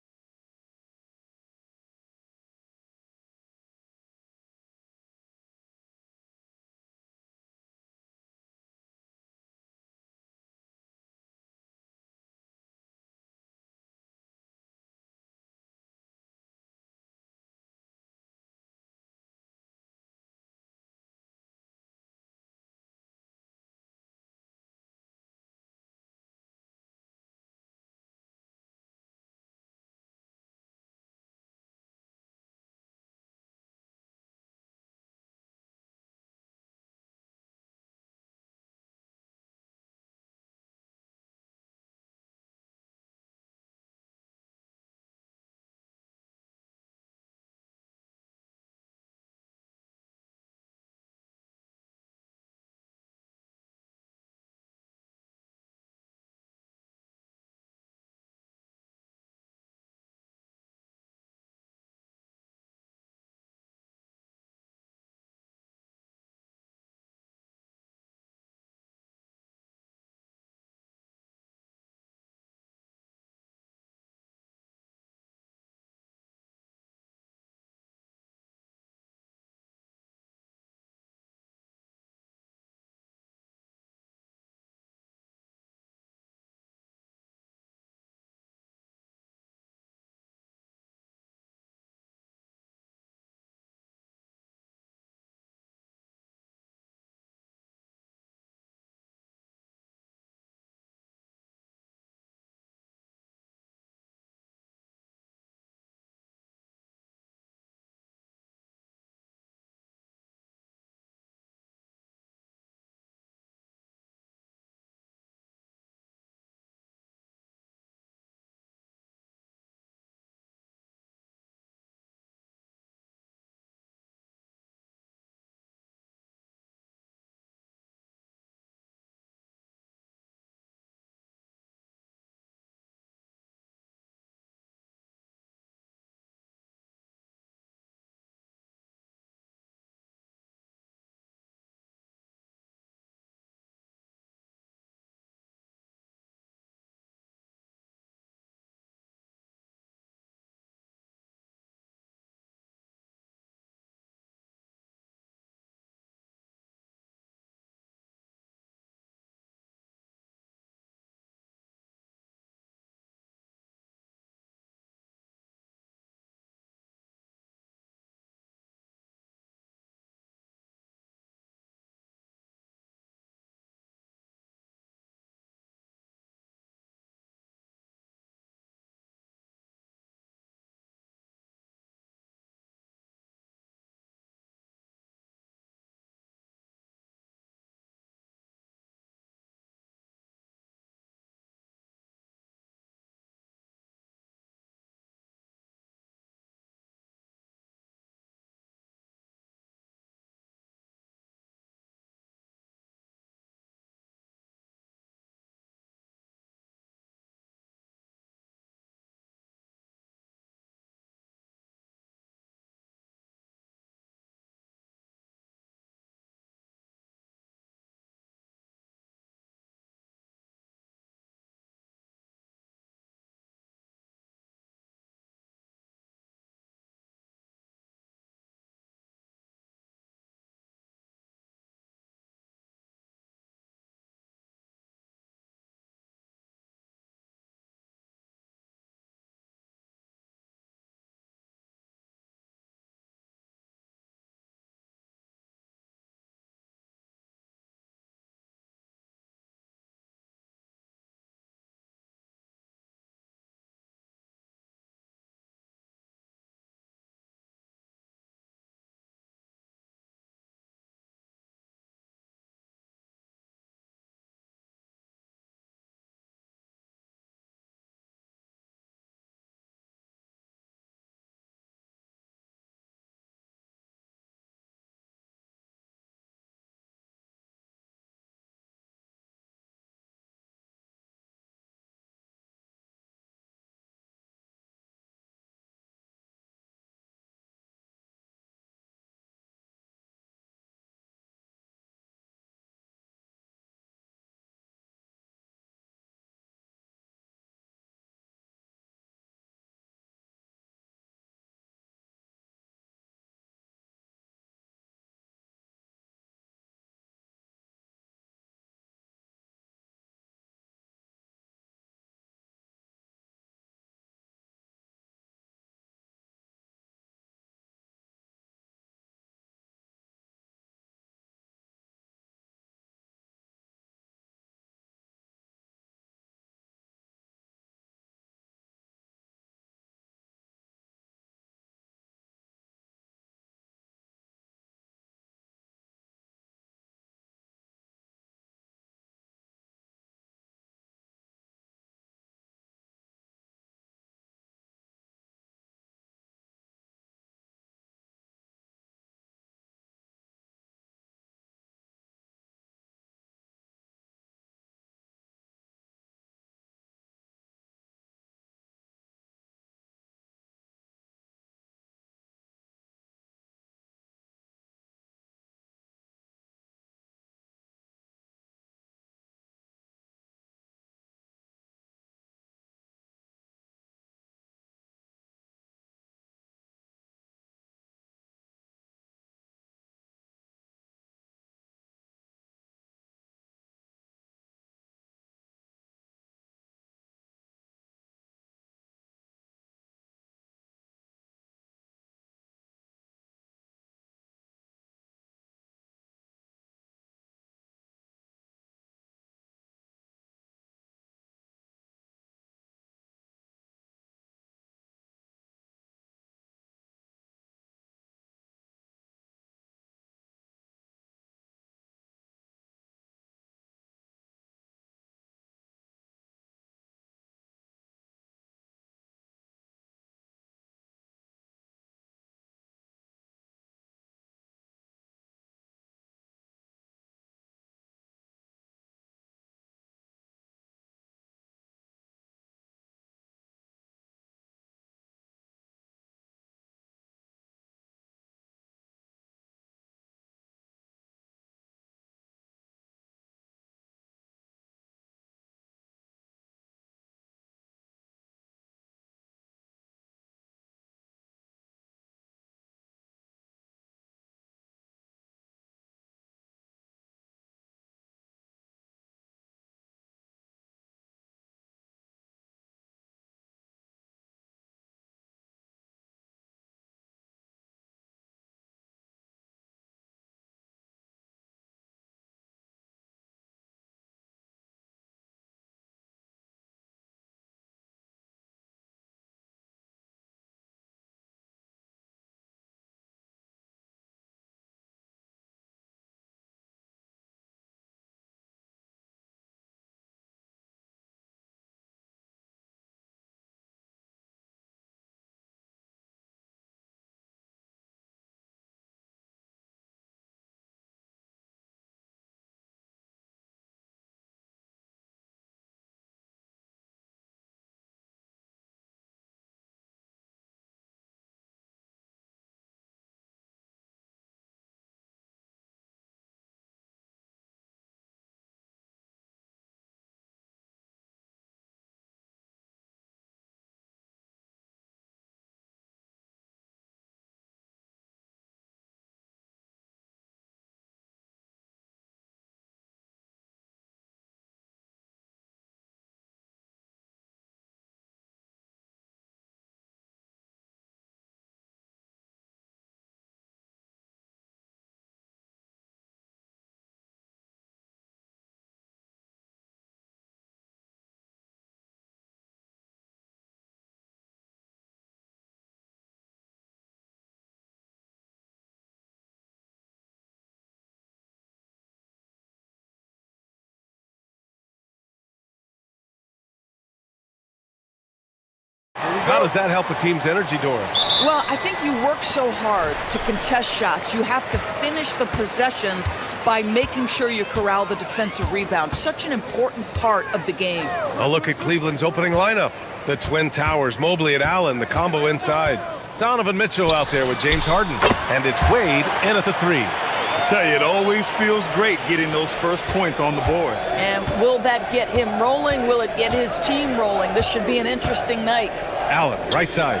S1: How does that help a team's energy, Doris?
S8: Well, I think you work so hard to contest shots. You have to finish the possession by making sure you corral the defensive rebound. Such an important part of the game.
S1: A look at Cleveland's opening lineup. The Twin Towers, Mobley and Allen, the combo inside. Donovan Mitchell out there with James Harden. And it's Wade in at the three.
S2: I tell you, it always feels great getting those first points on the board.
S8: And will that get him rolling? Will it get his team rolling? This should be an interesting night.
S1: Allen, right side.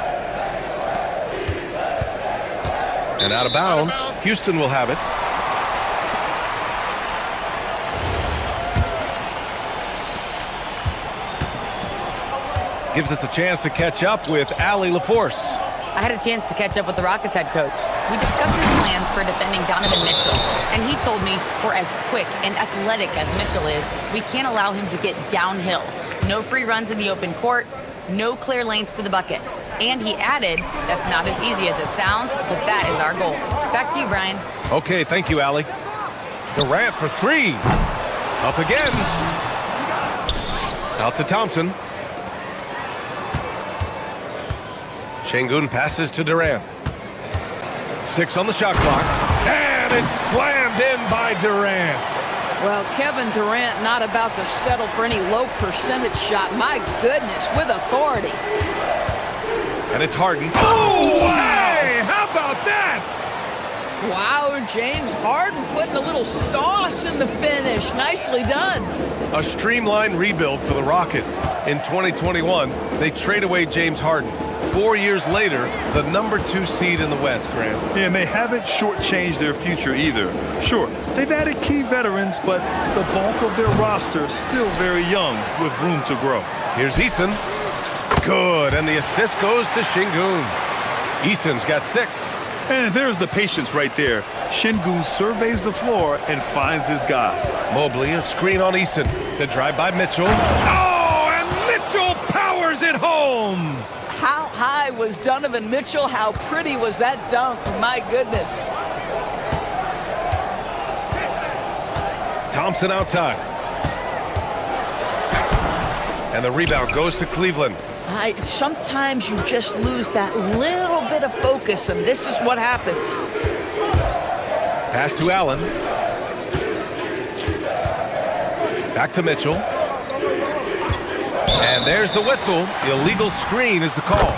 S1: And out of bounds. Houston will have it. Gives us a chance to catch up with Allie LaForce.
S5: I had a chance to catch up with the Rockets head coach. We discussed his plans for defending Donovan Mitchell, and he told me for as quick and athletic as Mitchell is, we can't allow him to get downhill. No free runs in the open court, no clear lanes to the bucket. And he added, that's not as easy as it sounds, but that is our goal. Back to you, Brian.
S1: Okay, thank you, Allie. Durant for three. Up again. Out to Thompson. Şengün passes to Durant. 6 on the shot clock. And it's slammed in by Durant.
S8: Well, Kevin Durant not about to settle for any low percentage shot. My goodness, with authority.
S1: And it's Harden. Oh, hey, how about that?
S8: Wow, James Harden putting a little sauce in the finish. Nicely done.
S1: A streamlined rebuild for the Rockets. In 2021, they trade away James Harden. 4 years later, the #2 seed in the West, Grant.
S2: Yeah, and they haven't shortchanged their future either. Sure, they've added key veterans, but the bulk of their roster is still very young with room to grow.
S1: Here's Eason. Good, and the assist goes to Şengün. Eason's got 6.
S2: And there's the patience right there. Şengün surveys the floor and finds his guy.
S1: Mobley, a screen on Eason. The drive by Mitchell. Oh, and Mitchell powers it home!
S8: How high was Donovan Mitchell? How pretty was that dunk? My goodness.
S1: Thompson outside. And the rebound goes to Cleveland.
S8: Sometimes you just lose that little bit of focus, and this is what happens.
S1: Pass to Allen. Back to Mitchell. And there's the whistle. Illegal screen is the call.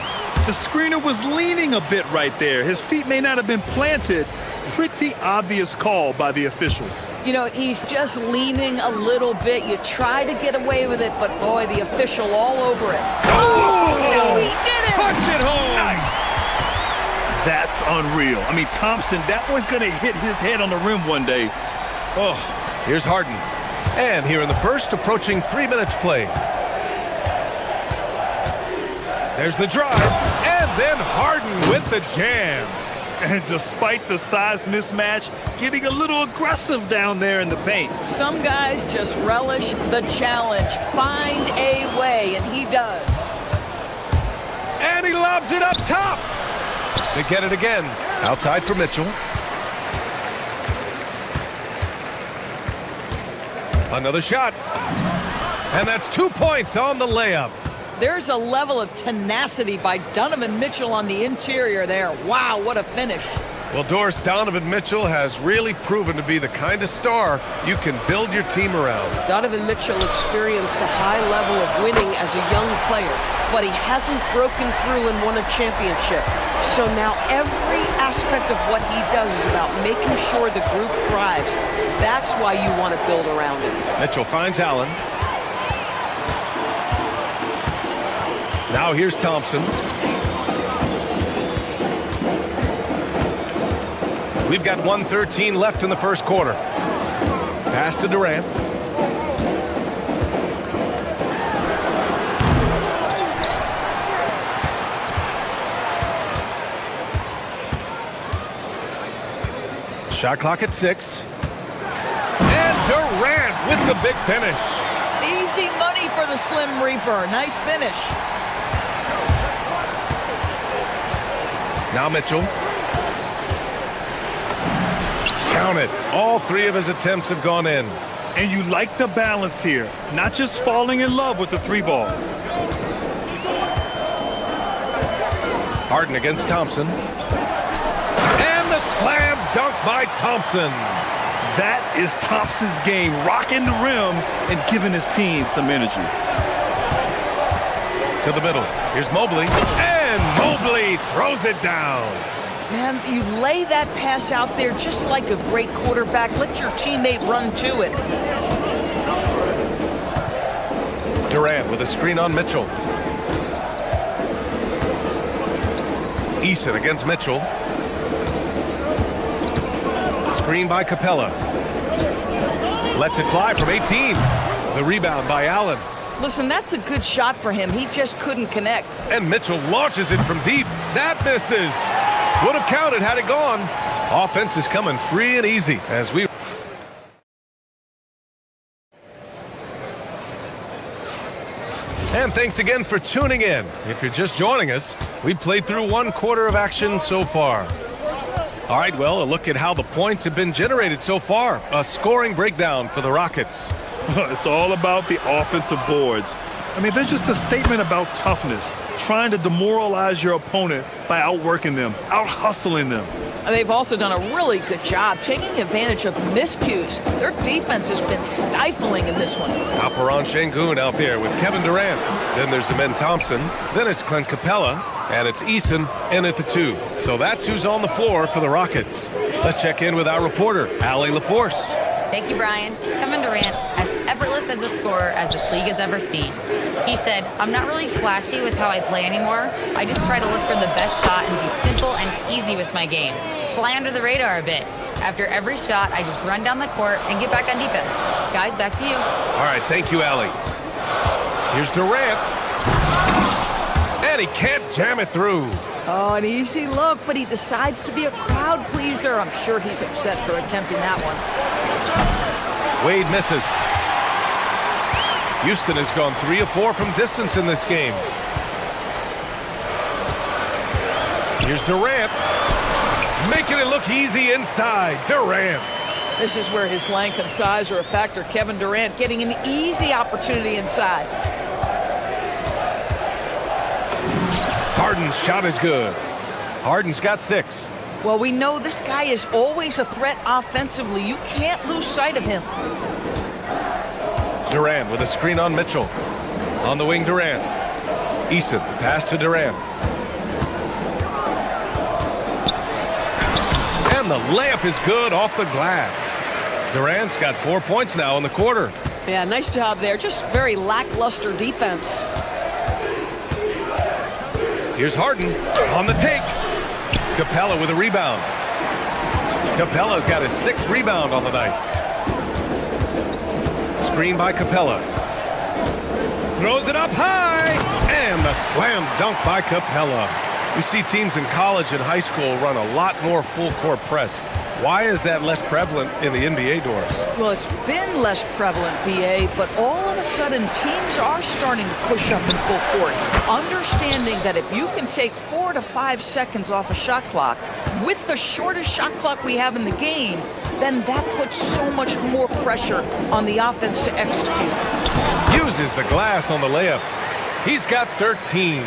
S2: The screener was leaning a bit right there. His feet may not have been planted. Pretty obvious call by the officials.
S8: You know, he's just leaning a little bit. You try to get away with it, but boy, the official all over it.
S1: Oh!
S8: No, he did it!
S1: Punch it home!
S2: Nice! That's unreal. I mean, Thompson, that was going to hit his head on the rim one day. Oh.
S1: Here's Harden. And here in the first, approaching 3 minutes played. There's the drive, and then Harden with the jam.
S2: And despite the size mismatch, getting a little aggressive down there in the paint.
S8: Some guys just relish the challenge. Find a way, and he does.
S1: And he lobs it up top. They get it again. Outside for Mitchell. Another shot. And that's 2 points on the layup.
S8: There's a level of tenacity by Donovan Mitchell on the interior there. Wow, what a finish.
S1: Well, Doris, Donovan Mitchell has really proven to be the kind of star you can build your team around.
S10: Donovan Mitchell experienced a high level of winning as a young player, but he hasn't broken through and won a championship. So now every aspect of what he does is about making sure the group thrives. That's why you want to build around him.
S1: Mitchell finds Allen. Now here's Thompson. We've got 1:13 left in the first quarter. Pass to Durant. Shot clock at 6. And Durant with the big finish.
S8: Easy money for the Slim Reaper. Nice finish.
S1: Now Mitchell. Count it. All 3 of his attempts have gone in.
S2: And you like the balance here. Not just falling in love with the 3 ball.
S1: Harden against Thompson. And the slam dunk by Thompson.
S2: That is Thompson's game, rocking the rim and giving his team some energy.
S1: To the middle. Here's Mobley. And Mobley throws it down.
S8: Man, you lay that pass out there just like a great quarterback. Let your teammate run to it.
S1: Durant with a screen on Mitchell. Eason against Mitchell. Screen by Capella. Lets it fly from 18. The rebound by Allen.
S8: Listen, that's a good shot for him. He just couldn't connect.
S1: And Mitchell launches it from deep. That misses. Would have counted had it gone. Offense is coming free and easy as we... And thanks again for tuning in. If you're just joining us, we played through 1 quarter of action so far. All right, well, a look at how the points have been generated so far. A scoring breakdown for the Rockets.
S2: It's all about the offensive boards. I mean, they're just a statement about toughness, trying to demoralize your opponent by outworking them, out-hustling them.
S8: And they've also done a really good job taking advantage of miscues. Their defense has been stifling in this one.
S1: Alperon Şengün out there with Kevin Durant. Then there's Amen Thompson. Then it's Clint Capella. And it's Eason in at the 2. So that's who's on the floor for the Rockets. Let's check in with our reporter, Allie LaForce.
S5: Thank you, Brian. Kevin Durant, as effortless as a scorer as this league has ever seen. He said, "I'm not really flashy with how I play anymore. I just try to look for the best shot and be simple and easy with my game. Fly under the radar a bit. After every shot, I just run down the court and get back on defense." Guys, back to you.
S1: All right, thank you, Allie. Here's Durant. And he can't jam it through.
S8: Oh, an easy look, but he decides to be a crowd pleaser. I'm sure he's upset for attempting that one.
S1: Wade misses. Houston has gone 3 of 4 from distance in this game. Here's Durant. Making it look easy inside. Durant.
S8: This is where his length and size are a factor. Kevin Durant getting an easy opportunity inside.
S1: Harden's shot is good. Harden's got 6.
S8: Well, we know this guy is always a threat offensively. You can't lose sight of him.
S1: Durant with a screen on Mitchell. On the wing, Durant. Eason, the pass to Durant. And the layup is good off the glass. Durant's got 4 points now in the quarter.
S8: Yeah, nice job there. Just very lackluster defense.
S1: Here's Harden on the take. Capella with a rebound. Capella's got his 6th rebound on the night. Screen by Capella. Throws it up high. And the slam dunk by Capella. We see teams in college and high school run a lot more full court press. Why is that less prevalent in the NBA doors?
S8: Well, it's been less prevalent, BA, but all of a sudden teams are starting to push up in full court, understanding that if you can take 4 to 5 seconds off a shot clock with the shortest shot clock we have in the game, then that puts so much more pressure on the offense to execute.
S1: Uses the glass on the layup. He's got 13.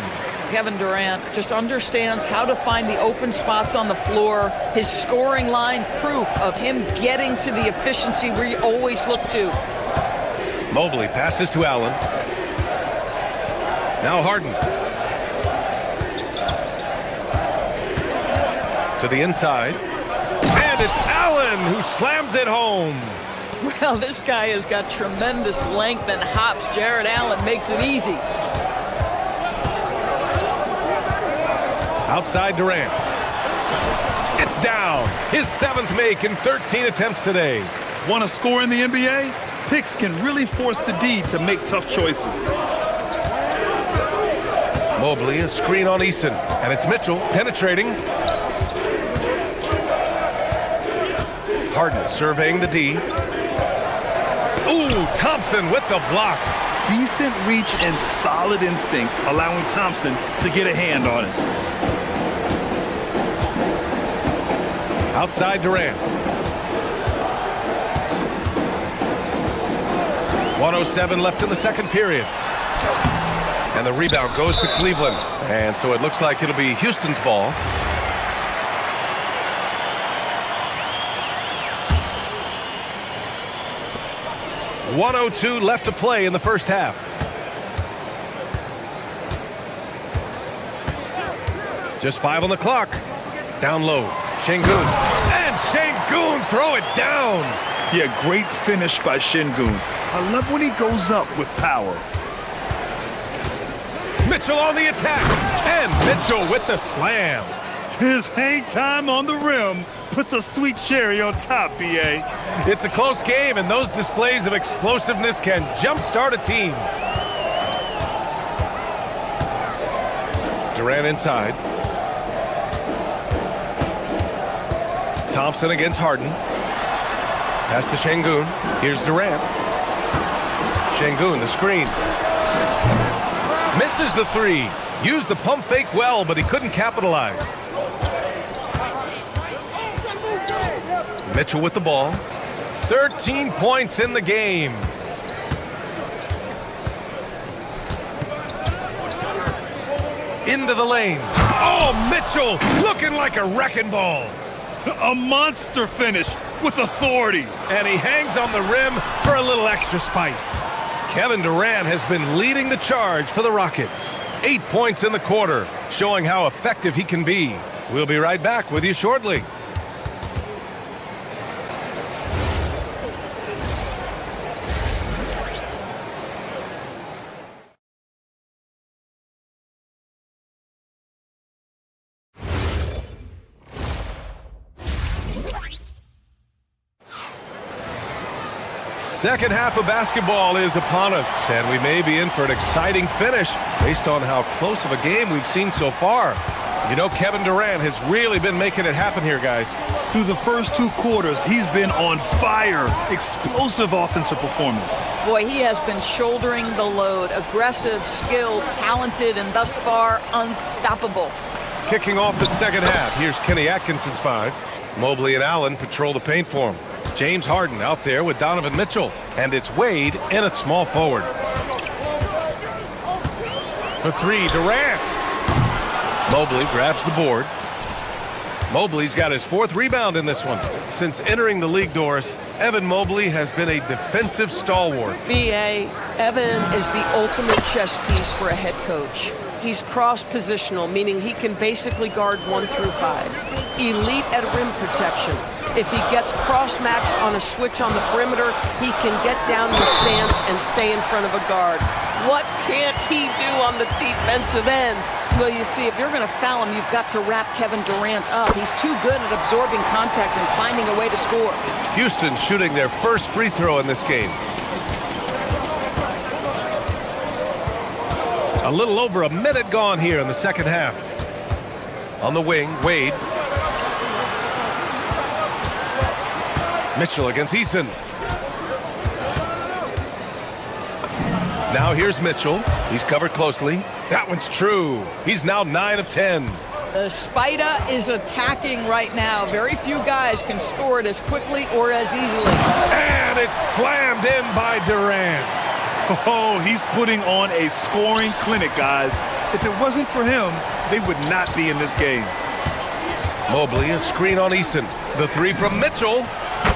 S8: Kevin Durant just understands how to find the open spots on the floor. His scoring line, proof of him getting to the efficiency we always look to.
S1: Mobley passes to Allen. Now Harden. To the inside. And it's Allen who slams it home.
S8: Well, this guy has got tremendous length and hops. Jared Allen makes it easy.
S1: Outside Durant. It's down. His 7th make in 13 attempts today.
S2: Want to score in the NBA? Picks can really force the D to make tough choices.
S1: Mobley, a screen on Eason. And it's Mitchell penetrating. Harden surveying the D. Ooh, Thompson with the block.
S2: Decent reach and solid instincts, allowing Thompson to get a hand on it.
S1: Outside Durant. 1:07 left in the second period. And the rebound goes to Cleveland. And so it looks like it'll be Houston's ball. .102 left to play in the first half. Just 5 on the clock. Down low. Şengün. And Şengün throw it down.
S2: Yeah, great finish by Şengün. I love when he goes up with power.
S1: Mitchell on the attack. And Mitchell with the slam.
S2: His hang time on the rim puts a sweet cherry on top, B.A.
S1: It's a close game, and those displays of explosiveness can jumpstart a team. Durant inside. Thompson against Harden. Pass to Şengün. Here's Durant. Şengün, the screen. Misses the three. Used the pump fake well, but he couldn't capitalize. Mitchell with the ball. 13 points in the game. Into the lane. Oh, Mitchell looking like a wrecking ball.
S2: A monster finish with authority.
S1: And he hangs on the rim for a little extra spice. Kevin Durant has been leading the charge for the Rockets. 8 points in the quarter, showing how effective he can be. We'll be right back with you shortly. Second half of basketball is upon us, and we may be in for an exciting finish based on how close of a game we've seen so far. You know, Kevin Durant has really been making it happen here, guys.
S2: Through the first 2 quarters, he's been on fire. Explosive offensive performance.
S8: Boy, he has been shouldering the load. Aggressive, skilled, talented, and thus far unstoppable.
S1: Kicking off the second half, here's Kenny Atkinson's 5. Mobley and Allen patrol the paint for him. James Harden out there with Donovan Mitchell. And it's Wade in at small forward. For 3, Durant. Mobley grabs the board. Mobley's got his 4th rebound in this one. Since entering the league doors, Evan Mobley has been a defensive stalwart.
S10: B.A., Evan is the ultimate chess piece for a head coach. He's cross-positional, meaning he can basically guard 1 through 5. Elite at rim protection. If he gets cross-matched on a switch on the perimeter, he can get down in the stance and stay in front of a guard. What can't he do on the defensive end?
S8: Well, you see, if you're going to foul him, you've got to wrap Kevin Durant up. He's too good at absorbing contact and finding a way to score.
S1: Houston shooting their first free throw in this game. A little over a minute gone here in the second half. On the wing, Wade. Mitchell against Eason. Now here's Mitchell. He's covered closely. That one's true. He's now 9 of 10.
S8: The Spider is attacking right now. Very few guys can score it as quickly or as easily.
S1: And it's slammed in by Durant.
S2: Oh, he's putting on a scoring clinic, guys. If it wasn't for him, they would not be in this game.
S1: Mobley, a screen on Eason. The 3 from Mitchell.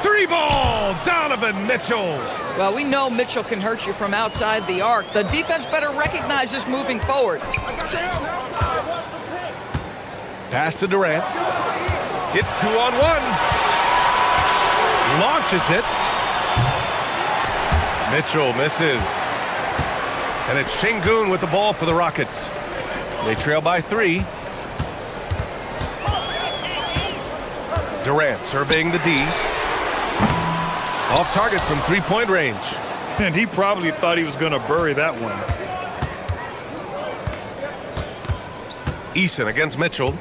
S1: 3 ball, Donovan Mitchell.
S8: Well, we know Mitchell can hurt you from outside the arc. The defense better recognize this moving forward.
S1: Pass to Durant. It's 2-on-1. Launches it. Mitchell misses. And it's Şengün with the ball for the Rockets. They trail by 3. Durant surveying the D. Off target from 3-point range.
S2: And he probably thought he was going to bury that one.
S1: Eason against Mitchell.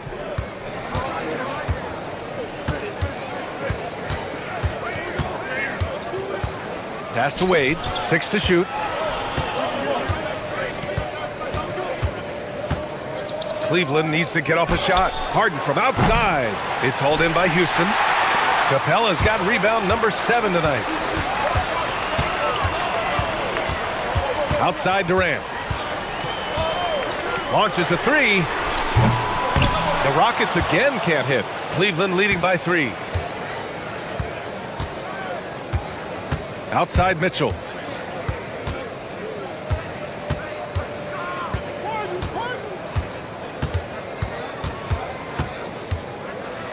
S1: Pass to Wade. 6 to shoot. Cleveland needs to get off a shot. Harden from outside. It's hauled in by Houston. Capella's got rebound number 7 tonight. Outside Durant. Launches a three. The Rockets again can't hit. Cleveland leading by 3. Outside Mitchell.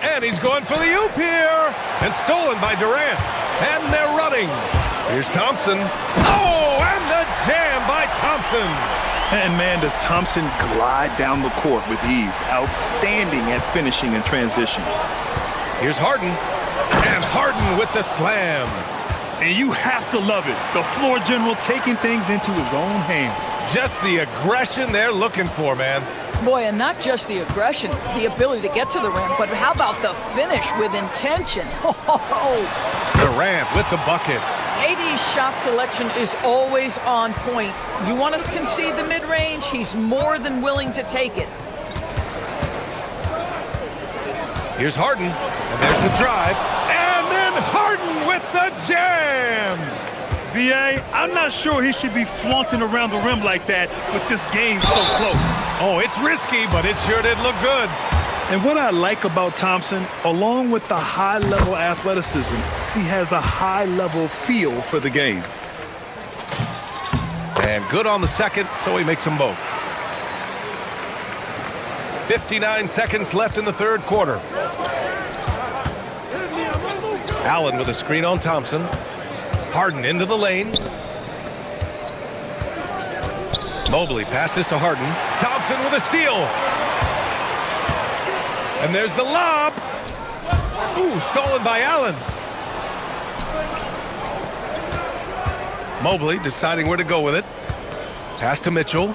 S1: And he's going for the oop here. And stolen by Durant. And they're running. Here's Thompson. Oh, and the jam by Thompson.
S2: And man, does Thompson glide down the court with ease. Outstanding at finishing in transition.
S1: Here's Harden. And Harden with the slam.
S2: And you have to love it. The floor general taking things into his own hands.
S1: Just the aggression they're looking for, man.
S8: Boy, and not just the aggression, the ability to get to the rim, but how about the finish with intention?
S1: Durant with the bucket.
S8: KD's shot selection is always on point. You want to concede the mid-range, he's more than willing to take it.
S1: Here's Harden, and there's the drive. And then Harden with the jam!
S2: B.A., I'm not sure he should be flaunting around the rim like that with this game so close.
S1: Oh, it's risky, but it sure did look good.
S2: And what I like about Thompson, along with the high-level athleticism, he has a high-level feel for the game.
S1: And good on the second, so he makes them both. 59 seconds left in the third quarter. Allen with a screen on Thompson. Harden into the lane. Mobley passes to Harden. Thompson with a steal. And there's the lob. Ooh, stolen by Allen. Mobley deciding where to go with it. Pass to Mitchell.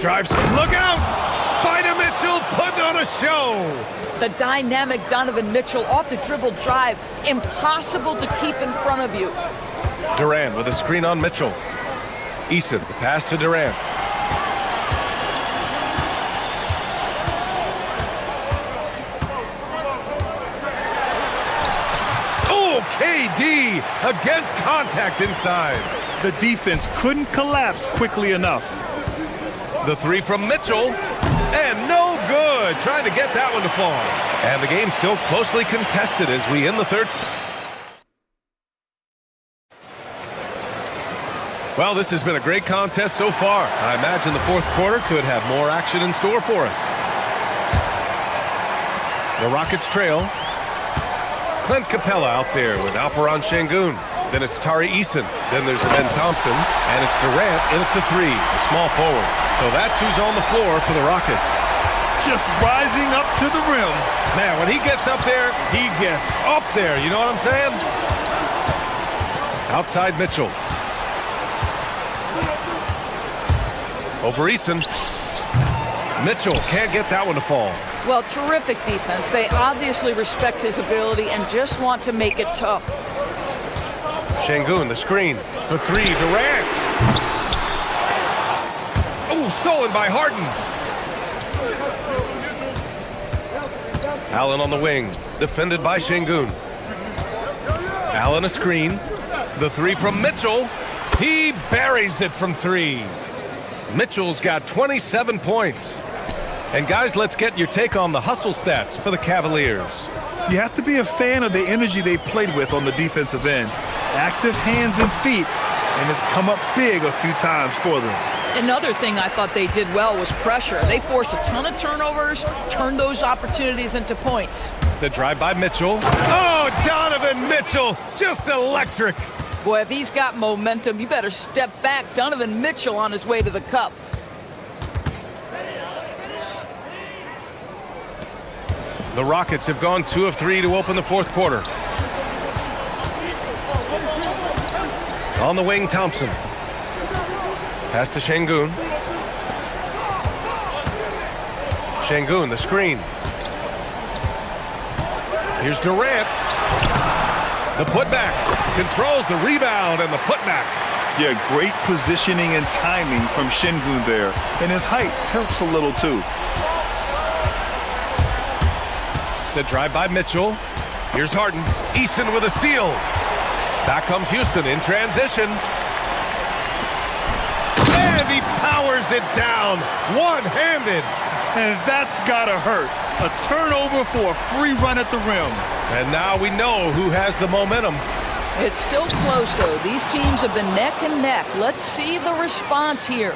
S1: Drives. Look out! Spider Mitchell putting on a show.
S8: The dynamic Donovan Mitchell off the dribble drive. Impossible to keep in front of you.
S1: Durant with a screen on Mitchell. Eason, the pass to Durant. Oh, KD against contact inside.
S2: The defense couldn't collapse quickly enough.
S1: The three from Mitchell. And no good. Trying to get that one to fall. And the game still closely contested as we end the third. Well, this has been a great contest so far. I imagine the fourth quarter could have more action in store for us. The Rockets trail. Clint Capella out there with Alperon Şengün. Then it's Tari Eason. Then there's Ben Thompson. And it's Durant in at the three, a small forward. So that's who's on the floor for the Rockets.
S2: Just rising up to the rim.
S1: Man, when he gets up there, he gets up there. You know what I'm saying? Outside Mitchell. Over Eason. Mitchell can't get that one to fall.
S8: Well, terrific defense. They obviously respect his ability and just want to make it tough.
S1: Şengün, the screen for three. Durant. Oh, stolen by Harden. Allen on the wing, defended by Şengün. Allen a screen. The three from Mitchell. He buries it from three. Mitchell's got 27 points. And guys, let's get your take on the hustle stats for the Cavaliers.
S2: You have to be a fan of the energy they've played with on the defensive end. Active hands and feet, and it's come up big a few times for them.
S8: Another thing I thought they did well was pressure. They forced a ton of turnovers, turned those opportunities into points.
S1: The drive by Mitchell. Oh, Donovan Mitchell, just electric.
S8: Boy, if he's got momentum, you better step back. Donovan Mitchell on his way to the cup.
S1: The Rockets have gone 2 of 3 to open the fourth quarter. On the wing, Thompson. Pass to Şengün. Şengün, the screen. Here's Durant. The putback. Controls the rebound and the putback.
S2: Yeah, great positioning and timing from Şengün there. And his height helps a little too.
S1: The drive by Mitchell. Here's Harden. Eason with a steal. Back comes Houston in transition. And he powers it down, one-handed.
S2: And that's gotta hurt. A turnover for a free run at the rim.
S1: And now we know who has the momentum.
S8: It's still close, though. These teams have been neck and neck. Let's see the response here.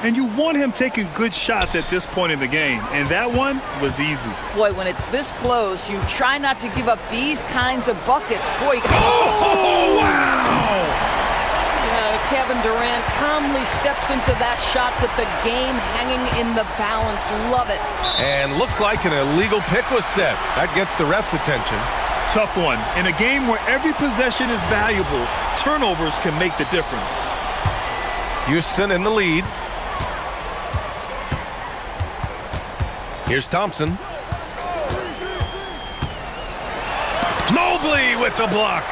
S2: And you want him taking good shots at this point in the game, and that one was easy.
S8: Boy, when it's this close, you try not to give up these kinds of buckets. Boy,
S1: Oh, wow!
S8: Kevin Durant calmly steps into that shot with the game hanging in the balance. Love it.
S1: And looks like an illegal pick was set. That gets the ref's attention.
S2: Tough one. In a game where every possession is valuable, turnovers can make the difference.
S1: Houston in the lead. Here's Thompson. Mobley with the block.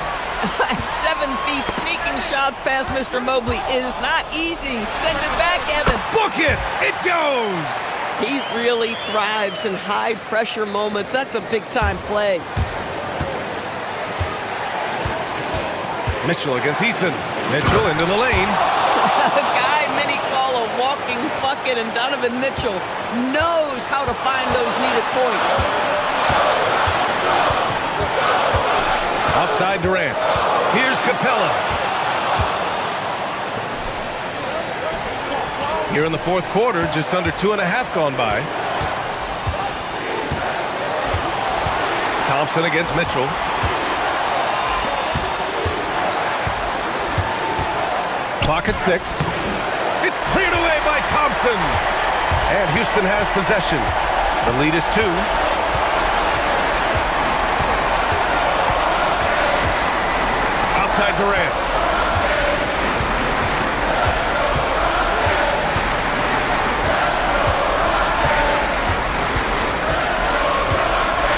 S8: 7 feet sneaking shots past Mr. Mobley is not easy. Send it back, Evan.
S1: Book it. It goes.
S10: He really thrives in high-pressure moments. That's a big-time play.
S1: Mitchell against Eason. Mitchell into the lane.
S8: A guy many call a walking bucket, and Donovan Mitchell knows how to find those needed points.
S1: Outside Durant. Here's Capella. Here in the fourth quarter, just under 2.5 gone by. Thompson against Mitchell. Clock at 6. It's cleared away by Thompson. And Houston has possession. The lead is 2. Outside Durant.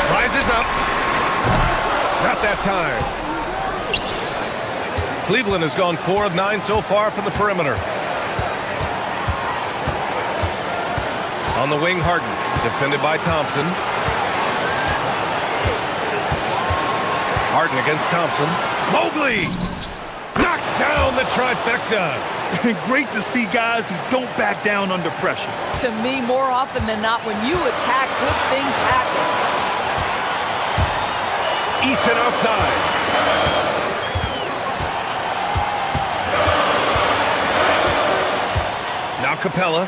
S1: Rises up. Not that time. Cleveland has gone 4 of 9 so far from the perimeter. On the wing, Harden, defended by Thompson. Harden against Thompson. Mobley knocks down the trifecta.
S2: Great to see guys who don't back down under pressure.
S8: To me, more often than not, when you attack, good things happen.
S1: Easton outside. Now Capella.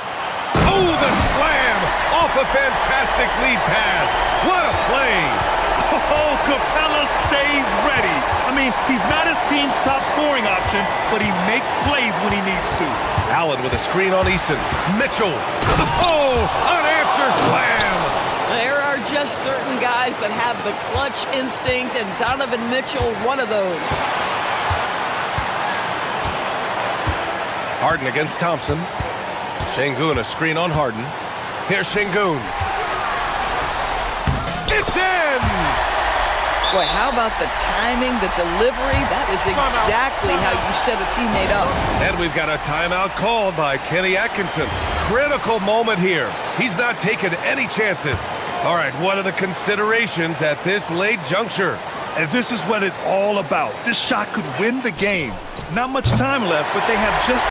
S1: Oh, the slam off a fantastic lead pass. What a play.
S2: Oh, Capella stays ready. I mean, he's not his team's top scoring option, but he makes plays when he needs to.
S1: Allen with a screen on Eason. Mitchell. Oh, unanswered slam.
S8: There are just certain guys that have the clutch instinct, and Donovan Mitchell, one of those.
S1: Harden against Thompson. Şengün, a screen on Harden. Here's Şengün. It's in!
S8: Boy, how about the timing, the delivery? That is exactly how you set a teammate up.
S1: And we've got a timeout called by Kenny Atkinson. Critical moment here. He's not taking any chances. All right, what are the considerations at this late juncture?
S2: And this is what it's all about. This shot could win the game. Not much time left, but they have just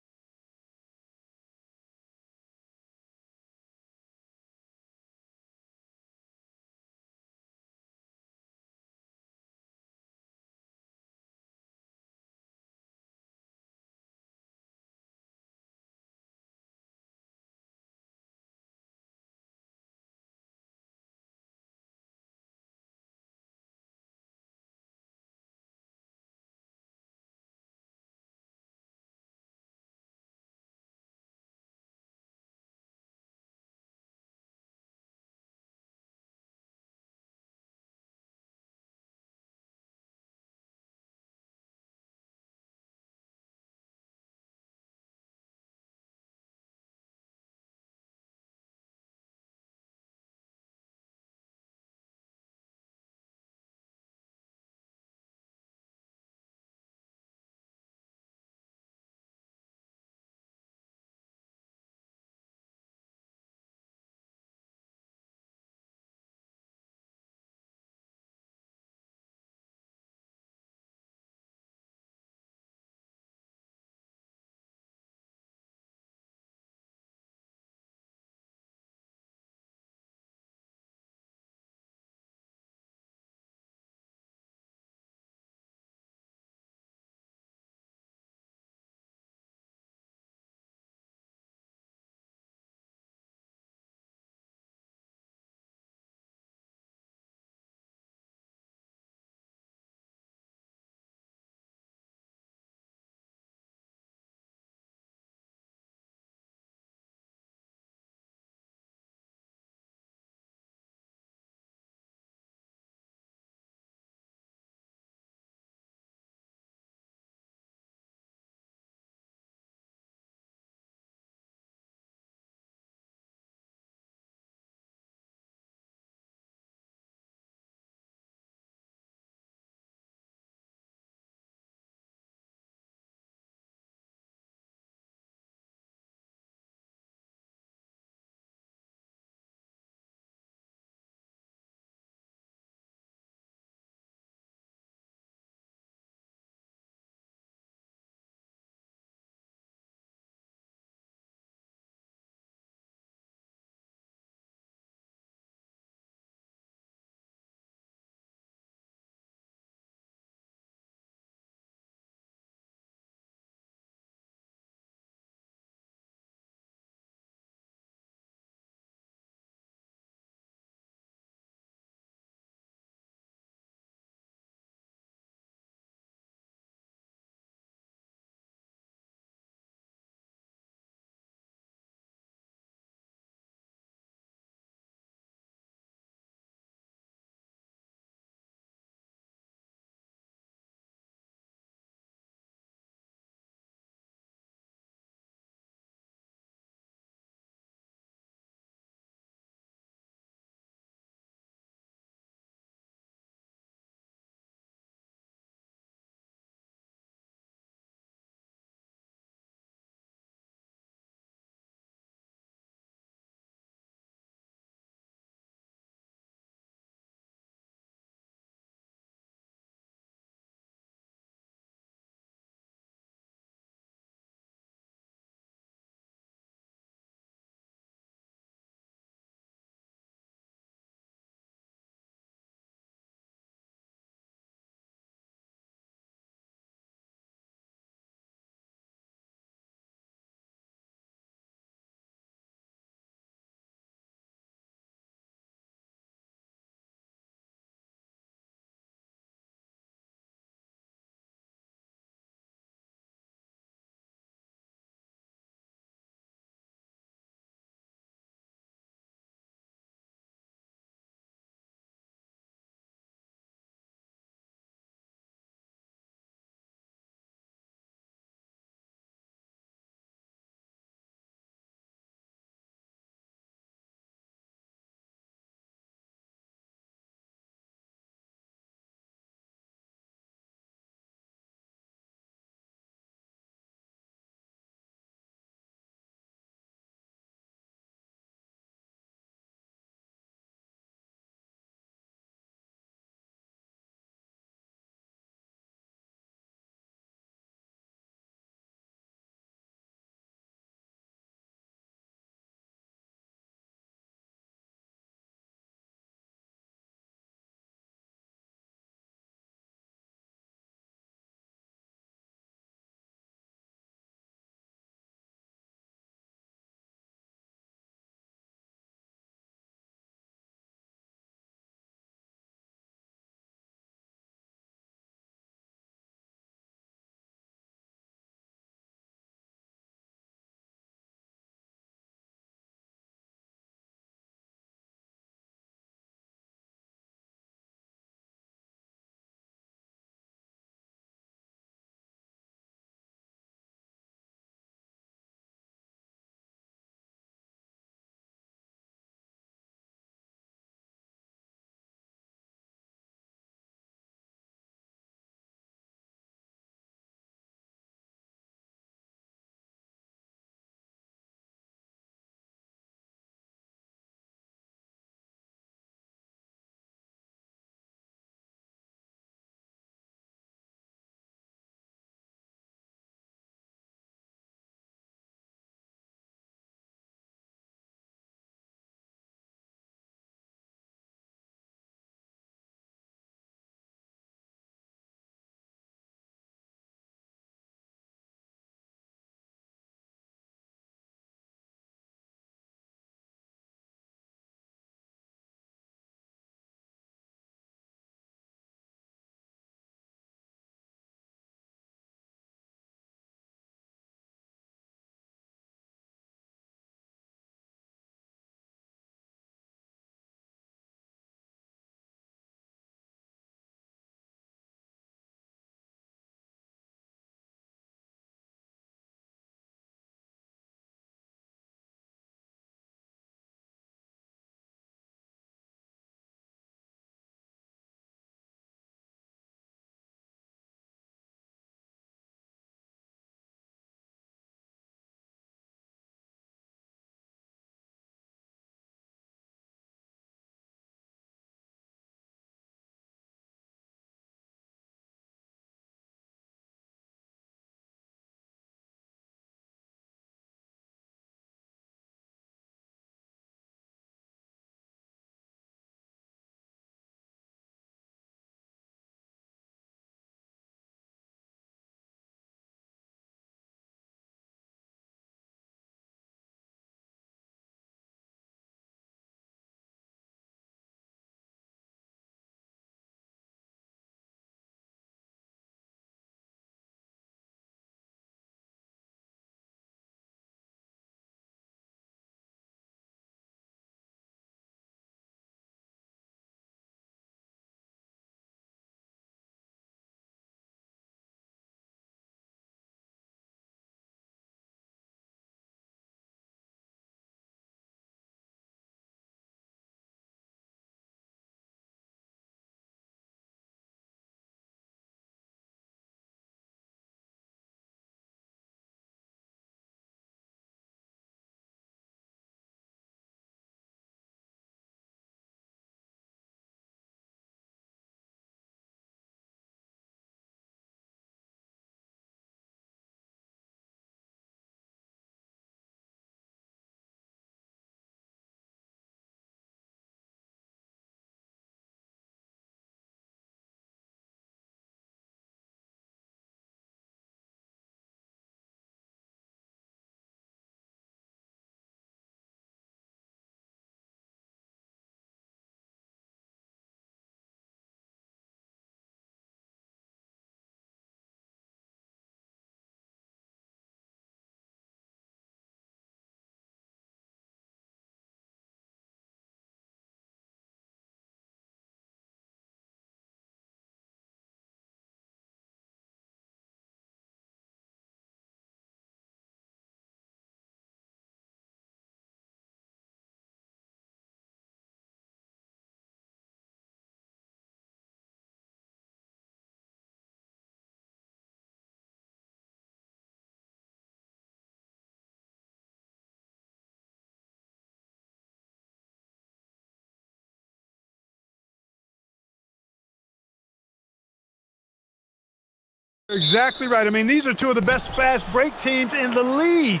S12: Exactly right. I mean, these are two of the best fast break teams in the league.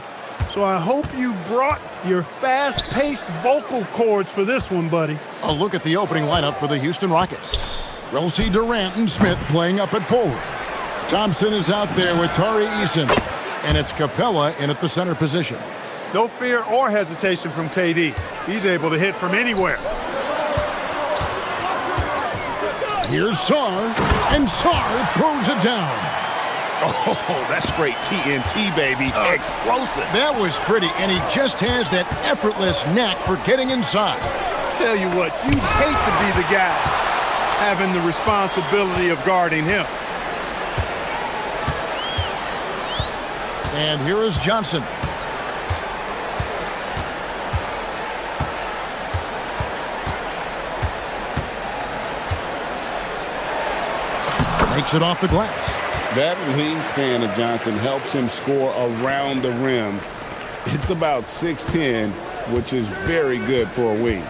S12: So I hope you brought your fast-paced vocal cords for this one, buddy.
S6: A look at the opening lineup for the Houston Rockets. We'll see Durant and Smith playing up at forward. Thompson is out there with Tari Eason, and it's Capella in at the center position.
S12: No fear or hesitation from KD. He's able to hit from anywhere.
S6: Here's Sarr, and Sarr throws it down.
S9: Oh, that's straight TNT, baby. Explosive.
S6: That was pretty, and he just has that effortless knack for getting inside.
S12: Tell you what, you'd hate to be the guy having the responsibility of guarding him.
S6: And here is Johnson. Makes it off the glass.
S7: That wingspan of Johnson helps him score around the rim. It's about 6'10", which is very good for a wing.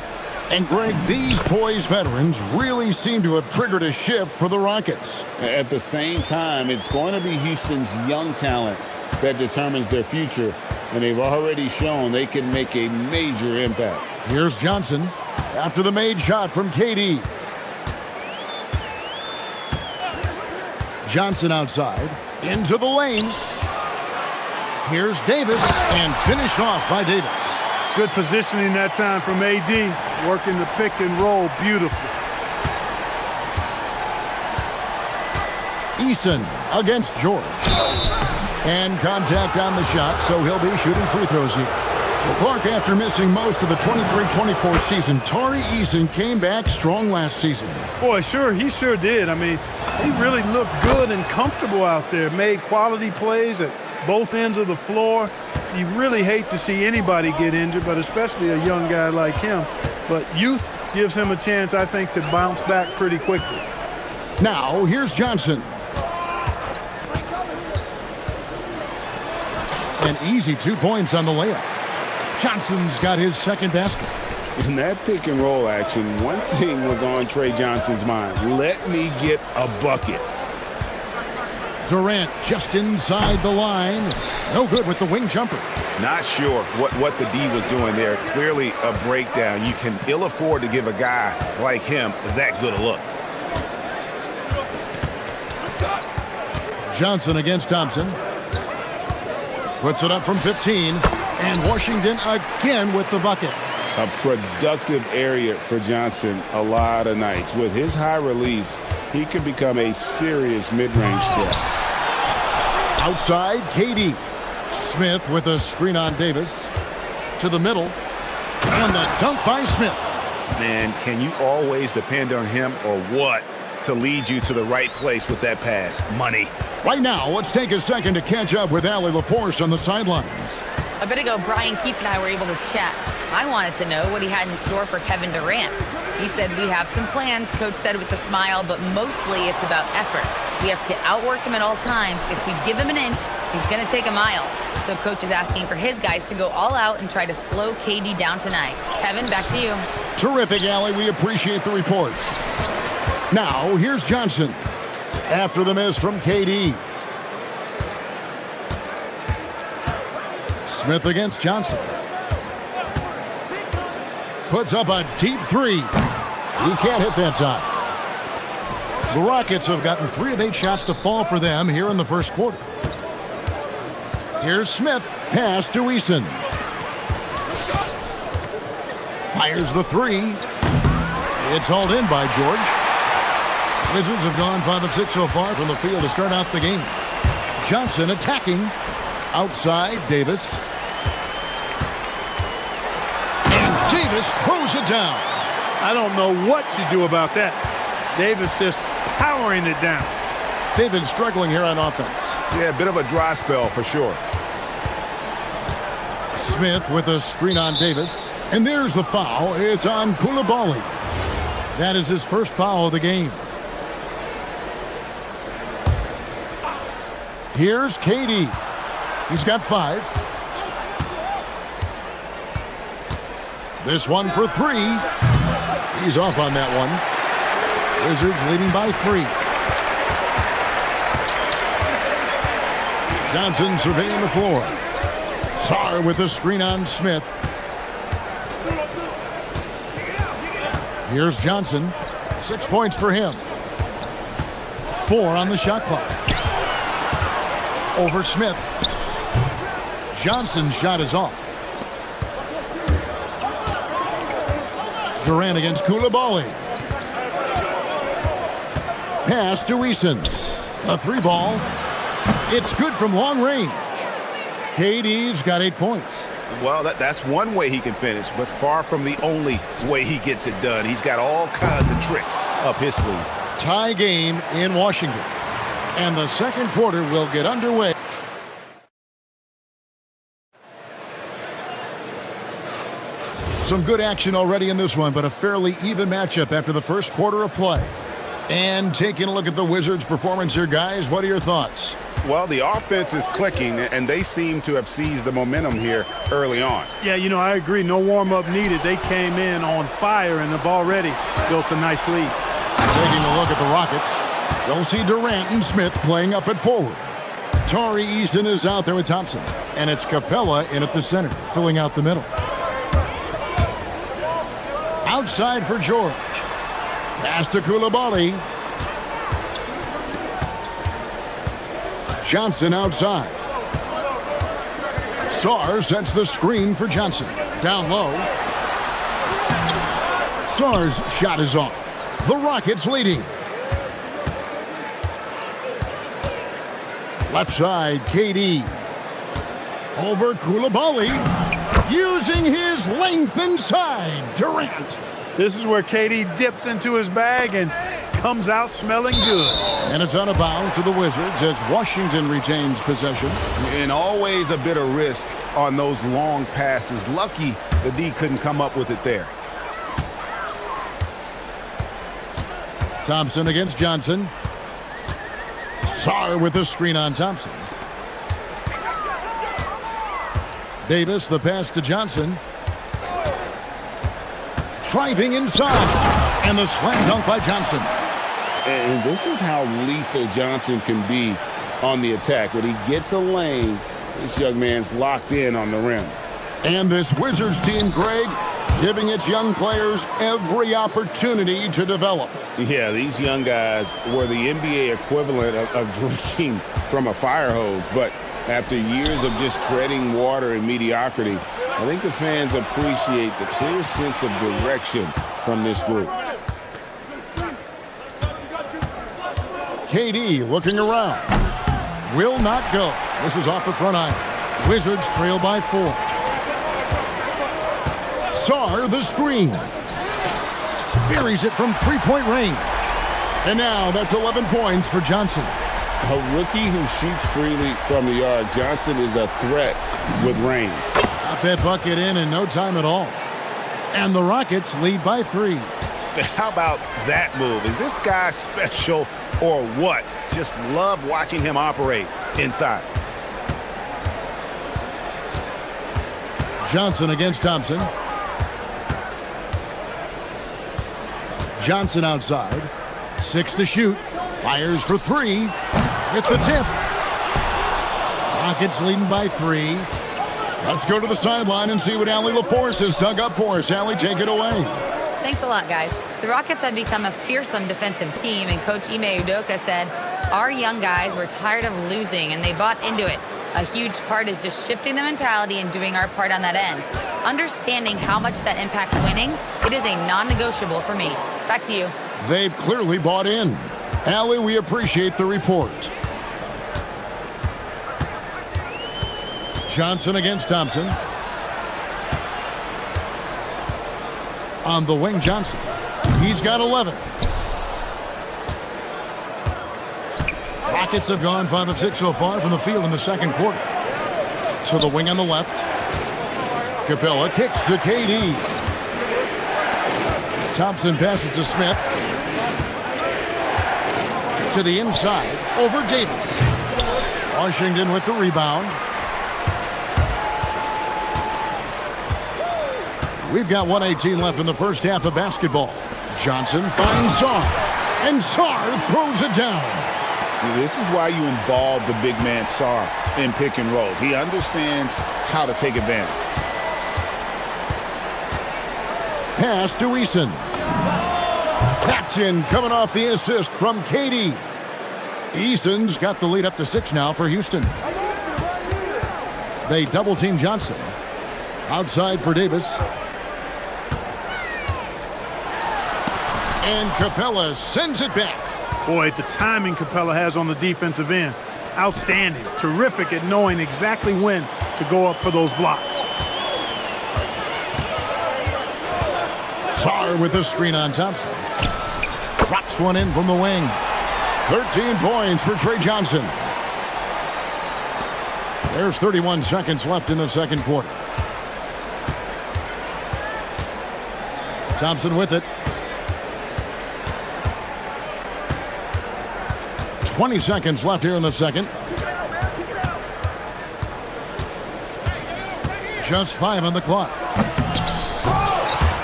S6: And Greg, these poised veterans really seem to have triggered a shift for the Rockets.
S7: At the same time, it's going to be Houston's young talent that determines their future, and they've already shown they can make a major impact.
S6: Here's Johnson after the made shot from KD. Johnson outside, into the lane. Here's Davis, and finished off by Davis.
S12: Good positioning that time from AD, working the pick and roll beautifully.
S6: Eason against George. And contact on the shot, so he'll be shooting free throws here. Well, Clark, after missing most of the 23-24 season, Tari Eason came back strong last season.
S12: Boy, he sure did. I mean, he really looked good and comfortable out there, made quality plays at both ends of the floor. You really hate to see anybody get injured, but especially a young guy like him. But youth gives him a chance, I think, to bounce back pretty quickly.
S6: Now, here's Johnson. An easy 2 points on the layup. Johnson's got his second basket.
S7: In that pick and roll action, one thing was on Trey Johnson's mind. Let me get a bucket.
S6: Durant just inside the line. No good with the wing jumper.
S9: Not sure what the D was doing there. Clearly a breakdown. You can ill afford to give a guy like him that good a look.
S6: Johnson against Thompson. Puts it up from 15. And Washington again with the bucket.
S7: A productive area for Johnson a lot of nights. With his high release, he could become a serious mid-range threat.
S6: Outside, KD. Smith with a screen on Davis. To the middle. And the dunk by Smith.
S9: Man, can you always depend on him or what to lead you to the right place with that pass? Money.
S6: Right now, let's take a second to catch up with Allie LaForce on the sidelines.
S5: A bit ago, Brian Keefe and I were able to chat. I wanted to know what he had in store for Kevin Durant. He said, we have some plans, Coach said with a smile, but mostly it's about effort. We have to outwork him at all times. If we give him an inch, he's going to take a mile. So Coach is asking for his guys to go all out and try to slow KD down tonight. Kevin, back to you.
S6: Terrific, Allie. We appreciate the report. Now, here's Johnson. After the miss from KD. Smith against Johnson. Puts up a deep three. He can't hit that time. The Rockets have gotten 3 of 8 shots to fall for them here in the first quarter. Here's Smith. Pass to Eason. Fires the 3. It's hauled in by George. Wizards have gone 5 of 6 so far from the field to start out the game. Johnson attacking. Outside, Davis. And Davis throws it down.
S12: I don't know what you do about that. Davis just powering it down.
S6: They've been struggling here on offense.
S9: Yeah, a bit of a dry spell for sure.
S6: Smith with a screen on Davis. And there's the foul. It's on Coulibaly. That is his first foul of the game. Here's KD. He's got 5. This one for 3. He's off on that one. Wizards leading by 3. Johnson surveying the floor. Sarr with a screen on Smith. Here's Johnson. 6 points for him. 4 on the shot clock. Over Smith. Johnson's shot is off. Durant against Koulibaly. Pass to Eason. A 3-ball. It's good from long range. KD's got 8 points.
S9: Well, that's one way he can finish, but far from the only way he gets it done. He's got all kinds of tricks up his sleeve.
S6: Tie game in Washington. And the second quarter will get underway. Some good action already in this one, but a fairly even matchup after the first quarter of play. And taking a look at the Wizards' performance here, guys, what are your thoughts?
S9: Well, the offense is clicking, and they seem to have seized the momentum here early on.
S12: Yeah, you know, I agree. No warm-up needed. They came in on fire and have already built a nice lead.
S6: Taking a look at the Rockets, you'll see Durant and Smith playing up at forward. Tari Easton is out there with Thompson, and it's Capella in at the center, filling out the middle. Outside for George. Pass to Koulibaly. Johnson outside. Sarr sets the screen for Johnson. Down low. Sarr's shot is off. The Rockets leading. Left side, KD. Over Koulibaly. Using his length inside. Durant.
S12: This is where KD dips into his bag and comes out smelling good.
S6: And it's out of bounds to the Wizards as Washington retains possession.
S9: And always a bit of risk on those long passes. Lucky the D couldn't come up with it there.
S6: Thompson against Johnson. Sarr with a screen on Thompson. Davis, the pass to Johnson. Driving inside. And the slam dunk by Johnson.
S7: And this is how lethal Johnson can be on the attack. When he gets a lane, this young man's locked in on the rim.
S6: And this Wizards team, Greg, giving its young players every opportunity to develop.
S7: Yeah, these young guys were the NBA equivalent of drinking from a fire hose. But after years of just treading water in mediocrity, I think the fans appreciate the clear sense of direction from this group.
S6: KD looking around. Will not go. This is off the front iron. Wizards trail by 4. Sarr the screen. Buries it from 3-point range. And now that's 11 points for Johnson.
S7: A rookie who shoots freely from the yard. Johnson is a threat with range.
S6: Got that bucket in no time at all. And the Rockets lead by 3.
S9: How about that move? Is this guy special or what? Just love watching him operate inside.
S6: Johnson against Thompson. Johnson outside. 6 to shoot. Fires for 3. Hit the tip. Rockets leading by 3. Let's go to the sideline and see what Allie LaForce has dug up for us. Allie, take it away.
S5: Thanks a lot, guys. The Rockets have become a fearsome defensive team, and Coach Ime Udoka said, our young guys were tired of losing, and they bought into it. A huge part is just shifting the mentality and doing our part on that end. Understanding how much that impacts winning, it is a non-negotiable for me. Back to you.
S6: They've clearly bought in. Allie, we appreciate the report. Johnson against Thompson. On the wing, Johnson. He's got 11. Rockets have gone 5 of 6 so far from the field in the second quarter. So the wing on the left. Capella kicks to KD. Thompson passes to Smith. To the inside. Over Davis. Washington with the rebound. We've got 1:18 left in the first half of basketball. Johnson finds Sarr. And Sarr throws it down.
S7: This is why you involve the big man Sar in pick and rolls. He understands how to take advantage.
S6: Pass to Eason. That's in, coming off the assist from Katie. Eason's got the lead up to 6 now for Houston. They double team Johnson. Outside for Davis. And Capella sends it back.
S12: Boy, the timing Capella has on the defensive end. Outstanding. Terrific at knowing exactly when to go up for those blocks.
S6: Sar with the screen on Thompson. Drops one in from the wing. 13 points for Trey Johnson. There's 31 seconds left in the second quarter. Thompson with it. 20 seconds left here in the second. Just 5 on the clock.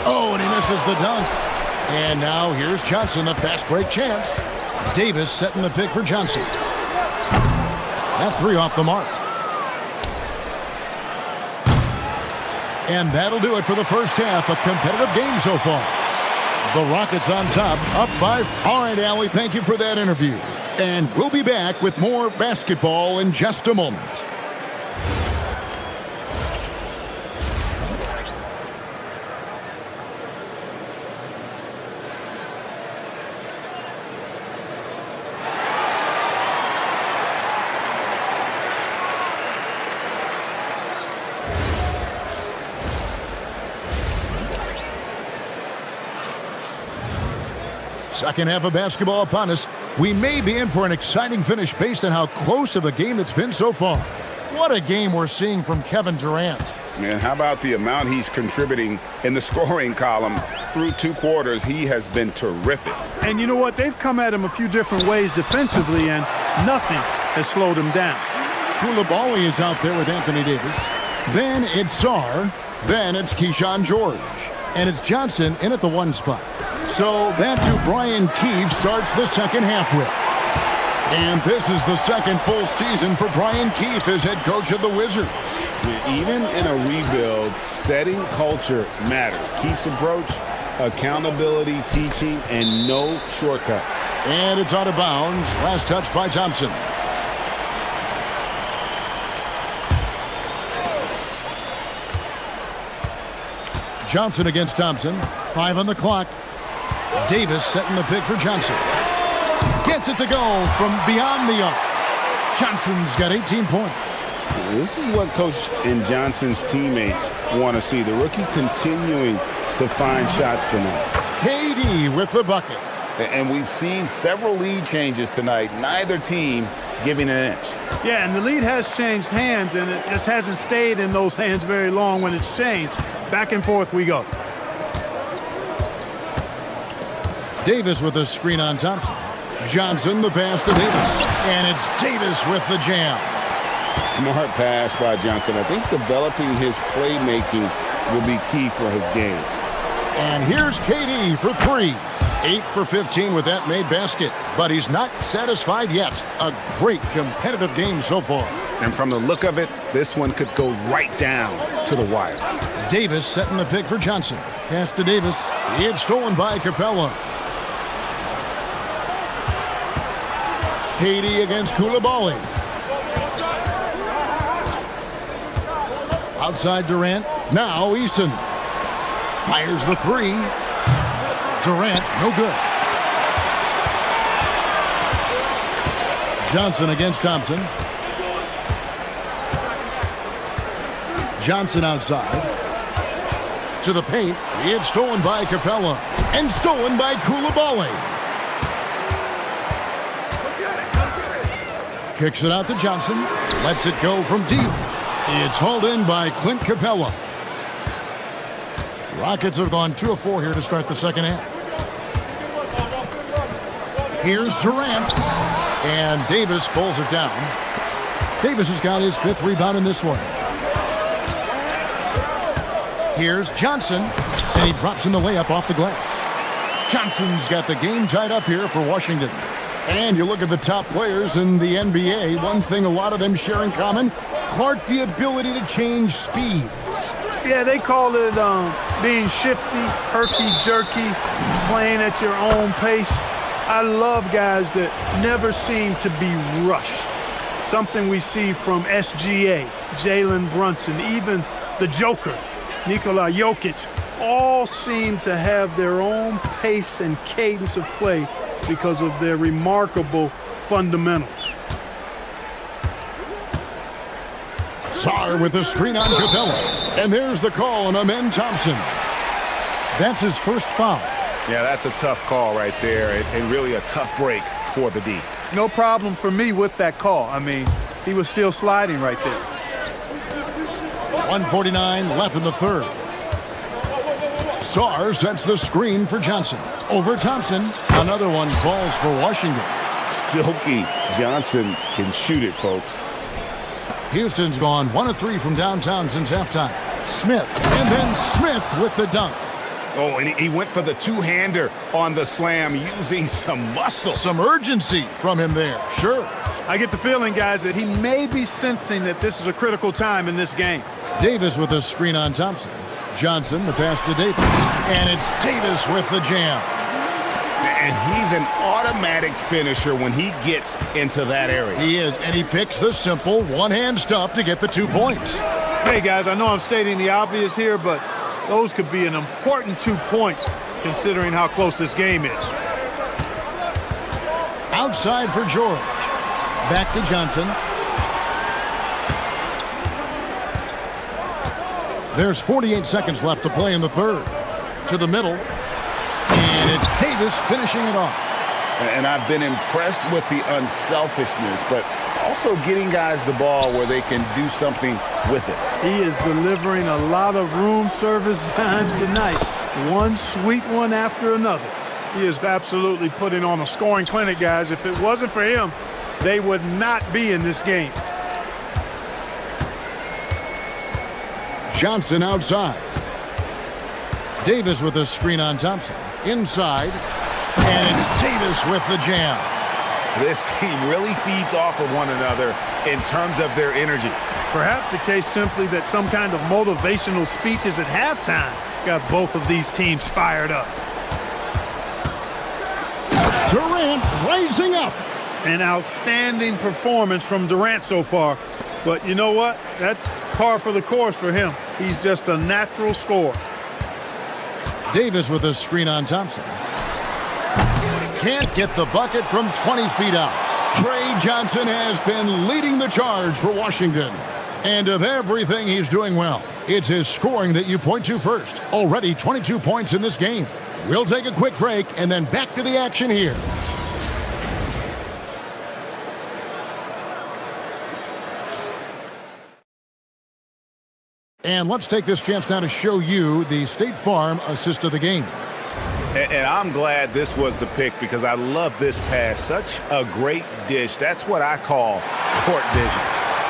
S6: Oh, and he misses the dunk. And now here's Johnson, the fast break chance. Davis setting the pick for Johnson. That 3 off the mark. And that'll do it for the first half. A competitive game so far. The Rockets on top, up by... All right, Allie, thank you for that interview. And we'll be back with more basketball in just a moment. Second half of basketball upon us. We may be in for an exciting finish based on how close of a game it's been so far. What a game we're seeing from Kevin Durant.
S9: And how about the amount he's contributing in the scoring column through 2 quarters? He has been terrific.
S12: And you know what? They've come at him a few different ways defensively, and nothing has slowed him down.
S6: Koulibaly is out there with Anthony Davis. Then it's Sar. Then it's Keyshawn George. And it's Johnson in at the 1 spot. So that's who Brian Keefe starts the second half with. And this is the second full season for Brian Keefe as head coach of the Wizards.
S7: Even in a rebuild, setting culture matters. Keefe's approach, accountability, teaching, and no shortcuts.
S6: And it's out of bounds. Last touch by Thompson. Johnson against Thompson. 5 on the clock. Davis setting the pick for Johnson. Gets it to go from beyond the arc. Johnson's got 18 points.
S7: This is what Coach and Johnson's teammates want to see. The rookie continuing to find shots tonight.
S6: KD with the bucket.
S7: And we've seen several lead changes tonight. Neither team giving an inch.
S12: Yeah, and the lead has changed hands, and it just hasn't stayed in those hands very long when it's changed. Back and forth we go.
S6: Davis with a screen on Thompson. Johnson the pass to Davis. And it's Davis with the jam.
S7: Smart pass by Johnson. I think developing his playmaking will be key for his game.
S6: And here's KD for 3. 8 for 15 with that made basket. But he's not satisfied yet. A great competitive game so far.
S9: And from the look of it, this one could go right down to the wire.
S6: Davis setting the pick for Johnson. Pass to Davis. It's stolen by Capella. KD against Koulibaly. Outside Durant. Now Eason. Fires the 3. Durant, no good. Johnson against Thompson. Johnson outside. To the paint. It's stolen by Capella. And stolen by Koulibaly. Kicks it out to Johnson. Lets it go from deep. It's hauled in by Clint Capella. Rockets have gone 2 of 4 here to start the second half. Here's Durant. And Davis pulls it down. Davis has got his 5th rebound in this one. Here's Johnson. And he drops in the layup off the glass. Johnson's got the game tied up here for Washington. And you look at the top players in the NBA, one thing a lot of them share in common, Clark, the ability to change speed.
S12: Yeah, they call it being shifty, herky-jerky, playing at your own pace. I love guys that never seem to be rushed. Something we see from SGA, Jalen Brunson, even the Joker, Nikola Jokic, all seem to have their own pace and cadence of play because of their remarkable fundamentals.
S6: Sarr with a screen on Capella. And there's the call on Amen Thompson. That's his first foul.
S9: Yeah, that's a tough call right there, and really a tough break for the D.
S12: No problem for me with that call. I mean, he was still sliding right there.
S6: 1:49 left in the third. Sarr sets the screen for Johnson. Over Thompson. Another one falls for Washington.
S7: Silky Johnson can shoot it, folks.
S6: Houston's gone 1 of 3 from downtown since halftime. Smith, and then Smith with the dunk.
S9: Oh, and he went for the two-hander on the slam using some muscle.
S6: Some urgency from him there, sure.
S12: I get the feeling, guys, that he may be sensing that this is a critical time in this game.
S6: Davis with a screen on Thompson. Johnson, the pass to Davis. And it's Davis with the jam.
S9: And he's an automatic finisher when he gets into that area.
S6: He is, and he picks the simple one-hand stuff to get the 2 points.
S12: Hey, guys, I know I'm stating the obvious here, but those could be an important 2 points considering how close this game is.
S6: Outside for George. Back to Johnson. There's 48 seconds left to play in the third. To the middle. And it's Davis finishing it off.
S7: And I've been impressed with the unselfishness, but also getting guys the ball where they can do something with it.
S12: He is delivering a lot of room service dimes tonight. One sweet one after another. He is absolutely putting on a scoring clinic, guys. If it wasn't for him, they would not be in this game.
S6: Johnson outside. Davis with a screen on Thompson. Inside. And it's Davis with the jam.
S9: This team really feeds off of one another in terms of their energy.
S12: Perhaps the case simply that some kind of motivational speeches at halftime got both of these teams fired up.
S6: Durant rising up.
S12: An outstanding performance from Durant so far. But you know what? That's par for the course for him. He's just a natural scorer.
S6: Davis with a screen on Thompson. Can't get the bucket from 20 feet out. Trey Johnson has been leading the charge for Washington. And of everything he's doing well, it's his scoring that you point to first. Already 22 points in this game. We'll take a quick break and then back to the action here. And let's take this chance now to show you the State Farm assist of the game.
S9: And I'm glad this was the pick because I love this pass. Such a great dish. That's what I call court vision.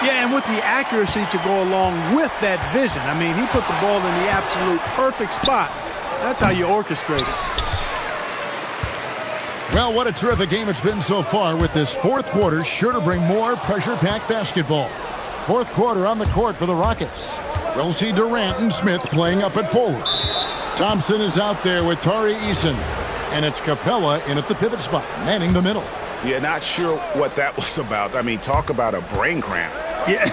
S12: Yeah, and with the accuracy to go along with that vision. I mean, he put the ball in the absolute perfect spot. That's how you orchestrate it.
S6: Well, what a terrific game it's been so far with this fourth quarter. Sure to bring more pressure-packed basketball. Fourth quarter on the court for the Rockets. We'll see Durant and Smith playing up at forward. Thompson is out there with Tari Eason. And it's Capella in at the pivot spot, manning the middle.
S9: Yeah, not sure what that was about. I mean, talk about a brain cramp.
S12: Yeah,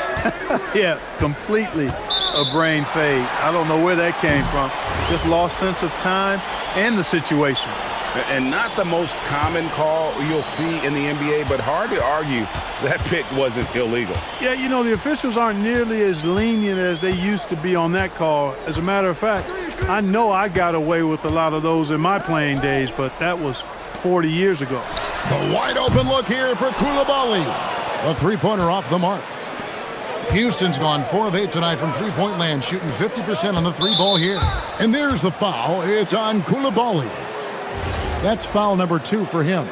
S12: yeah, completely a brain fade. I don't know where that came from. Just lost sense of time and the situation.
S9: And not the most common call you'll see in the NBA, but hard to argue that pick wasn't illegal.
S12: Yeah, you know, the officials aren't nearly as lenient as they used to be on that call. As a matter of fact, I know I got away with a lot of those in my playing days, but that was 40 years ago.
S6: The wide open look here for Coulibaly. A three-pointer off the mark. Houston's gone 4 of 8 tonight from three-point land, shooting 50% on the three ball here. And there's the foul. It's on Coulibaly. That's foul number 2 for him.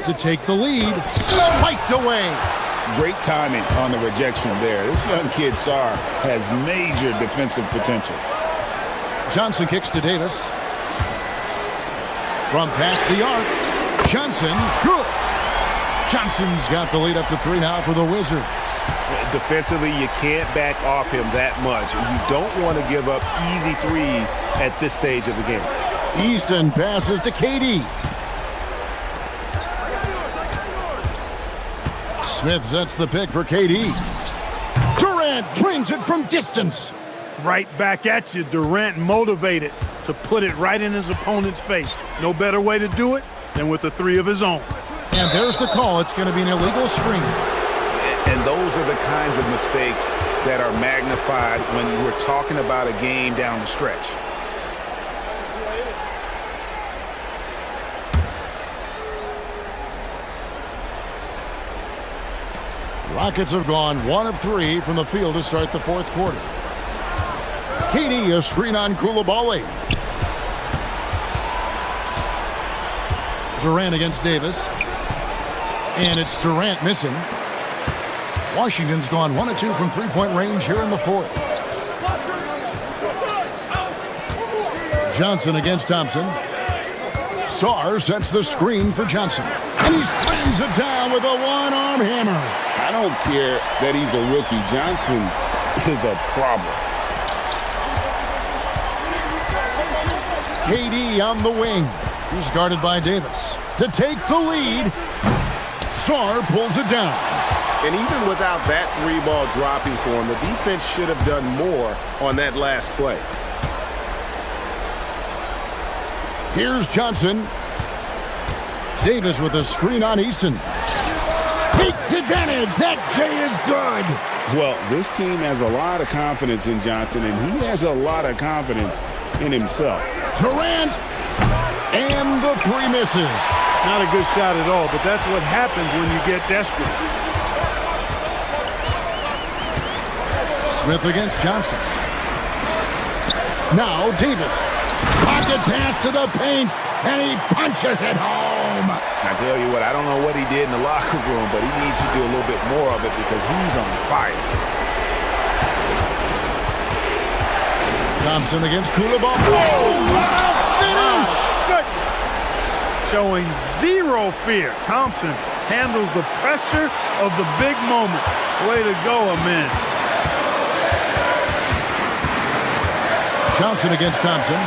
S6: To take the lead, spiked away.
S7: Great timing on the rejection there. This young kid, Sar, has major defensive potential.
S6: Johnson kicks to Davis. From past the arc, Johnson, good. Johnson's got the lead up to 3 now for the Wizards.
S11: Defensively, you can't back off him that much. You don't want to give up easy threes at this stage of the game.
S6: Easton passes to KD. Smith sets the pick for KD. Durant drains it from distance.
S12: Right back at you. Durant motivated to put it right in his opponent's face. No better way to do it than with a 3 of his own.
S6: And there's the call. It's going to be an illegal screen.
S11: And those are the kinds of mistakes that are magnified when we're talking about a game down the stretch.
S6: Rockets have gone 1 of 3 from the field to start the 4th quarter. KD, a screen on Koulibaly. Durant against Davis. And it's Durant missing. Washington's gone 1 of 2 from 3-point range here in the 4th. Johnson against Thompson. Sar sets the screen for Johnson. And he slams it down with a one-arm hammer.
S7: I don't care that he's a rookie. Johnson is a problem.
S6: KD on the wing. He's guarded by Davis. To take the lead, Sar pulls it down.
S11: And even without that 3-ball dropping for him, the defense should have done more on that last play.
S6: Here's Johnson. Davis with a screen on Easton. Takes advantage. That J is good.
S7: Well, this team has a lot of confidence in Johnson, and he has a lot of confidence in himself.
S6: Durant, and the 3 misses.
S12: Not a good shot at all, but that's what happens when you get desperate.
S6: Smith against Johnson. Now Davis. Pocket pass to the paint, and he punches it home.
S11: I tell you what, I don't know what he did in the locker room, but he needs to do a little bit more of it because he's on fire.
S6: Thompson against Koulibaly. Oh, what a finish!
S12: Good. Showing 0 fear. Thompson handles the pressure of the big moment. Way to go, Amin.
S6: Johnson against Thompson.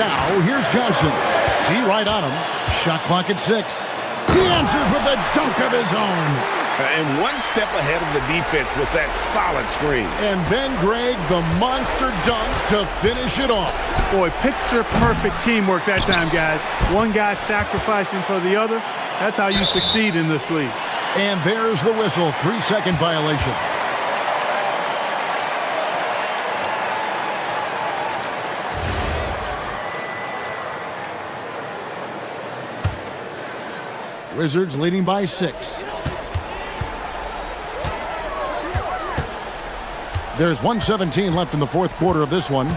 S6: Now, here's Johnson. D right on him. Shot clock at 6. He answers with a dunk of his own.
S11: And 1 step ahead of the defense with that solid screen.
S6: And then, Greg, the monster dunk to finish it off.
S12: Boy, picture-perfect teamwork that time, guys. One guy sacrificing for the other. That's how you succeed in this league.
S6: And there's the whistle. 3-second violation. Wizards leading by 6. There's 1:17 left in the 4th quarter of this one.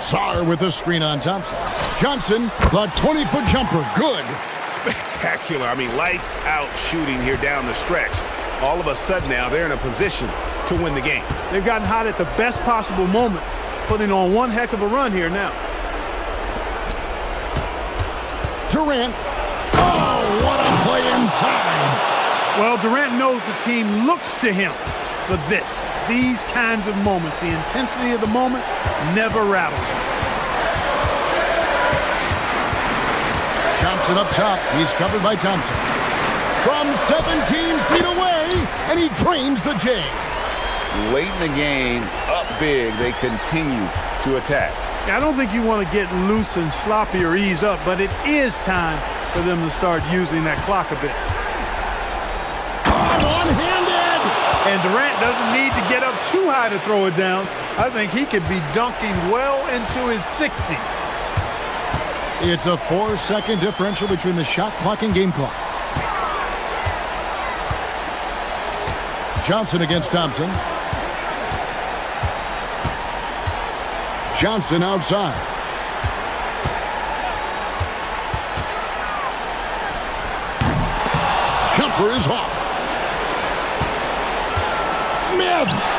S6: Sar with the screen on Thompson. Johnson, the 20-foot jumper, good.
S11: Spectacular. I mean, lights out shooting here down the stretch. All of a sudden now they're in a position to win the game.
S12: They've gotten hot at the best possible moment, putting on one heck of a run here now.
S6: Durant. Oh, what a play inside.
S12: Well, Durant knows the team looks to him for this. These kinds of moments, the intensity of the moment never rattles him.
S6: Johnson up top. He's covered by Thompson. From 17 feet away, and he drains the J.
S11: Late in the game, up big, they continue to attack.
S12: I don't think you want to get loose and sloppy or ease up, but it is time for them to start using that clock a bit.
S6: One-handed!
S12: And Durant doesn't need to get up too high to throw it down. I think he could be dunking well into his 60s.
S6: It's a 4-second differential between the shot clock and game clock. Johnson against Thompson. Johnson outside. jumper is off. Smith.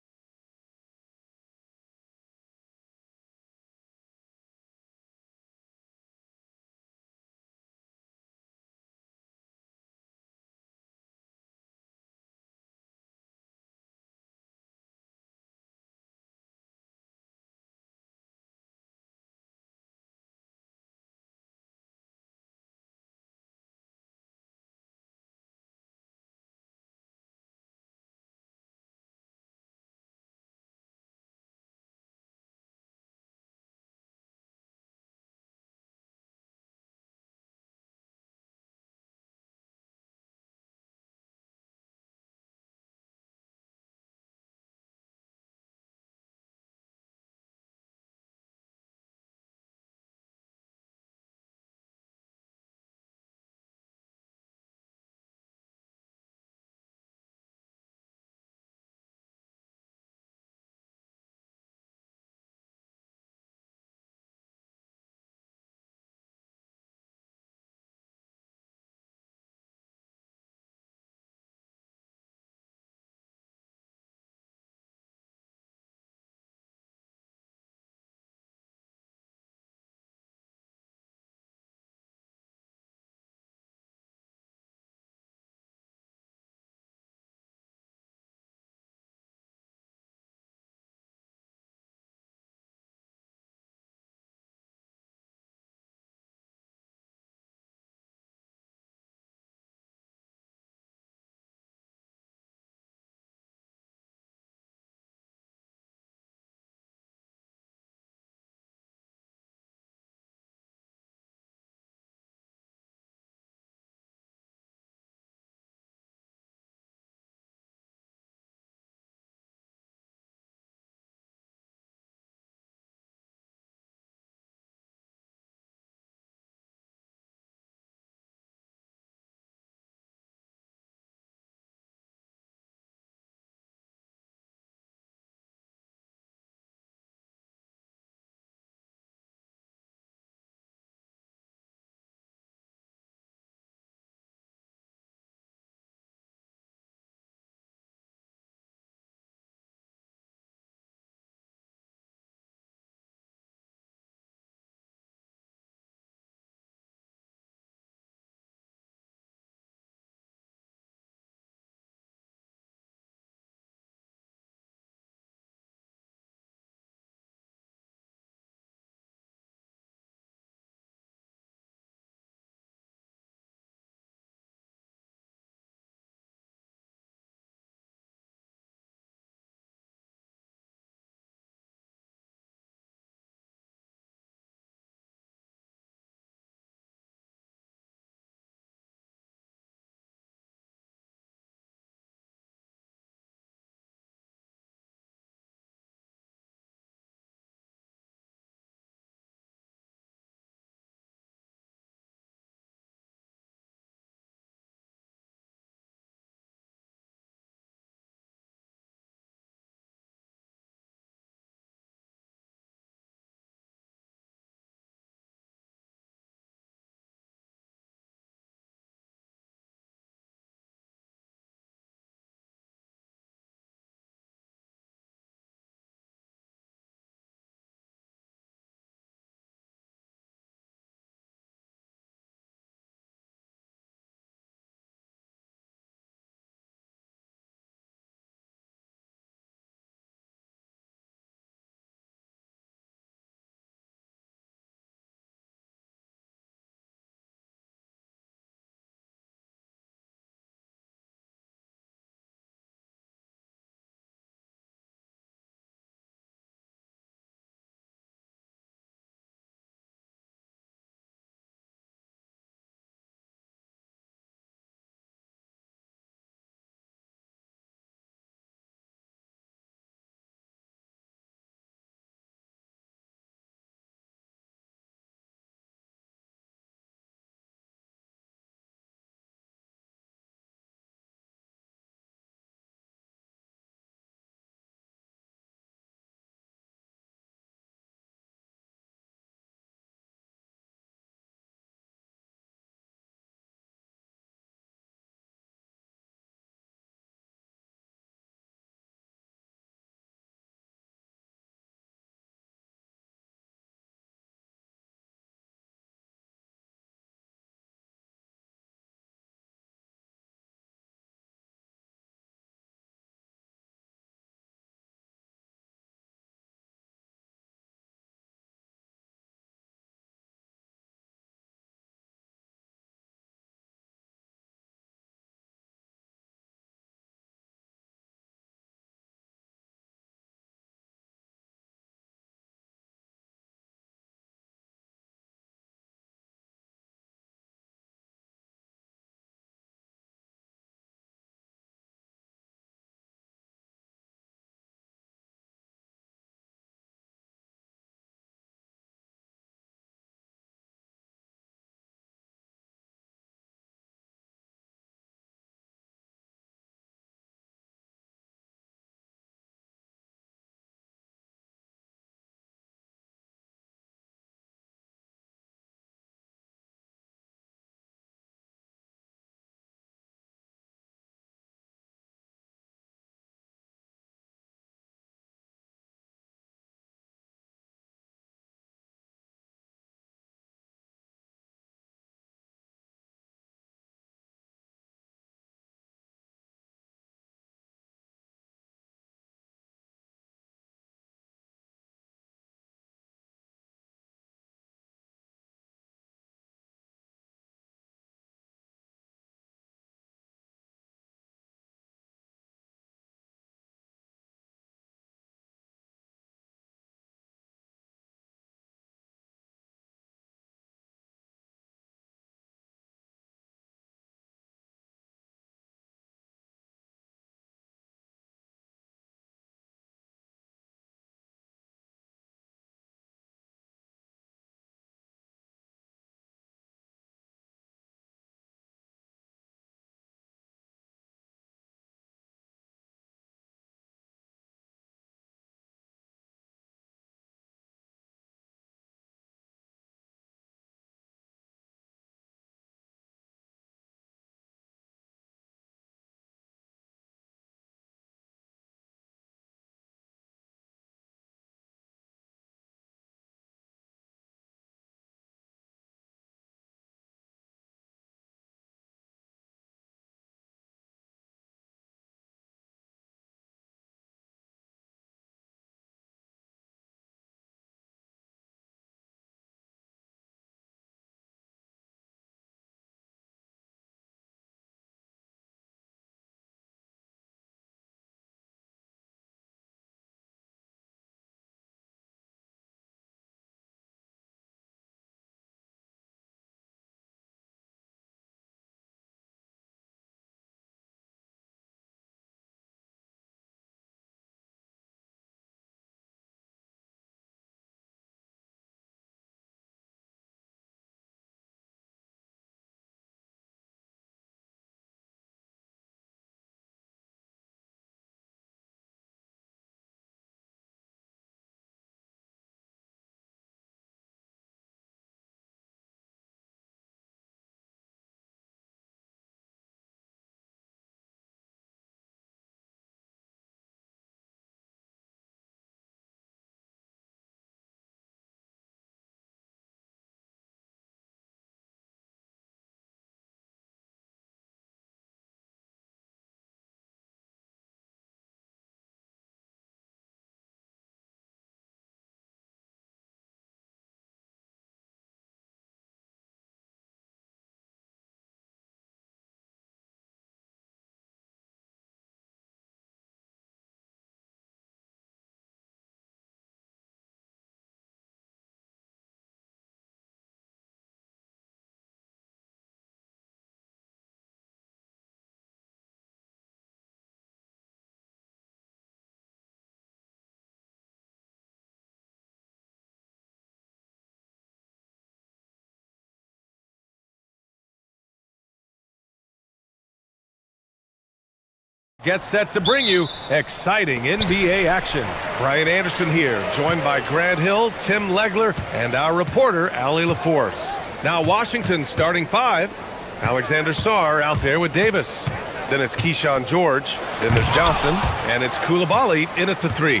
S1: Get set to bring you exciting NBA action. Brian Anderson here, joined by Grant Hill, Tim Legler, and our reporter, Ali LaForce. Now Washington's starting five. Alexander Sarr out there with Davis. Then it's Keyshawn George. Then there's Johnson. And it's Coulibaly in at the three.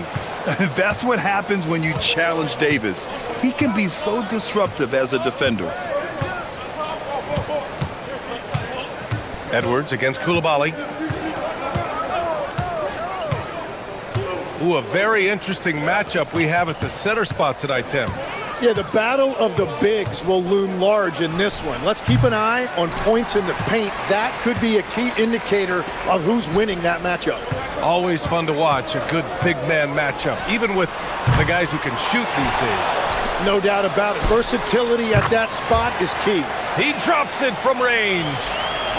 S2: That's what happens when you challenge Davis. He can be so disruptive as a defender.
S1: Edwards against Coulibaly. Ooh, a very interesting matchup we have at the center spot tonight, Tim.
S3: Yeah, the battle of the bigs will loom large in this one. Let's keep an eye on points in the paint. That could be a key indicator of who's winning that matchup.
S1: Always fun to watch a good big man matchup, even with the guys who can shoot these days.
S3: No doubt about it. Versatility at that spot is key.
S1: He drops it from range.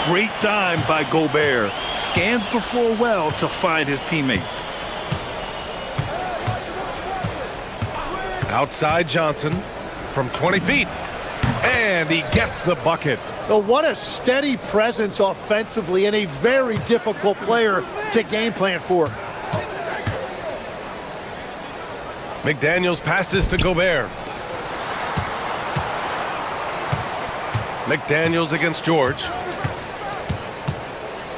S2: Great dime by Gobert. Scans the floor well to find his teammates.
S1: Outside Johnson from 20 feet. And he gets the bucket.
S3: Oh, what a steady presence offensively and a very difficult player to game plan for.
S1: McDaniels passes to Gobert. McDaniels against George.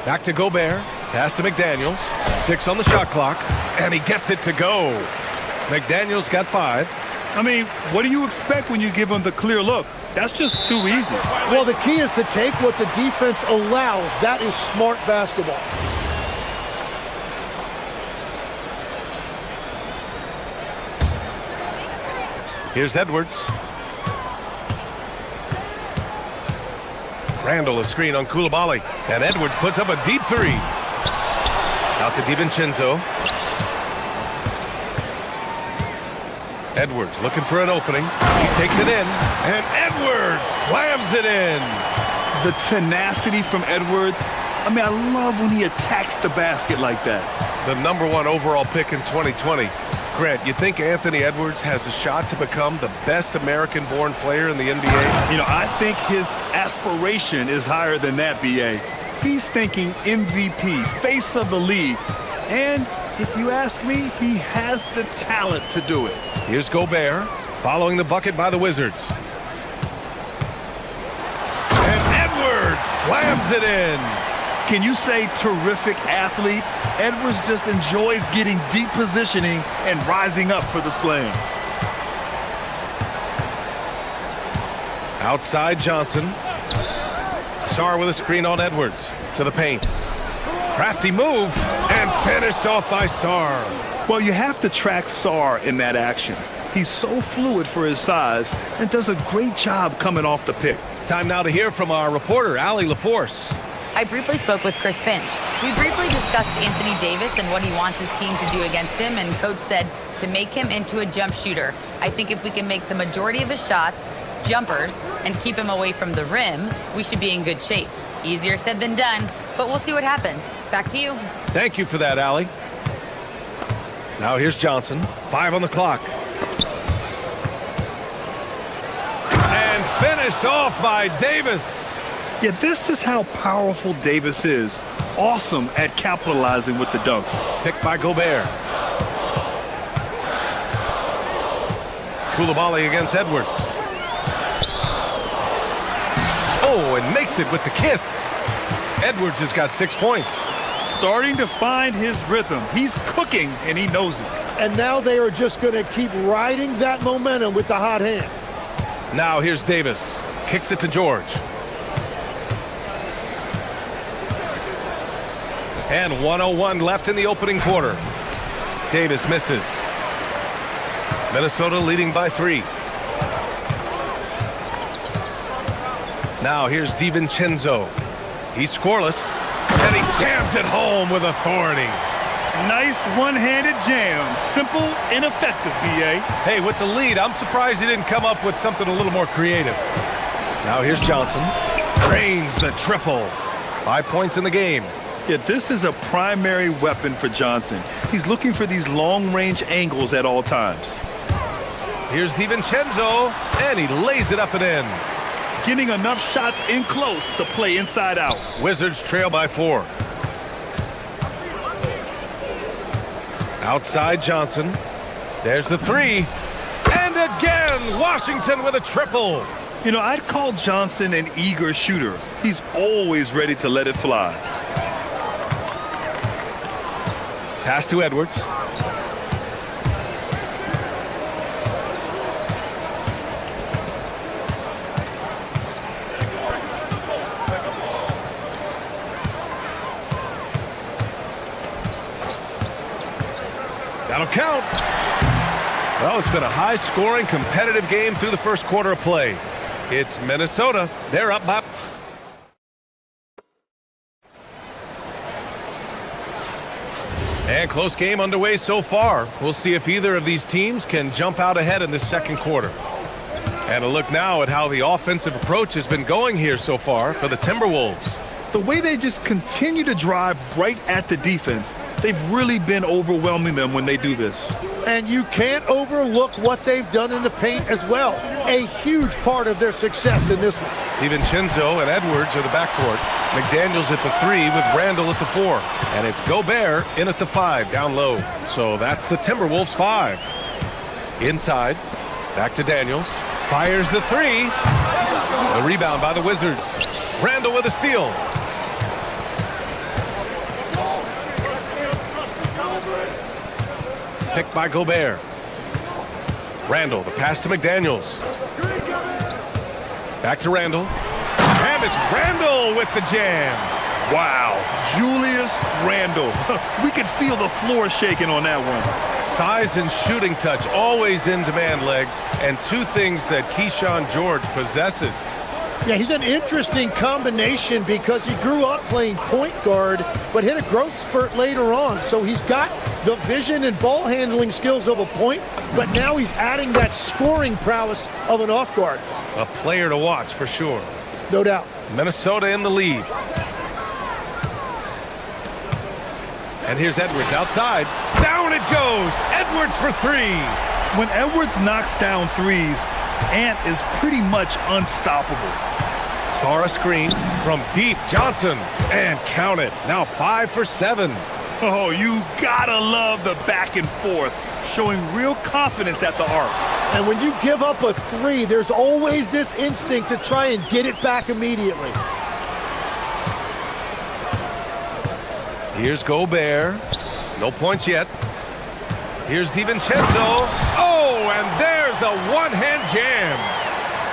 S1: Back to Gobert. Pass to McDaniels. 6 on the shot clock. And he gets it to go. McDaniels got 5.
S2: I mean, what do you expect when you give him the clear look? That's just too easy.
S3: Well, the key is to take what the defense allows. That is smart basketball.
S1: Here's Edwards. Randall a screen on Coulibaly. And Edwards puts up a deep three. Out to DiVincenzo. Edwards looking for an opening. He takes it in. And Edwards slams it in.
S2: The tenacity from Edwards. I mean, I love when he attacks the basket like that.
S1: The #1 overall pick in 2020. Grant, you think Anthony Edwards has a shot to become the best American-born player in the NBA?
S2: You know, I think his aspiration is higher than that, B.A. He's thinking MVP, face of the league. And if you ask me, he has the talent to do it.
S1: Here's Gobert, following the bucket by the Wizards. And Edwards slams it in.
S2: Can you say terrific athlete? Edwards just enjoys getting deep positioning and rising up for the slam.
S1: Outside Johnson. Sarr with a screen on Edwards. To the paint. Crafty move, and finished off by Sarr.
S2: Well, you have to track Sarr in that action. He's so fluid for his size and does a great job coming off the pick.
S1: Time now to hear from our reporter, Ali LaForce.
S5: I briefly spoke with Chris Finch. We briefly discussed Anthony Davis and what he wants his team to do against him, and Coach said to make him into a jump shooter. I think if we can make the majority of his shots jumpers and keep him away from the rim, we should be in good shape. Easier said than done, but we'll see what happens. Back to you.
S1: Thank you for that, Ali. Now here's Johnson. 5 on the clock. And finished off by Davis.
S2: Yeah, this is how powerful Davis is. Awesome at capitalizing with the dunk.
S1: Picked by Gobert. Coulibaly against Edwards. Oh, and makes it with the kiss. Edwards has got 6 points.
S2: Starting to find his rhythm. He's cooking, and he knows it.
S3: And now they are just going to keep riding that momentum with the hot hand.
S1: Now here's Davis. Kicks it to George. And 1:01 left in the opening quarter. Davis misses. Minnesota leading by 3. Now here's DiVincenzo. He's scoreless, and he jams it home with authority.
S2: Nice one-handed jam. Simple and effective, B.A.
S1: Hey, with the lead, I'm surprised he didn't come up with something a little more creative. Now here's Johnson. Drains the triple. 5 points in the game.
S2: Yeah, this is a primary weapon for Johnson. He's looking for these long-range angles at all times.
S1: Here's DiVincenzo, and he lays it up and in.
S2: Getting enough shots in close to play inside out.
S1: Wizards trail by 4. Outside Johnson. There's the three. And again, Washington with a triple.
S2: You know, I'd call Johnson an eager shooter. He's always ready to let it fly.
S1: Pass to Edwards. That'll count. Well, it's been a high-scoring, competitive game through the first quarter of play. It's Minnesota. They're up by... And close game underway so far. We'll see if either of these teams can jump out ahead in this second quarter. And a look now at how the offensive approach has been going here so far for the Timberwolves.
S2: The way they just continue to drive right at the defense, they've really been overwhelming them when they do this.
S3: And you can't overlook what they've done in the paint as well. A huge part of their success in this one.
S1: DiVincenzo and Edwards are the backcourt. McDaniels at the 3 with Randall at the 4. And it's Gobert in at the 5 down low. So that's the Timberwolves 5. Inside, back to Daniels. Fires the 3. The rebound by the Wizards. Randall with a steal. Picked by Gobert. Randall, the pass to McDaniels. Back to Randall. And it's Randall with the jam.
S2: Wow, Julius Randle. We could feel the floor shaking on that one.
S1: Size and shooting touch, always in demand, legs, and two things that Keyshawn George possesses.
S3: Yeah, he's an interesting combination because he grew up playing point guard, but hit a growth spurt later on. So he's got the vision and ball handling skills of a point, but now he's adding that scoring prowess of an off guard.
S1: A player to watch for sure.
S3: No doubt.
S1: Minnesota in the lead. And here's Edwards outside. Down it goes. Edwards for 3.
S2: When Edwards knocks down threes, Ant is pretty much unstoppable.
S1: Saw a screen from deep. Johnson. And count it. Now 5 for 7.
S2: Oh, you gotta love the back and forth, showing real confidence at the arc.
S3: And when you give up a 3, there's always this instinct to try and get it back immediately.
S1: Here's Gobert. No points yet. Here's DiVincenzo. Oh, and there's a one-hand jam.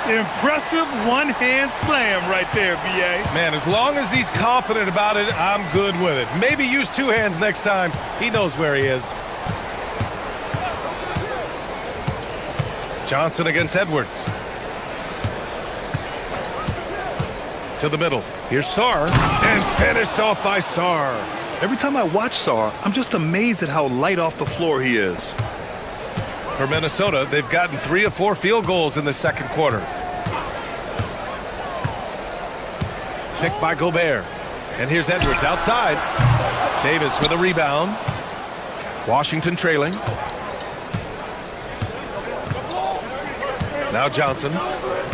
S2: Impressive one-hand slam right there, B.A.
S1: Man, as long as he's confident about it, I'm good with it. Maybe use 2 hands next time. He knows where he is. Johnson against Edwards. To the middle. Here's Sarr. And finished off by Sarr.
S2: Every time I watch Sarr, I'm just amazed at how light off the floor he is.
S1: For Minnesota, they've gotten 3 of 4 field goals in the second quarter. Picked by Gobert. And here's Edwards outside. Davis with a rebound. Washington trailing. Now Johnson.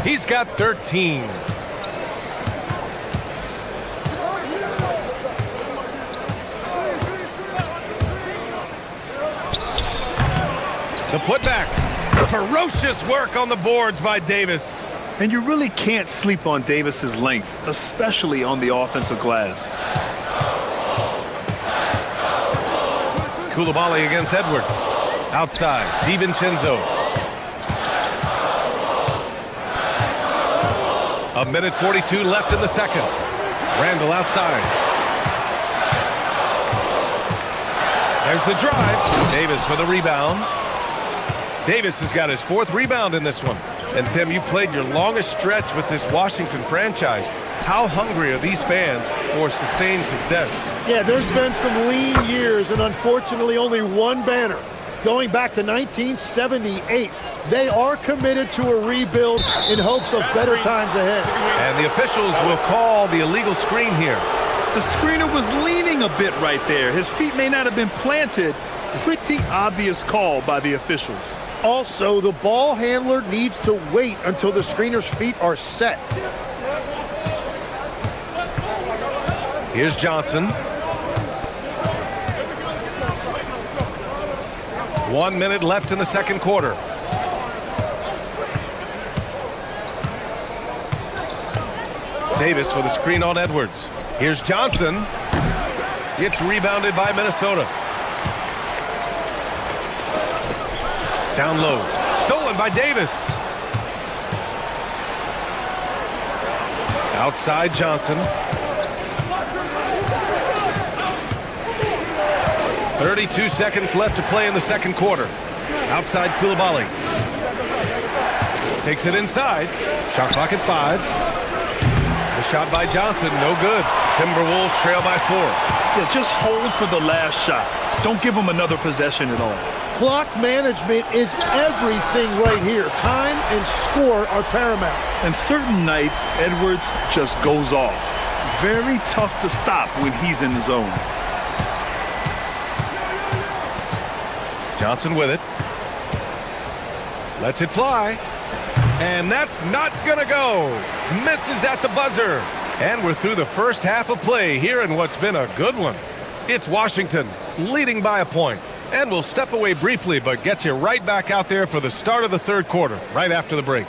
S1: He's got 13. The putback. Ferocious work on the boards by Davis.
S2: And you really can't sleep on Davis's length, especially on the offensive glass.
S1: Koulibaly against Edwards. Outside. DiVincenzo. A minute 42 left in the second. Randall outside. There's the drive. Davis with a rebound. Davis has got his 4th rebound in this one. And Tim, you played your longest stretch with this Washington franchise. How hungry are these fans for sustained success?
S3: Yeah, there's been some lean years and unfortunately only one banner. Going back to 1978, they are committed to a rebuild in hopes of better times ahead.
S1: And the officials will call the illegal screen here.
S2: The screener was leaning a bit right there. His feet may not have been planted. Pretty obvious call by the officials.
S3: Also, the ball handler needs to wait until the screener's feet are set.
S1: Here's Johnson. 1 minute left in the second quarter. Davis with a screen on Edwards. Here's Johnson. It's rebounded by Minnesota. Down low. Stolen by Davis. Outside Johnson. 32 seconds left to play in the second quarter. Outside Koulibaly. Takes it inside. Shot clock at 5. The shot by Johnson, no good. Timberwolves trail by 4.
S2: Yeah, just hold for the last shot. Don't give them another possession at all.
S3: Clock management is everything right here. Time and score are paramount.
S2: And certain nights, Edwards just goes off. Very tough to stop when he's in the zone.
S1: Johnson with it. Lets it fly. And that's not gonna go. Misses at the buzzer. And we're through the first half of play here in what's been a good one. It's Washington leading by a point. And we'll step away briefly, but get you right back out there for the start of the third quarter, right after the break.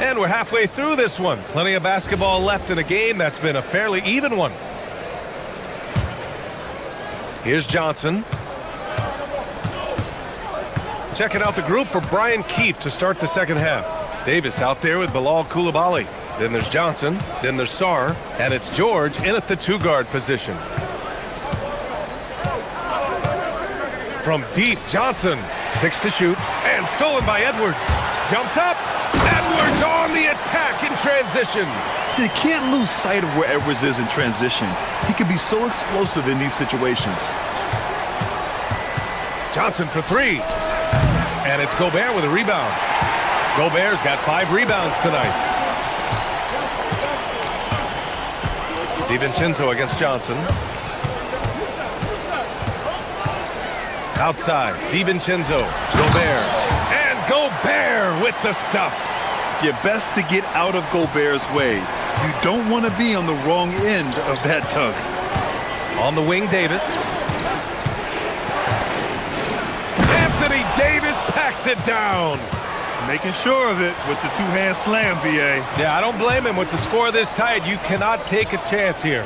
S1: And we're halfway through this one. Plenty of basketball left in a game that's been a fairly even one. Here's Johnson. Checking out the group for Brian Keefe to start the second half. Davis out there with Bilal Koulibaly. Then there's Johnson. Then there's Sarr. And it's George in at the two-guard position. From deep, Johnson. 6 to shoot. And stolen by Edwards. Jumps up. Edwards on the attack in transition.
S2: You can't lose sight of where Edwards is in transition. He can be so explosive in these situations.
S1: Johnson for 3. And it's Gobert with a rebound. Gobert's got 5 rebounds tonight. DiVincenzo against Johnson. Outside, DiVincenzo, Gobert. And Gobert with the stuff.
S2: You're best to get out of Gobert's way. You don't want to be on the wrong end of that tug.
S1: On the wing, Davis. Anthony Davis packs it down.
S2: Making sure of it with the two-hand slam, B.A.
S1: Yeah, I don't blame him. With the score this tight, you cannot take a chance here.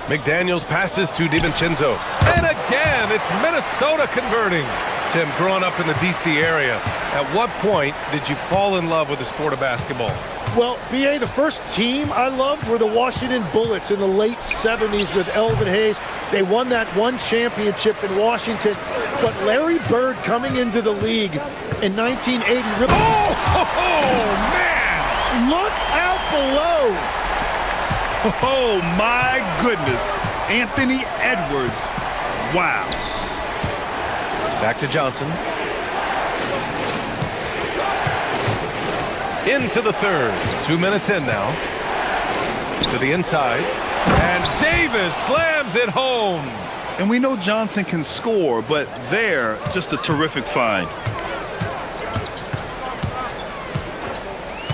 S1: McDaniels passes to DiVincenzo. And again, it's Minnesota converting. Tim, growing up in the D.C. area, at what point did you fall in love with the sport of basketball?
S3: Well, B.A., the first team I loved were the Washington Bullets in the late 70s with Elvin Hayes. They won that one championship in Washington. But Larry Bird coming into the league in 1980.
S1: Oh, man!
S3: Look out below!
S2: Oh, my goodness. Anthony Edwards. Wow.
S1: Back to Johnson. Into the third. 2 minutes in now. To the inside. And Davis slams it home.
S2: And we know Johnson can score, but there, just a terrific find.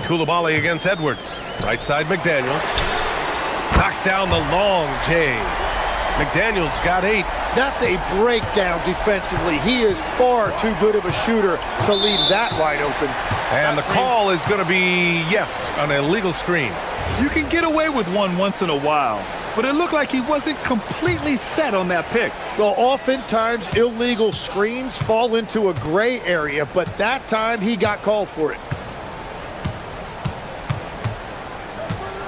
S1: Koulibaly against Edwards. Right side, McDaniels. Knocks down the long J. McDaniels got 8.
S3: That's a breakdown defensively. He is far too good of a shooter to leave that wide open.
S1: And the call is going to be, yes, an illegal screen.
S2: You can get away with one once in a while, but it looked like he wasn't completely set on that pick.
S3: Well, oftentimes illegal screens fall into a gray area, but that time he got called for it.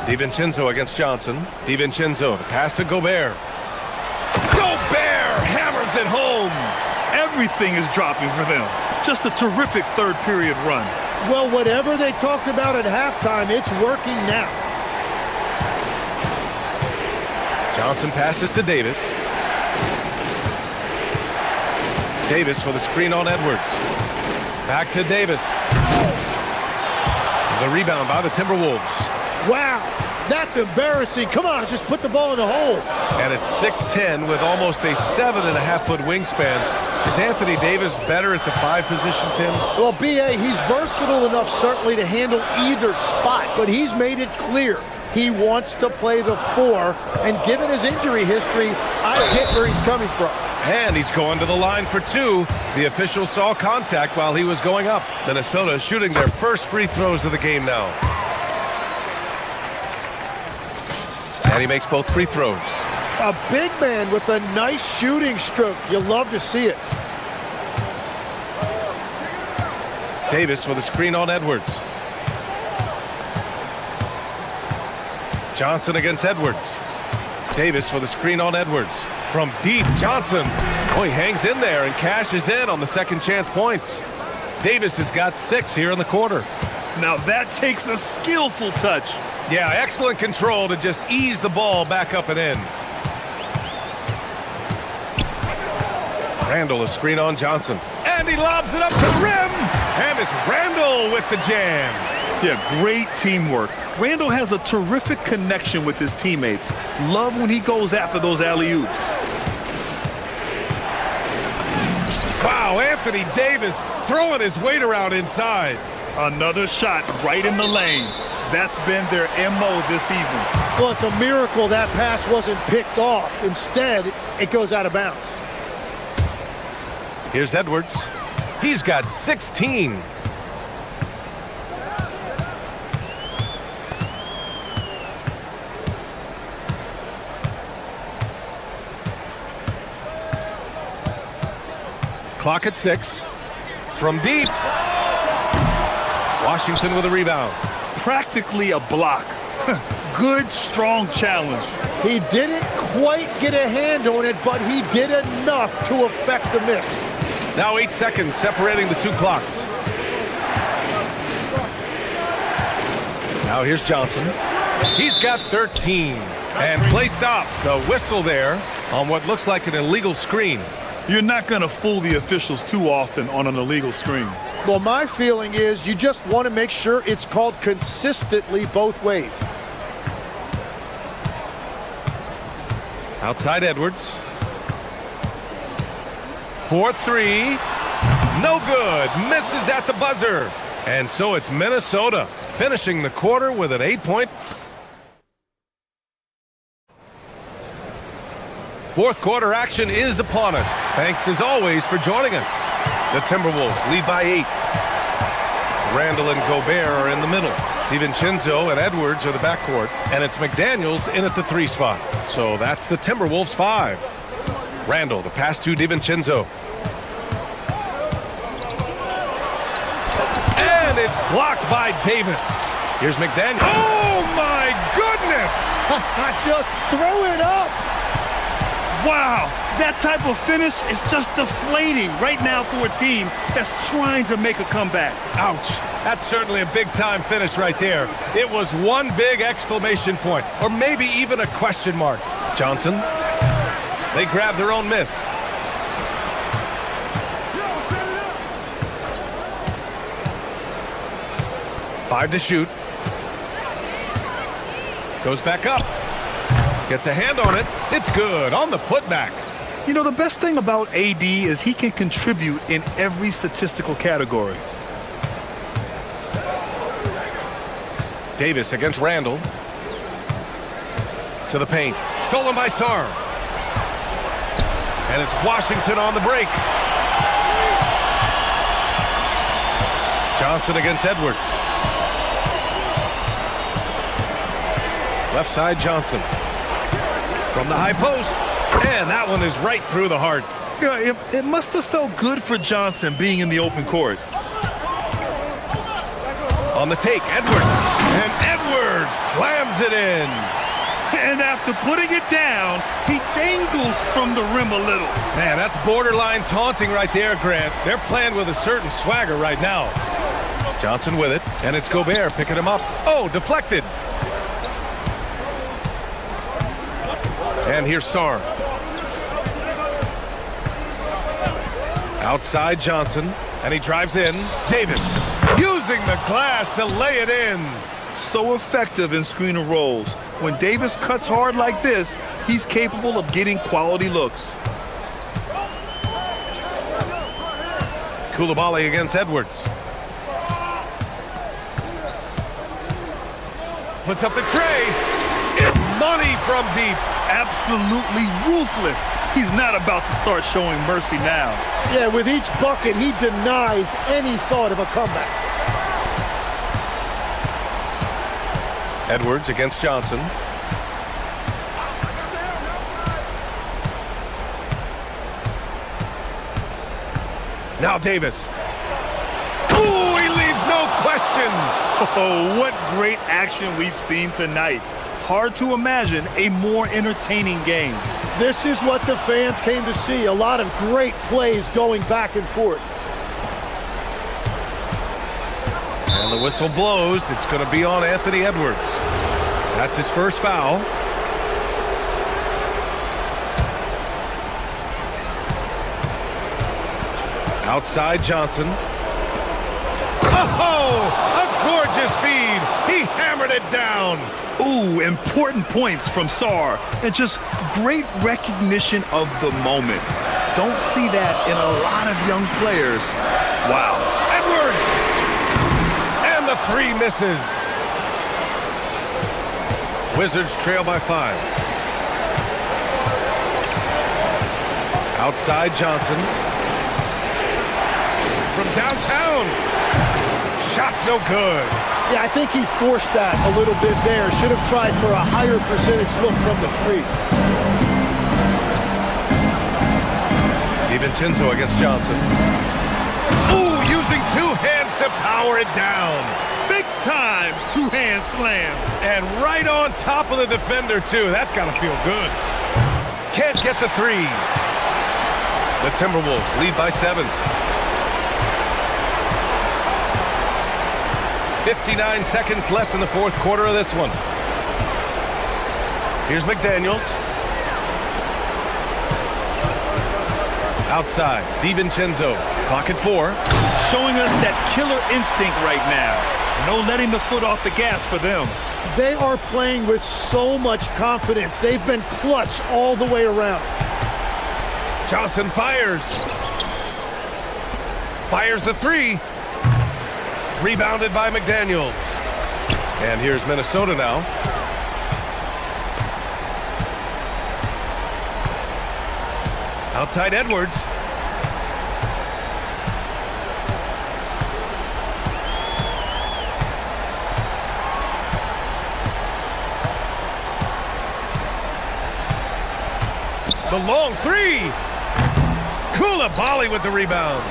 S1: DiVincenzo against Johnson. DiVincenzo, the pass to Gobert. Gobert hammers it home.
S2: Everything is dropping for them. Just a terrific third period run.
S3: Well, whatever they talked about at halftime, it's working now.
S1: Johnson passes to Davis. Davis with a screen on Edwards. Back to Davis. The rebound by the Timberwolves.
S3: Wow, That's embarrassing. Come on, just put the ball in the hole.
S1: And at 6'10", with almost a 7.5-foot wingspan, is Anthony Davis better at the 5 position, Tim?
S3: Well, B.A., he's versatile enough certainly to handle either spot, but he's made it clear he wants to play the 4, and given his injury history, I get where he's coming from.
S1: And he's going to the line for 2. The official saw contact while he was going up. Minnesota shooting their first free throws of the game now. And he makes both free throws.
S3: A big man with a nice shooting stroke. You love to see it.
S1: Davis with a screen on Edwards. Johnson against Edwards. Davis with a screen on Edwards. From deep, Johnson. Oh, he hangs in there and cashes in on the second chance points. Davis has got 6 here in the quarter.
S2: Now that takes a skillful touch.
S1: Yeah, excellent control to just ease the ball back up and in. Randall, a screen on Johnson. And he lobs it up to the rim. And it's Randall with the jam.
S2: Yeah, great teamwork. Randall has a terrific connection with his teammates. Love when he goes after those alley-oops.
S1: Wow, Anthony Davis throwing his weight around inside.
S2: Another shot right in the lane. That's been their MO this evening.
S3: Well, it's a miracle that pass wasn't picked off. Instead, it goes out of bounds.
S1: Here's Edwards. He's got 16. Clock at 6. From deep. Washington with a rebound.
S2: Practically a block. Good, strong challenge.
S3: He didn't quite get a hand on it, but he did enough to affect the miss.
S1: Now 8 seconds separating the 2 clocks. Now here's Johnson. He's got 13. And play stops. A whistle there on what looks like an illegal screen.
S2: You're not going to fool the officials too often on an illegal screen.
S3: Well, my feeling is you just want to make sure it's called consistently both ways.
S1: Outside Edwards. 4-3. No good. Misses at the buzzer. And so it's Minnesota finishing the quarter with an 8-point. Fourth quarter action is upon us. Thanks as always for joining us. The Timberwolves lead by 8. Randall and Gobert are in the middle. DiVincenzo and Edwards are the backcourt. And it's McDaniels in at the 3 spot. So that's the Timberwolves 5. Randall, the pass to DiVincenzo. And it's blocked by Davis. Here's McDaniels. Oh my goodness!
S3: Just throw it up!
S2: Wow, that type of finish is just deflating right now for a team that's trying to make a comeback.
S1: Ouch. That's certainly a big-time finish right there. It was one big exclamation point, or maybe even a question mark. Johnson, they grab their own miss. Five to shoot. Goes back up. Gets a hand on it. It's good on the putback.
S2: You know, the best thing about AD is he can contribute in every statistical category.
S1: Davis against Randall. To the paint. Stolen by Sarr. And it's Washington on the break. Johnson against Edwards. Left side Johnson. From the high post. And that one is right through the heart.
S2: Yeah, it must have felt good for Johnson being in the open court.
S1: On the take, Edwards. And Edwards slams it in.
S2: And after putting it down, he dangles from the rim a little.
S1: Man, that's borderline taunting right there, Grant. They're playing with a certain swagger right now. Johnson with it, and it's Gobert picking him up. Oh, deflected. And here's Sarr. Outside Johnson, and he drives in. Davis using the glass to lay it in.
S2: So effective in screen and rolls. When Davis cuts hard like this, he's capable of getting quality looks.
S1: Koulibaly against Edwards. Puts up the tray. It's money from deep.
S2: Absolutely ruthless. He's not about to start showing mercy now.
S3: Yeah, with each bucket, he denies any thought of a comeback.
S1: Edwards against Johnson. Now Davis. Ooh, he leaves no question.
S2: Oh, what great action we've seen tonight. Hard to imagine a more entertaining game.
S3: This is what the fans came to see. A lot of great plays going back and forth.
S1: And the whistle blows. It's going to be on Anthony Edwards. That's his first foul. Outside Johnson. Oh, a gorgeous feed. He hammered it down.
S2: Ooh, important points from Sarr. And just great recognition of the moment. Don't see that in a lot of young players. Wow.
S1: Edwards. And the three misses. Wizards trail by 5. Outside Johnson. From downtown. Shot's no good.
S3: Yeah, I think he forced that a little bit there. Should have tried for a higher percentage look from the three.
S1: DiVincenzo against Johnson. Ooh, using two hands to power it down.
S2: Big time two-hand slam.
S1: And right on top of the defender, too. That's got to feel good. Can't get the three. The Timberwolves lead by 7. 59 seconds left in the fourth quarter of this one. Here's McDaniels. Outside, DiVincenzo. Clock at 4.
S2: Showing us that killer instinct right now. No letting the foot off the gas for them.
S3: They are playing with so much confidence. They've been clutch all the way around.
S1: Johnson fires. Fires the three. Rebounded by McDaniels. And here's Minnesota now. Outside Edwards. The long three. Koulibaly with the rebound.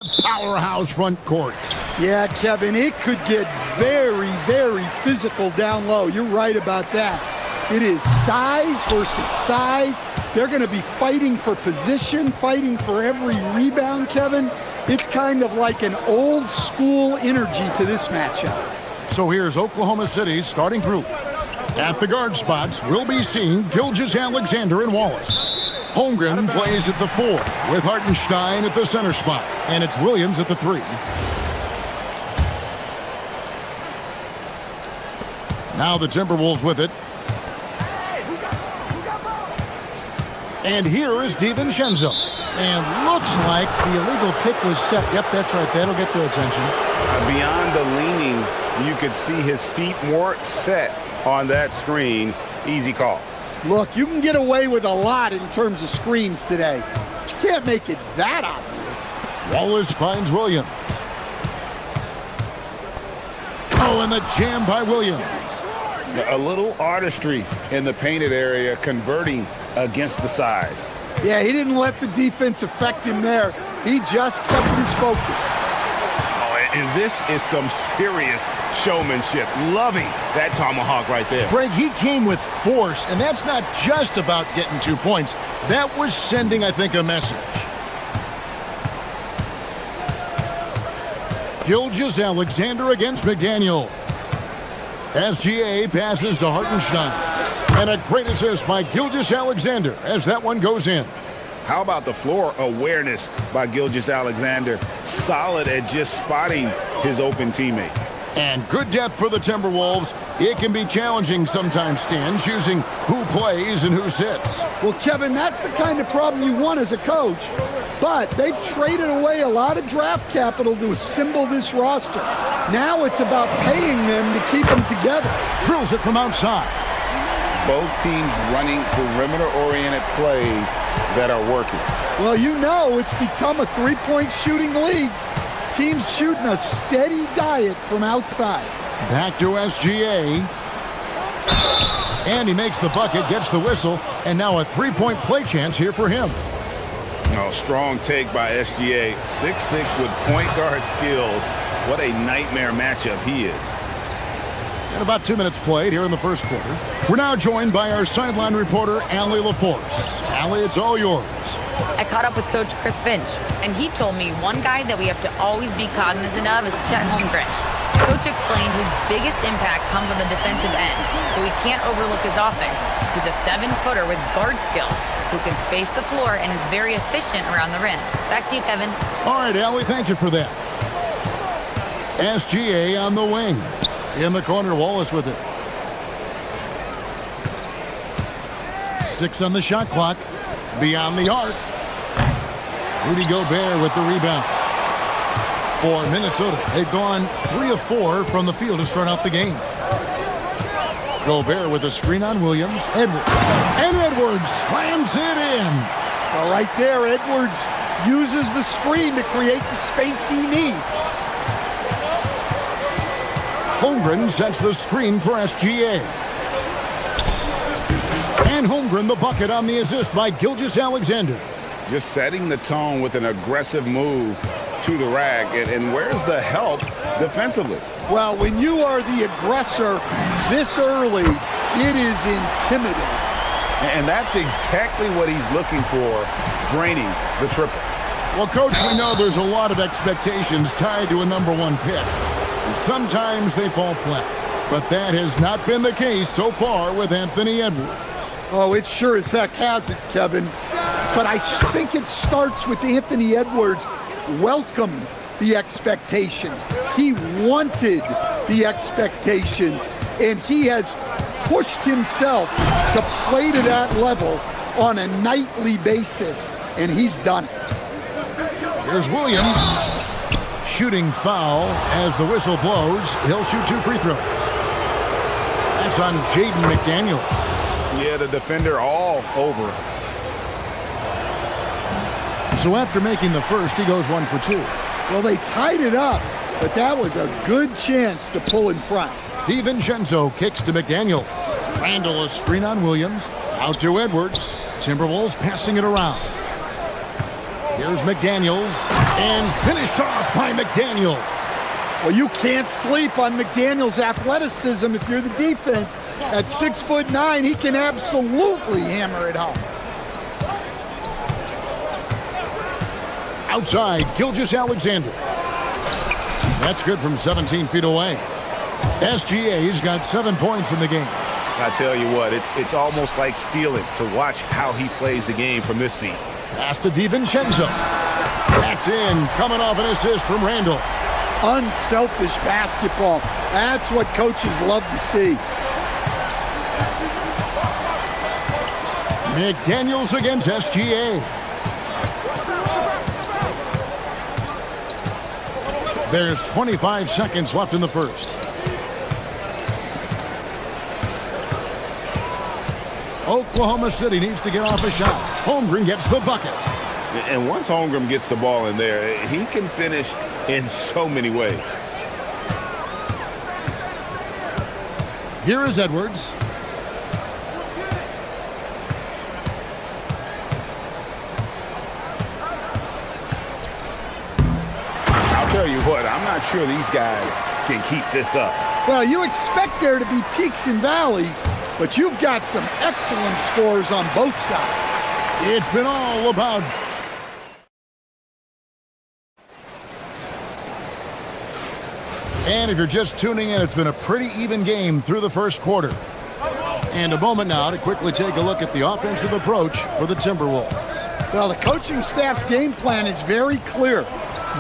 S6: Powerhouse front court.
S14: Yeah, Kevin, it could get very, very physical down low. You're right about that. It is size versus size. They're going to be fighting for position, fighting for every rebound, Kevin. It's kind of like an old school energy to this matchup.
S6: So here's Oklahoma City's starting group. At the guard spots, we'll be seeing Gilgeous-Alexander and Wallace. Holmgren plays at the 4, with Hartenstein at the center spot, and it's Williams at the 3. Now the Timberwolves with it. And here is DiVincenzo. And looks like the illegal kick was set. Yep, that's right. That'll get their attention.
S9: Beyond the leaning, you could see his feet more set on that screen. Easy call.
S14: Look, you can get away with a lot in terms of screens today. But you can't make it that obvious.
S6: Wallace finds Williams. Oh, and the jam by Williams.
S9: A little artistry in the painted area, converting against the size.
S14: Yeah, he didn't let the defense affect him there. He just kept his focus.
S9: Oh, and this is some serious showmanship. Loving that tomahawk right there.
S6: Greg, he came with force, and that's not just about getting 2 points. That was sending, I think, a message. Gilgeous-Alexander against McDaniel. SGA passes to Hartenstein. And a great assist by Gilgeous-Alexander as that one goes in.
S9: How about the floor awareness by Gilgeous-Alexander? Solid at just spotting his open teammate.
S6: And good depth for the Timberwolves. It can be challenging sometimes, Stan, choosing who plays and who sits.
S14: Well, Kevin, that's the kind of problem you want as a coach. But they've traded away a lot of draft capital to assemble this roster. Now it's about paying them to keep them together.
S6: Drills it from outside.
S9: Both teams running perimeter-oriented plays that are working.
S14: Well, you know it's become a three-point shooting league. Teams shooting a steady diet from outside.
S6: Back to SGA. And he makes the bucket, gets the whistle, and now a three-point play chance here for him.
S9: Oh, strong take by SGA. 6'6" with point guard skills. What a nightmare matchup he is.
S6: And about 2 minutes played here in the first quarter. We're now joined by our sideline reporter, Allie LaForce. Allie, it's all yours.
S5: I caught up with Coach Chris Finch, and he told me one guy that we have to always be cognizant of is Chet Holmgren. Coach explained his biggest impact comes on the defensive end, but we can't overlook his offense. He's a 7-footer with guard skills who can space the floor and is very efficient around the rim. Back to you, Kevin.
S6: All right, Allie, thank you for that. SGA on the wing. In the corner, Wallace with it. 6 on the shot clock. Beyond the arc. Rudy Gobert with the rebound. For Minnesota, they've gone 3 of 4 from the field to start out the game. Gobert with a screen on Williams. Edwards. And Edwards slams it in.
S14: Well, right there, Edwards uses the screen to create the space he needs.
S6: Holmgren sets the screen for SGA. And Holmgren the bucket on the assist by Gilgeous-Alexander.
S9: Just setting the tone with an aggressive move to the rack. And where's the help defensively?
S14: Well, when you are the aggressor this early, it is intimidating.
S9: And that's exactly what he's looking for, draining the triple.
S6: Well, Coach, we know there's a lot of expectations tied to a #1 pick. Sometimes they fall flat, but that has not been the case so far with Anthony Edwards.
S14: Oh, it sure as heck hasn't, Kevin. But I think it starts with Anthony Edwards welcomed the expectations. He wanted the expectations, and he has pushed himself to play to that level on a nightly basis, and he's done it.
S6: Here's Williams. Shooting foul as the whistle blows. He'll shoot 2 free throws. That's on Jaden McDaniel.
S9: Yeah, the defender all over.
S6: So after making the first, he goes 1 for 2.
S14: Well, they tied it up, but that was a good chance to pull in front.
S6: DiVincenzo kicks to McDaniel. Randall a screen on Williams. Out to Edwards. Timberwolves passing it around. Here's McDaniels. And finished off by McDaniel.
S14: Well, you can't sleep on McDaniel's athleticism if you're the defense. At 6'9", he can absolutely hammer it home.
S6: Outside, Gilgeous-Alexander. That's good from 17 feet away. SGA's got 7 points in the game.
S9: I tell you what, it's almost like stealing to watch how he plays the game from this seat.
S6: Pass to DiVincenzo. That's in, coming off an assist from Randall.
S14: Unselfish basketball. That's what coaches love to see.
S6: McDaniels against SGA. There's 25 seconds left in the first. Oklahoma City needs to get off a shot. Holmgren gets the bucket.
S9: And once Holmgren gets the ball in there, he can finish in so many ways.
S6: Here is Edwards.
S9: I'll tell you what, I'm not sure these guys can keep this up.
S14: Well, you expect there to be peaks and valleys, but you've got some excellent scores on both sides.
S6: It's been all about... And if you're just tuning in, it's been a pretty even game through the first quarter. And a moment now to quickly take a look at the offensive approach for the Timberwolves.
S14: Well, the coaching staff's game plan is very clear.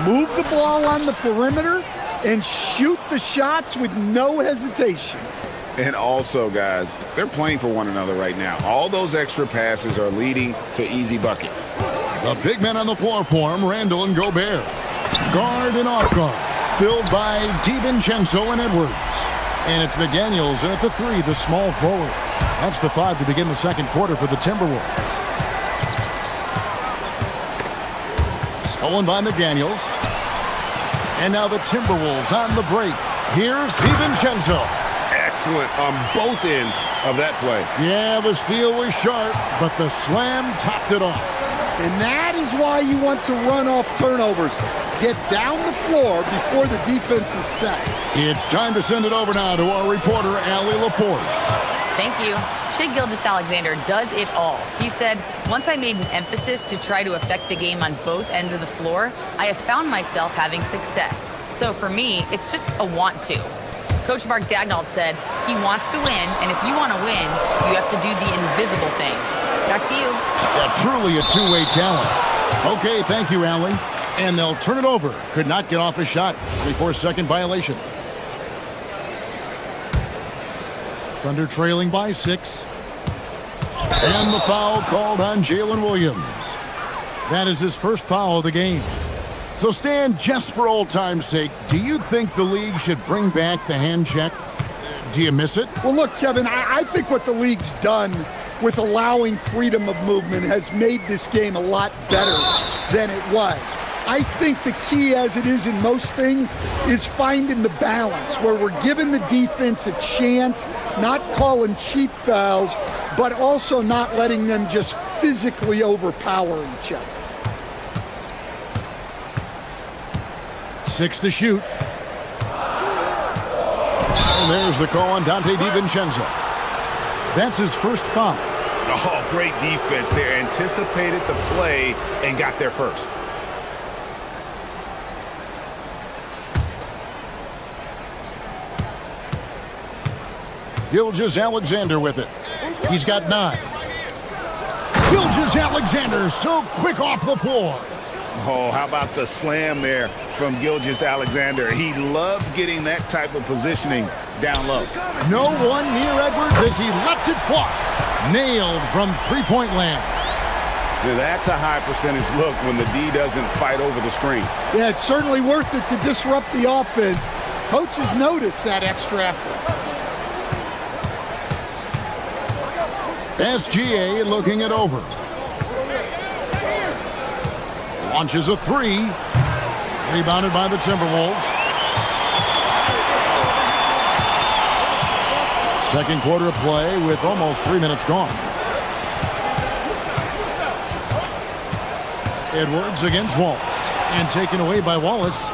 S14: Move the ball on the perimeter and shoot the shots with no hesitation.
S9: And also, guys, they're playing for one another right now. All those extra passes are leading to easy buckets.
S6: The big men on the floor for him, Randall and Gobert. Guard and off guard, filled by DiVincenzo and Edwards. And it's McDaniels at the 3, the small forward. That's the 5 to begin the second quarter for the Timberwolves. Stolen by McDaniels. And now the Timberwolves on the break. Here's DiVincenzo.
S9: Excellent on both ends of that play.
S6: Yeah, the steal was sharp, but the slam topped it off.
S14: And that is why you want to run off turnovers. Get down the floor before the defense is set.
S6: It's time to send it over now to our reporter, Allie LaForce.
S5: Thank you. Shai Gilgeous-Alexander does it all. He said, once I made an emphasis to try to affect the game on both ends of the floor, I have found myself having success. So for me, it's just a want to. Coach Mark Daigneault said he wants to win, and if you want to win, you have to do the invisible things. Back to you.
S6: Truly a two-way talent. Okay, thank you, Allie. And they'll turn it over. Could not get off a shot. 24-second violation. Thunder trailing by 6. And the foul called on Jalen Williams. That is his first foul of the game. So Stan, just for old time's sake, do you think the league should bring back the hand check? Do you miss it?
S14: Well, look, Kevin, I think what the league's done with allowing freedom of movement has made this game a lot better than it was. I think the key, as it is in most things, is finding the balance where we're giving the defense a chance, not calling cheap fouls, but also not letting them just physically overpower each other.
S6: 6 to shoot. And there's the call on Dante DiVincenzo. That's his first foul.
S9: Oh, great defense there. Anticipated the play and got there first.
S6: Gilgeous-Alexander with it. He's got 9. Gilgeous-Alexander so quick off the floor.
S9: Oh, how about the slam there from Gilgeous-Alexander? He loves getting that type of positioning down low.
S6: No one near Edwards as he lets it fly. Nailed from three-point land.
S9: Now that's a high percentage look when the D doesn't fight over the screen.
S14: Yeah, it's certainly worth it to disrupt the offense. Coaches notice that extra effort.
S6: SGA looking it over. Launches a 3. Rebounded by the Timberwolves. Second quarter of play with almost 3 minutes gone. Edwards against Waltz. And taken away by Wallace.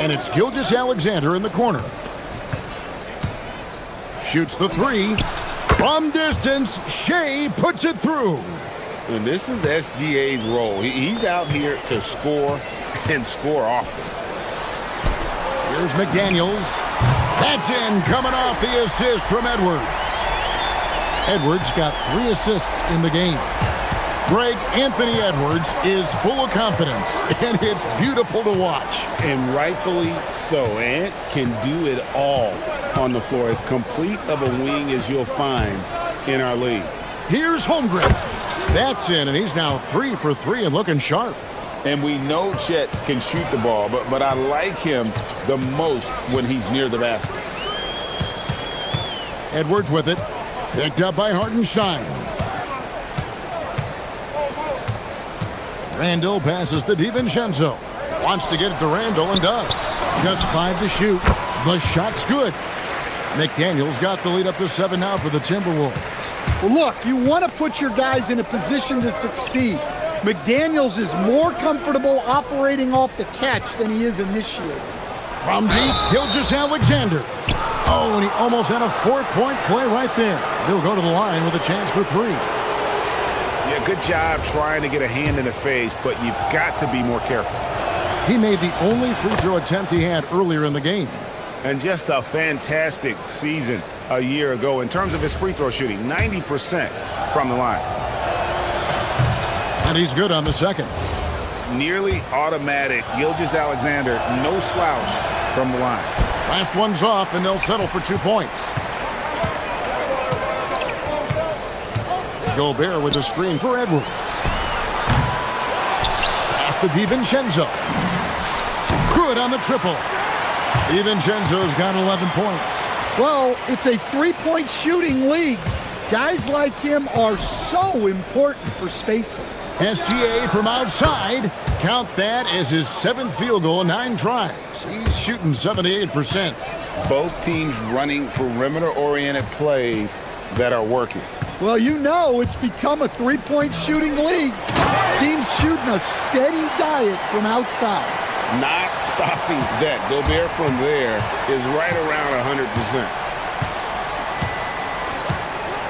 S6: And it's Gilgeous-Alexander in the corner. Shoots the three. From distance, Shea puts it through.
S7: And this is SGA's role. He's out here to score and score often.
S6: Here's McDaniels. That's in, coming off the assist from Edwards. Edwards got 3 assists in the game. Greg, Anthony Edwards is full of confidence, and it's beautiful to watch.
S7: And rightfully so. Ant can do it all on the floor. As complete of a wing as you'll find in our league.
S6: Here's Holmgren. That's in, and he's now 3 for 3 and looking sharp.
S7: And we know Chet can shoot the ball, but I like him the most when he's near the basket.
S6: Edwards with it. Picked up by Hartenstein. Randall passes to DiVincenzo. Wants to get it to Randall and does. Just 5 to shoot. The shot's good. McDaniels got the lead up to 7 now for the Timberwolves.
S14: Well, look, you want to put your guys in a position to succeed. McDaniels is more comfortable operating off the catch than he is initiating.
S6: From deep, Gilgeous-Alexander. Oh, and he almost had a 4-point play right there. He'll go to the line with a chance for 3.
S9: Yeah, good job trying to get a hand in the face, but you've got to be more careful.
S6: He made the only free throw attempt he had earlier in the game.
S9: And just a fantastic season a year ago in terms of his free throw shooting, 90% from the line.
S6: And he's good on the second.
S9: Nearly automatic. Gilgeous-Alexander, no slouch from the line.
S6: Last one's off, and they'll settle for 2 points. Gobert with a screen for Edwards. Pass to DiVincenzo. Good on the triple. DiVincenzo's got 11 points.
S14: Well, it's a 3-point shooting league. Guys like him are so important for spacing.
S6: SGA from outside. Count that as his 7th field goal in 9 tries. He's shooting 78%.
S7: Both teams running perimeter-oriented plays that are working.
S14: Well, you know it's become a 3-point shooting league. Teams shooting a steady diet from outside.
S7: Not stopping that. Gobert from there is right around 100%.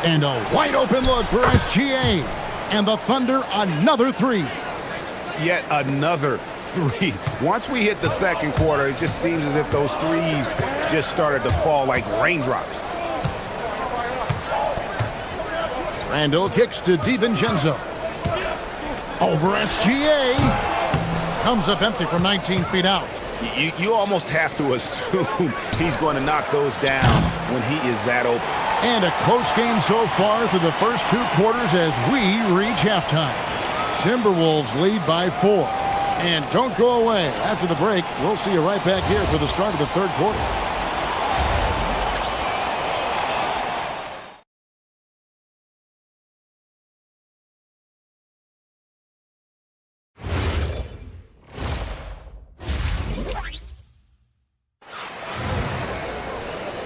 S6: And a wide open look for SGA. And the Thunder, another 3.
S9: Yet another 3. Once we hit the second quarter, it just seems as if those threes just started to fall like raindrops.
S6: Randall kicks to DiVincenzo. Over SGA. Comes up empty from 19 feet out.
S9: You almost have to assume he's going to knock those down when he is that open.
S6: And a close game so far through the first 2 quarters as we reach halftime. Timberwolves lead by 4. And don't go away. After the break, we'll see you right back here for the start of the 3rd quarter.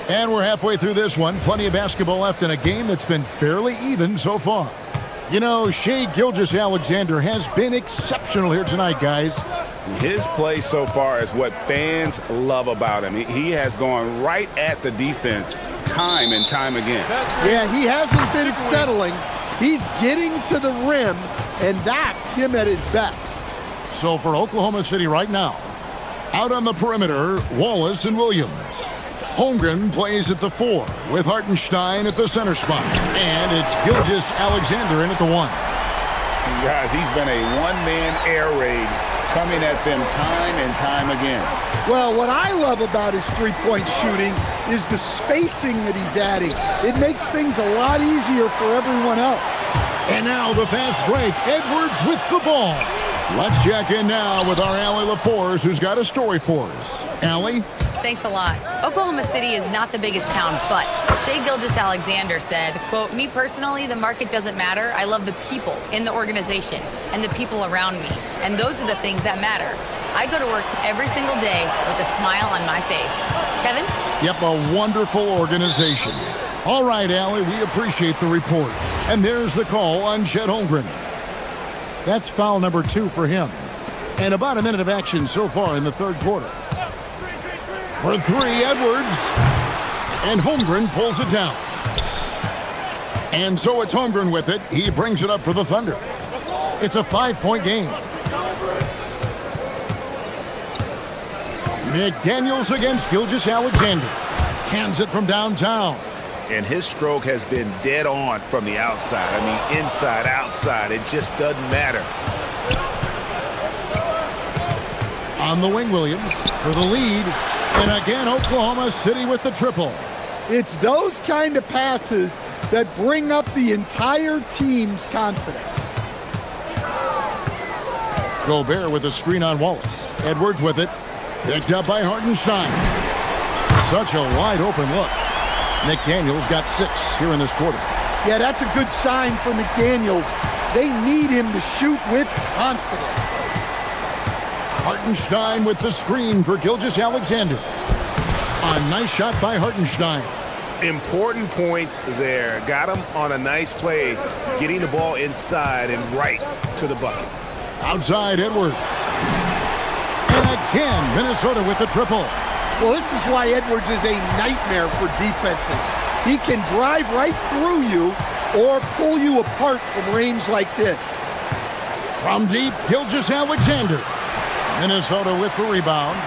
S6: And we're halfway through this one. Plenty of basketball left in a game that's been fairly even so far. You know, Shai Gilgeous-Alexander has been exceptional here tonight, guys.
S9: His play so far is what fans love about him. He has gone right at the defense time and time again.
S14: Yeah, he hasn't been settling. He's getting to the rim, and that's him at his best.
S6: So for Oklahoma City right now, out on the perimeter, Wallace and Williams. Holmgren plays at the 4 with Hartenstein at the center spot. And it's Gilgeous-Alexander in at the 1.
S7: Guys, he's been a one-man air raid coming at them time and time again.
S14: Well, what I love about his three-point shooting is the spacing that he's adding. It makes things a lot easier for everyone else.
S6: And now the fast break. Edwards with the ball. Let's check in now with our Allie LaForce, who's got a story for us. Allie?
S5: Thanks a lot. Oklahoma City is not the biggest town, but Shai Gilgeous-Alexander said, quote, "Me personally, the market doesn't matter. I love the people in the organization and the people around me. And those are the things that matter. I go to work every single day with a smile on my face." Kevin?
S6: Yep, a wonderful organization. All right, Allie, we appreciate the report. And there's the call on Chet Holmgren. That's foul number 2 for him. And about a minute of action so far in the third quarter. For 3, Edwards. And Holmgren pulls it down. And so it's Holmgren with it. He brings it up for the Thunder. It's a 5-point game. McDaniels against Gilgeous-Alexander. Cans it from downtown.
S9: And his stroke has been dead on from the outside. I mean, inside, outside. It just doesn't matter.
S6: On the wing, Williams for the lead. And again, Oklahoma City with the triple.
S14: It's those kind of passes that bring up the entire team's confidence.
S6: Gobert with a screen on Wallace. Edwards with it. Picked up by Hartenstein. Such a wide open look. McDaniels got 6 here in this quarter.
S14: Yeah, that's a good sign for McDaniels. They need him to shoot with confidence.
S6: Hartenstein with the screen for Gilgeous-Alexander. A nice shot by Hartenstein.
S9: Important points there. Got him on a nice play, getting the ball inside and right to the bucket.
S6: Outside Edwards. And again, Minnesota with the triple.
S14: Well, this is why Edwards is a nightmare for defenses. He can drive right through you or pull you apart from range like this.
S6: From deep, Gilgeous-Alexander. Minnesota with the rebound.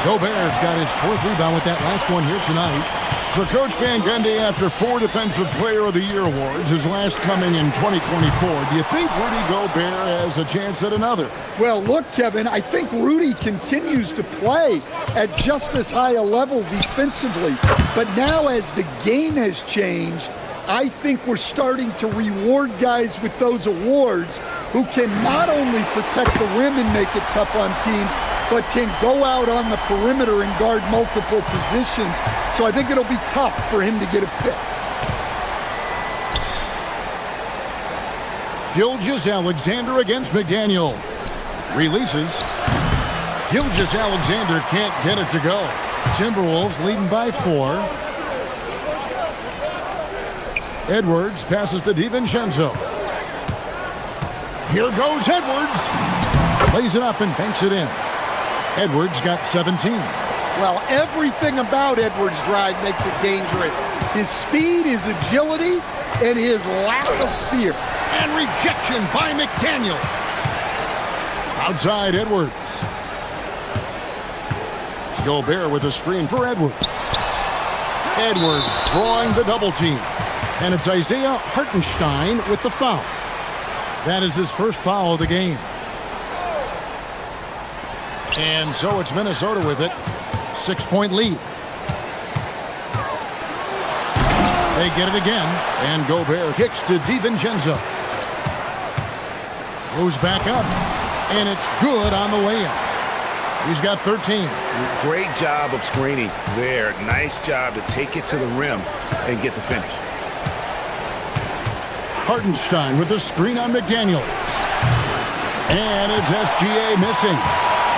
S6: Gobert's got his 4th rebound with that last one here tonight. So Coach Van Gundy, after 4 Defensive Player of the Year awards, his last coming in 2024, do you think Rudy Gobert has a chance at another?
S14: Well, look, Kevin, I think Rudy continues to play at just as high a level defensively. But now as the game has changed, I think we're starting to reward guys with those awards who can not only protect the rim and make it tough on teams, but can go out on the perimeter and guard multiple positions. So I think it'll be tough for him to get a 5th.
S6: Gilgeous-Alexander against McDaniel. Releases. Gilgeous-Alexander can't get it to go. Timberwolves leading by 4. Edwards passes to DiVincenzo. Here goes Edwards. Lays it up and banks it in. Edwards got 17.
S14: Well, everything about Edwards' drive makes it dangerous. His speed, his agility, and his lack of fear.
S6: And rejection by McDaniel. Outside Edwards. Gobert with a screen for Edwards. Edwards drawing the double team. And it's Isaiah Hartenstein with the foul. That is his first foul of the game. And so it's Minnesota with it. 6-point lead. They get it again. And Gobert kicks to DiVincenzo. Goes back up. And it's good on the layup. He's got 13.
S9: Great job of screening there. Nice job to take it to the rim and get the finish.
S6: Hartenstein with the screen on McDaniel. And it's SGA missing.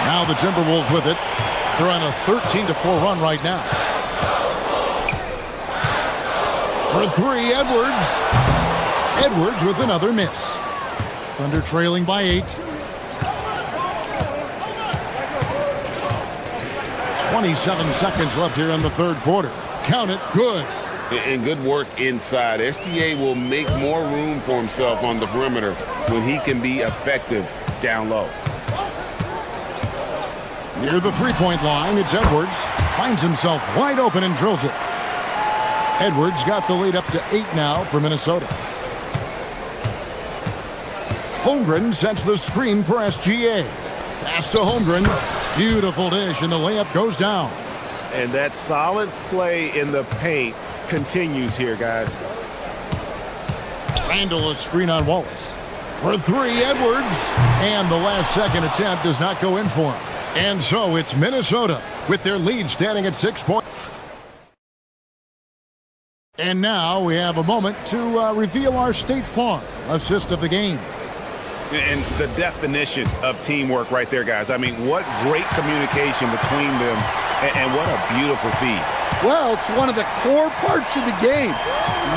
S6: Now the Timberwolves with it. They're on a 13-4 run right now. For 3, Edwards. Edwards with another miss. Thunder trailing by 8. 27 seconds left here in the third quarter. Count it, good.
S7: And good work inside. SGA will make more room for himself on the perimeter when he can be effective down low.
S6: Near the three-point line, it's Edwards. Finds himself wide open and drills it. Edwards got the lead up to 8 now for Minnesota. Holmgren sets the screen for SGA. Pass to Holmgren. Beautiful dish, and the layup goes down.
S9: And that solid play in the paint continues here, guys.
S6: Randall a screen on Wallace. For 3, Edwards. And the last second attempt does not go in for him. And so it's Minnesota with their lead standing at 6 points. And now we have a moment to reveal our State Farm assist of the game.
S9: And the definition of teamwork right there, guys. I mean, what great communication between them, and what a beautiful feed.
S14: Well, it's one of the core parts of the game.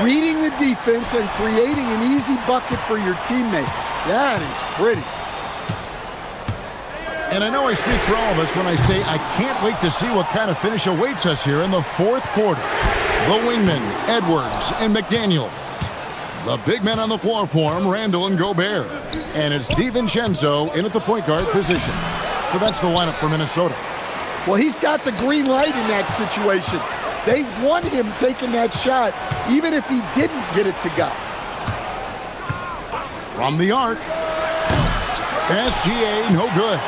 S14: Reading the defense and creating an easy bucket for your teammate. That is pretty.
S6: And I know I speak for all of us when I say I can't wait to see what kind of finish awaits us here in the fourth quarter. The wingmen, Edwards and McDaniel. The big men on the floor for him, Randall and Gobert. And it's DiVincenzo in at the point guard position. So that's the lineup for Minnesota.
S14: Well, he's got the green light in that situation. They want him taking that shot, even if he didn't get it to go.
S6: From the arc. SGA, no good.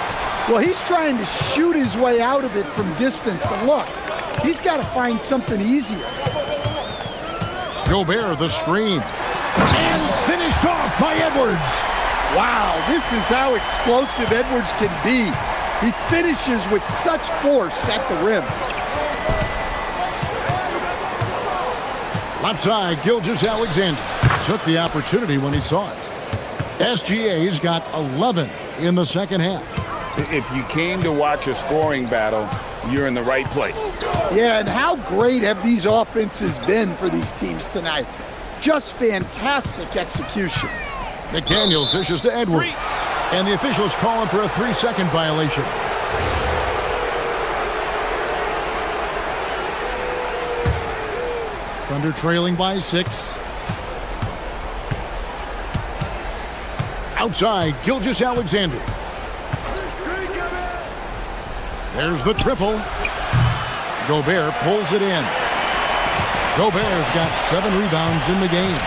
S14: Well, he's trying to shoot his way out of it from distance, but look, he's got to find something easier.
S6: Gobert, the screen. And finished off by Edwards.
S14: Wow, this is how explosive Edwards can be. He finishes with such force at the rim.
S6: Left side, Gilgeous-Alexander took the opportunity when he saw it. SGA's got 11 in the second half.
S9: If you came to watch a scoring battle, you're in the right place.
S14: Yeah, and how great have these offenses been for these teams tonight? Just fantastic execution.
S6: McDaniels dishes to Edwards. And the officials call him for a 3-second violation. Thunder trailing by 6. Outside, Gilgeous-Alexander. There's the triple. Gobert pulls it in. Gobert's got 7 rebounds in the game.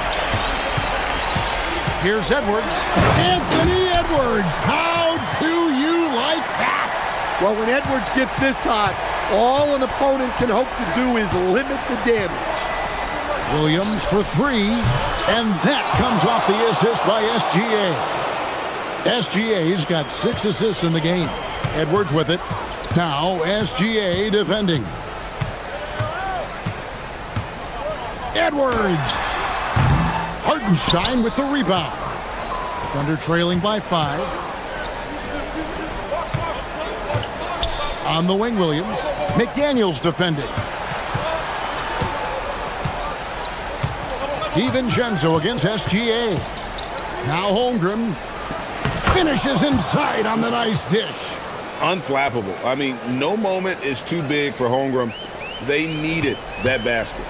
S6: Here's Edwards. Anthony Edwards! How do you like that?
S14: Well, when Edwards gets this hot, all an opponent can hope to do is limit the damage.
S6: Williams for 3, and that comes off the assist by SGA. SGA's got 6 assists in the game. Edwards with it. Now SGA defending. Edwards! Hartenstein with the rebound. Thunder trailing by 5. On the wing, Williams. McDaniels defending. DiVincenzo against SGA. Now Holmgren finishes inside on the nice dish.
S9: Unflappable. I mean, no moment is too big for Holmgren. They needed that basket.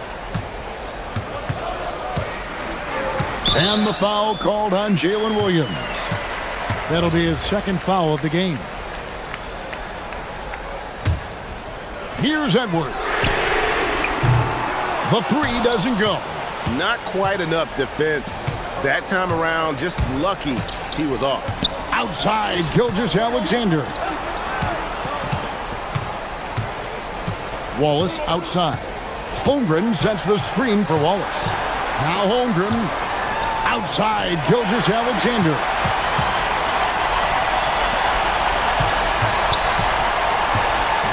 S6: And the foul called on Jalen Williams. That'll be his second foul of the game. Here's Edwards. The 3 doesn't go.
S11: Not quite enough defense. That time around, just lucky he was off.
S6: Outside, Gilgeous-Alexander. Wallace outside. Holmgren sets the screen for Wallace. Now Holmgren outside, Gilgeous-Alexander.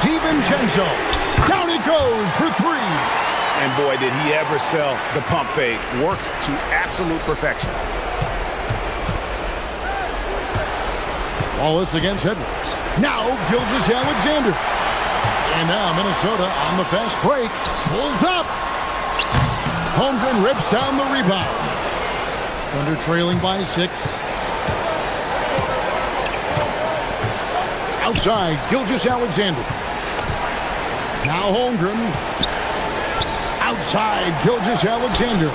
S6: DiVincenzo. Down it goes for 3.
S9: And boy, did he ever sell the pump fake. Worked to absolute perfection.
S6: Wallace against Edwards. Now Gilgeous-Alexander. And now Minnesota on the fast break. Pulls up. Holmgren rips down the rebound. Thunder trailing by 6. Outside, Gilgeous-Alexander. Now Holmgren. Outside, Gilgeous-Alexander.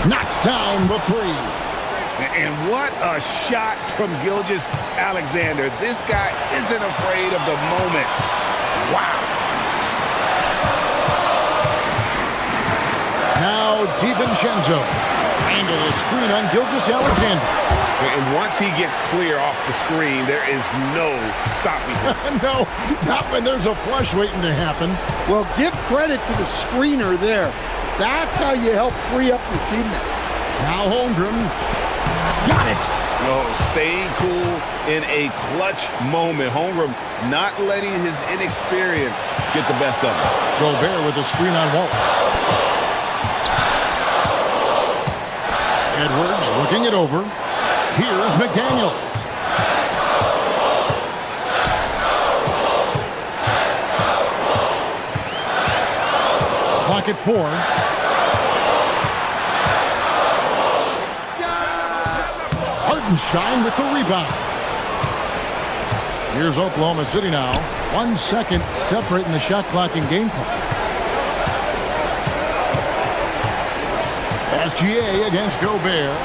S6: Knocks down the 3.
S9: And what a shot from Gilgeous-Alexander. This guy isn't afraid of the moment. Wow.
S6: Now DiVincenzo. Angle the screen on Gilgeous-Alexander.
S9: And once he gets clear off the screen, there is no stopping him.
S6: No, not when there's a flush waiting to happen.
S14: Well, give credit to the screener there. That's how you help free up your teammates.
S6: Now Holmgren. Got it.
S9: No, staying cool in a clutch moment. Holmgren not letting his inexperience get the best of him.
S6: Gobert with a screen on Wallace. Edwards looking it over. Here's McDaniels. back at 4. Hartenstein with the rebound. Here's Oklahoma City now. 1 second separating the shot clock and game clock. SGA against Gobert.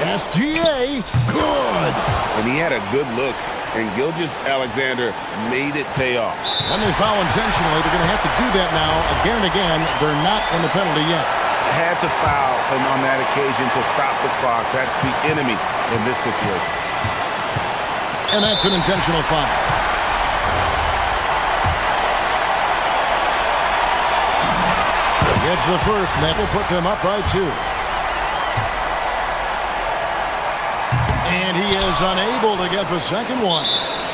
S6: SGA, good!
S7: And he had a good look, and Gilgeous-Alexander made it pay off.
S6: When they foul intentionally, they're going to have to do that now again and again. They're not in the penalty yet.
S9: Had to foul and on that occasion to stop the clock. That's the enemy in this situation.
S6: And that's an intentional foul. Gets the first, and that will put them up by 2. And he is unable to get the second one.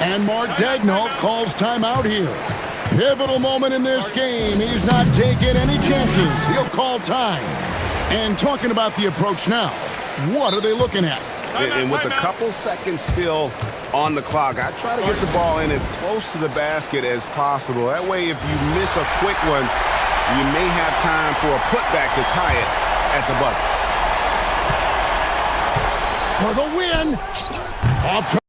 S6: And Mark Daigneault calls timeout here. Pivotal moment in this game. He's not taking any chances. He'll call time. And talking about the approach now, what are they looking at?
S9: And with a couple seconds still on the clock, I try to get the ball in as close to the basket as possible. That way, if you miss a quick one, you may have time for a putback to tie it at the buzzer.
S6: For the win! Up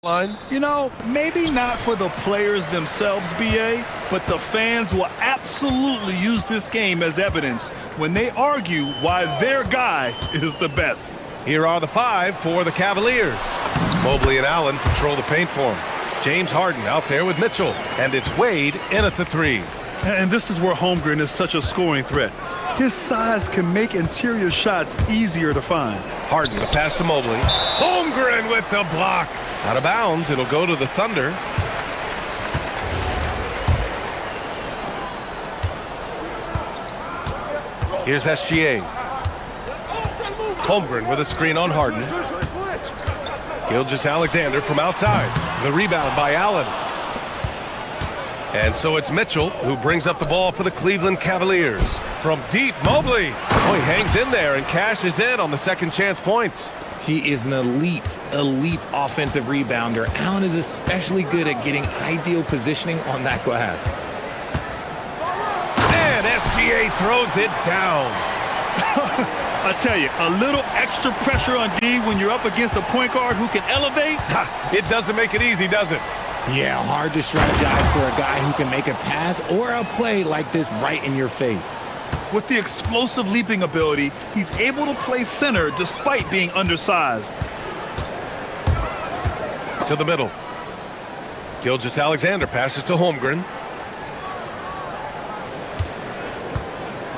S1: line.
S2: You know, maybe not for the players themselves, BA, but the fans will absolutely use this game as evidence when they argue why their guy is the best.
S1: Here are the 5 for the Cavaliers. Mobley and Allen patrol the paint for him. James Harden out there with Mitchell, and it's Wade in at the 3.
S2: And this is where Holmgren is such a scoring threat. His size can make interior shots easier to find.
S1: Harden, the pass to Mobley. Holmgren with the block. Out of bounds, it'll go to the Thunder. Here's SGA. Holmgren with a screen on Harden. Gilgeous-Alexander from outside. The rebound by Allen. And so it's Mitchell who brings up the ball for the Cleveland Cavaliers. From deep, Mobley. Oh, he hangs in there and cashes in on the second chance points.
S4: He is an elite offensive rebounder. Allen is especially good at getting ideal positioning on that glass.
S1: And SGA throws it down.
S2: I tell you, a little extra pressure on D when you're up against a point guard who can elevate.
S1: It doesn't make it easy, does it?
S4: Yeah, hard to strategize for a guy who can make a pass or a play like this right in your face.
S2: With the explosive leaping ability, he's able to play center despite being undersized.
S1: To the middle. Gilgeous-Alexander passes to Holmgren.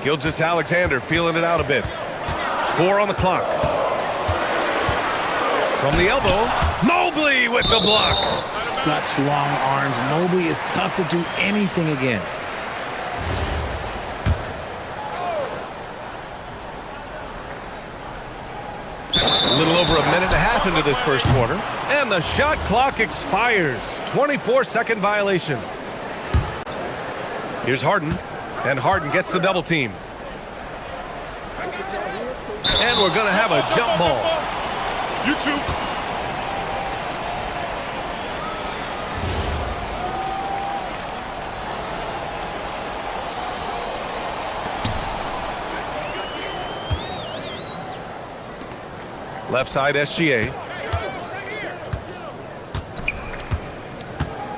S1: Gilgeous-Alexander feeling it out a bit. 4 on the clock. From the elbow, Mobley with the block.
S4: Such long arms. Mobley is tough to do anything against.
S1: A little over a minute and a half into this first quarter. And the shot clock expires. 24-second violation. Here's Harden. And Harden gets the double team. And we're going to have a jump ball.
S11: You too.
S1: Left side SGA.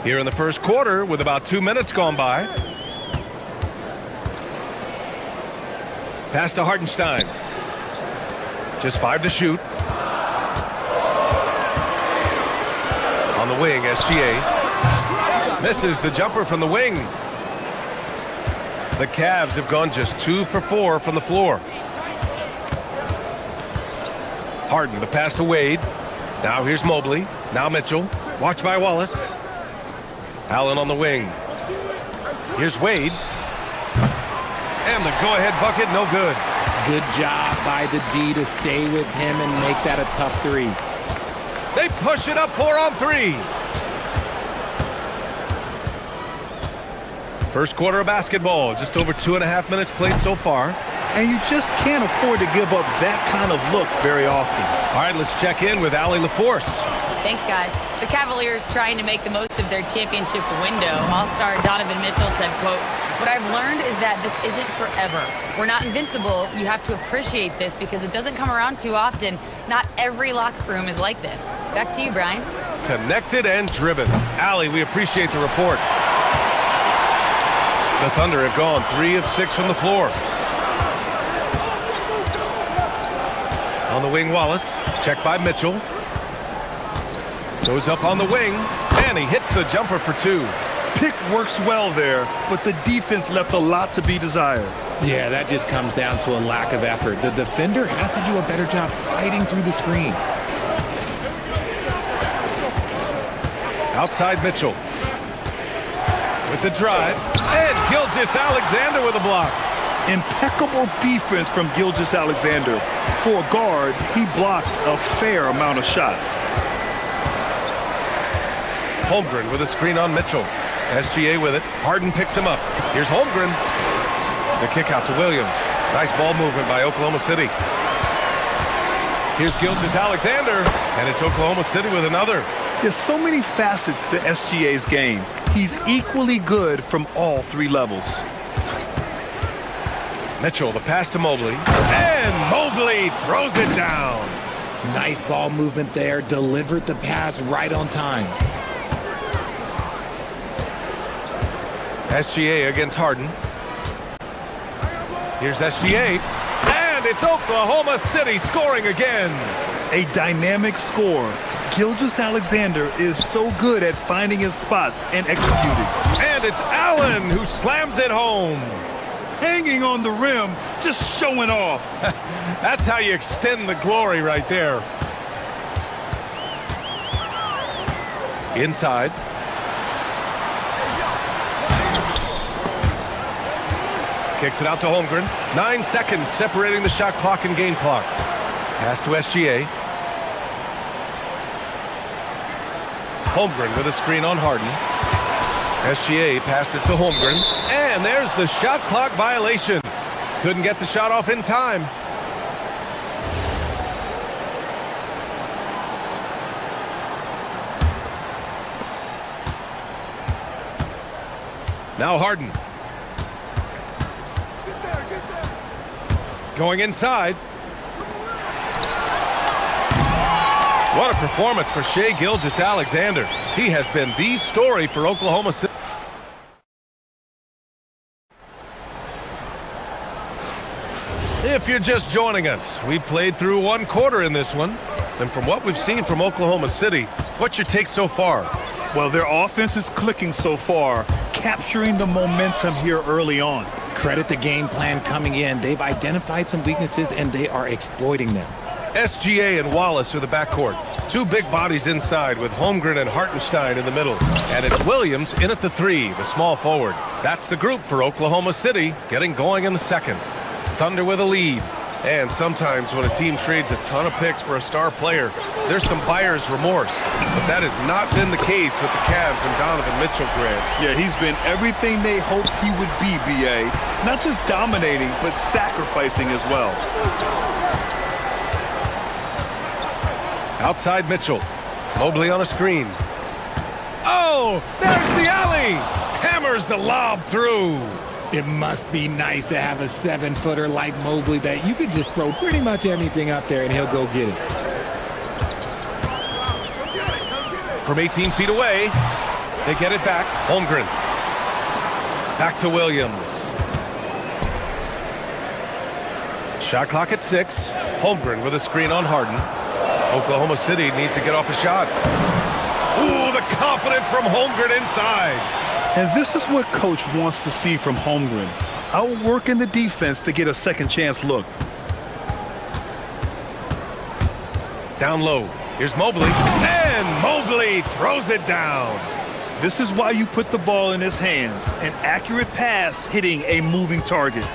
S1: Here in the first quarter with about 2 minutes gone by. Pass to Hartenstein. Just 5 to shoot. On the wing, SGA. Misses the jumper from the wing. The Cavs have gone just 2 for 4 from the floor. Harden, the pass to Wade. Now here's Mobley. Now Mitchell. Watched by Wallace. Allen on the wing. Here's Wade. And the go-ahead bucket, no good.
S4: Good job by the D to stay with him and make that a tough 3.
S1: They push it up 4 on 3. First quarter of basketball. Just over 2.5 minutes played so far.
S2: And you just can't afford to give up that kind of look very often.
S1: All right, let's check in with Allie LaForce.
S5: Thanks, guys. The Cavaliers trying to make the most of their championship window. All-star Donovan Mitchell said, quote, "What I've learned is that this isn't forever. We're not invincible. You have to appreciate this because it doesn't come around too often. Not every locker room is like this." Back to you, Brian.
S1: Connected and driven. Allie, we appreciate the report. The Thunder have gone 3 of 6 from the floor. On the wing, Wallace. Checked by Mitchell. Goes up on the wing, and he hits the jumper for 2.
S2: Pick works well there, but the defense left a lot to be desired.
S4: Yeah, that just comes down to a lack of effort. The defender has to do a better job fighting through the screen.
S1: Outside Mitchell. With the drive, and Gilgeous-Alexander with a block.
S2: Impeccable defense from Gilgeous-Alexander. For a guard, he blocks a fair amount of shots.
S1: Holmgren with a screen on Mitchell. SGA with it. Harden picks him up. Here's Holmgren. The kick out to Williams. Nice ball movement by Oklahoma City. Here's Gilgeous-Alexander, and it's Oklahoma City with another.
S2: There's so many facets to SGA's game. He's equally good from all 3 levels.
S1: Mitchell, the pass to Mobley. And Mobley throws it down.
S4: Nice ball movement there. Delivered the pass right on time.
S1: SGA against Harden. Here's SGA. And it's Oklahoma City scoring again.
S2: A dynamic score. Gilgeous-Alexander is so good at finding his spots and executing.
S1: And it's Allen who slams it home.
S2: Hanging on the rim, just showing off.
S1: That's how you extend the glory right there. Inside. Kicks it out to Holmgren. 9 seconds separating the shot clock and game clock. Pass to SGA. Holmgren with a screen on Harden. SGA passes to Holmgren. And there's the shot clock violation. Couldn't get the shot off in time. Now Harden. Going inside. What a performance for Shai Gilgeous-Alexander. He has been the story for Oklahoma City. If you're just joining us, we played through one quarter in this one. And from what we've seen from Oklahoma City, what's your take so far?
S2: Well, their offense is clicking so far, capturing the momentum here early on.
S4: Credit the game plan coming in. They've identified some weaknesses, and they are exploiting them.
S1: SGA and Wallace are the backcourt. Two big bodies inside with Holmgren and Hartenstein in the middle. And it's Williams in at the 3, the small forward. That's the group for Oklahoma City, getting going in the second. Thunder with a lead. And sometimes when a team trades a ton of picks for a star player, there's some buyer's remorse. But that has not been the case with the Cavs and Donovan Mitchell, Grant.
S2: Yeah, he's been everything they hoped he would be, B.A. Not just dominating, but sacrificing as well.
S1: Outside Mitchell. Mobley on a screen. Oh, there's the alley. Hammers the lob through.
S4: It must be nice to have a 7-footer like Mobley that you could just throw pretty much anything up there and he'll go get it.
S1: From 18 feet away, they get it back. Holmgren. Back to Williams. Shot clock at 6. Holmgren with a screen on Harden. Oklahoma City needs to get off a shot. Ooh, the confidence from Holmgren inside.
S2: And this is what Coach wants to see from Holmgren. Outworking the defense to get a second chance look.
S1: Down low. Here's Mobley. And Mobley throws it down.
S2: This is why you put the ball in his hands. An accurate pass hitting a moving target.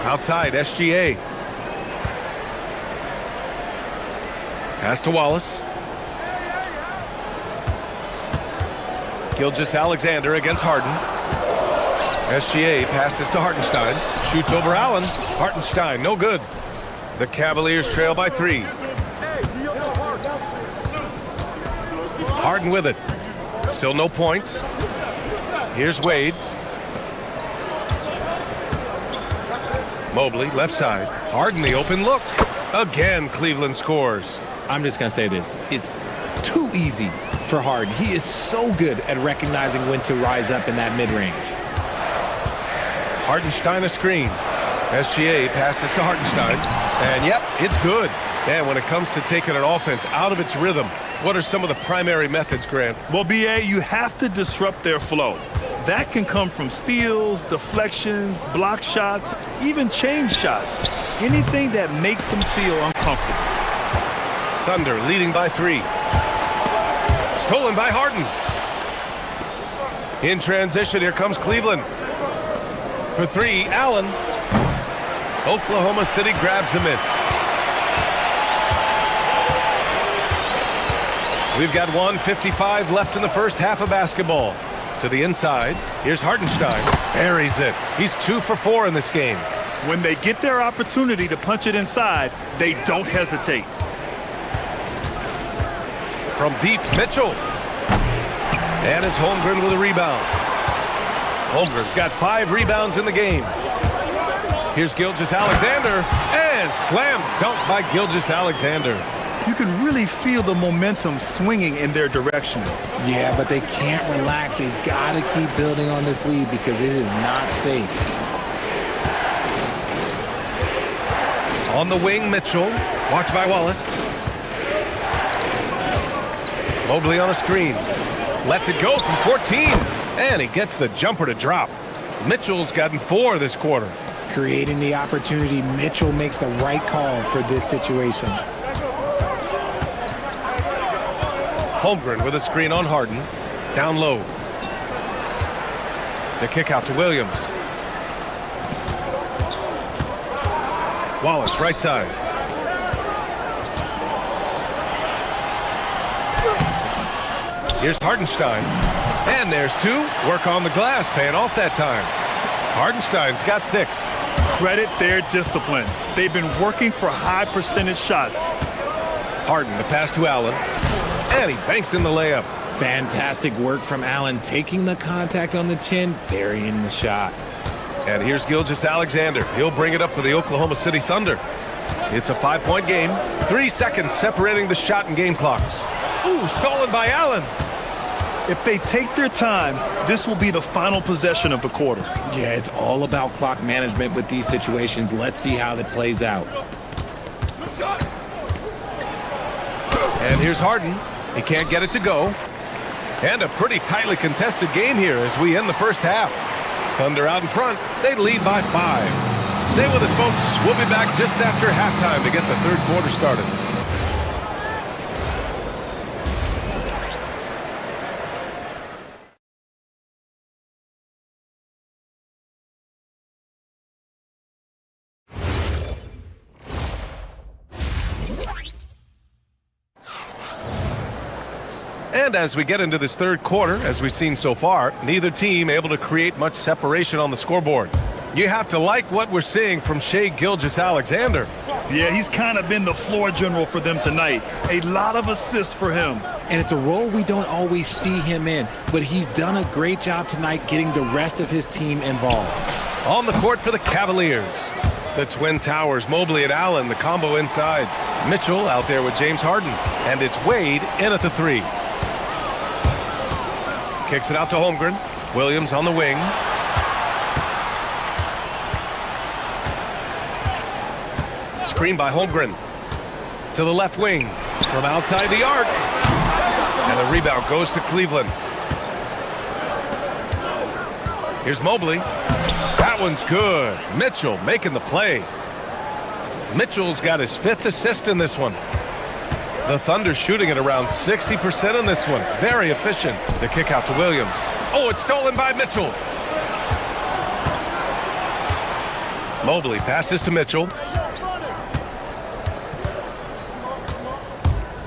S1: Outside, SGA. Pass to Wallace. Gilgeous-Alexander against Harden. SGA passes to Hartenstein. Shoots over Allen. Hartenstein, no good. The Cavaliers trail by 3. Harden with it. Still no points. Here's Wade. Mobley, left side. Harden, the open look. Again, Cleveland scores.
S4: I'm just going to say this. It's too easy for Harden. He is so good at recognizing when to rise up in that mid-range.
S1: Hartenstein a screen. SGA passes to Hartenstein. And yep, it's good. And when it comes to taking an offense out of its rhythm, what are some of the primary methods, Grant?
S2: Well, B.A., you have to disrupt their flow. That can come from steals, deflections, block shots, even change shots. Anything that makes them feel uncomfortable.
S1: Thunder leading by 3. Stolen by Harden. In transition, here comes Cleveland. For 3, Allen. Oklahoma City grabs a miss. We've got 1:55 left in the first half of basketball. To the inside, here's Hartenstein. Buries it. He's 2 for 4 in this game.
S2: When they get their opportunity to punch it inside, they don't hesitate.
S1: From deep, Mitchell. And it's Holmgren with a rebound. Holmgren's got 5 rebounds in the game. Here's Gilgeous-Alexander, and slam dunk by Gilgeous-Alexander.
S2: You can really feel the momentum swinging in their direction.
S4: Yeah, but they can't relax. They've got to keep building on this lead because it is not safe.
S1: On the wing, Mitchell. Watched by Wallace. Mobley on a screen. Lets it go from 14. And he gets the jumper to drop. Mitchell's gotten 4 this quarter.
S4: Creating the opportunity, Mitchell makes the right call for this situation.
S1: Holmgren with a screen on Harden. Down low. The kick out to Williams. Wallace, right side. Here's Hardenstein. And there's 2. Work on the glass, paying off that time. Hardenstein's got 6.
S2: Credit their discipline. They've been working for high percentage shots.
S1: Harden, the pass to Allen. And he banks in the layup.
S4: Fantastic work from Allen, taking the contact on the chin, burying the shot.
S1: And here's Gilgeous-Alexander. He'll bring it up for the Oklahoma City Thunder. It's a 5-point game. 3 seconds separating the shot and game clocks. Ooh, stolen by Allen.
S2: If they take their time, this will be the final possession of the quarter.
S4: Yeah, it's all about clock management with these situations. Let's see how that plays out.
S1: And here's Harden. He can't get it to go. And a pretty tightly contested game here as we end the first half. Thunder out in front. They lead by 5. Stay with us, folks. We'll be back just after halftime to get the third quarter started. And as we get into this third quarter, as we've seen so far, neither team able to create much separation on the scoreboard. You have to like what we're seeing from Shai Gilgeous-Alexander.
S2: Yeah, he's kind of been the floor general for them tonight. A lot of assists for him.
S4: And it's a role we don't always see him in, but he's done a great job tonight getting the rest of his team involved.
S1: On the court for the Cavaliers. The Twin Towers, Mobley and Allen, the combo inside. Mitchell out there with James Harden. And it's Wade in at the 3. Kicks it out to Holmgren. Williams on the wing. Screen by Holmgren. To the left wing. From outside the arc. And the rebound goes to Cleveland. Here's Mobley. That one's good. Mitchell making the play. Mitchell's got his 5th assist in this one. The Thunder shooting at around 60% in this one. Very efficient. The kick out to Williams. Oh, it's stolen by Mitchell. Mobley passes to Mitchell.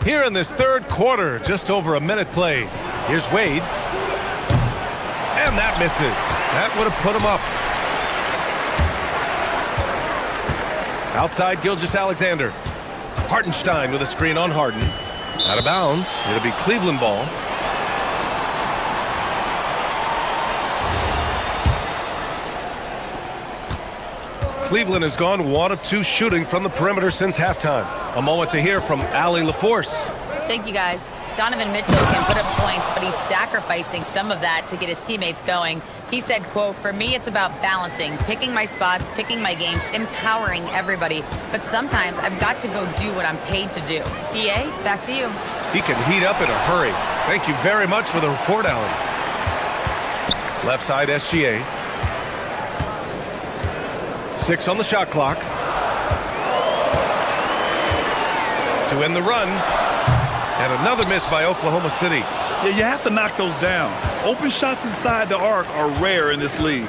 S1: Here in this third quarter, just over a minute play. Here's Wade. And that misses. That would have put him up. Outside Gilgeous-Alexander. Hardenstein with a screen on Harden. Out of bounds. It'll be Cleveland ball. Cleveland has gone 1 of 2 shooting from the perimeter since halftime. A moment to hear from Allie LaForce.
S5: Thank you, guys. Donovan Mitchell can put up points, but he's sacrificing some of that to get his teammates going. He said, quote, "For me, it's about balancing, picking my spots, picking my games, empowering everybody. But sometimes I've got to go do what I'm paid to do." EA, back to you.
S1: He can heat up in a hurry. Thank you very much for the report, Allen. Left side SGA. 6 on the shot clock. To end the run. And another miss by Oklahoma City.
S2: Yeah, you have to knock those down. Open shots inside the arc are rare in this league.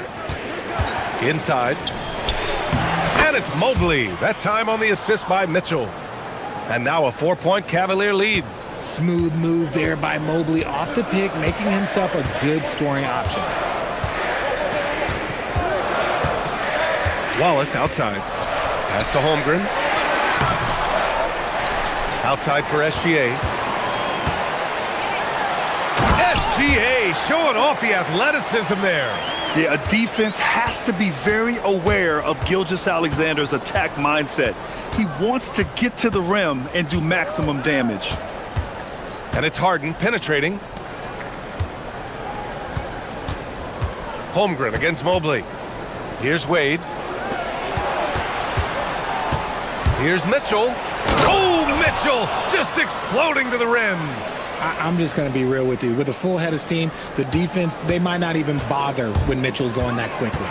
S1: Inside. And it's Mobley. That time on the assist by Mitchell. And now a 4-point Cavalier lead.
S4: Smooth move there by Mobley off the pick, making himself a good scoring option.
S1: Wallace outside. Pass to Holmgren. Outside for SGA. SGA showing off the athleticism there.
S2: Yeah, a defense has to be very aware of Gilgeous-Alexander's attack mindset. He wants to get to the rim and do maximum damage.
S1: And it's Harden penetrating. Holmgren against Mobley. Here's Wade. Here's Mitchell. Oh, Mitchell just exploding to the rim.
S4: I'm just going to be real with you. With a full head of steam, the defense, they might not even bother when Mitchell's going that quickly.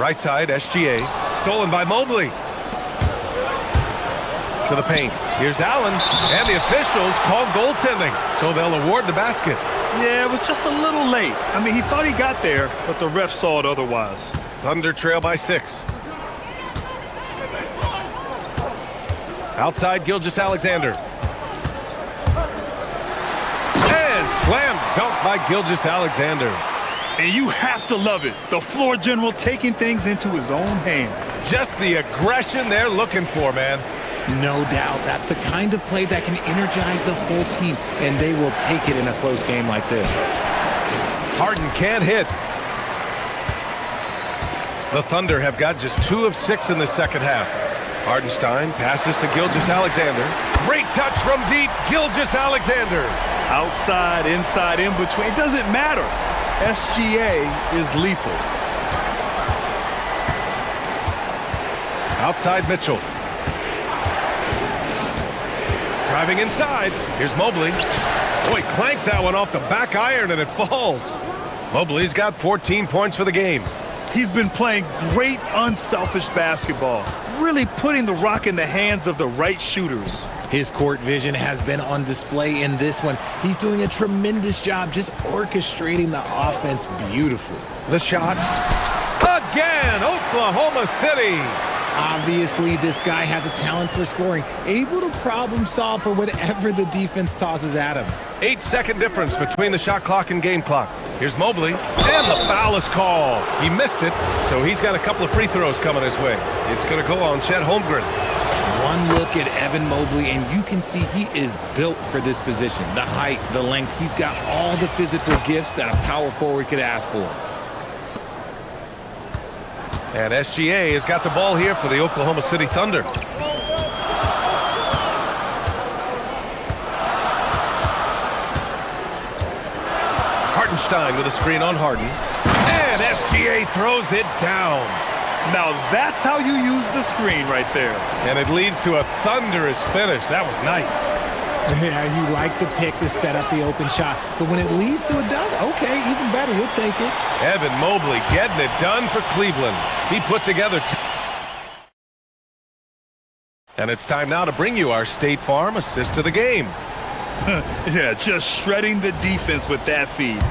S1: Right side, SGA. Stolen by Mobley. To the paint. Here's Allen. And the officials call goaltending, so they'll award the basket.
S2: Yeah, it was just a little late. I mean, he thought he got there, but the ref saw it otherwise.
S1: Thunder trail by 6. Outside, Gilgeous-Alexander. And slam dunk by Gilgeous-Alexander.
S2: And you have to love it. The floor general taking things into his own hands.
S1: Just the aggression they're looking for, man.
S4: No doubt. That's the kind of play that can energize the whole team, and they will take it in a close game like this.
S1: Harden can't hit. The Thunder have got just 2 of 6 in the second half. Hardenstein passes to Gilgeous-Alexander. Great touch from deep, Gilgeous-Alexander.
S2: Outside, inside, in between, it doesn't matter. SGA is lethal.
S1: Outside Mitchell. Driving inside. Here's Mobley. Boy, clanks that one off the back iron and it falls. Mobley's got 14 points for the game.
S2: He's been playing great unselfish basketball, really putting the rock in the hands of the right shooters.
S4: His court vision has been on display in this one. He's doing a tremendous job just orchestrating the offense beautifully.
S1: The shot. Again, Oklahoma City.
S4: Obviously, this guy has a talent for scoring, able to problem solve for whatever the defense tosses at him.
S1: 8-second difference between the shot clock and game clock. Here's Mobley, and the foul is called. He missed it, so he's got a couple of free throws coming his way. It's going to go on Chet Holmgren.
S4: One look at Evan Mobley, and you can see he is built for this position. The height, the length, he's got all the physical gifts that a power forward could ask for.
S1: And SGA has got the ball here for the Oklahoma City Thunder. Hartenstein with a screen on Harden. And SGA throws it down.
S2: Now that's how you use the screen right there.
S1: And it leads to a thunderous finish. That was nice.
S4: Yeah, you like the pick to set up the open shot, but when it leads to a dunk, okay, even better, we'll take it.
S1: Evan Mobley getting it done for Cleveland. He put together and it's time now to bring you our State Farm assist of the game.
S2: Yeah, just shredding the defense with that feed.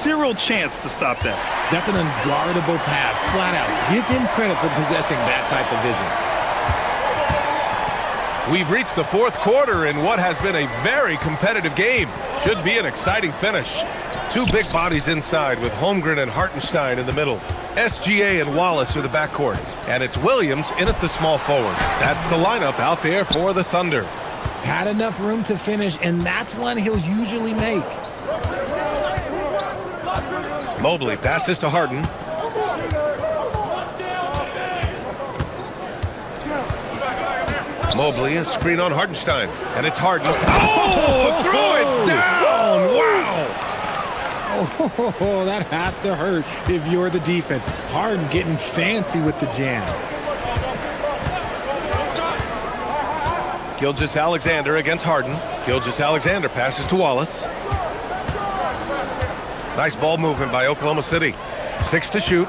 S2: Zero chance to stop that.
S4: That's an unguardable pass, flat out. Give him credit for possessing that type of vision.
S1: We've reached the fourth quarter in what has been a very competitive game. Should be an exciting finish. 2 big bodies inside with Holmgren and Hartenstein in the middle. SGA and Wallace are the backcourt. And it's Williams in at the small forward. That's the lineup out there for the Thunder.
S4: Had enough room to finish, and that's one he'll usually make.
S1: Mobley passes to Harden. Mobley, a screen on Hartenstein. And it's Harden. Oh, throw it down! Wow!
S4: Oh, that has to hurt if you're the defense. Harden getting fancy with the jam.
S1: Gilgeous-Alexander against Harden. Gilgeous-Alexander passes to Wallace. Nice ball movement by Oklahoma City. 6 to shoot.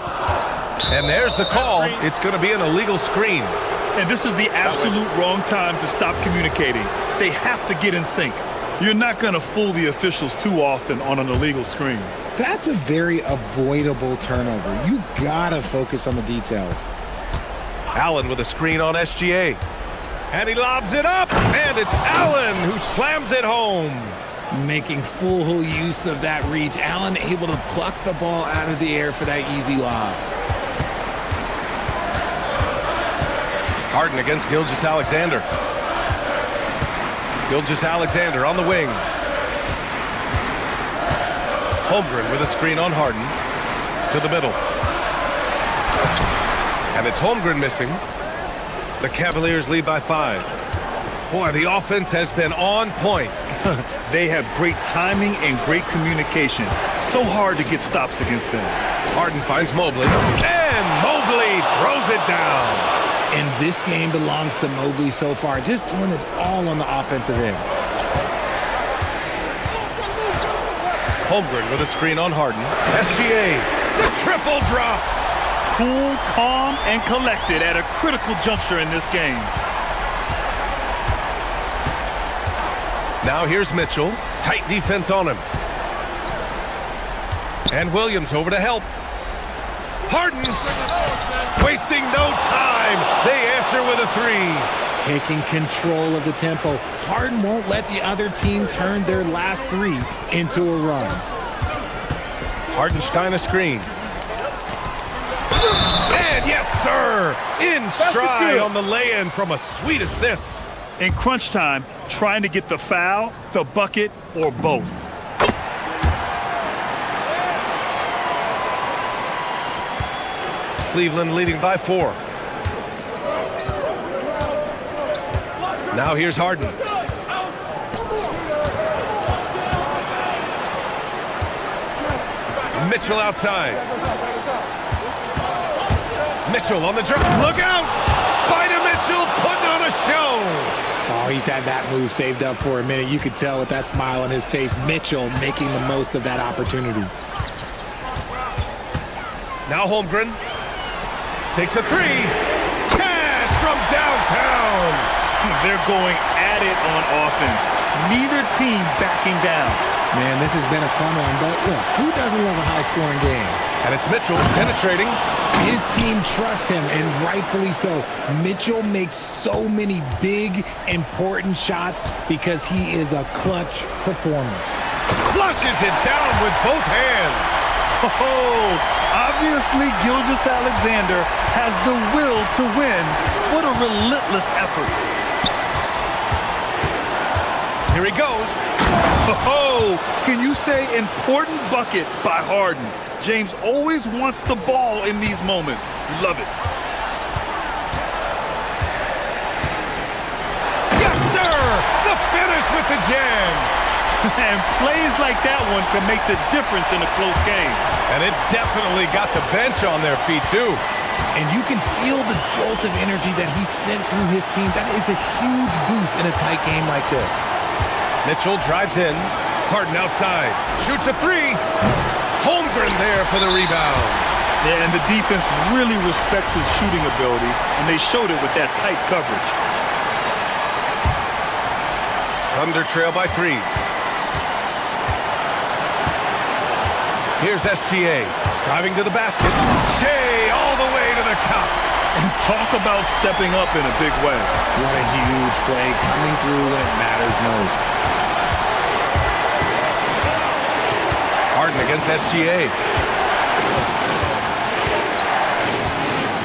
S1: And there's the call. It's going to be an illegal screen.
S2: And this is the absolute wrong time to stop communicating. They have to get in sync. You're not going to fool the officials too often on an illegal screen.
S4: That's a very avoidable turnover. You gotta focus on the details.
S1: Allen with a screen on SGA. And he lobs it up, and it's Allen who slams it home.
S4: Making full use of that reach. Allen able to pluck the ball out of the air for that easy lob.
S1: Harden against Gilgeous-Alexander. Gilgeous-Alexander on the wing. Holmgren with a screen on Harden. To the middle. And it's Holmgren missing. The Cavaliers lead by 5. Boy, the offense has been on point.
S2: They have great timing and great communication. So hard to get stops against them.
S1: Harden finds Mobley. And Mobley throws it down.
S4: And this game belongs to Mobley so far. Just doing it all on the offensive end.
S1: Holmgren with a screen on Harden. SGA, the triple drops.
S2: Cool, calm, and collected at a critical juncture in this game.
S1: Now here's Mitchell. Tight defense on him. And Williams over to help. Harden, wasting no time. They answer with a 3.
S4: Taking control of the tempo. Harden won't let the other team turn their last 3 into a run.
S1: Hardenstein a screen. And yes, sir, in stride on the lay-in from a sweet assist.
S2: In crunch time, trying to get the foul, the bucket, or both.
S1: Cleveland leading by 4. Now here's Harden. Mitchell outside. Mitchell on the drop. Look out! Spider Mitchell putting on a show.
S4: Oh, he's had that move saved up for a minute. You could tell with that smile on his face, Mitchell making the most of that opportunity.
S1: Now Holmgren takes a 3. Cash from downtown.
S2: They're going at it on offense. Neither team backing down.
S4: Man, this has been a fun one, but look, who doesn't love a high-scoring game?
S1: And it's Mitchell penetrating.
S4: His team trusts him, and rightfully so. Mitchell makes so many big, important shots because he is a clutch performer.
S1: Flushes it down with both hands.
S2: Oh, obviously Gilgeous-Alexander has the will to win. What a relentless effort.
S1: Here he goes.
S2: Oh, can you say important bucket by Harden? James always wants the ball in these moments. Love it.
S1: Yes, sir! The finish with the jam.
S2: And plays like that one can make the difference in a close game.
S1: And it definitely got the bench on their feet, too.
S4: And you can feel the jolt of energy that he sent through his team. That is a huge boost in a tight game like this.
S1: Mitchell drives in. Harden outside. Shoots a 3. Holmgren there for the rebound.
S2: Yeah, and the defense really respects his shooting ability, and they showed it with that tight coverage.
S1: Thunder trail by 3. Here's SGA. Driving to the basket. Shea all the way to the cup.
S2: And talk about stepping up in a big way.
S4: What a huge play coming through when it matters most.
S1: Harden against SGA.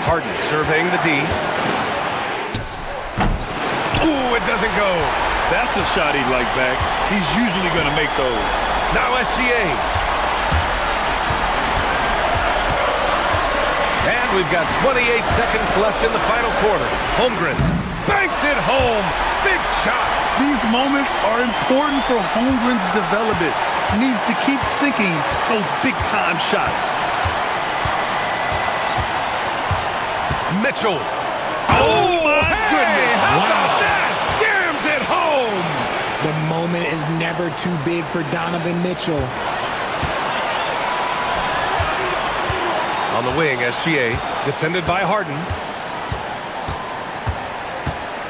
S1: Harden surveying the D. Ooh, it doesn't go.
S2: That's a shot he'd like back. He's usually going to make those.
S1: Now SGA. And we've got 28 seconds left in the final quarter. Holmgren banks it home. Big shot.
S2: These moments are important for Holmgren's development. He needs to keep sinking those big-time shots.
S1: Mitchell. Oh, my goodness. How about that? Jams it home.
S4: The moment is never too big for Donovan Mitchell.
S1: On the wing, SGA, defended by Harden.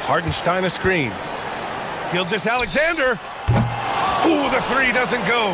S1: Hardenstein a screen. Gilgeous-Alexander. Ooh, the 3 doesn't go.